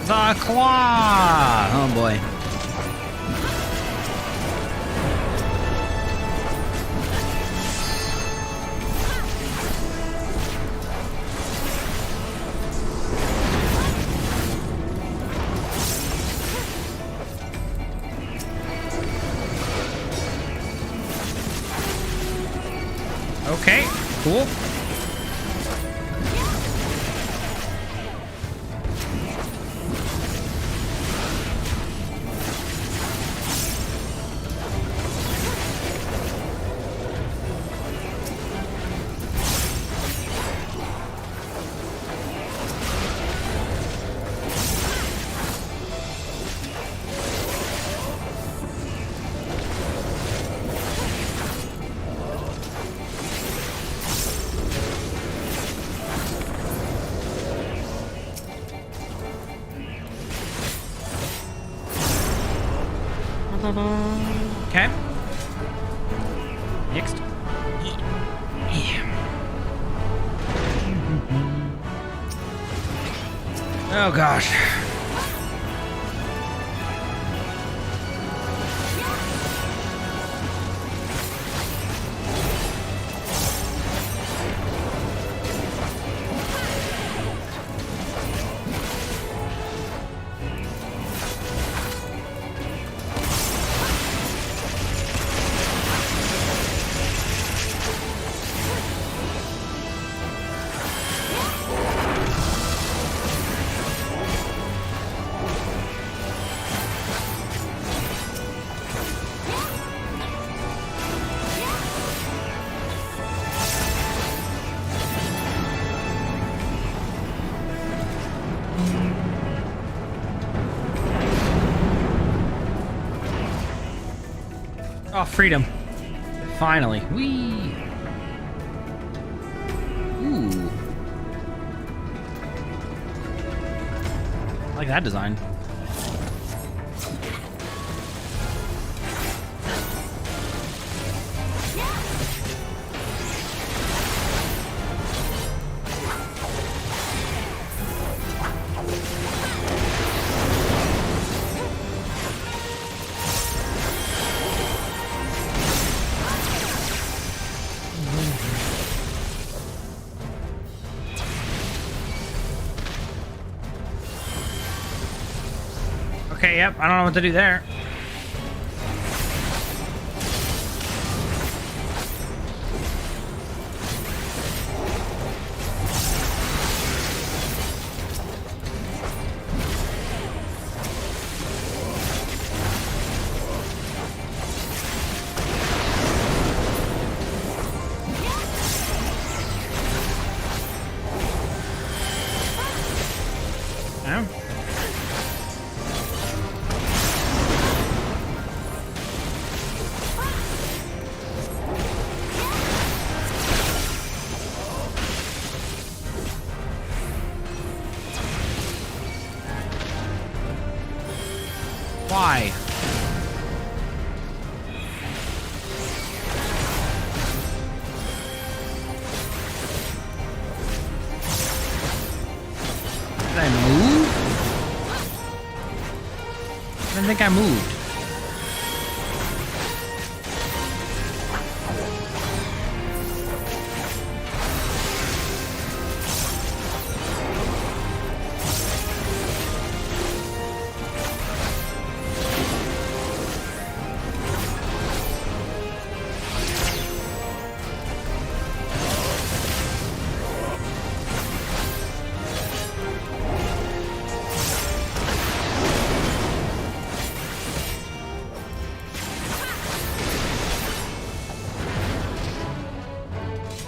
The claw! Oh boy. Okay, cool. Okay. Next. Oh gosh. Oh, freedom. Finally. Whee! Ooh. I like that design. Okay, yep, I don't know what to do there. Why? Did I move? I don't think I moved.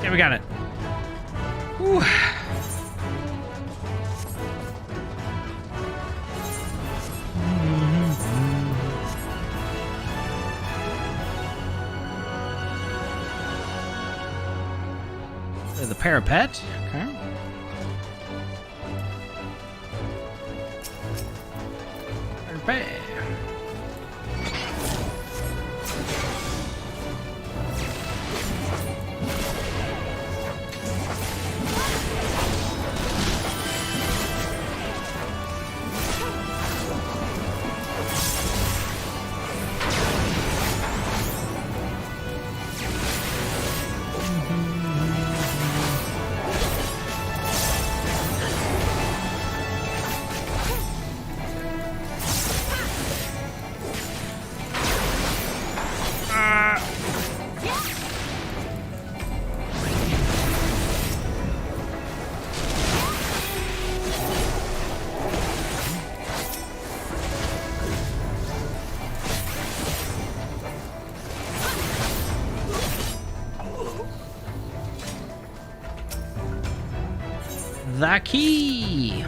Yeah, we got it. Whew. There's the parapet. Okay. Parapet. The key.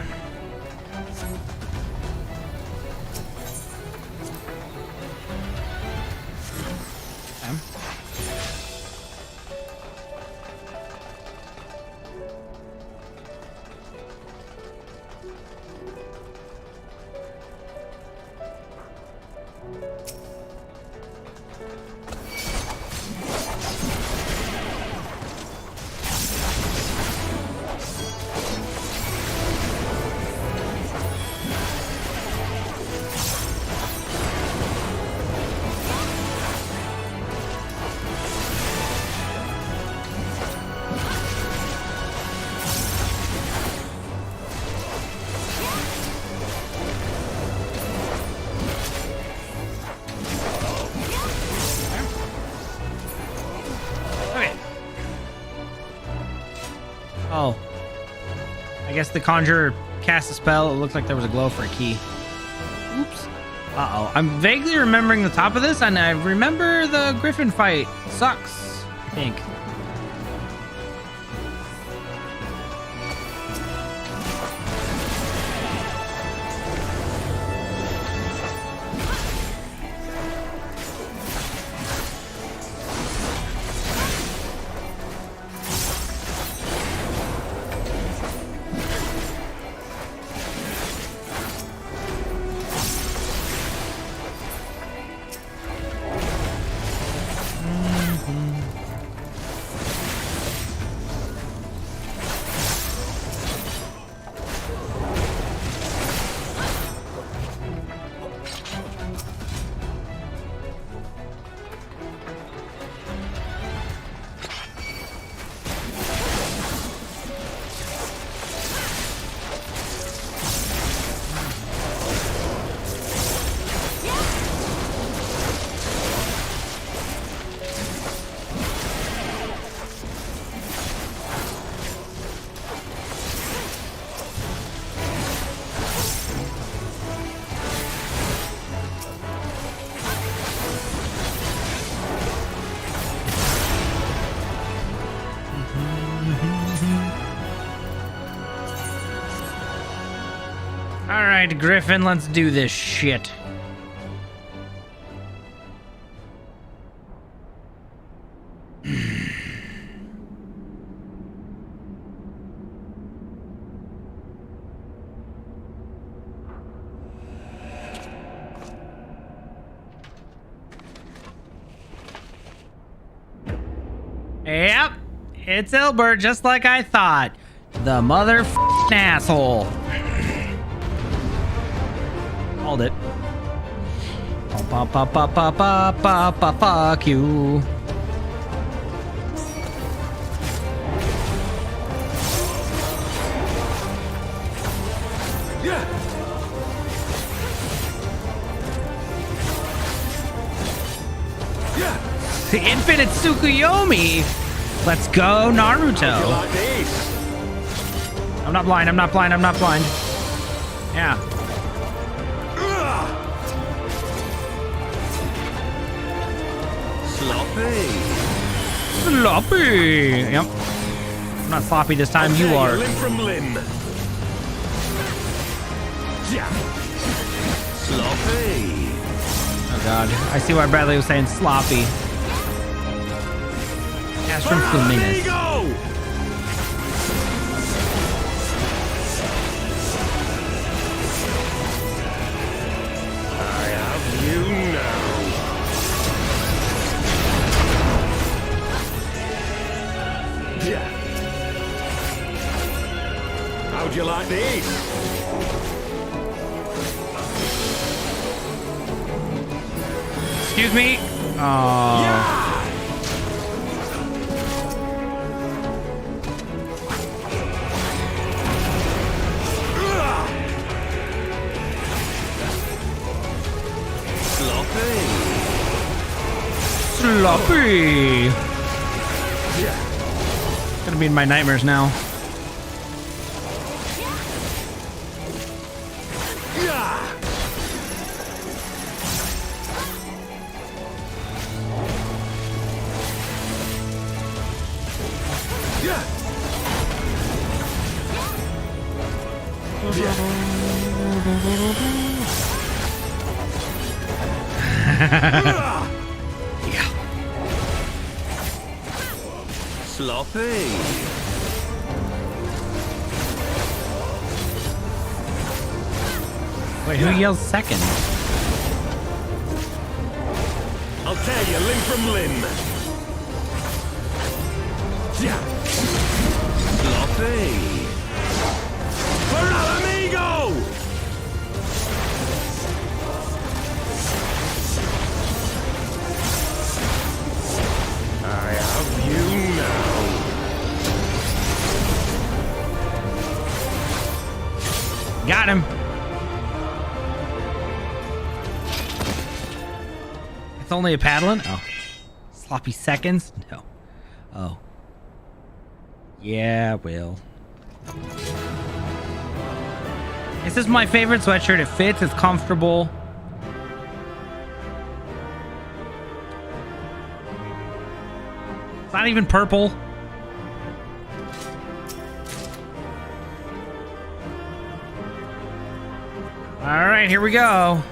Oh. I guess the conjurer cast a spell. It looked like there was a glow for a key. Oops. Uh-oh. I'm vaguely remembering the top of this, and I remember the griffin fight. Sucks, I think. Alright, Griffin, let's do this shit. Yep, it's Ilbert, just like I thought. The motherfucking asshole. Called it. Fuck you. The infinite Tsukuyomi. Let's go, Naruto. I'm not blind. I'm not blind. I'm not blind. Yeah. Sloppy. Sloppy. Yep. I'm not sloppy this time. You are. Limb from limb. Sloppy. Oh god. I see why Bradley was saying sloppy. That's from Flamingos. I have you now. How'd you like these? Excuse me. Oh. Sloppy. It's gonna be in my nightmares now. Yeah. Sloppy. Wait, who yells second? I'll tear you limb from limb. Sloppy. For Alamigo! I have you now. Got him. It's only a paddling? Oh. Sloppy seconds? No. Oh. Yeah, well. This is my favorite sweatshirt. It fits, it's comfortable. It's not even purple. All right, here we go.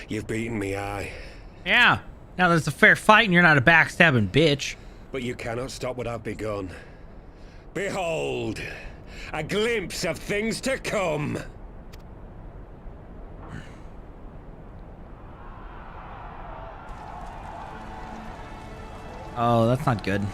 You've beaten me, aye. Yeah. Now there's a fair fight and you're not a backstabbing bitch. But you cannot stop what I've begun. Behold, a glimpse of things to come. Oh, that's not good.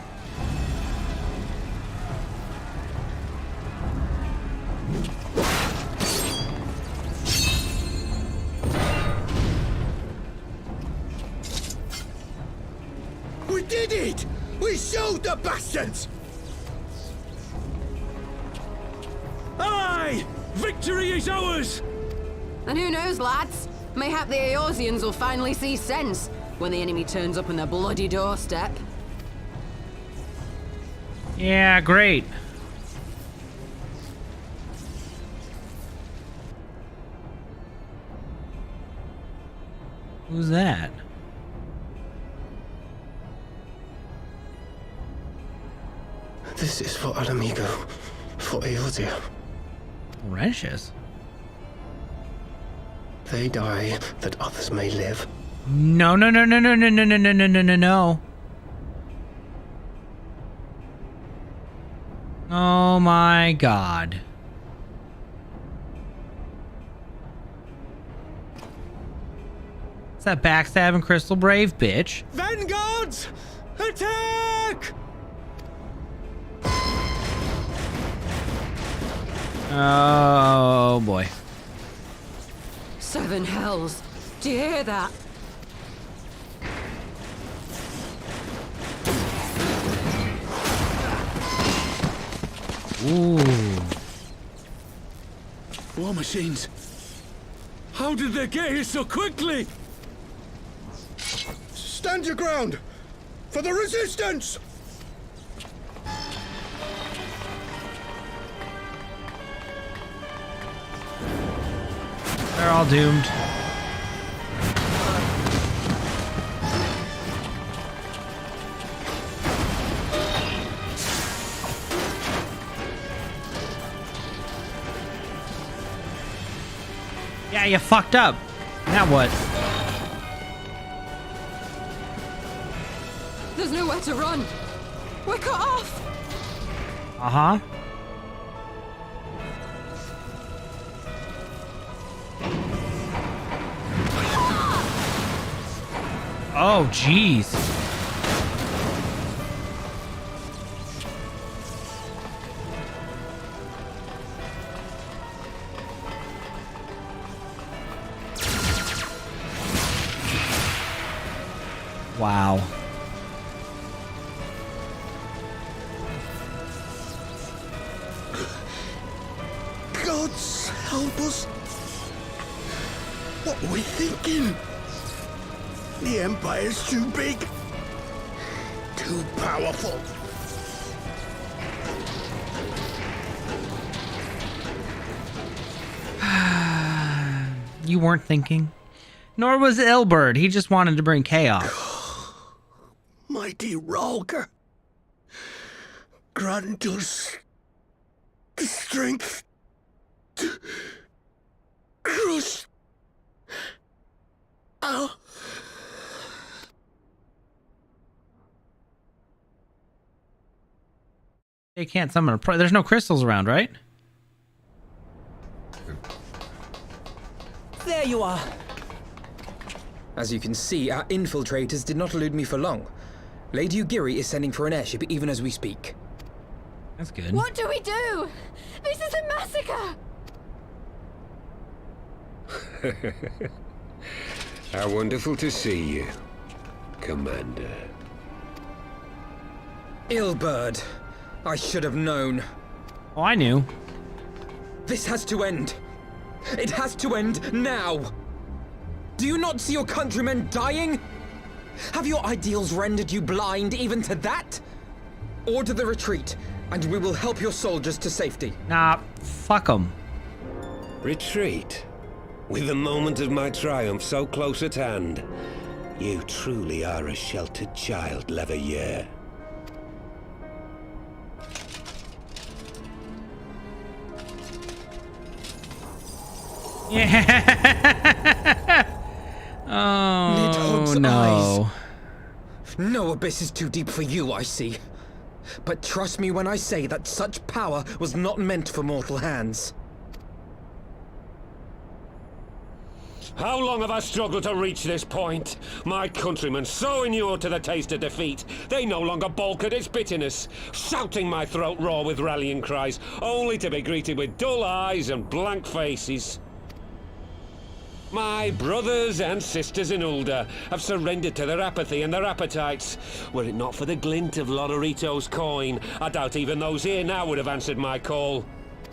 We did it! We showed the bastards! Aye! Victory is ours! And who knows, lads? Mayhap the Eorzeans will finally see sense when the enemy turns up on their bloody doorstep. Yeah, great. Who's that? This is for Alamigo, for Eorzea. Precious. They die that others may live. No, no, no, no, no, no, no, no, no, no, no, no, no. Oh my god. It's that backstabbing Crystal Brave bitch. Vanguards! Attack! Oh boy. 7 hells. Do you hear that? Ooh. War machines. How did they get here so quickly? Stand your ground! For the resistance! They're all doomed. Yeah, you fucked up. Now what? There's nowhere to run. We're cut off. Uh-huh. Oh, jeez. Wow. Gods help us! What were we thinking? The Empire's too big. Too powerful. You weren't thinking. Nor was Ilberd. He just wanted to bring chaos. Mighty Rhalgr. Grant us the strength to crush our... They can't summon a there's no crystals around, right? There you are. As you can see, our infiltrators did not elude me for long. Lady Ugiri is sending for an airship even as we speak. That's good. What do we do? This is a massacre! How wonderful to see you, Commander. Ilberd, I should have known. Oh, I knew. This has to end. It has to end now. Do you not see your countrymen dying? Have your ideals rendered you blind even to that? Order the retreat, and we will help your soldiers to safety. Nah, fuck them. Retreat? With the moment of my triumph so close at hand? You truly are a sheltered child, Leverrier. Yeah. Oh, Nidhogg's no. eyes. No abyss is too deep for you, I see. But trust me when I say that such power was not meant for mortal hands. How long have I struggled to reach this point? My countrymen, so inured to the taste of defeat, they no longer balk at its bitterness, shouting my throat raw with rallying cries, only to be greeted with dull eyes and blank faces. My brothers and sisters in Ulda have surrendered to their apathy and their appetites. Were it not for the glint of Lodorito's coin, I doubt even those here now would have answered my call.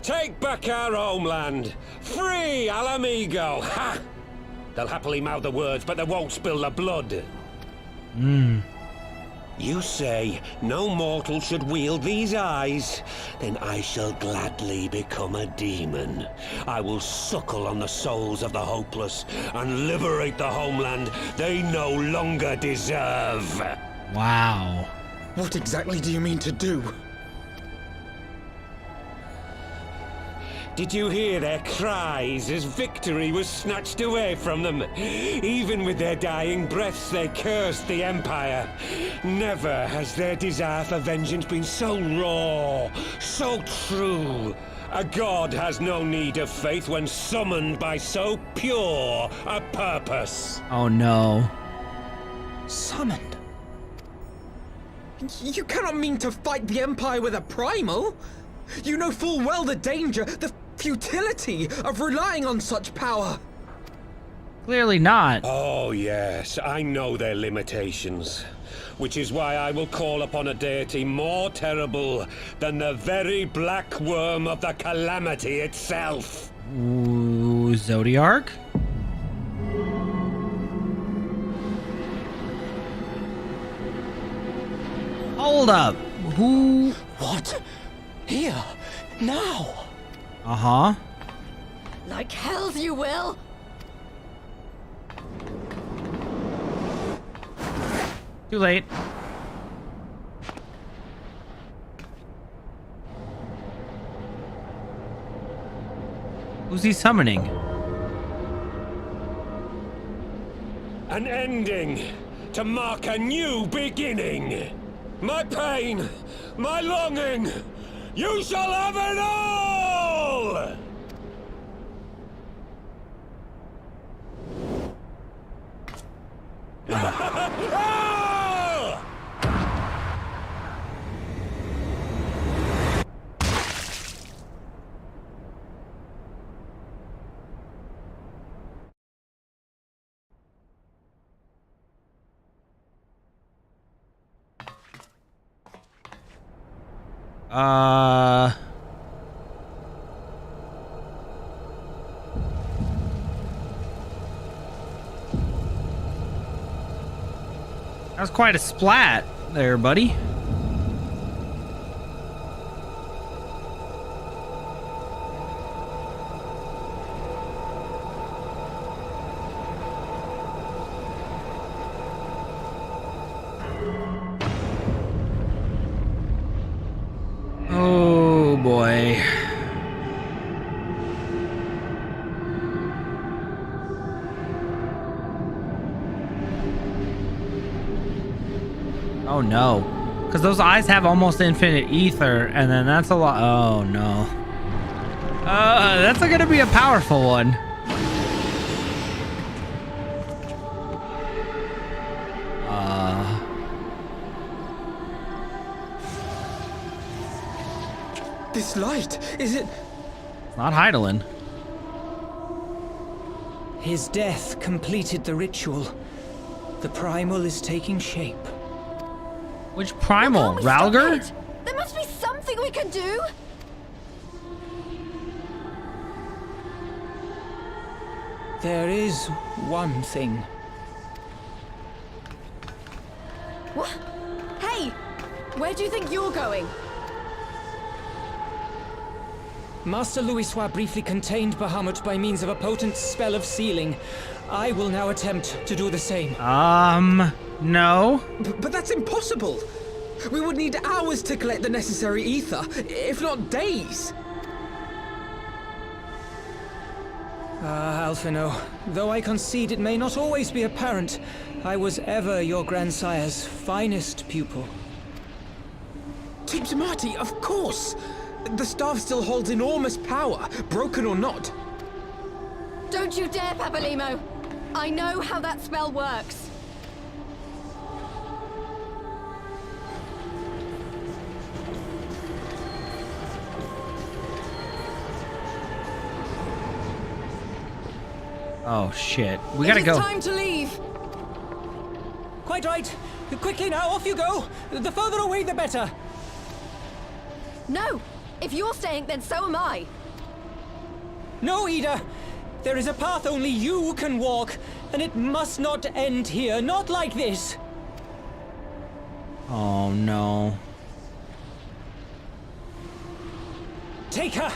Take back our homeland! Free Alamigo! Ha! They'll happily mouth the words, but they won't spill the blood. You say no mortal should wield these eyes? Then I shall gladly become a demon. I will suckle on the souls of the hopeless and liberate the homeland they no longer deserve. Wow. What exactly do you mean to do? Did you hear their cries as victory was snatched away from them? Even with their dying breaths, they cursed the Empire. Never has their desire for vengeance been so raw, so true. A god has no need of faith when summoned by so pure a purpose. Oh no. Summoned? You cannot mean to fight the Empire with a primal! You know full well the danger, the futility of relying on such power. Clearly not. Oh yes, I know their limitations. Which is why I will call upon a deity more terrible than the very black worm of the calamity itself. Ooh, Zodiark? Hold up. Who? What? Here? Now? Uh-huh. Like hells you will! Too late. Who's he summoning? An ending to mark a new beginning. My pain, my longing, you shall have it all! That was quite a splat there, buddy. Oh boy. Oh no. Because those eyes have almost infinite ether, and then that's a lot. Oh no. That's gonna be a powerful one. This light, is it? It's not Heidelin. His death completed the ritual. The primal is taking shape. Which primal? Ralger? There must be something we can do! There is one thing. What? Hey! Where do you think you're going? Master Louisoix briefly contained Bahamut by means of a potent spell of sealing. I will now attempt to do the same. No. But that's impossible! We would need hours to collect the necessary ether, if not days! Alphino, though I concede it may not always be apparent, I was ever your grandsire's finest pupil. Tibbs Marty, of course! The staff still holds enormous power, broken or not. Don't you dare, Papalimo! I know how that spell works. Oh shit. We gotta go. It's time to leave. Quite right. Quickly now, off you go. The further away, the better. No! If you're staying, then so am I. No, Ida. There is a path only you can walk, and it must not end here. Not like this. Oh no. Take her!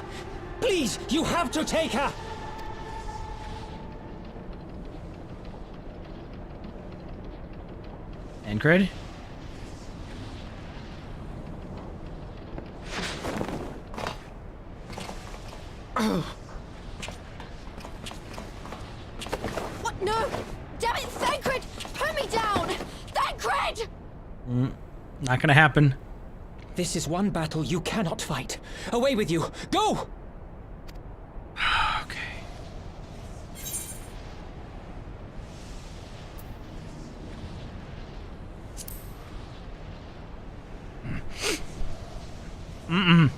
Please, you have to take her! Tancred? What? No! Damn it, Thancred! Put me down! Thancred! Not gonna happen. This is one battle you cannot fight. Away with you! Go! Okay.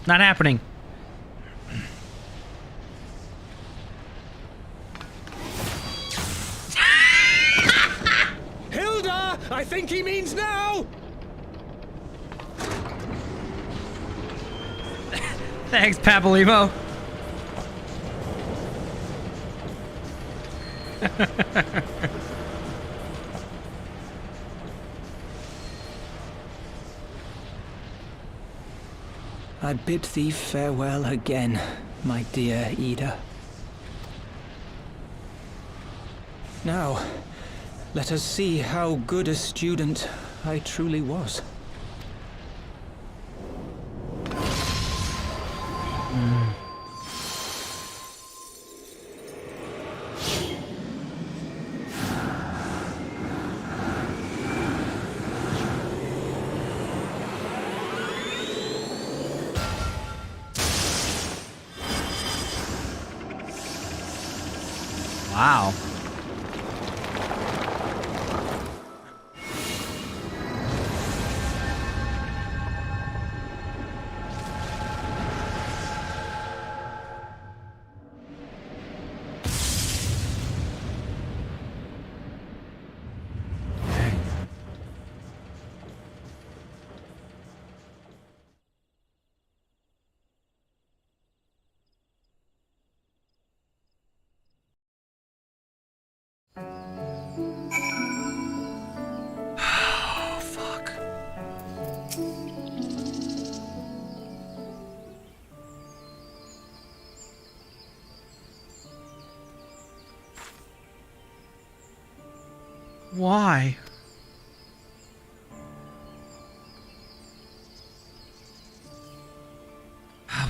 Not happening. Hilda! I think he means now! Thanks, Papolimo. I bid thee farewell again, my dear Ida. Now, let us see how good a student I truly was. Wow. Why?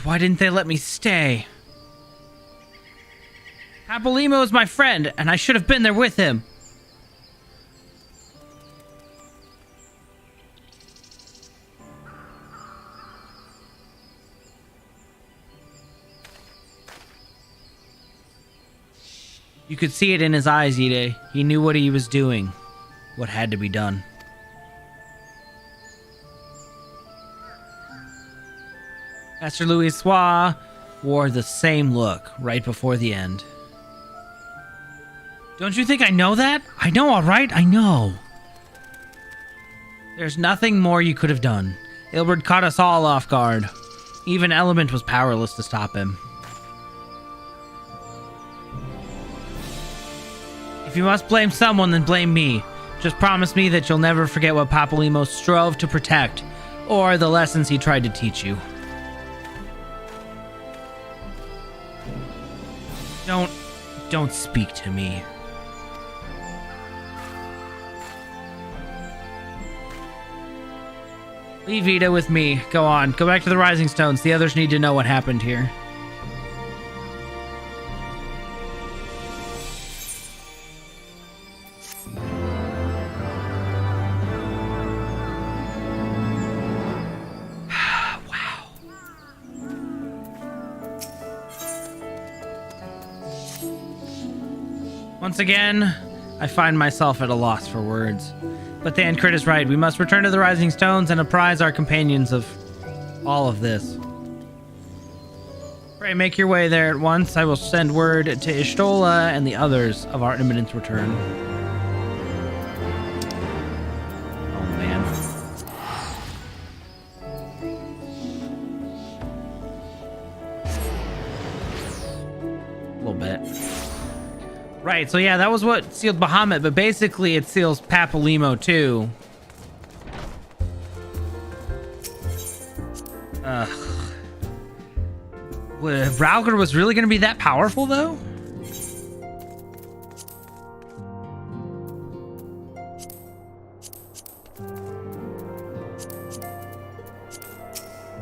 Why didn't they let me stay? Papolimo is my friend, and I should have been there with him. You could see it in his eyes, Ide. He knew what he was doing, what had to be done. Master Louis wore the same look right before the end. Don't you think I know that? I know, all right? I know. There's nothing more you could have done. Ilbert caught us all off guard. Even Element was powerless to stop him. If you must blame someone, then blame me. Just promise me that you'll never forget what Papolimo strove to protect, or the lessons he tried to teach you. Don't speak to me. Leave Ida with me. Go on. Go back to the Rising Stones. The others need to know what happened here. Once again, I find myself at a loss for words. But Thancred is right. We must return to the Rising Stones and apprise our companions of all of this. Pray make your way there at once. I will send word to Ishtola and the others of our imminent return. Oh, man. A little bit. Right, so yeah, that was what sealed Bahamut, but basically it seals Papolimo too. Rauger was really going to be that powerful, though?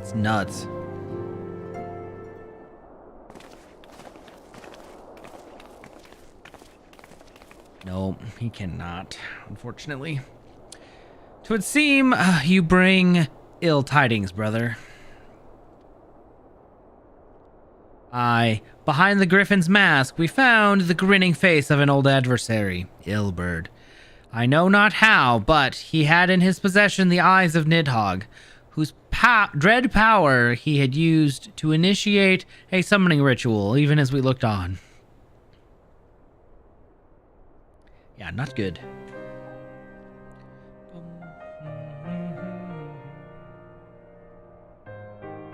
It's nuts. No, he cannot, unfortunately. 'Twould seem you bring ill tidings, brother. Aye, behind the griffin's mask, we found the grinning face of an old adversary, Ilberd. I know not how, but he had in his possession the eyes of Nidhogg, whose dread power he had used to initiate a summoning ritual, even as we looked on. Yeah, not good.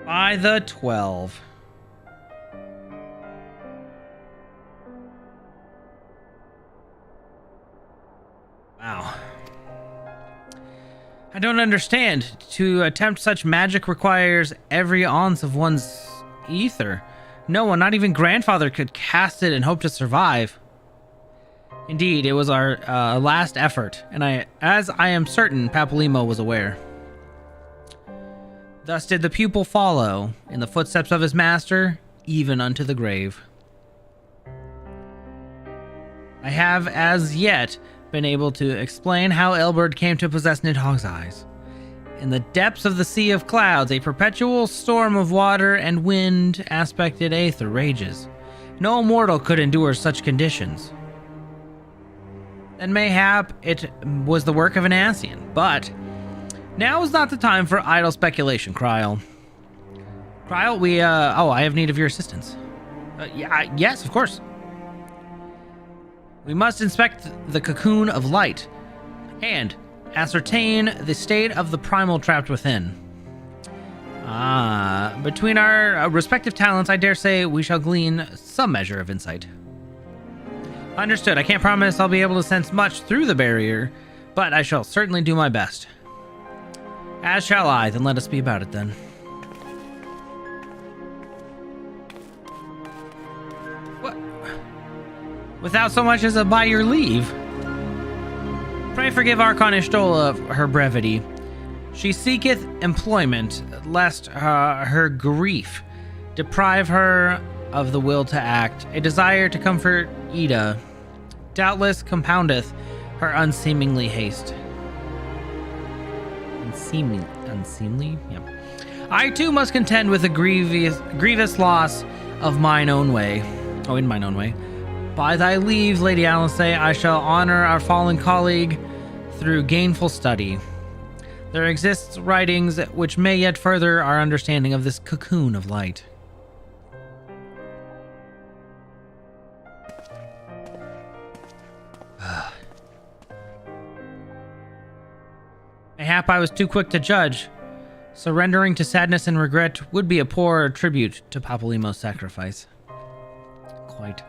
By the 12. Wow. I don't understand. To attempt such magic requires every ounce of one's ether. No one, not even grandfather, could cast it and hope to survive. Indeed, it was our last effort, and as I am certain Papalymo was aware. Thus did the pupil follow in the footsteps of his master, even unto the grave. I have as yet been able to explain how Ilberd came to possess Nidhogg's eyes. In the depths of the sea of clouds, a perpetual storm of water and wind aspected aether rages. No mortal could endure such conditions. Then mayhap it was the work of an Ascian, but now is not the time for idle speculation, Kryl. Kryl, I have need of your assistance. Yes, of course. We must inspect the cocoon of light and ascertain the state of the primal trapped within. Between our respective talents, I dare say we shall glean some measure of insight. Understood. I can't promise I'll be able to sense much through the barrier, but I shall certainly do my best. As shall I. Then let us be about it then. What? Without so much as a by your leave. Pray forgive Archon Y'shtola her brevity. She seeketh employment, lest her grief deprive her of the will to act. A desire to comfort Ida doubtless compoundeth her unseemly haste. Unseemly? Yeah. I too must contend with the grievous loss of mine own way. Oh, in mine own way. By thy leave, Lady Alice, I shall honor our fallen colleague through gainful study. There exists writings which may yet further our understanding of this cocoon of light. Mayhap I was too quick to judge. Surrendering to sadness and regret would be a poor tribute to Papalymo's sacrifice. Quite.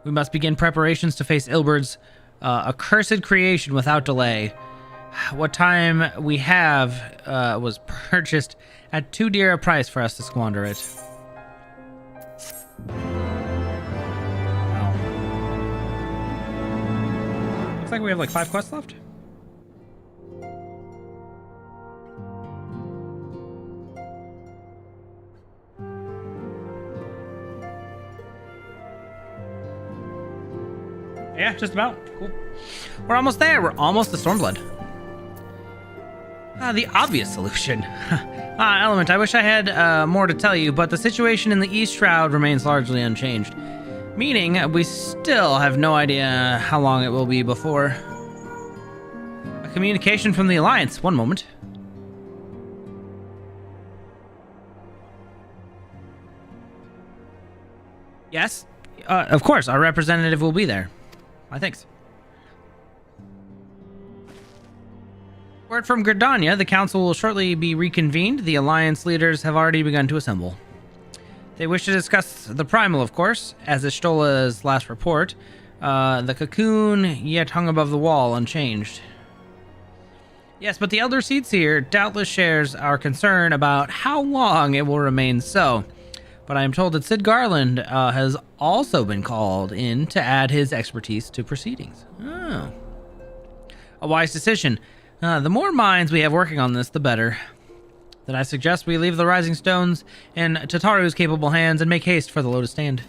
We must begin preparations to face Ilberd's accursed creation without delay. What time we have was purchased at too dear a price for us to squander it. Wow. Looks like we have like 5 quests left. Yeah, just about. Cool. We're almost there. We're almost to Stormblood. The obvious solution. Element, I wish I had more to tell you, but the situation in the East Shroud remains largely unchanged. Meaning, we still have no idea how long it will be before... A communication from the Alliance. One moment. Yes? Of course, our representative will be there. Thanks. Word from Gridania, the council will shortly be reconvened. The Alliance leaders have already begun to assemble. They wish to discuss the primal, of course, as Y'shtola's last report. The cocoon yet hung above the wall, unchanged. Yes, but the Elder Seedseer doubtless shares our concern about how long it will remain so. But I am told that Sid Garland has also been called in to add his expertise to proceedings. Oh. A wise decision. The more minds we have working on this, the better. Then I suggest we leave the Rising Stones in Tataru's capable hands and make haste for the Lotus Stand.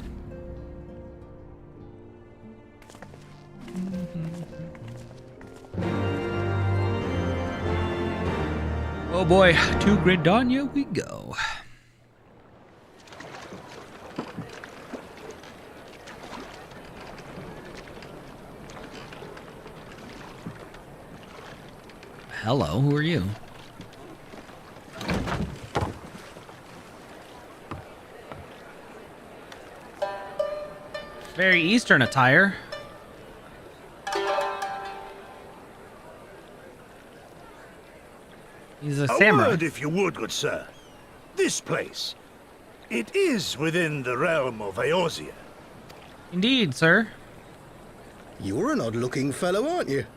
Oh boy, to Gridania we go. Hello, who are you? Very Eastern attire. He's a samurai. word, if you would, good sir. This place. It is within the realm of Eorzea. Indeed, sir. You're an odd-looking fellow, aren't you?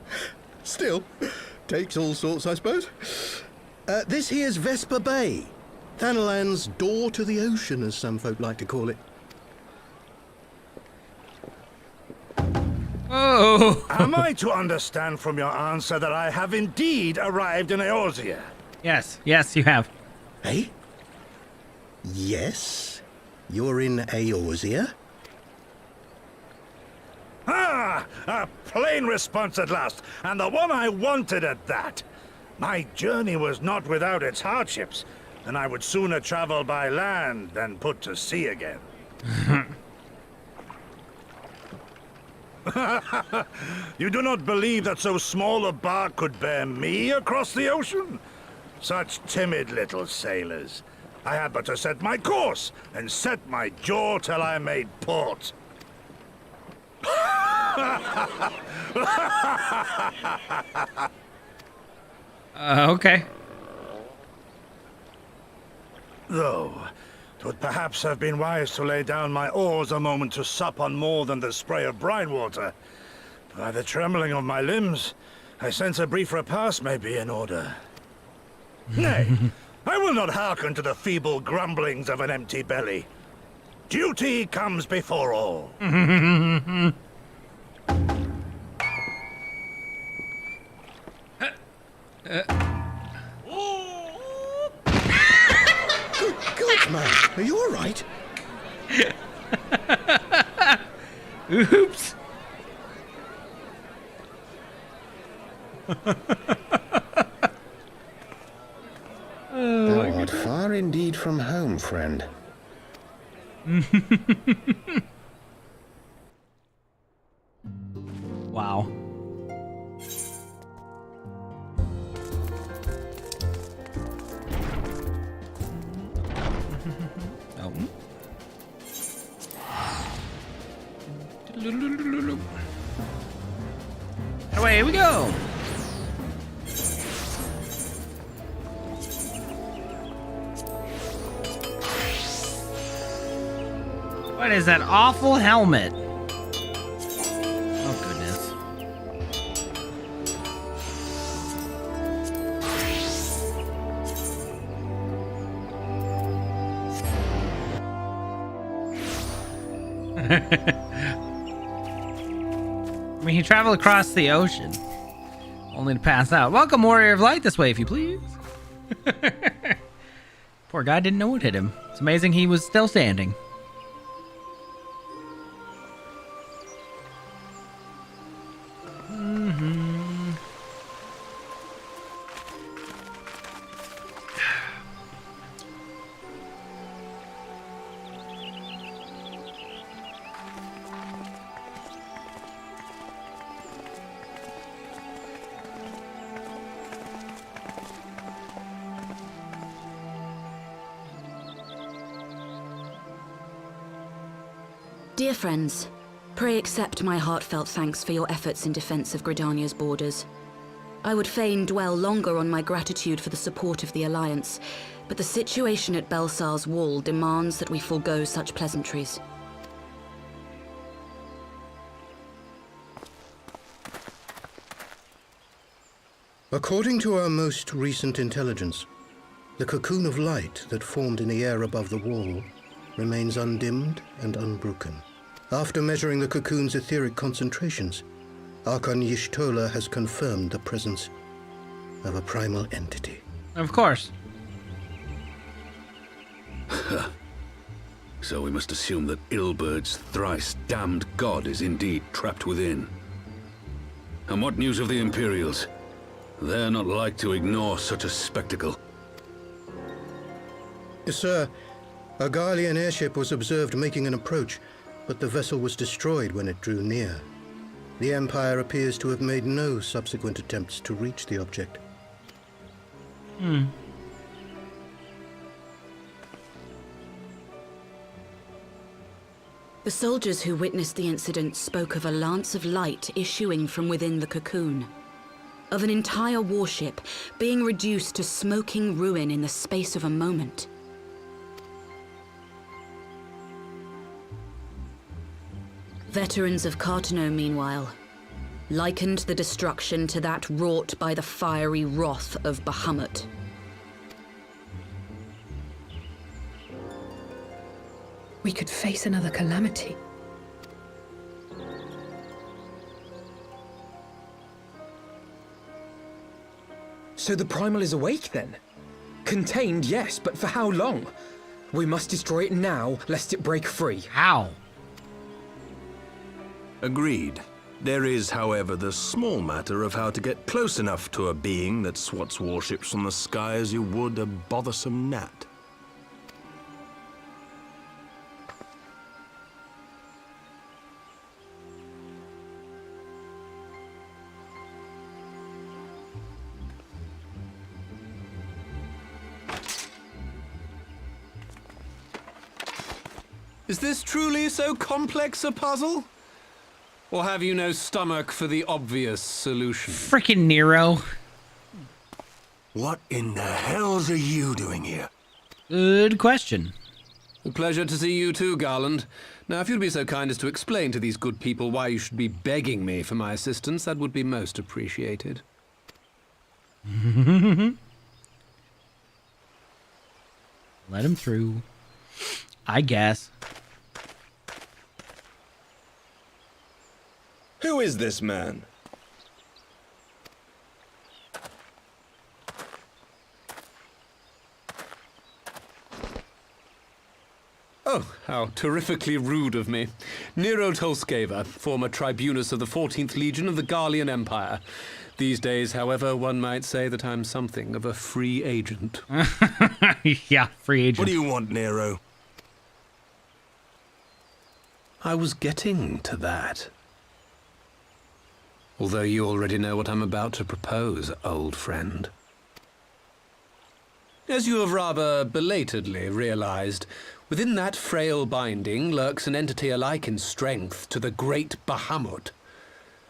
Still, takes all sorts, I suppose. This here's Vesper Bay. Thanalan's door to the ocean, as some folk like to call it. Oh! Am I to understand from your answer that I have indeed arrived in Eorzea? Yes, yes, you have. Eh? Yes? You're in Eorzea? Ah! A plain response at last, and the one I wanted at that. My journey was not without its hardships, and I would sooner travel by land than put to sea again. You do not believe that so small a bark could bear me across the ocean? Such timid little sailors. I had but to set my course and set my jaw till I made port. Okay. Though, 'twould perhaps have been wise to lay down my oars a moment to sup on more than the spray of brine water. By the trembling of my limbs, I sense a brief repast may be in order. Nay, I will not hearken to the feeble grumblings of an empty belly. Duty comes before all. Good God, man. Are you all right? Oops. Thou art far indeed from home, friend. Wow. Oh. Away we go. What is that awful helmet? Oh, goodness. I mean, he traveled across the ocean, only to pass out. Welcome, Warrior of Light, this way, if you please. Poor guy didn't know what hit him. It's amazing he was still standing. Dear friends, pray accept my heartfelt thanks for your efforts in defense of Gridania's borders. I would fain dwell longer on my gratitude for the support of the Alliance, but the situation at Belsar's Wall demands that we forego such pleasantries. According to our most recent intelligence, the cocoon of light that formed in the air above the wall remains undimmed and unbroken. After measuring the cocoon's etheric concentrations, Archon Y'shtola has confirmed the presence of a primal entity. Of course. So we must assume that Ilbert's thrice damned god is indeed trapped within. And what news of the Imperials? They're not like to ignore such a spectacle. Yes, sir. A Garlean airship was observed making an approach, but the vessel was destroyed when it drew near. The Empire appears to have made no subsequent attempts to reach the object. The soldiers who witnessed the incident spoke of a lance of light issuing from within the cocoon, of an entire warship being reduced to smoking ruin in the space of a moment. Veterans of Cartano, meanwhile, likened the destruction to that wrought by the fiery wrath of Bahamut. We could face another calamity. So the Primal is awake then? Contained, yes, but for how long? We must destroy it now, lest it break free. How? Agreed. There is, however, the small matter of how to get close enough to a being that swats warships from the sky as you would a bothersome gnat. Is this truly so complex a puzzle? Or have you no stomach for the obvious solution? Frickin' Nero. What in the hells are you doing here? Good question. A pleasure to see you too, Garland. Now, if you'd be so kind as to explain to these good people why you should be begging me for my assistance, that would be most appreciated. Let him through. I guess. Who is this man? Oh, how terrifically rude of me. Nero Tolskeva, former tribunus of the 14th Legion of the Garlean Empire. These days, however, one might say that I'm something of a free agent. Yeah, free agent. What do you want, Nero? I was getting to that. Although you already know what I'm about to propose, old friend. As you have rather belatedly realized, within that frail binding lurks an entity alike in strength to the great Bahamut,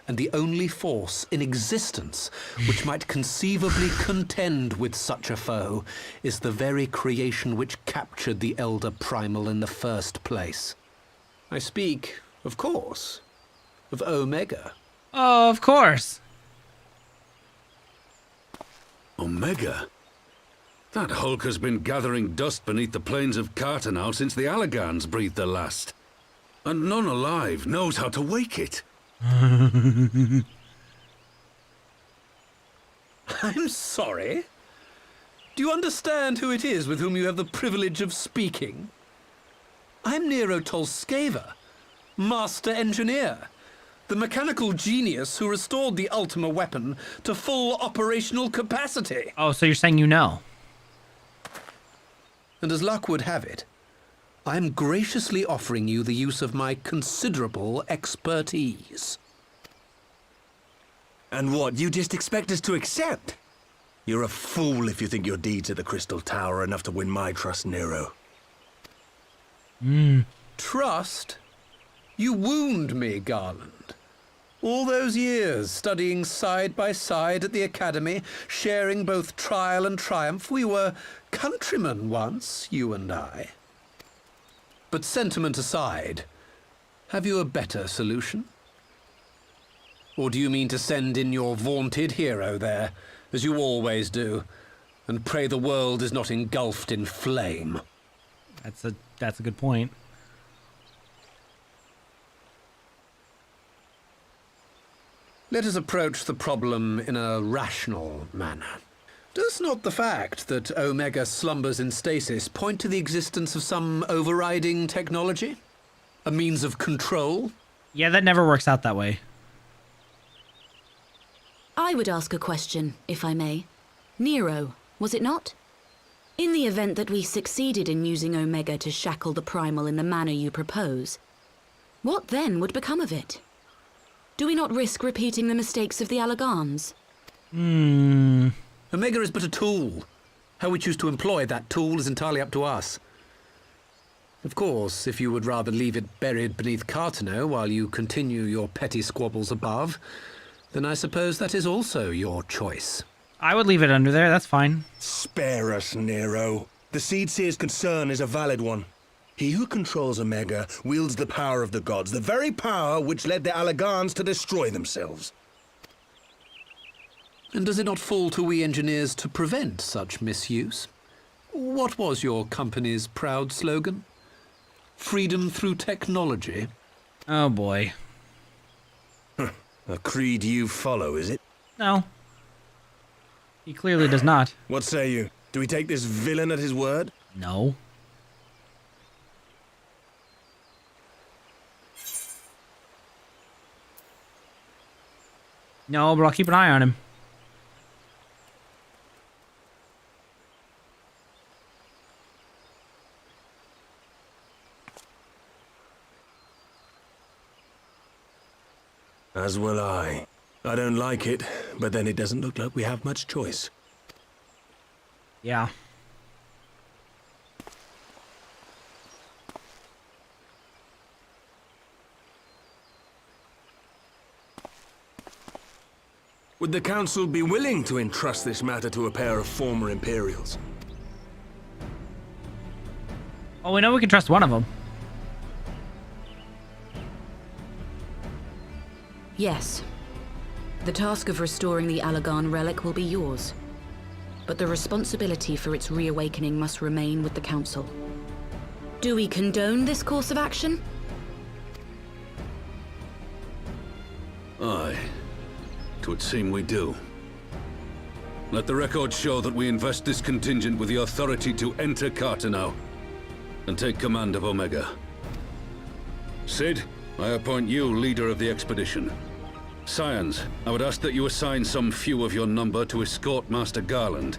and the only force in existence which might conceivably contend with such a foe is the very creation which captured the Elder Primal in the first place. I speak, of course, of Omega. Oh, of course. Omega? That Hulk has been gathering dust beneath the plains of Cartano since the Allagans breathed their last. And none alive knows how to wake it. I'm sorry? Do you understand who it is with whom you have the privilege of speaking? I'm Nero Tolskeva, Master Engineer, the mechanical genius who restored the Ultima weapon to full operational capacity. Oh, so you're saying you know? And as luck would have it, I'm graciously offering you the use of my considerable expertise. And what, you just expect us to accept? You're a fool if you think your deeds at the Crystal Tower are enough to win my trust, Nero. Trust? You wound me, Garland. All those years, studying side by side at the Academy, sharing both trial and triumph, we were countrymen once, you and I. But sentiment aside, have you a better solution? Or do you mean to send in your vaunted hero there, as you always do, and pray the world is not engulfed in flame. That's a good point. Let us approach the problem in a rational manner. Does not the fact that Omega slumbers in stasis point to the existence of some overriding technology? A means of control? Yeah, that never works out that way. I would ask a question, if I may. Nero, was it not? In the event that we succeeded in using Omega to shackle the Primal in the manner you propose, what then would become of it? Do we not risk repeating the mistakes of the Allagans? Omega is but a tool. How we choose to employ that tool is entirely up to us. Of course, if you would rather leave it buried beneath Cartano while you continue your petty squabbles above, then I suppose that is also your choice. I would leave it under there, that's fine. Spare us, Nero. The Seedseer's concern is a valid one. He who controls Omega wields the power of the gods, the very power which led the Allagans to destroy themselves. And does it not fall to we engineers to prevent such misuse? What was your company's proud slogan? Freedom through technology? Oh boy. A creed you follow, is it? No. He clearly does not. What say you? Do we take this villain at his word? No. No, but I'll keep an eye on him. As will I. I don't like it, but then it doesn't look like we have much choice. Yeah. Would the Council be willing to entrust this matter to a pair of former Imperials? Oh, we know we can trust one of them. Yes. The task of restoring the Allagan relic will be yours. But the responsibility for its reawakening must remain with the Council. Do we condone this course of action? Aye. 'Twould seem we do. Let the record show that we invest this contingent with the authority to enter Cartano and take command of Omega. Sid, I appoint you leader of the expedition. Scions, I would ask that you assign some few of your number to escort Master Garland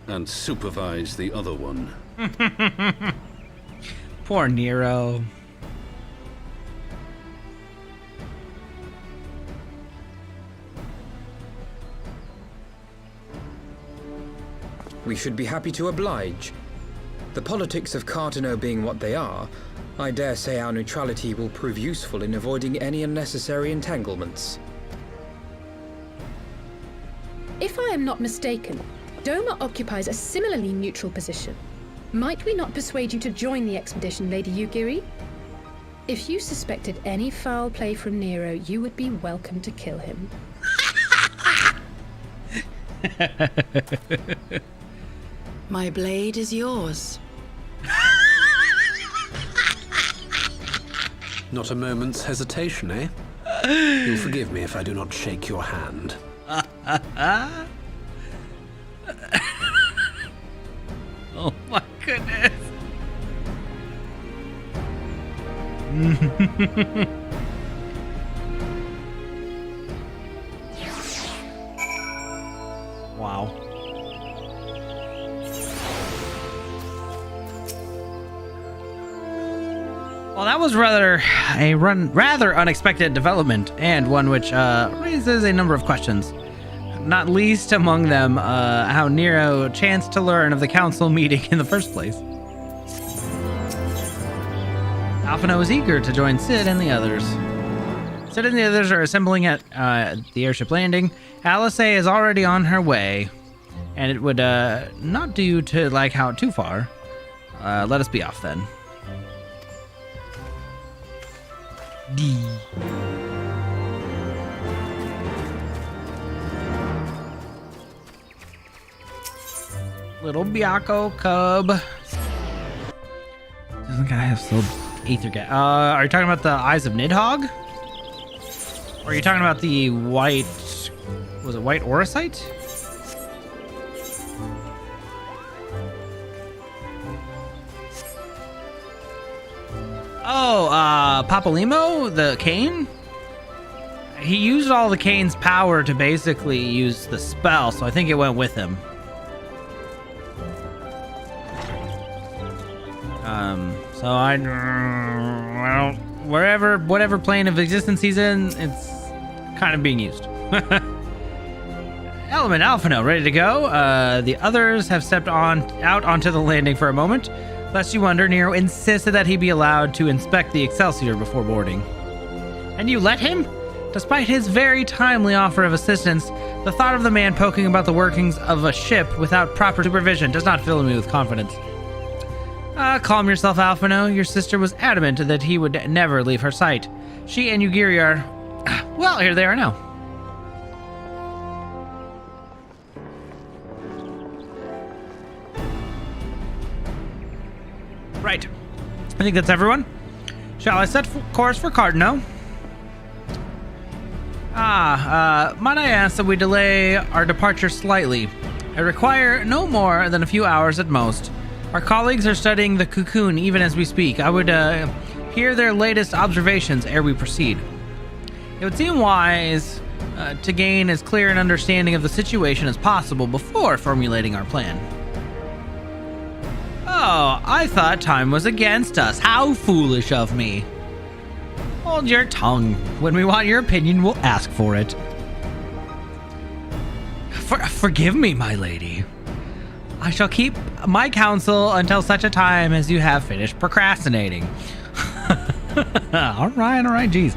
and supervise the other one. Poor Nero. We should be happy to oblige. The politics of Cartano being what they are, I dare say our neutrality will prove useful in avoiding any unnecessary entanglements. If I am not mistaken, Doma occupies a similarly neutral position. Might we not persuade you to join the expedition, Lady Yugiri? If you suspected any foul play from Nero, you would be welcome to kill him. My blade is yours. Not a moment's hesitation, eh? You'll forgive me if I do not shake your hand. Oh my goodness. Wow. Well, that was rather unexpected development, and one which raises a number of questions. Not least among them, how Nero chanced to learn of the council meeting in the first place. Alphino is eager to join Sid and the others. Sid and the others are assembling at the airship landing. Alice is already on her way, and it would not do to like how too far. Let us be off then. D. Little Byakko cub. Doesn't guy have still aether gas? Are you talking about the eyes of Nidhogg? Or are you talking about the white... Was it white Orosite? Oh, Papalimo, the cane? He used all the cane's power to basically use the spell, so I think it went with him. So I don't, whatever plane of existence he's in, it's kind of being used. Element Alphino, ready to go. The others have stepped out onto the landing for a moment. Lest you wonder, Nero insisted that he be allowed to inspect the Excelsior before boarding. And you let him? Despite his very timely offer of assistance, the thought of the man poking about the workings of a ship without proper supervision does not fill me with confidence. Calm yourself, Alphino. Your sister was adamant that he would never leave her sight. She and Yugiri are... Well, here they are now. Right. I think that's everyone. Shall I set course for Cardno? Might I ask that we delay our departure slightly? I require no more than a few hours at most. Our colleagues are studying the cocoon even as we speak. I would hear their latest observations ere we proceed. It would seem wise to gain as clear an understanding of the situation as possible before formulating our plan. Oh, I thought time was against us. How foolish of me. Hold your tongue. When we want your opinion, we'll ask for it. Forgive me, my lady. I shall keep my counsel until such a time as you have finished procrastinating. All right, geez.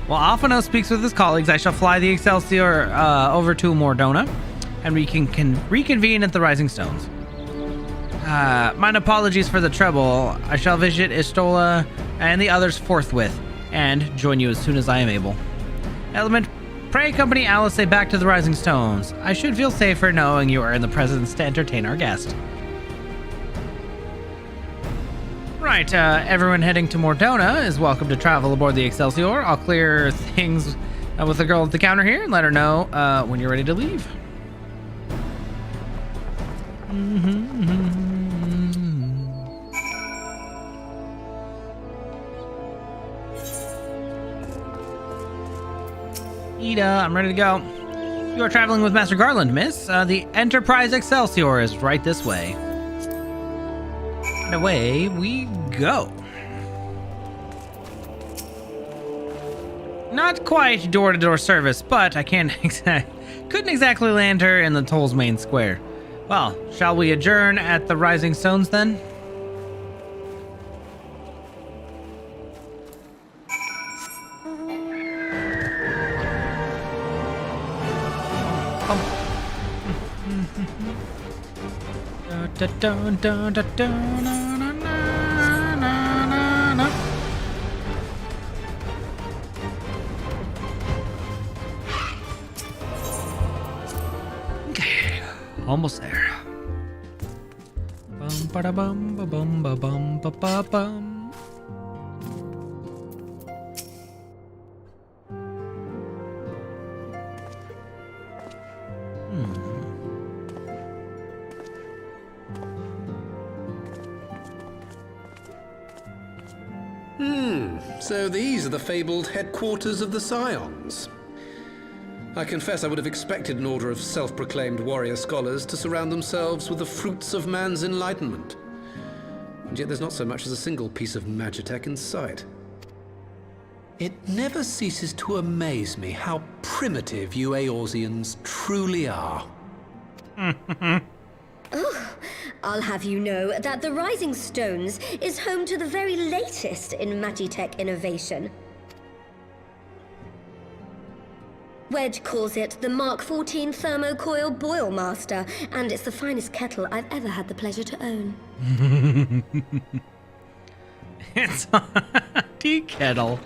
While Alphino speaks with his colleagues, I shall fly the Excelsior over to Mordona, and we can reconvene at the Rising Stones. Mine apologies for the trouble. I shall visit Istola and the others forthwith, and join you as soon as I am able. Element, pray accompany Alice back to the Rising Stones. I should feel safer knowing you are in the presence to entertain our guest. Right, everyone heading to Mordona is welcome to travel aboard the Excelsior. I'll clear things with the girl at the counter here and let her know when you're ready to leave. Ida, I'm ready to go. You are traveling with Master Garland, miss. The Enterprise Excelsior is right this way. And away we go. Not quite door-to-door service, but I couldn't exactly land her in the toll's main square. Well, shall we adjourn at the Rising Stones then? Okay, almost there. Bum ba da bum ba bum ba bum ba ba bum. So these are the fabled headquarters of the Scions. I confess I would have expected an order of self-proclaimed warrior scholars to surround themselves with the fruits of man's enlightenment. And yet there's not so much as a single piece of magitech in sight. It never ceases to amaze me how primitive you Eorzeans truly are. Oh, I'll have you know that the Rising Stones is home to the very latest in magitech innovation. Wedge calls it the Mark 14 Thermocoil Boilmaster, and it's the finest kettle I've ever had the pleasure to own. It's a tea kettle.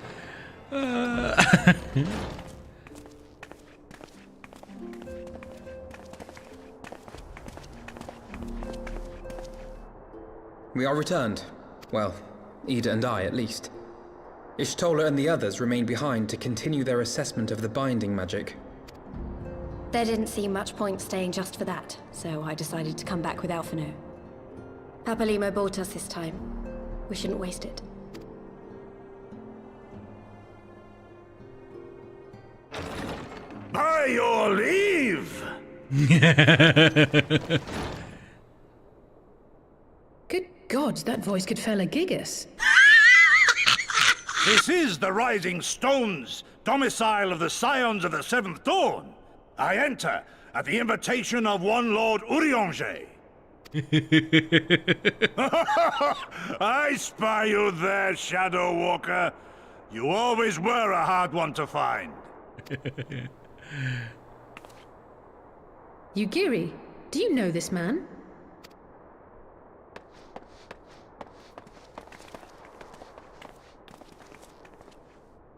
We are returned. Well, Ida and I, at least. Ishtola and the others remained behind to continue their assessment of the binding magic. There didn't seem much point staying just for that, so I decided to come back with Alphino. Apolimo bought us this time. We shouldn't waste it. By your leave! Good God, that voice could fell a gigas. This is the Rising Stones, domicile of the Scions of the Seventh Dawn. I enter at the invitation of one Lord Urianger. I spy you there, Shadow Walker. You always were a hard one to find. Yugiri, do you know this man?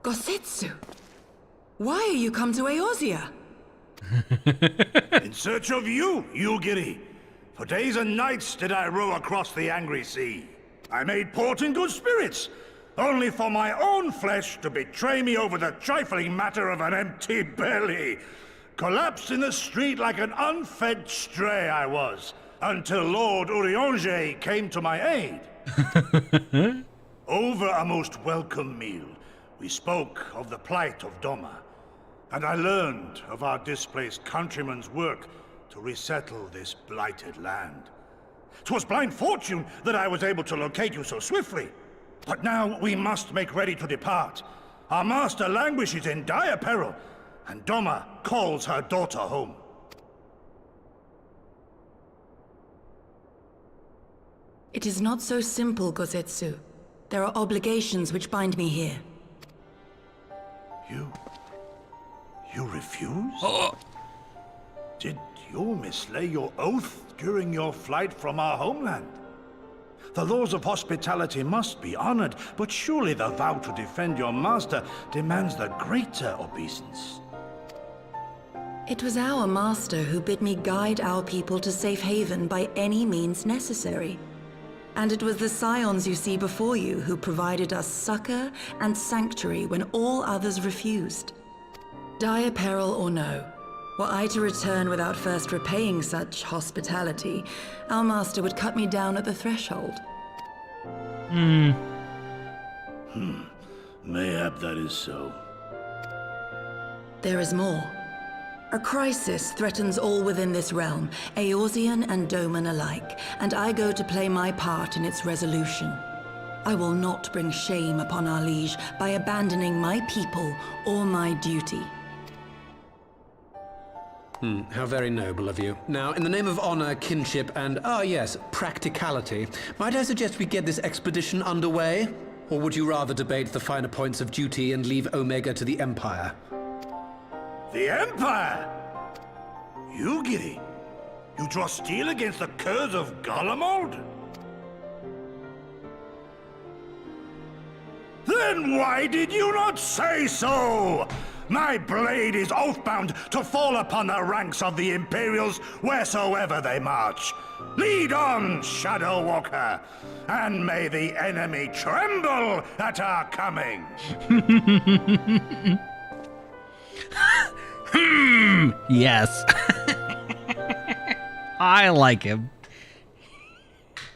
Gosetsu! Why are you come to Eorzea? In search of you, Yugiri. For days and nights did I row across the angry sea. I made port in good spirits, only for my own flesh to betray me over the trifling matter of an empty belly. Collapsed in the street like an unfed stray I was, until Lord Urianger came to my aid. Over a most welcome meal, we spoke of the plight of Doma, and I learned of our displaced countrymen's work to resettle this blighted land. 'Twas blind fortune that I was able to locate you so swiftly. But now we must make ready to depart. Our master languishes in dire peril, and Doma calls her daughter home. It is not so simple, Gosetsu. There are obligations which bind me here. You refuse? Did you mislay your oath during your flight from our homeland? The laws of hospitality must be honored, but surely the vow to defend your master demands the greater obeisance. It was our master who bid me guide our people to safe haven by any means necessary. And it was the Scions you see before you who provided us succor and sanctuary when all others refused. Dire peril or no, were I to return without first repaying such hospitality, our master would cut me down at the threshold. Mayhap that is so. There is more. A crisis threatens all within this realm, Eorzean and Doman alike, and I go to play my part in its resolution. I will not bring shame upon our liege by abandoning my people or my duty. How very noble of you. Now, in the name of honor, kinship, and, yes, practicality, might I suggest we get this expedition underway? Or would you rather debate the finer points of duty and leave Omega to the Empire? The Empire? Yugiri, you draw steel against the curse of Garlemald? Then why did you not say so? My blade is oath-bound to fall upon the ranks of the Imperials wheresoever they march. Lead on, Shadow Walker, and may the enemy tremble at our coming. Yes. I like him.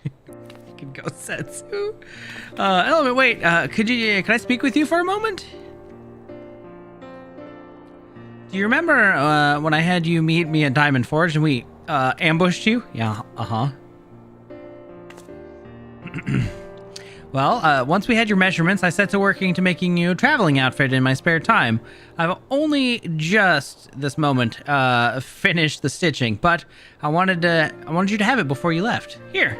You can go Setsu. Element, wait, can I speak with you for a moment? Do you remember when I had you meet me at Diamond Forge and we ambushed you? Yeah, Well, once we had your measurements, I set to working to making you a traveling outfit in my spare time. I've only just, this moment, finished the stitching, but I wanted you to have it before you left. Here.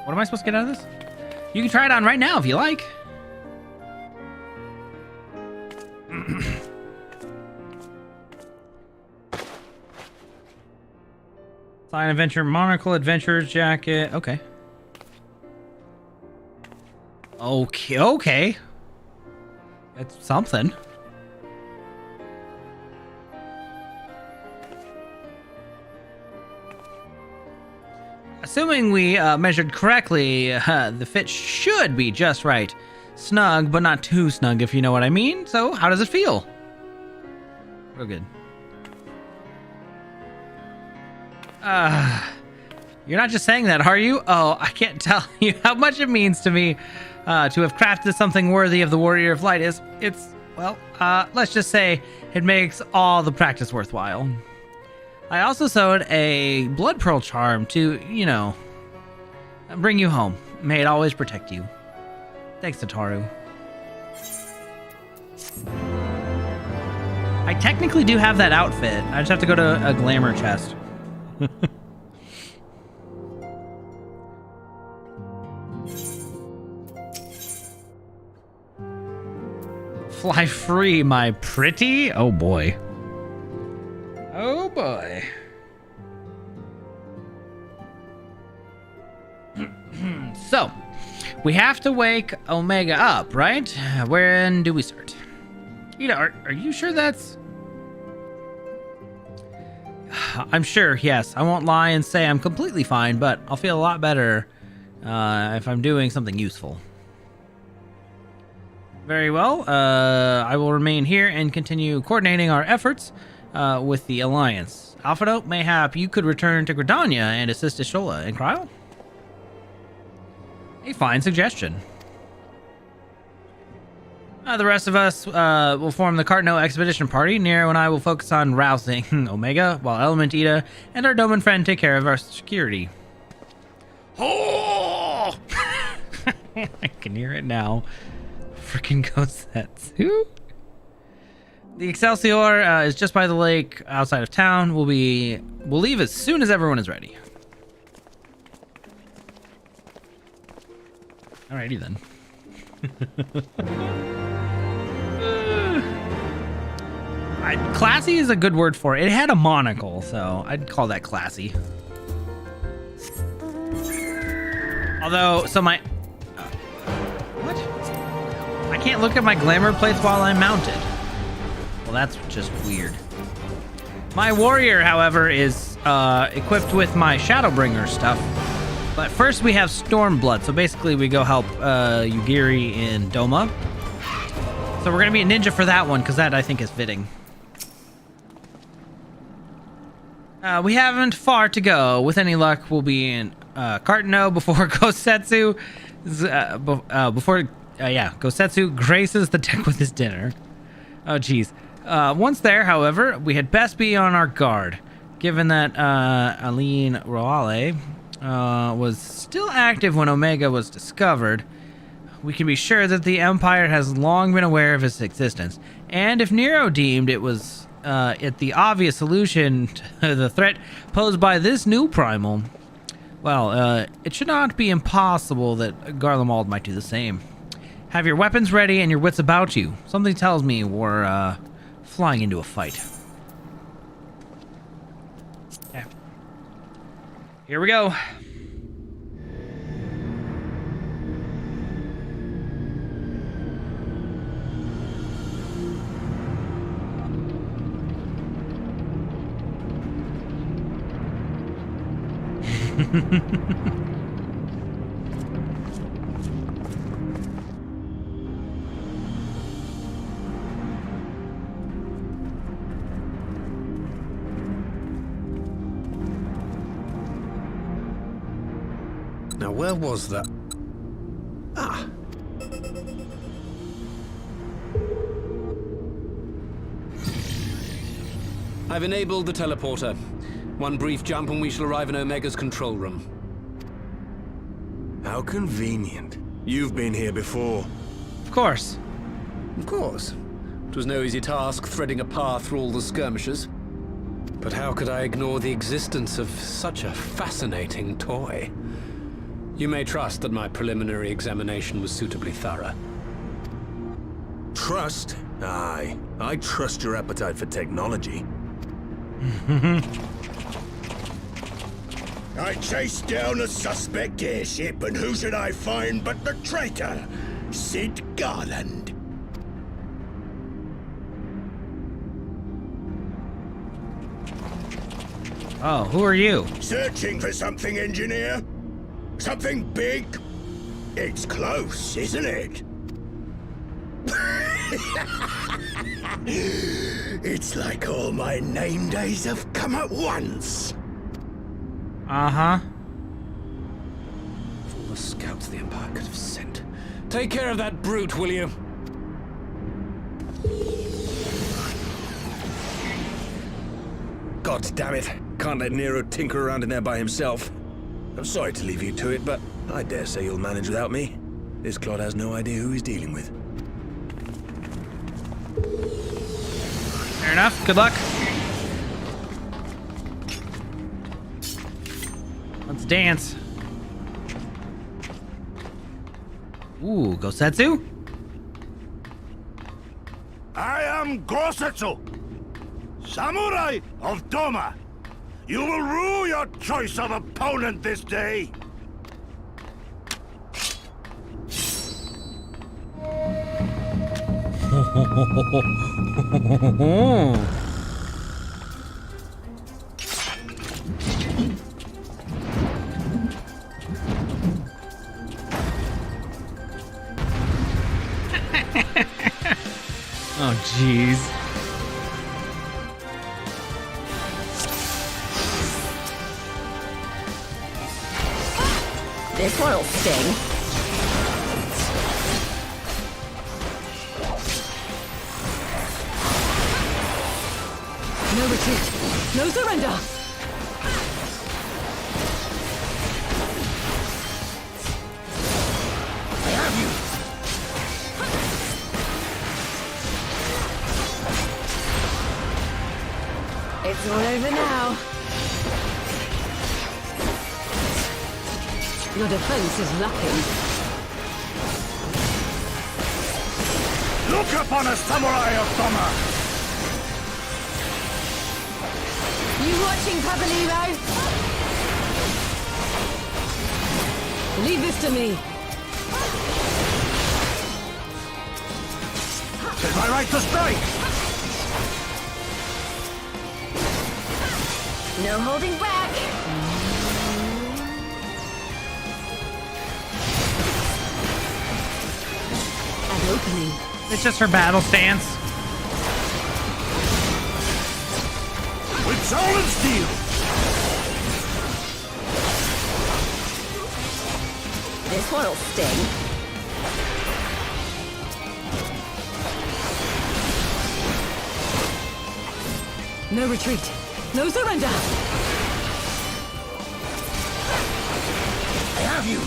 What am I supposed to get out of this? You can try it on right now if you like. Sign Adventure Monocle, Adventurer's Jacket. Okay. Okay. That's something. Assuming we measured correctly, the fit should be just right. Snug, but not too snug, if you know what I mean. So, how does it feel? Real good. You're not just saying that, are you? Oh, I can't tell you how much it means to me to have crafted something worthy of the Warrior of Light. Let's just say it makes all the practice worthwhile. I also sewed a blood pearl charm to, bring you home. May it always protect you. Thanks, Tataru. I technically do have that outfit. I just have to go to a glamour chest. Fly free, my pretty. Oh boy. Oh boy. So, we have to wake Omega up, right? When do we start? Ida, are you sure that's... I'm sure, yes. I won't lie and say I'm completely fine, but I'll feel a lot better if I'm doing something useful. Very well. I will remain here and continue coordinating our efforts with the Alliance. Alphado, mayhap you could return to Gridania and assist Ishola and Cryle? A fine suggestion. The rest of us will form the Cartno Expedition Party. Nero and I will focus on rousing Omega, while Element, Ida, and our Doman friend take care of our security. Oh! I can hear it now. Freaking Gosetsu. The Excelsior is just by the lake outside of town. We'll leave as soon as everyone is ready. Alrighty then. Classy is a good word for it. It had a monocle, so I'd call that classy. Although, so my... what? I can't look at my glamour plates while I'm mounted. Well, that's just weird. My warrior, however, is equipped with my Shadowbringer stuff. But first we have Stormblood, so basically we go help Yugiri in Doma. So we're going to be a ninja for that one, because that, I think, is fitting. We haven't far to go. With any luck, we'll be in Cartno before Gosetsu... Gosetsu graces the deck with his dinner. Oh, geez. Once there, however, we had best be on our guard. Given that Aline Roale was still active when Omega was discovered, we can be sure that the Empire has long been aware of its existence. And if Nero deemed it was the obvious solution to the threat posed by this new primal, well, it should not be impossible that Garlemald might do the same. Have your weapons ready and your wits about you. Something tells me we're flying into a fight. Yeah. Here we go. Now, where was that? Ah. I've enabled the teleporter. One brief jump and we shall arrive in Omega's control room. How convenient. You've been here before. Of course. Of course. It was no easy task threading a path through all the skirmishes. But how could I ignore the existence of such a fascinating toy? You may trust that my preliminary examination was suitably thorough. Trust? Aye. I trust your appetite for technology. I chased down a suspect airship, and who should I find but the traitor, Sid Garland. Oh, who are you? Searching for something, engineer? Something big? It's close, isn't it? It's like all my name days have come at once. Uh-huh. All the scouts the Empire could have sent. Take care of that brute, will you? God damn it. Can't let Nero tinker around in there by himself. I'm sorry to leave you to it, but I dare say you'll manage without me. This clod has no idea who he's dealing with. Fair enough. Good luck. Let's dance. Ooh, Gosetsu? I am Gosetsu, Samurai of Doma. You will rue your choice of opponent this day. Oh, jeez. This one'll sting. No retreat. No surrender. I have you. It's all over now. Your defense is lacking. Look upon a samurai of Doma. You watching, Papalimo? Leave this to me. Tis my right to strike. No holding back. An opening. It's just her battle stance. With soul and steel. This one'll sting. No retreat. No surrender. I have you.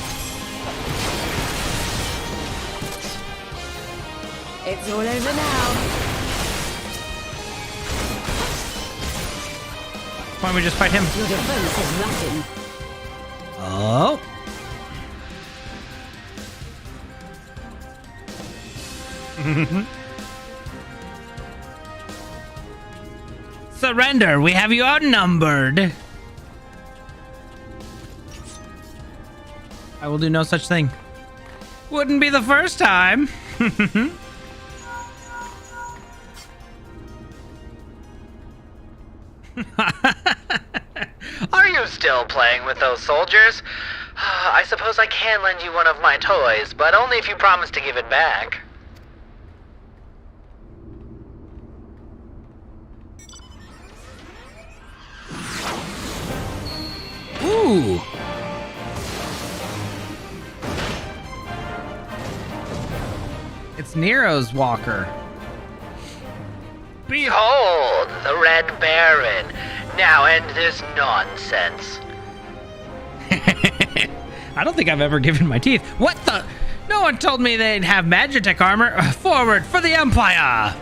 It's all over now. Why don't we just fight him? Your defense is lacking. Oh. Surrender. We have you outnumbered. I will do no such thing. Wouldn't be the first time. Are you still playing with those soldiers? I suppose I can lend you one of my toys, but only if you promise to give it back. Ooh. It's Nero's walker. Behold, the Red Baron. Now end this nonsense. I don't think I've ever given my teeth. What the? No one told me they'd have Magitech armor. Forward for the Empire!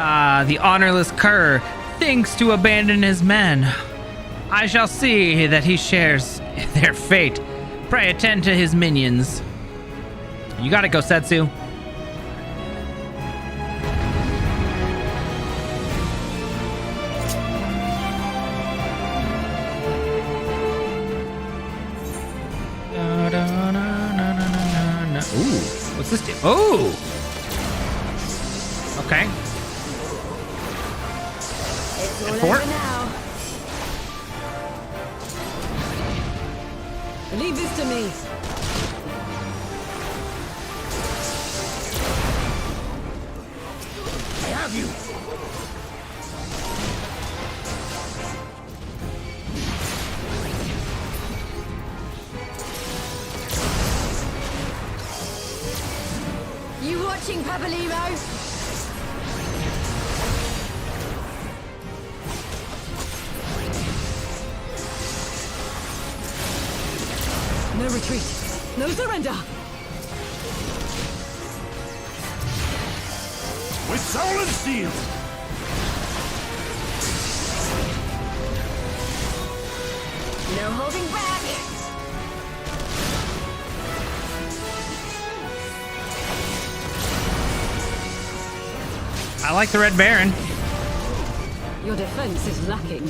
Ah, the honorless cur thinks to abandon his men. I shall see that he shares their fate. Pray attend to his minions. You gotta go, Setsu. Ooh, what's this do? Oh! Okay. It's all Four. over now. Leave this to me. I have you. You watching, Pabalimo? No retreat. No surrender. With soul and steel. No holding back. I like the Red Baron. Your defense is lacking.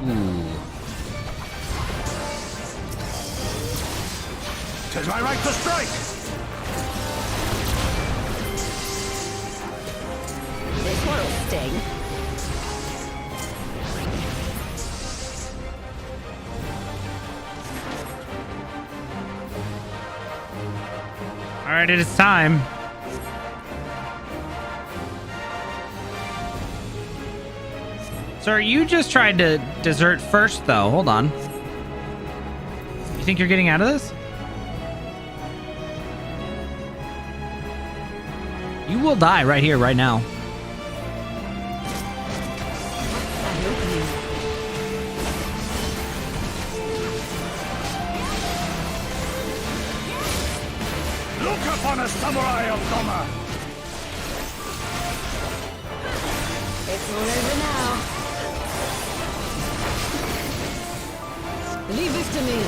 Ooh. 'Tis my right to strike. This one'll sting. All right, it is time. Sir, you just tried to desert first, though. Hold on. You think you're getting out of this? You will die right here, right now. Look upon a samurai of Doma. It's all over now. Leave this to me.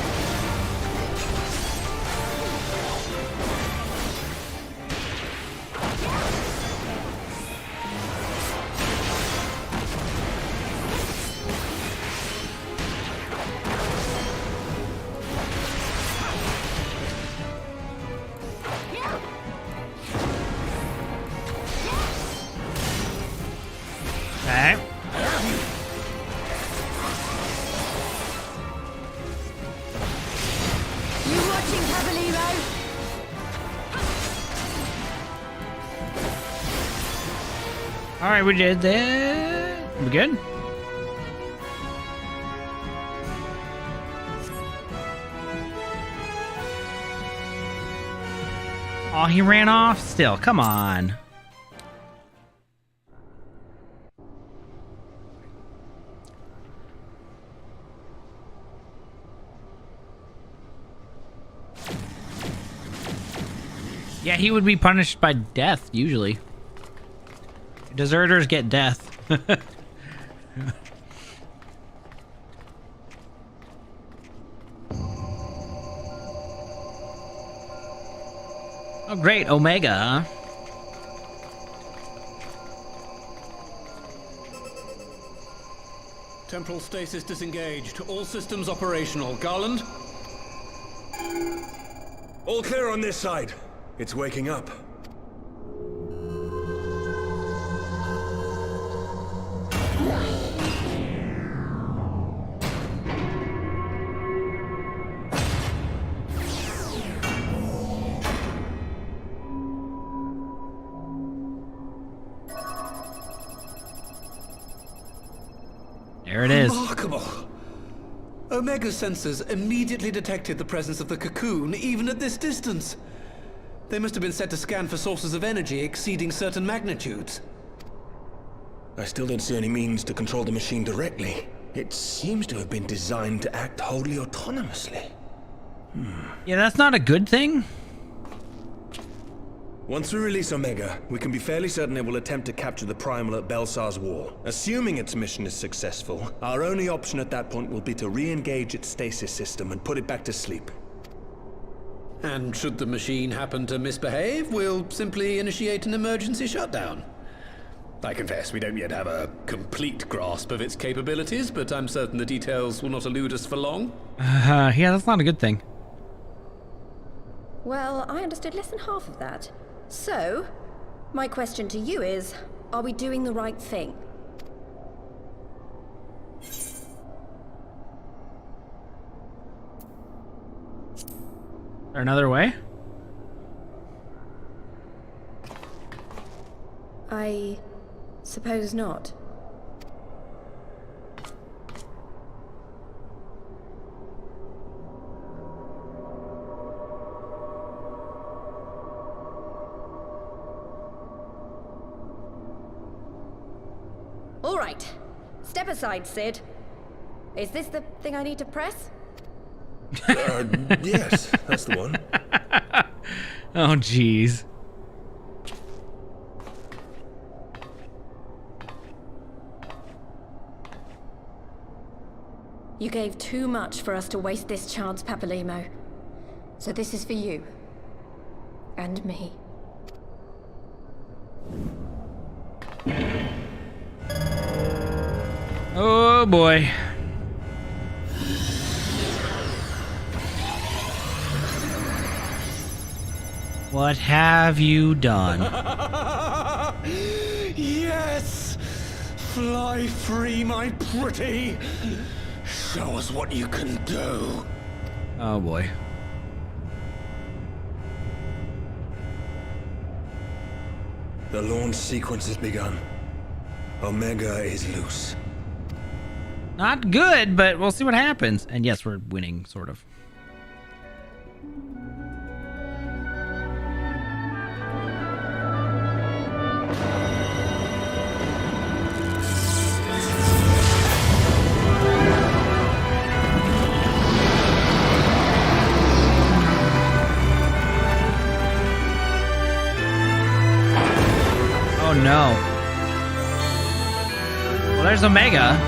Okay. You watching, Pabalimo? All right, we did that. We good? Oh, he ran off still. Come on. Yeah, he would be punished by death, usually. Deserters get death. Oh, great. Omega, huh? Temporal stasis disengaged. All systems operational. Garland? All clear on this side. It's waking up. There it is. Remarkable. Omega's sensors immediately detected the presence of the cocoon, even at this distance. They must have been set to scan for sources of energy exceeding certain magnitudes. I still don't see any means to control the machine directly. It seems to have been designed to act wholly autonomously. Yeah, that's not a good thing. Once we release Omega, we can be fairly certain it will attempt to capture the Primal at Belsar's Wall. Assuming its mission is successful, our only option at that point will be to re-engage its stasis system and put it back to sleep. And should the machine happen to misbehave, we'll simply initiate an emergency shutdown. I confess we don't yet have a complete grasp of its capabilities, but I'm certain the details will not elude us for long. Yeah, that's not a good thing. Well, I understood less than half of that. So, My question to you is, are we doing the right thing? Another way? I suppose not. All right. Step aside, Sid. Is this the thing I need to press? Yes, that's the one. Oh, jeez. You gave too much for us to waste this chance, Papalimo. So this is for you. And me. Oh, boy. What have you done? Yes! Fly free, my pretty! Show us what you can do. Oh boy. The launch sequence has begun. Omega is loose. Not good, but we'll see what happens. And yes, we're winning, sort of. Oh no. Well, there's Omega.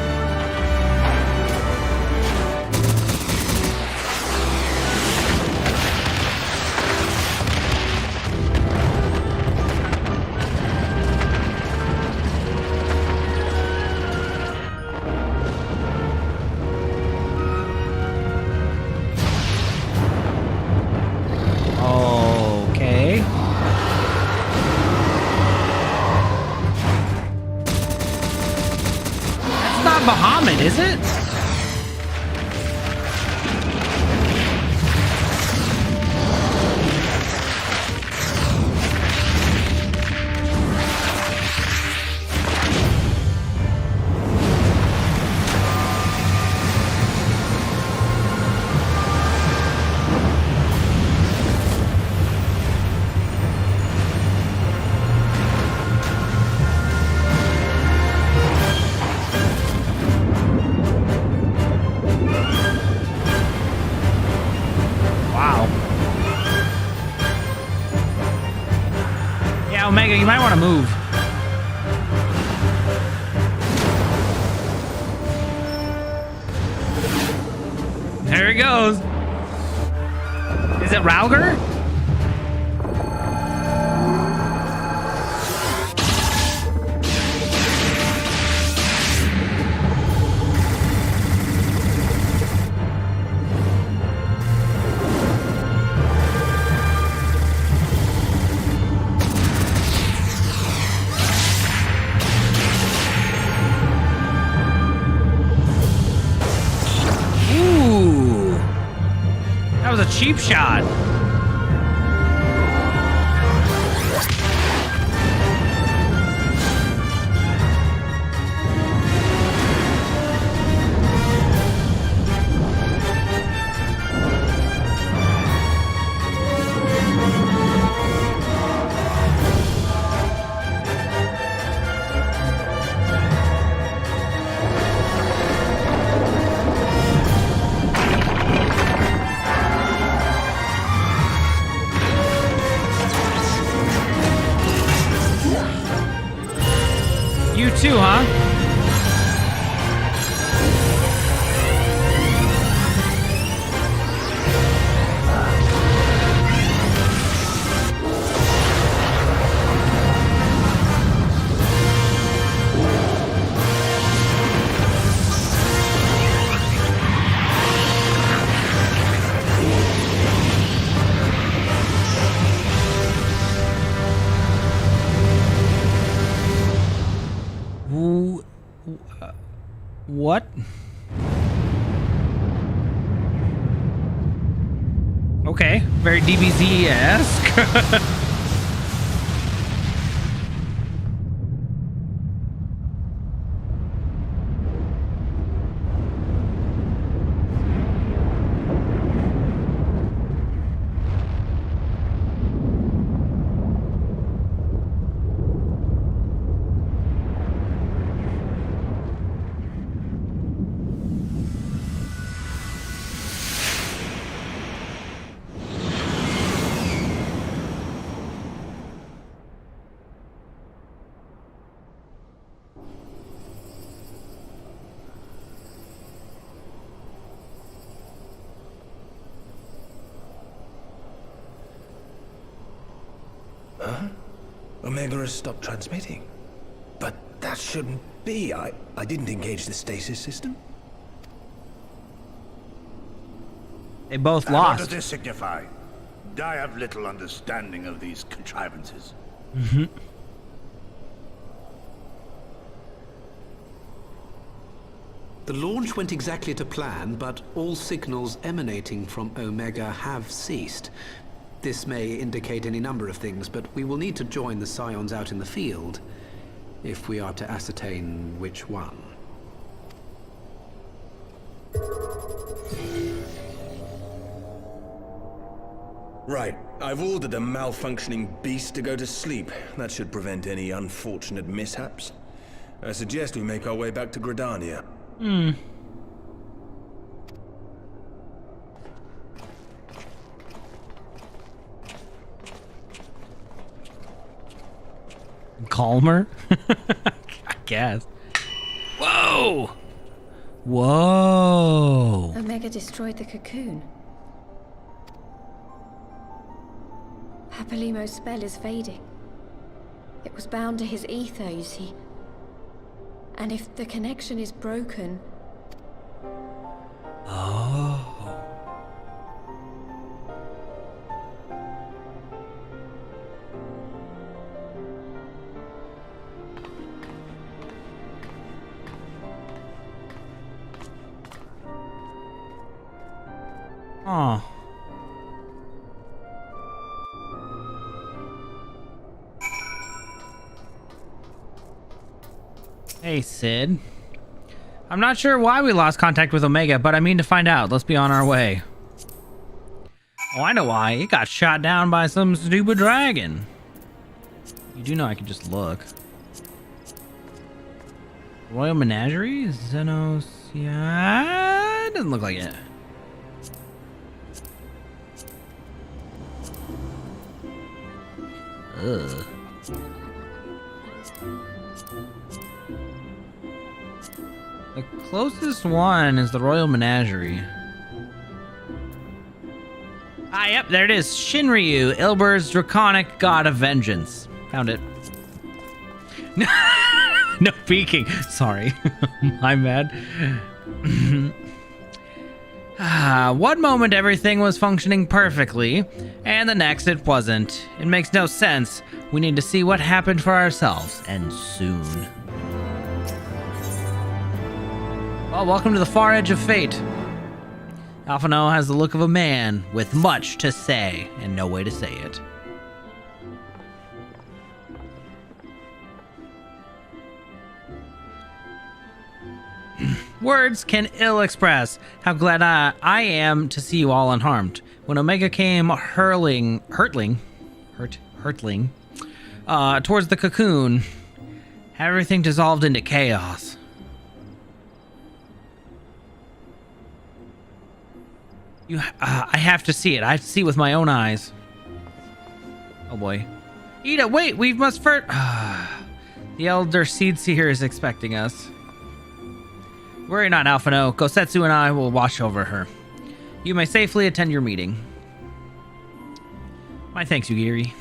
Okay. That's not Bahamut, is it? Omega, you might want to move. There he goes. Is it Rauger? A cheap shot. What? Okay, very DBZ-esque. Huh? Omega has stopped transmitting. But that shouldn't be. I didn't engage the stasis system. They both And what lost. does this signify? I have little understanding of these contrivances. Mm-hmm. The launch went exactly to plan, but all signals emanating from Omega have ceased. This may indicate any number of things, but we will need to join the Scions out in the field if we are to ascertain which one. Right. I've ordered the malfunctioning beast to go to sleep. That should prevent any unfortunate mishaps. I suggest we make our way back to Gridania. Hmm. Calmer? I guess. Whoa! Whoa! Omega destroyed the cocoon. Papalimo's spell is fading. It was bound to his ether, you see. And if the connection is broken... Oh. Oh. Hey, Sid. I'm not sure why we lost contact with Omega, but I mean to find out. Let's be on our way. Oh, I know why. It got shot down by some stupid dragon. You do know I can just look. Royal Menagerie? Xenos... Yeah... Doesn't look like it. Ugh. The closest one is the Royal Menagerie. Ah, yep, there it is. Shinryu, Ilber's draconic god of vengeance. Found it. No peeking. Sorry. I'm mad. One moment everything was functioning perfectly, and the next it wasn't. It makes no sense. We need to see what happened for ourselves, and soon. Well, welcome to the far edge of fate. Alphino has the look of a man with much to say, and no way to say it. Words can ill express how glad I am to see you all unharmed. When Omega came hurtling towards the cocoon, everything dissolved into chaos. I have to see it. I have to see it with my own eyes. Oh boy. Ida, wait, we must first... The Elder Seedseer is expecting us. Worry not, Alphino. Gosetsu and I will watch over her. You may safely attend your meeting. My thanks, Yugiri.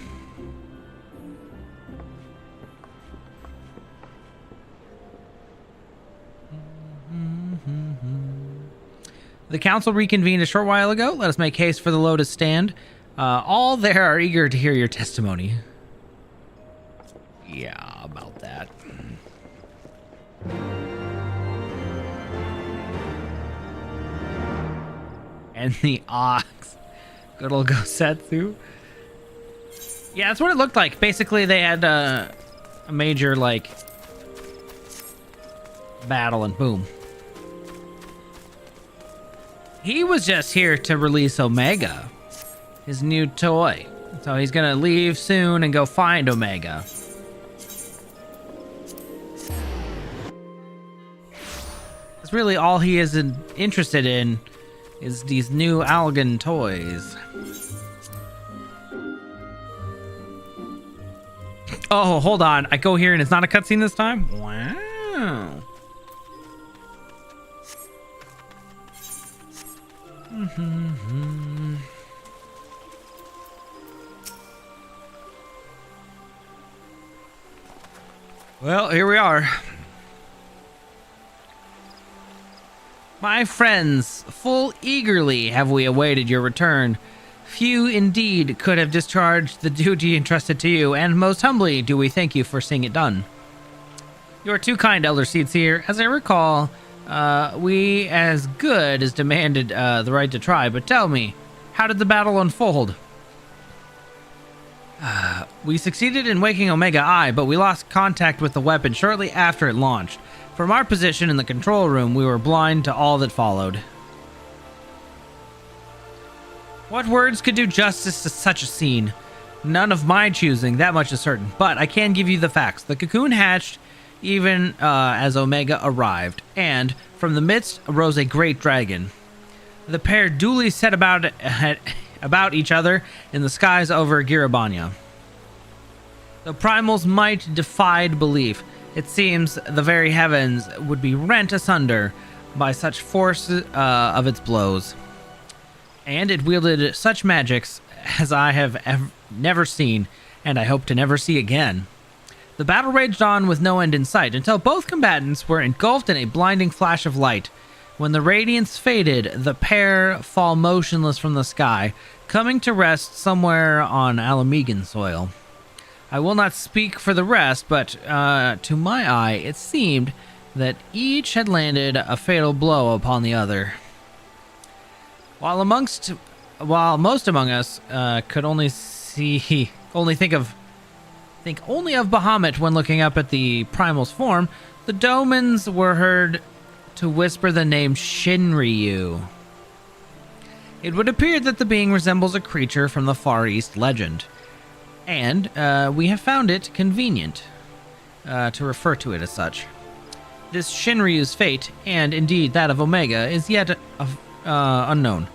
The council reconvened a short while ago. Let us make haste for the Lotus Stand. All there are eager to hear your testimony. Yeah, about that. And the ox. Good old Gosetsu. Yeah, that's what it looked like. Basically, they had a major, like, battle and boom. He was just here to release Omega, his new toy. So he's gonna leave soon and go find Omega. That's really all he is interested in, is these new Algan toys. Oh, hold on. I go here and it's not a cutscene this time? Wow. Well, here we are. My friends, full eagerly have we awaited your return. Few indeed could have discharged the duty entrusted to you, and most humbly do we thank you for seeing it done. You are too kind, Elder Seedseer. As I recall, we as good as demanded the right to try, but tell me, how did the battle unfold? We succeeded in waking Omega Eye, but we lost contact with the weapon shortly after it launched. From our position in the control room, we were blind to all that followed. What words could do justice to such a scene? None of my choosing, that much is certain, but I can give you the facts. The cocoon hatched even as Omega arrived, and from the midst arose a great dragon. The pair duly set about each other in the skies over Girabanya. The primal's might defied belief. It seems the very heavens would be rent asunder by such force of its blows. And it wielded such magics as I have never seen, and I hope to never see again. The battle raged on with no end in sight until both combatants were engulfed in a blinding flash of light. When the radiance faded, the pair fall motionless from the sky, coming to rest somewhere on Alamegan soil. I will not speak for the rest, but to my eye it seemed that each had landed a fatal blow upon the other. While most among us could only think only of Bahamut when looking up at the primal's form, the Domans were heard to whisper the name Shinryu. It would appear that the being resembles a creature from the Far East legend, and we have found it convenient to refer to it as such. This Shinryu's fate, and indeed that of Omega, is yet unknown.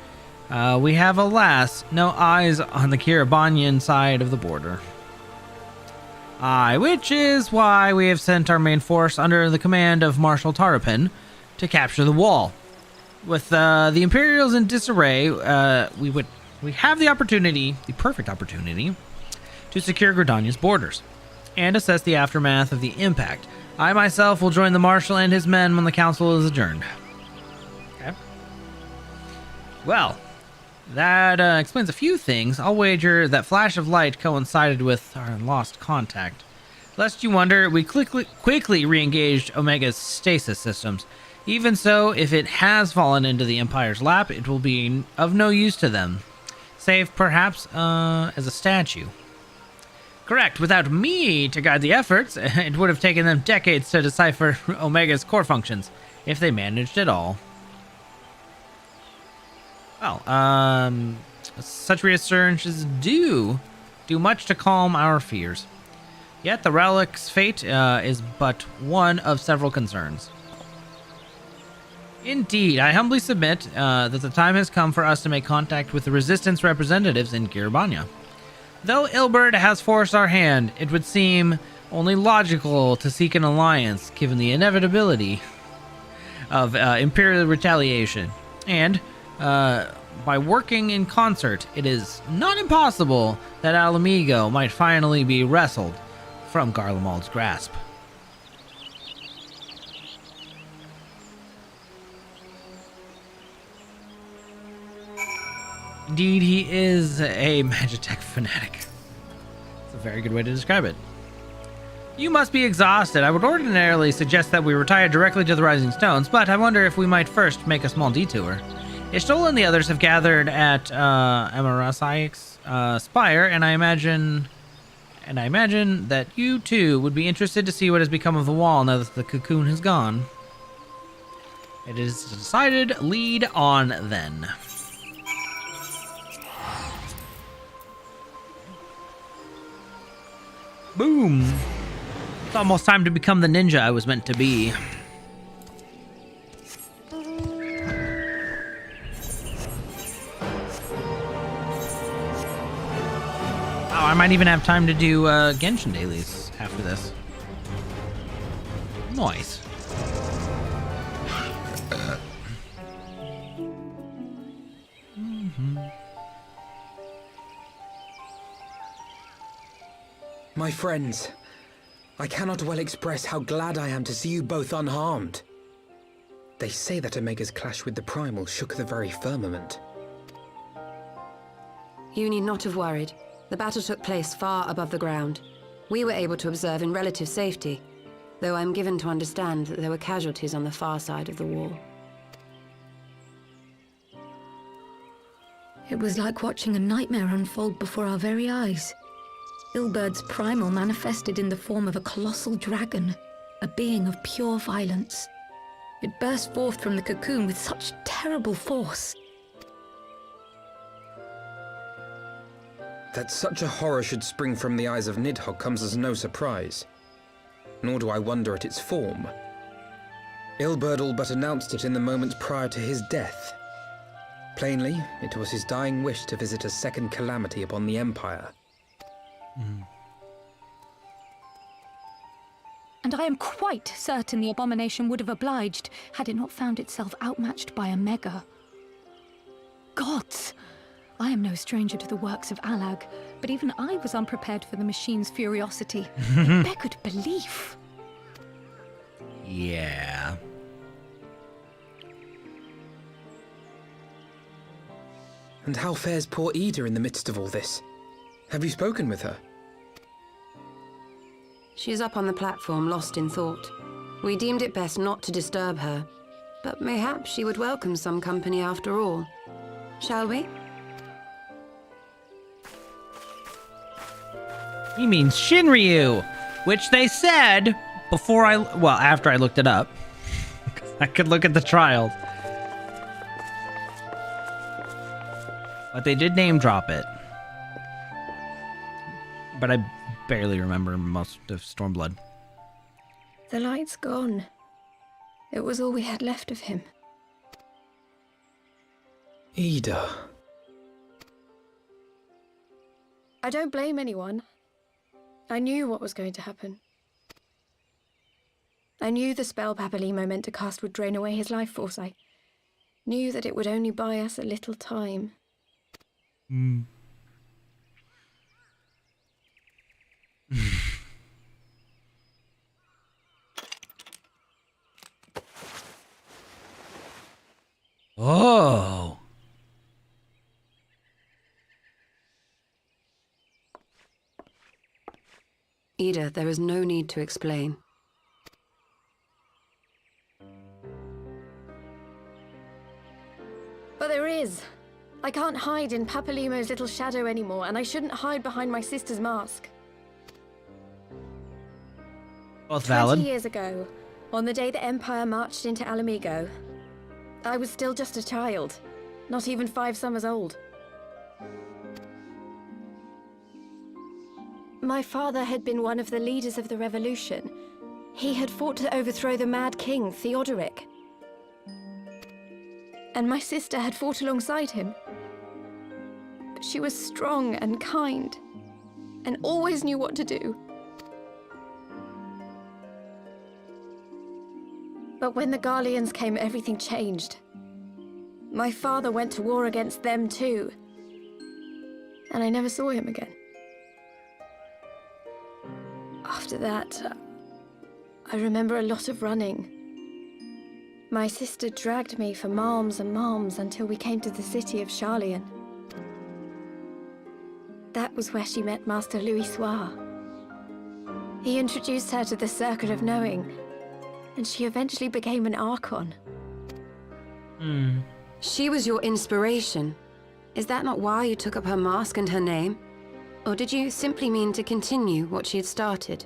We have, alas, no eyes on the Kirabanyan side of the border. Which is why we have sent our main force under the command of Marshal Tarapin to capture the wall. With the Imperials in disarray, we have the perfect opportunity, to secure Gridanya's borders and assess the aftermath of the impact. I myself will join the Marshal and his men when the council is adjourned. Okay. Well, that explains a few things. I'll wager that flash of light coincided with our lost contact. Lest you wonder, we quickly re-engaged Omega's stasis systems. Even so, if it has fallen into the Empire's lap, it will be of no use to them, save perhaps as a statue. Correct. Without me to guide the efforts, it would have taken them decades to decipher Omega's core functions, if they managed at all. Well, such reassurances do much to calm our fears. Yet the relic's fate is but one of several concerns. Indeed, I humbly submit that the time has come for us to make contact with the Resistance representatives in Girabanya. Though Ilberd has forced our hand, it would seem only logical to seek an alliance, given the inevitability of Imperial retaliation. And, by working in concert, it is not impossible that Alamigo might finally be wrestled from Garlemald's grasp. Indeed, he is a Magitech fanatic. It's a very good way to describe it. You must be exhausted. I would ordinarily suggest that we retire directly to the Rising Stones, but I wonder if we might first make a small detour. Ishtal and the others have gathered at Amarasai's spire, and I imagine that you too would be interested to see what has become of the wall now that the cocoon has gone. It is decided. Lead on then. Boom. It's almost time to become the ninja I was meant to be. Oh, I might even have time to do Genshin dailies after this. Nice. My friends, I cannot well express how glad I am to see you both unharmed. They say that Omega's clash with the Primal shook the very firmament. You need not have worried. The battle took place far above the ground. We were able to observe in relative safety, though I'm given to understand that there were casualties on the far side of the wall. It was like watching a nightmare unfold before our very eyes. Ilburd's primal manifested in the form of a colossal dragon, a being of pure violence. It burst forth from the cocoon with such terrible force. That such a horror should spring from the eyes of Nidhogg comes as no surprise. Nor do I wonder at its form. Ilberd all but announced it in the moments prior to his death. Plainly, it was his dying wish to visit a second calamity upon the Empire. And I am quite certain the abomination would have obliged had it not found itself outmatched by Omega. Gods! I am no stranger to the works of Alag, but even I was unprepared for the machine's furiosity. It beggared belief. Yeah. And how fares poor Ida in the midst of all this? Have you spoken with her? She's up on the platform, lost in thought. We deemed it best not to disturb her, but mayhaps she would welcome some company after all. Shall we? He means Shinryu, which they said before after I looked it up. I could look at the trials. But they did name drop it. But I barely remember most of Stormblood. The light's gone. It was all we had left of him. Ida. I don't blame anyone. I knew what was going to happen. I knew the spell Papalimo meant to cast would drain away his life force. I knew that it would only buy us a little time. Oh. Ida, there is no need to explain. But there is. I can't hide in Papalimo's little shadow anymore, and I shouldn't hide behind my sister's mask. Both valid. 20 years ago, on the day the Empire marched into Alamigo, I was still just a child, not even 5 summers old. My father had been one of the leaders of the revolution. He had fought to overthrow the Mad King, Theodoric. And my sister had fought alongside him. But she was strong and kind, and always knew what to do. But when the Garleans came, everything changed. My father went to war against them too, and I never saw him again. After that, I remember a lot of running. My sister dragged me for malms and malms until we came to the city of Charlian. That was where she met Master Louis Soir. He introduced her to the Circle of Knowing, and she eventually became an Archon. She was your inspiration. Is that not why you took up her mask and her name? Or did you simply mean to continue what she had started?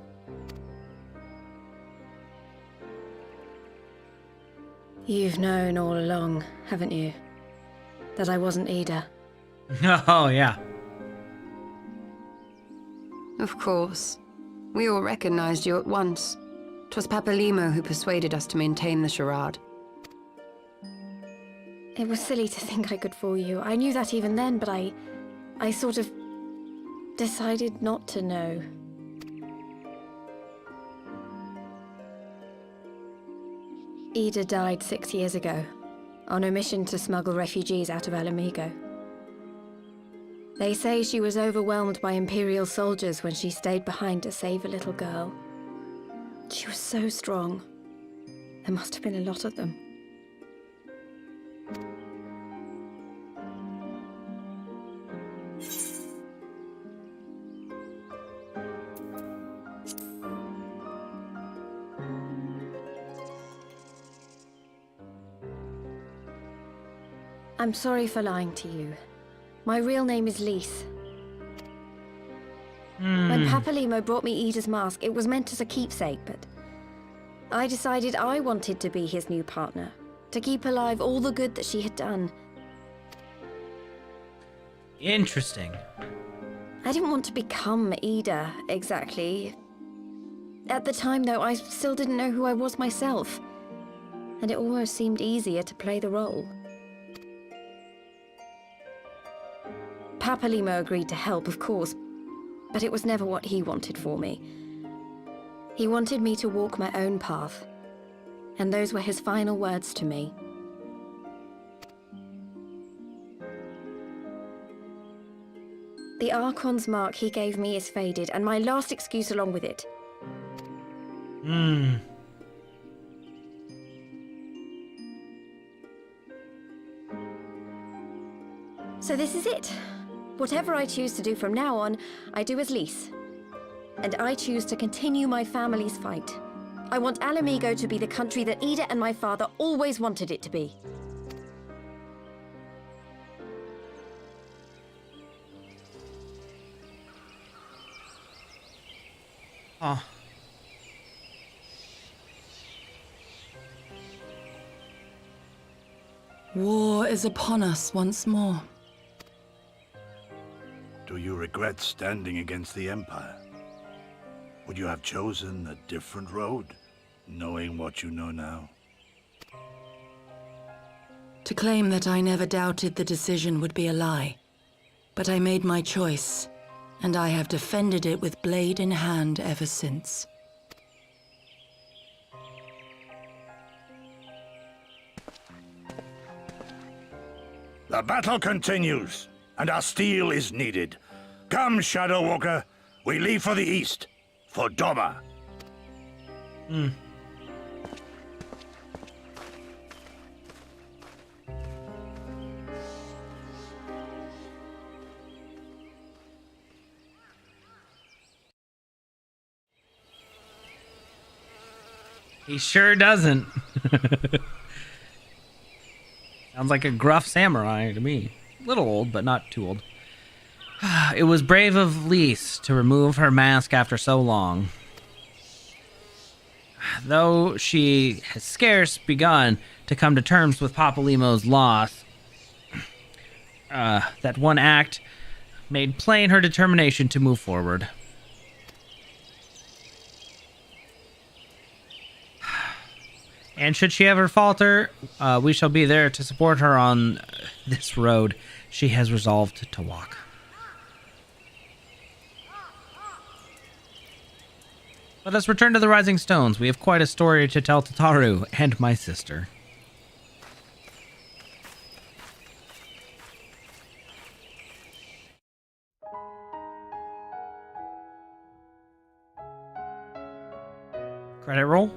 You've known all along, haven't you? That I wasn't Ida. Oh, yeah. Of course. We all recognized you at once. 'Twas Papalimo who persuaded us to maintain the charade. It was silly to think I could fool you. I knew that even then, but I sort of decided not to know. Ida died 6 years ago, on a mission to smuggle refugees out of Alamigo. They say she was overwhelmed by Imperial soldiers when she stayed behind to save a little girl. She was so strong. There must have been a lot of them. I'm sorry for lying to you. My real name is Lise. When Papalimo brought me Ida's mask, it was meant as a keepsake, but I decided I wanted to be his new partner, to keep alive all the good that she had done. Interesting. I didn't want to become Ida, exactly. At the time, though, I still didn't know who I was myself, and it almost seemed easier to play the role. Papalimo agreed to help, of course, but it was never what he wanted for me. He wanted me to walk my own path, and those were his final words to me. The Archon's mark he gave me is faded, and my last excuse along with it. So this is it. Whatever I choose to do from now on, I do as Lise. And I choose to continue my family's fight. I want Alamigo to be the country that Ida and my father always wanted it to be. Oh. War is upon us once more. Do you regret standing against the Empire? Would you have chosen a different road, knowing what you know now? To claim that I never doubted the decision would be a lie. But I made my choice, and I have defended it with blade in hand ever since. The battle continues, and our steel is needed. Come, Shadow Walker, we leave for the east, for Doma. He sure doesn't. Sounds like a gruff samurai to me. A little old, but not too old. It was brave of Lise to remove her mask after so long. Though she has scarce begun to come to terms with Papalimo's loss, that one act made plain her determination to move forward. And should she ever falter, we shall be there to support her on this road she has resolved to walk. Let us return to the Rising Stones. We have quite a story to tell Tataru and my sister. Credit roll.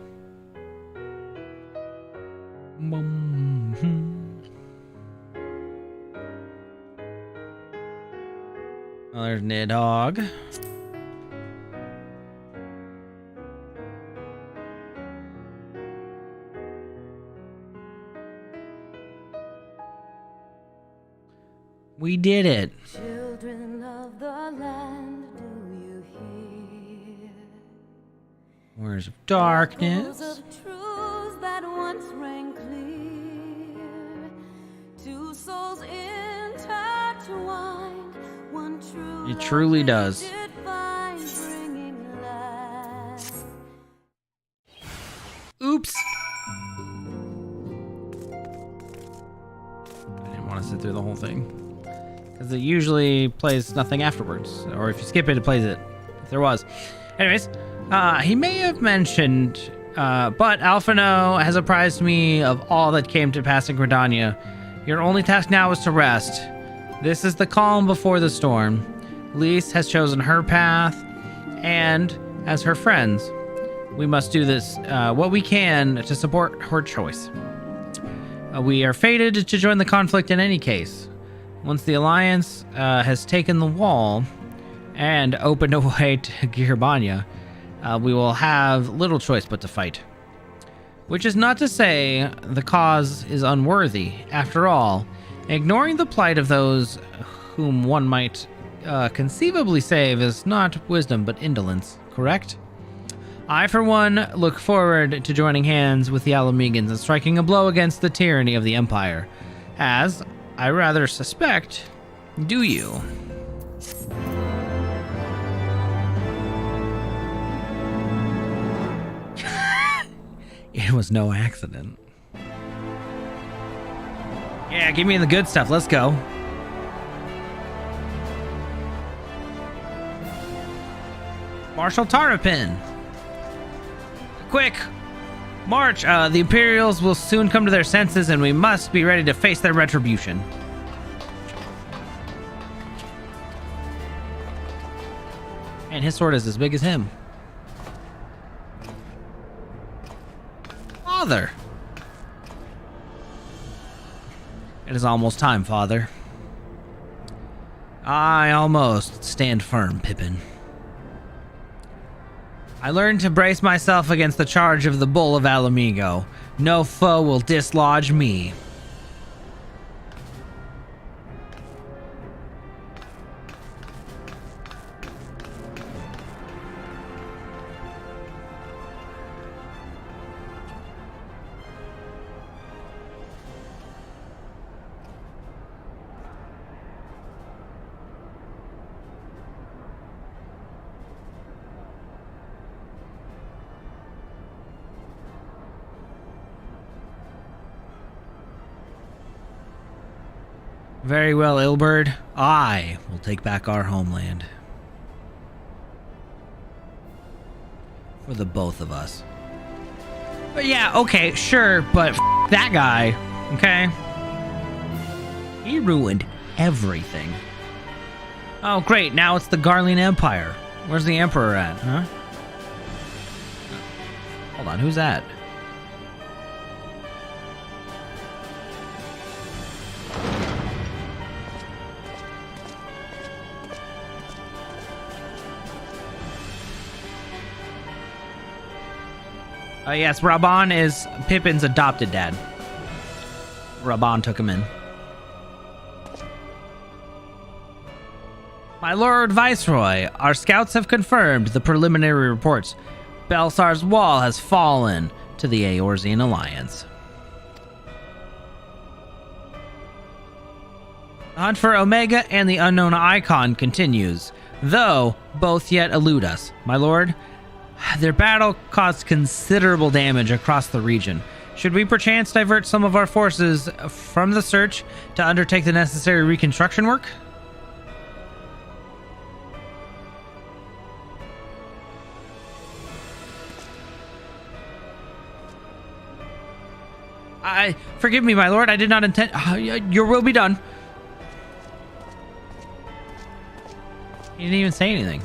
Oh, there's Nidhogg. We did it. Children of the land, do you hear? Words of darkness. Of truths that once rang clear. Two souls intertwined, one true. It truly does. Oops. I didn't want to sit through the whole thing. Because it usually plays nothing afterwards. Or if you skip it, it plays it. If there was. Anyways, he may have mentioned, but Alphino has apprised me of all that came to pass in Gridania. Your only task now is to rest. This is the calm before the storm. Lise has chosen her path, and as her friends, we must do this, what we can to support her choice. We are fated to join the conflict in any case. Once the Alliance has taken the wall and opened a way to Girbania, we will have little choice but to fight. Which is not to say the cause is unworthy. After all, ignoring the plight of those whom one might conceivably save is not wisdom but indolence, correct? I, for one, look forward to joining hands with the Alamegans and striking a blow against the tyranny of the Empire. As, I rather suspect, do you. It was no accident. Yeah, give me the good stuff. Let's go. Marshal Tarapin. Quick! March! The Imperials will soon come to their senses and we must be ready to face their retribution. And his sword is as big as him. Father! It is almost time, Father. I almost stand firm, Pippin. I learned to brace myself against the charge of the Bull of Alamigo. No foe will dislodge me. Very well, Ilberd. I will take back our homeland. For the both of us. But yeah, okay, sure, but that guy, okay? He ruined everything. Oh, great, now it's the Garlean Empire. Where's the Emperor at, huh? Hold on, who's that? Yes, Raban is Pippin's adopted dad. Raban took him in. My Lord Viceroy, our scouts have confirmed the preliminary reports. Belsar's wall has fallen to the Eorzean Alliance. The hunt for Omega and the unknown icon continues, though both yet elude us. My lord, their battle caused considerable damage across the region. Should we perchance divert some of our forces from the search to undertake the necessary reconstruction work? Forgive me, my lord, I did not intend... your will be done. He didn't even say anything.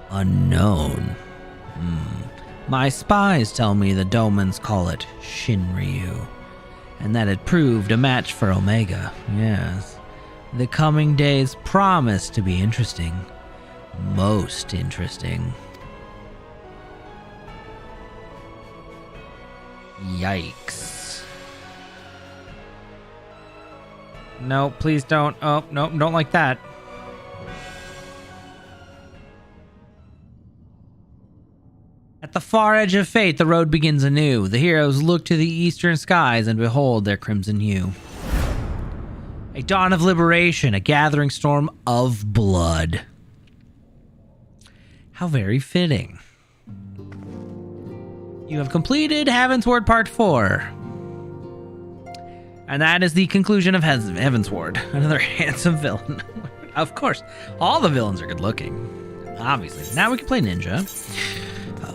Unknown. My spies tell me the Domans call it Shinryu, and that it proved a match for Omega. Yes. The coming days promise to be interesting. Most interesting. Yikes. No, please don't. Oh, no, don't like that. At the far edge of fate, the road begins anew. The heroes look to the eastern skies and behold their crimson hue. A dawn of liberation, a gathering storm of blood. How very fitting. You have completed Heavensward Part 4. And that is the conclusion of Heavensward. Another handsome villain. Of course, all the villains are good looking. Obviously. Now we can play ninja.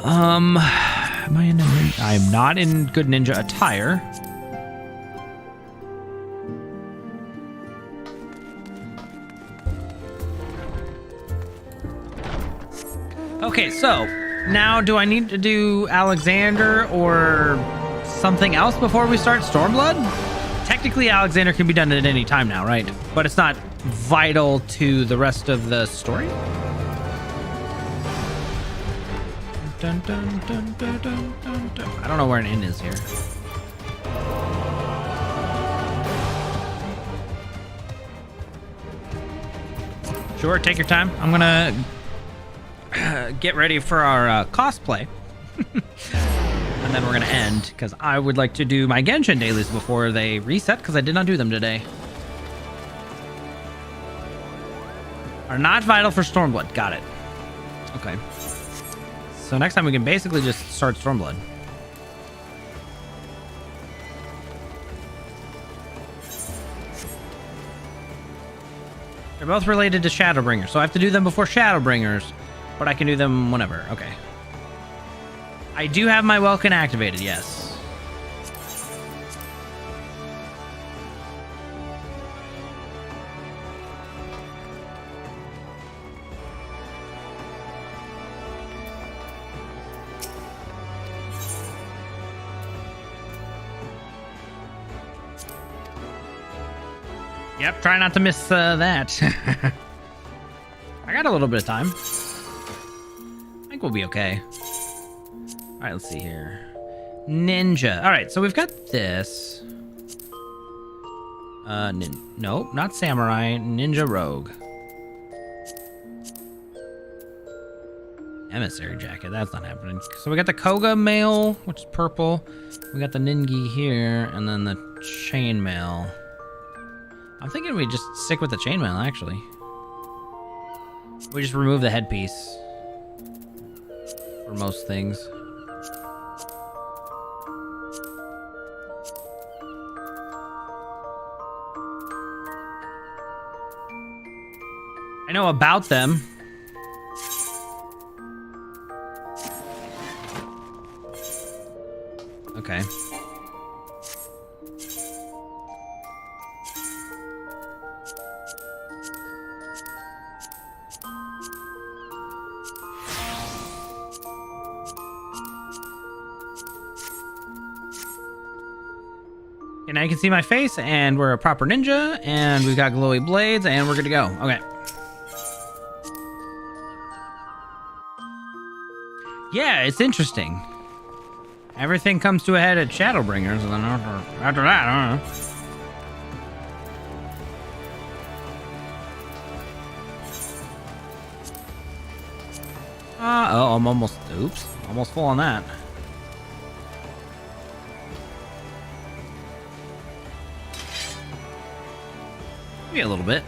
Am I in ninja? I am not in good ninja attire. Okay, so now do I need to do Alexander or something else before we start Stormblood? Technically, Alexander can be done at any time now, right? But it's not vital to the rest of the story? Dun, dun, dun, dun, dun, dun, dun. I don't know where an inn is here. Sure, take your time. I'm gonna get ready for our cosplay. And then we're gonna end, because I would like to do my Genshin dailies before they reset, because I did not do them today. Are not vital for Stormblood. Got it. Okay. So next time we can basically just start Stormblood. They're both related to Shadowbringers, so I have to do them before Shadowbringers, but I can do them whenever. Okay. I do have my Welkin activated, yes. Yep, try not to miss that. I got a little bit of time. I think we'll be okay. All right, let's see here. Ninja. All right, so we've got this. Nope, not samurai. Ninja rogue. Emissary jacket. That's not happening. So we got the Koga mail, which is purple. We got the Ningi here, and then the chainmail. I'm thinking we just stick with the chainmail, actually. We just remove the headpiece for most things. I know about them. Okay. And now you can see my face, and we're a proper ninja, and we've got glowy blades, and we're good to go. Okay. Yeah, it's interesting. Everything comes to a head at Shadowbringers, and then after that, I don't know. Oh, I'm almost, oops, almost full on that. Maybe a little bit.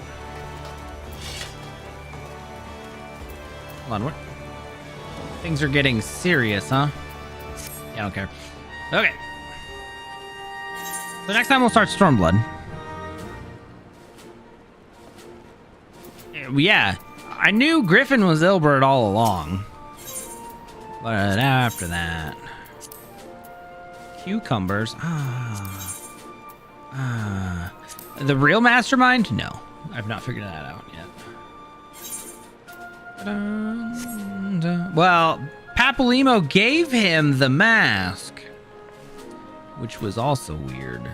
Hold on, what? Things are getting serious, huh? Yeah, I don't care. Okay. So next time we'll start Stormblood. Yeah, I knew Griffin was Ilbert all along. But after that... Cucumbers. The real mastermind? No. I've not figured that out yet. Well, Papalymo gave him the mask, which was also weird.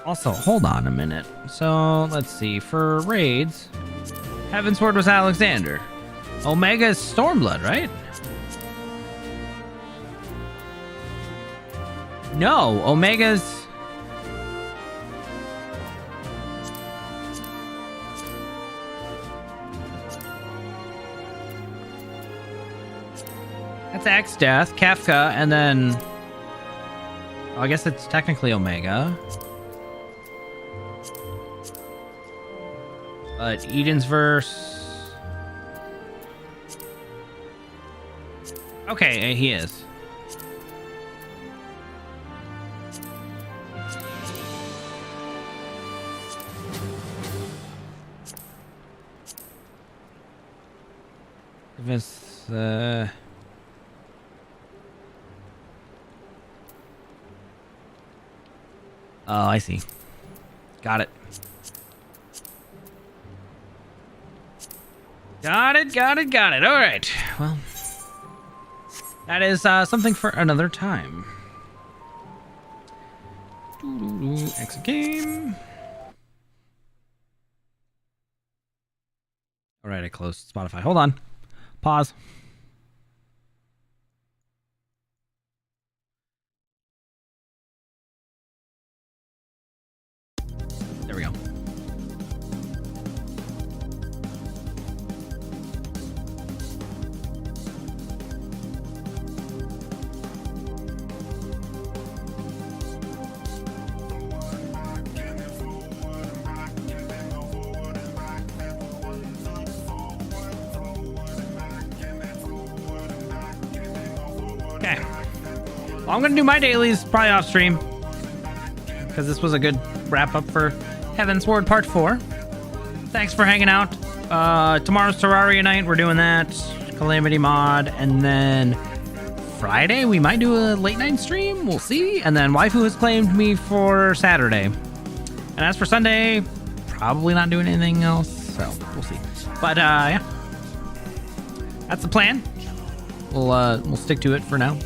Also, hold on a minute. So, let's see. For raids, Heavensward was Alexander. Omega is Stormblood, right? No, Omega's... That's X Death, Kefka, and then... Oh, I guess it's technically Omega. But Eden's verse... Okay, he is. If it's, Oh, I see. Got it. Got it. All right. Well, that is something for another time. Exit game. All right, I closed Spotify. Hold on. Pause. There we go. Okay. Well, I'm gonna do my dailies probably off stream because this was a good wrap up for Heaven's Ward Part 4. Thanks for hanging out. Tomorrow's Terraria night. We're doing that. Calamity mod. And then Friday, we might do a late night stream. We'll see. And then Waifu has claimed me for Saturday. And as for Sunday, probably not doing anything else. So we'll see. But yeah. That's the plan. We'll stick to it for now.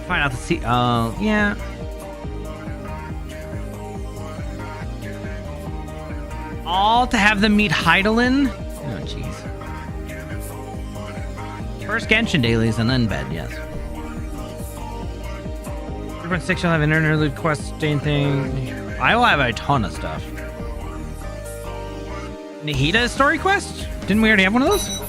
Find out the sea. Yeah. All to have them meet Heidelin. Oh, jeez. First Genshin dailies and then bed. Yes. 3.6 you'll have an interlude quest thing. I will have a ton of stuff. Nahida story quest? Didn't we already have one of those?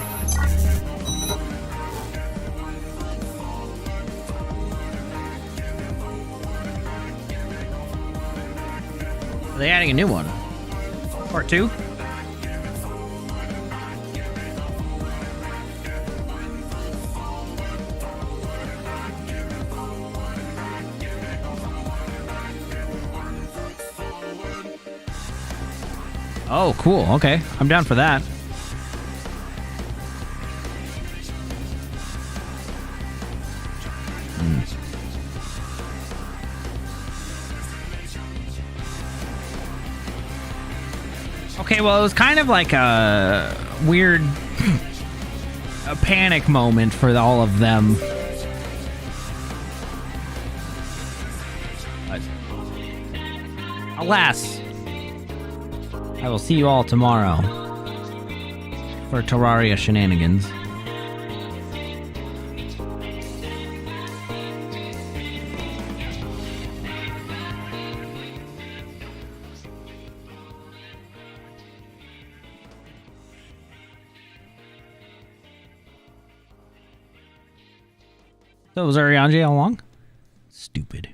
Are they adding a new one? Part 2? Oh, cool. Okay. I'm down for that. Okay, well, it was kind of like a weird a panic moment for all of them. But, alas, I will see you all tomorrow for Terraria shenanigans. So was Arianji all along? Stupid.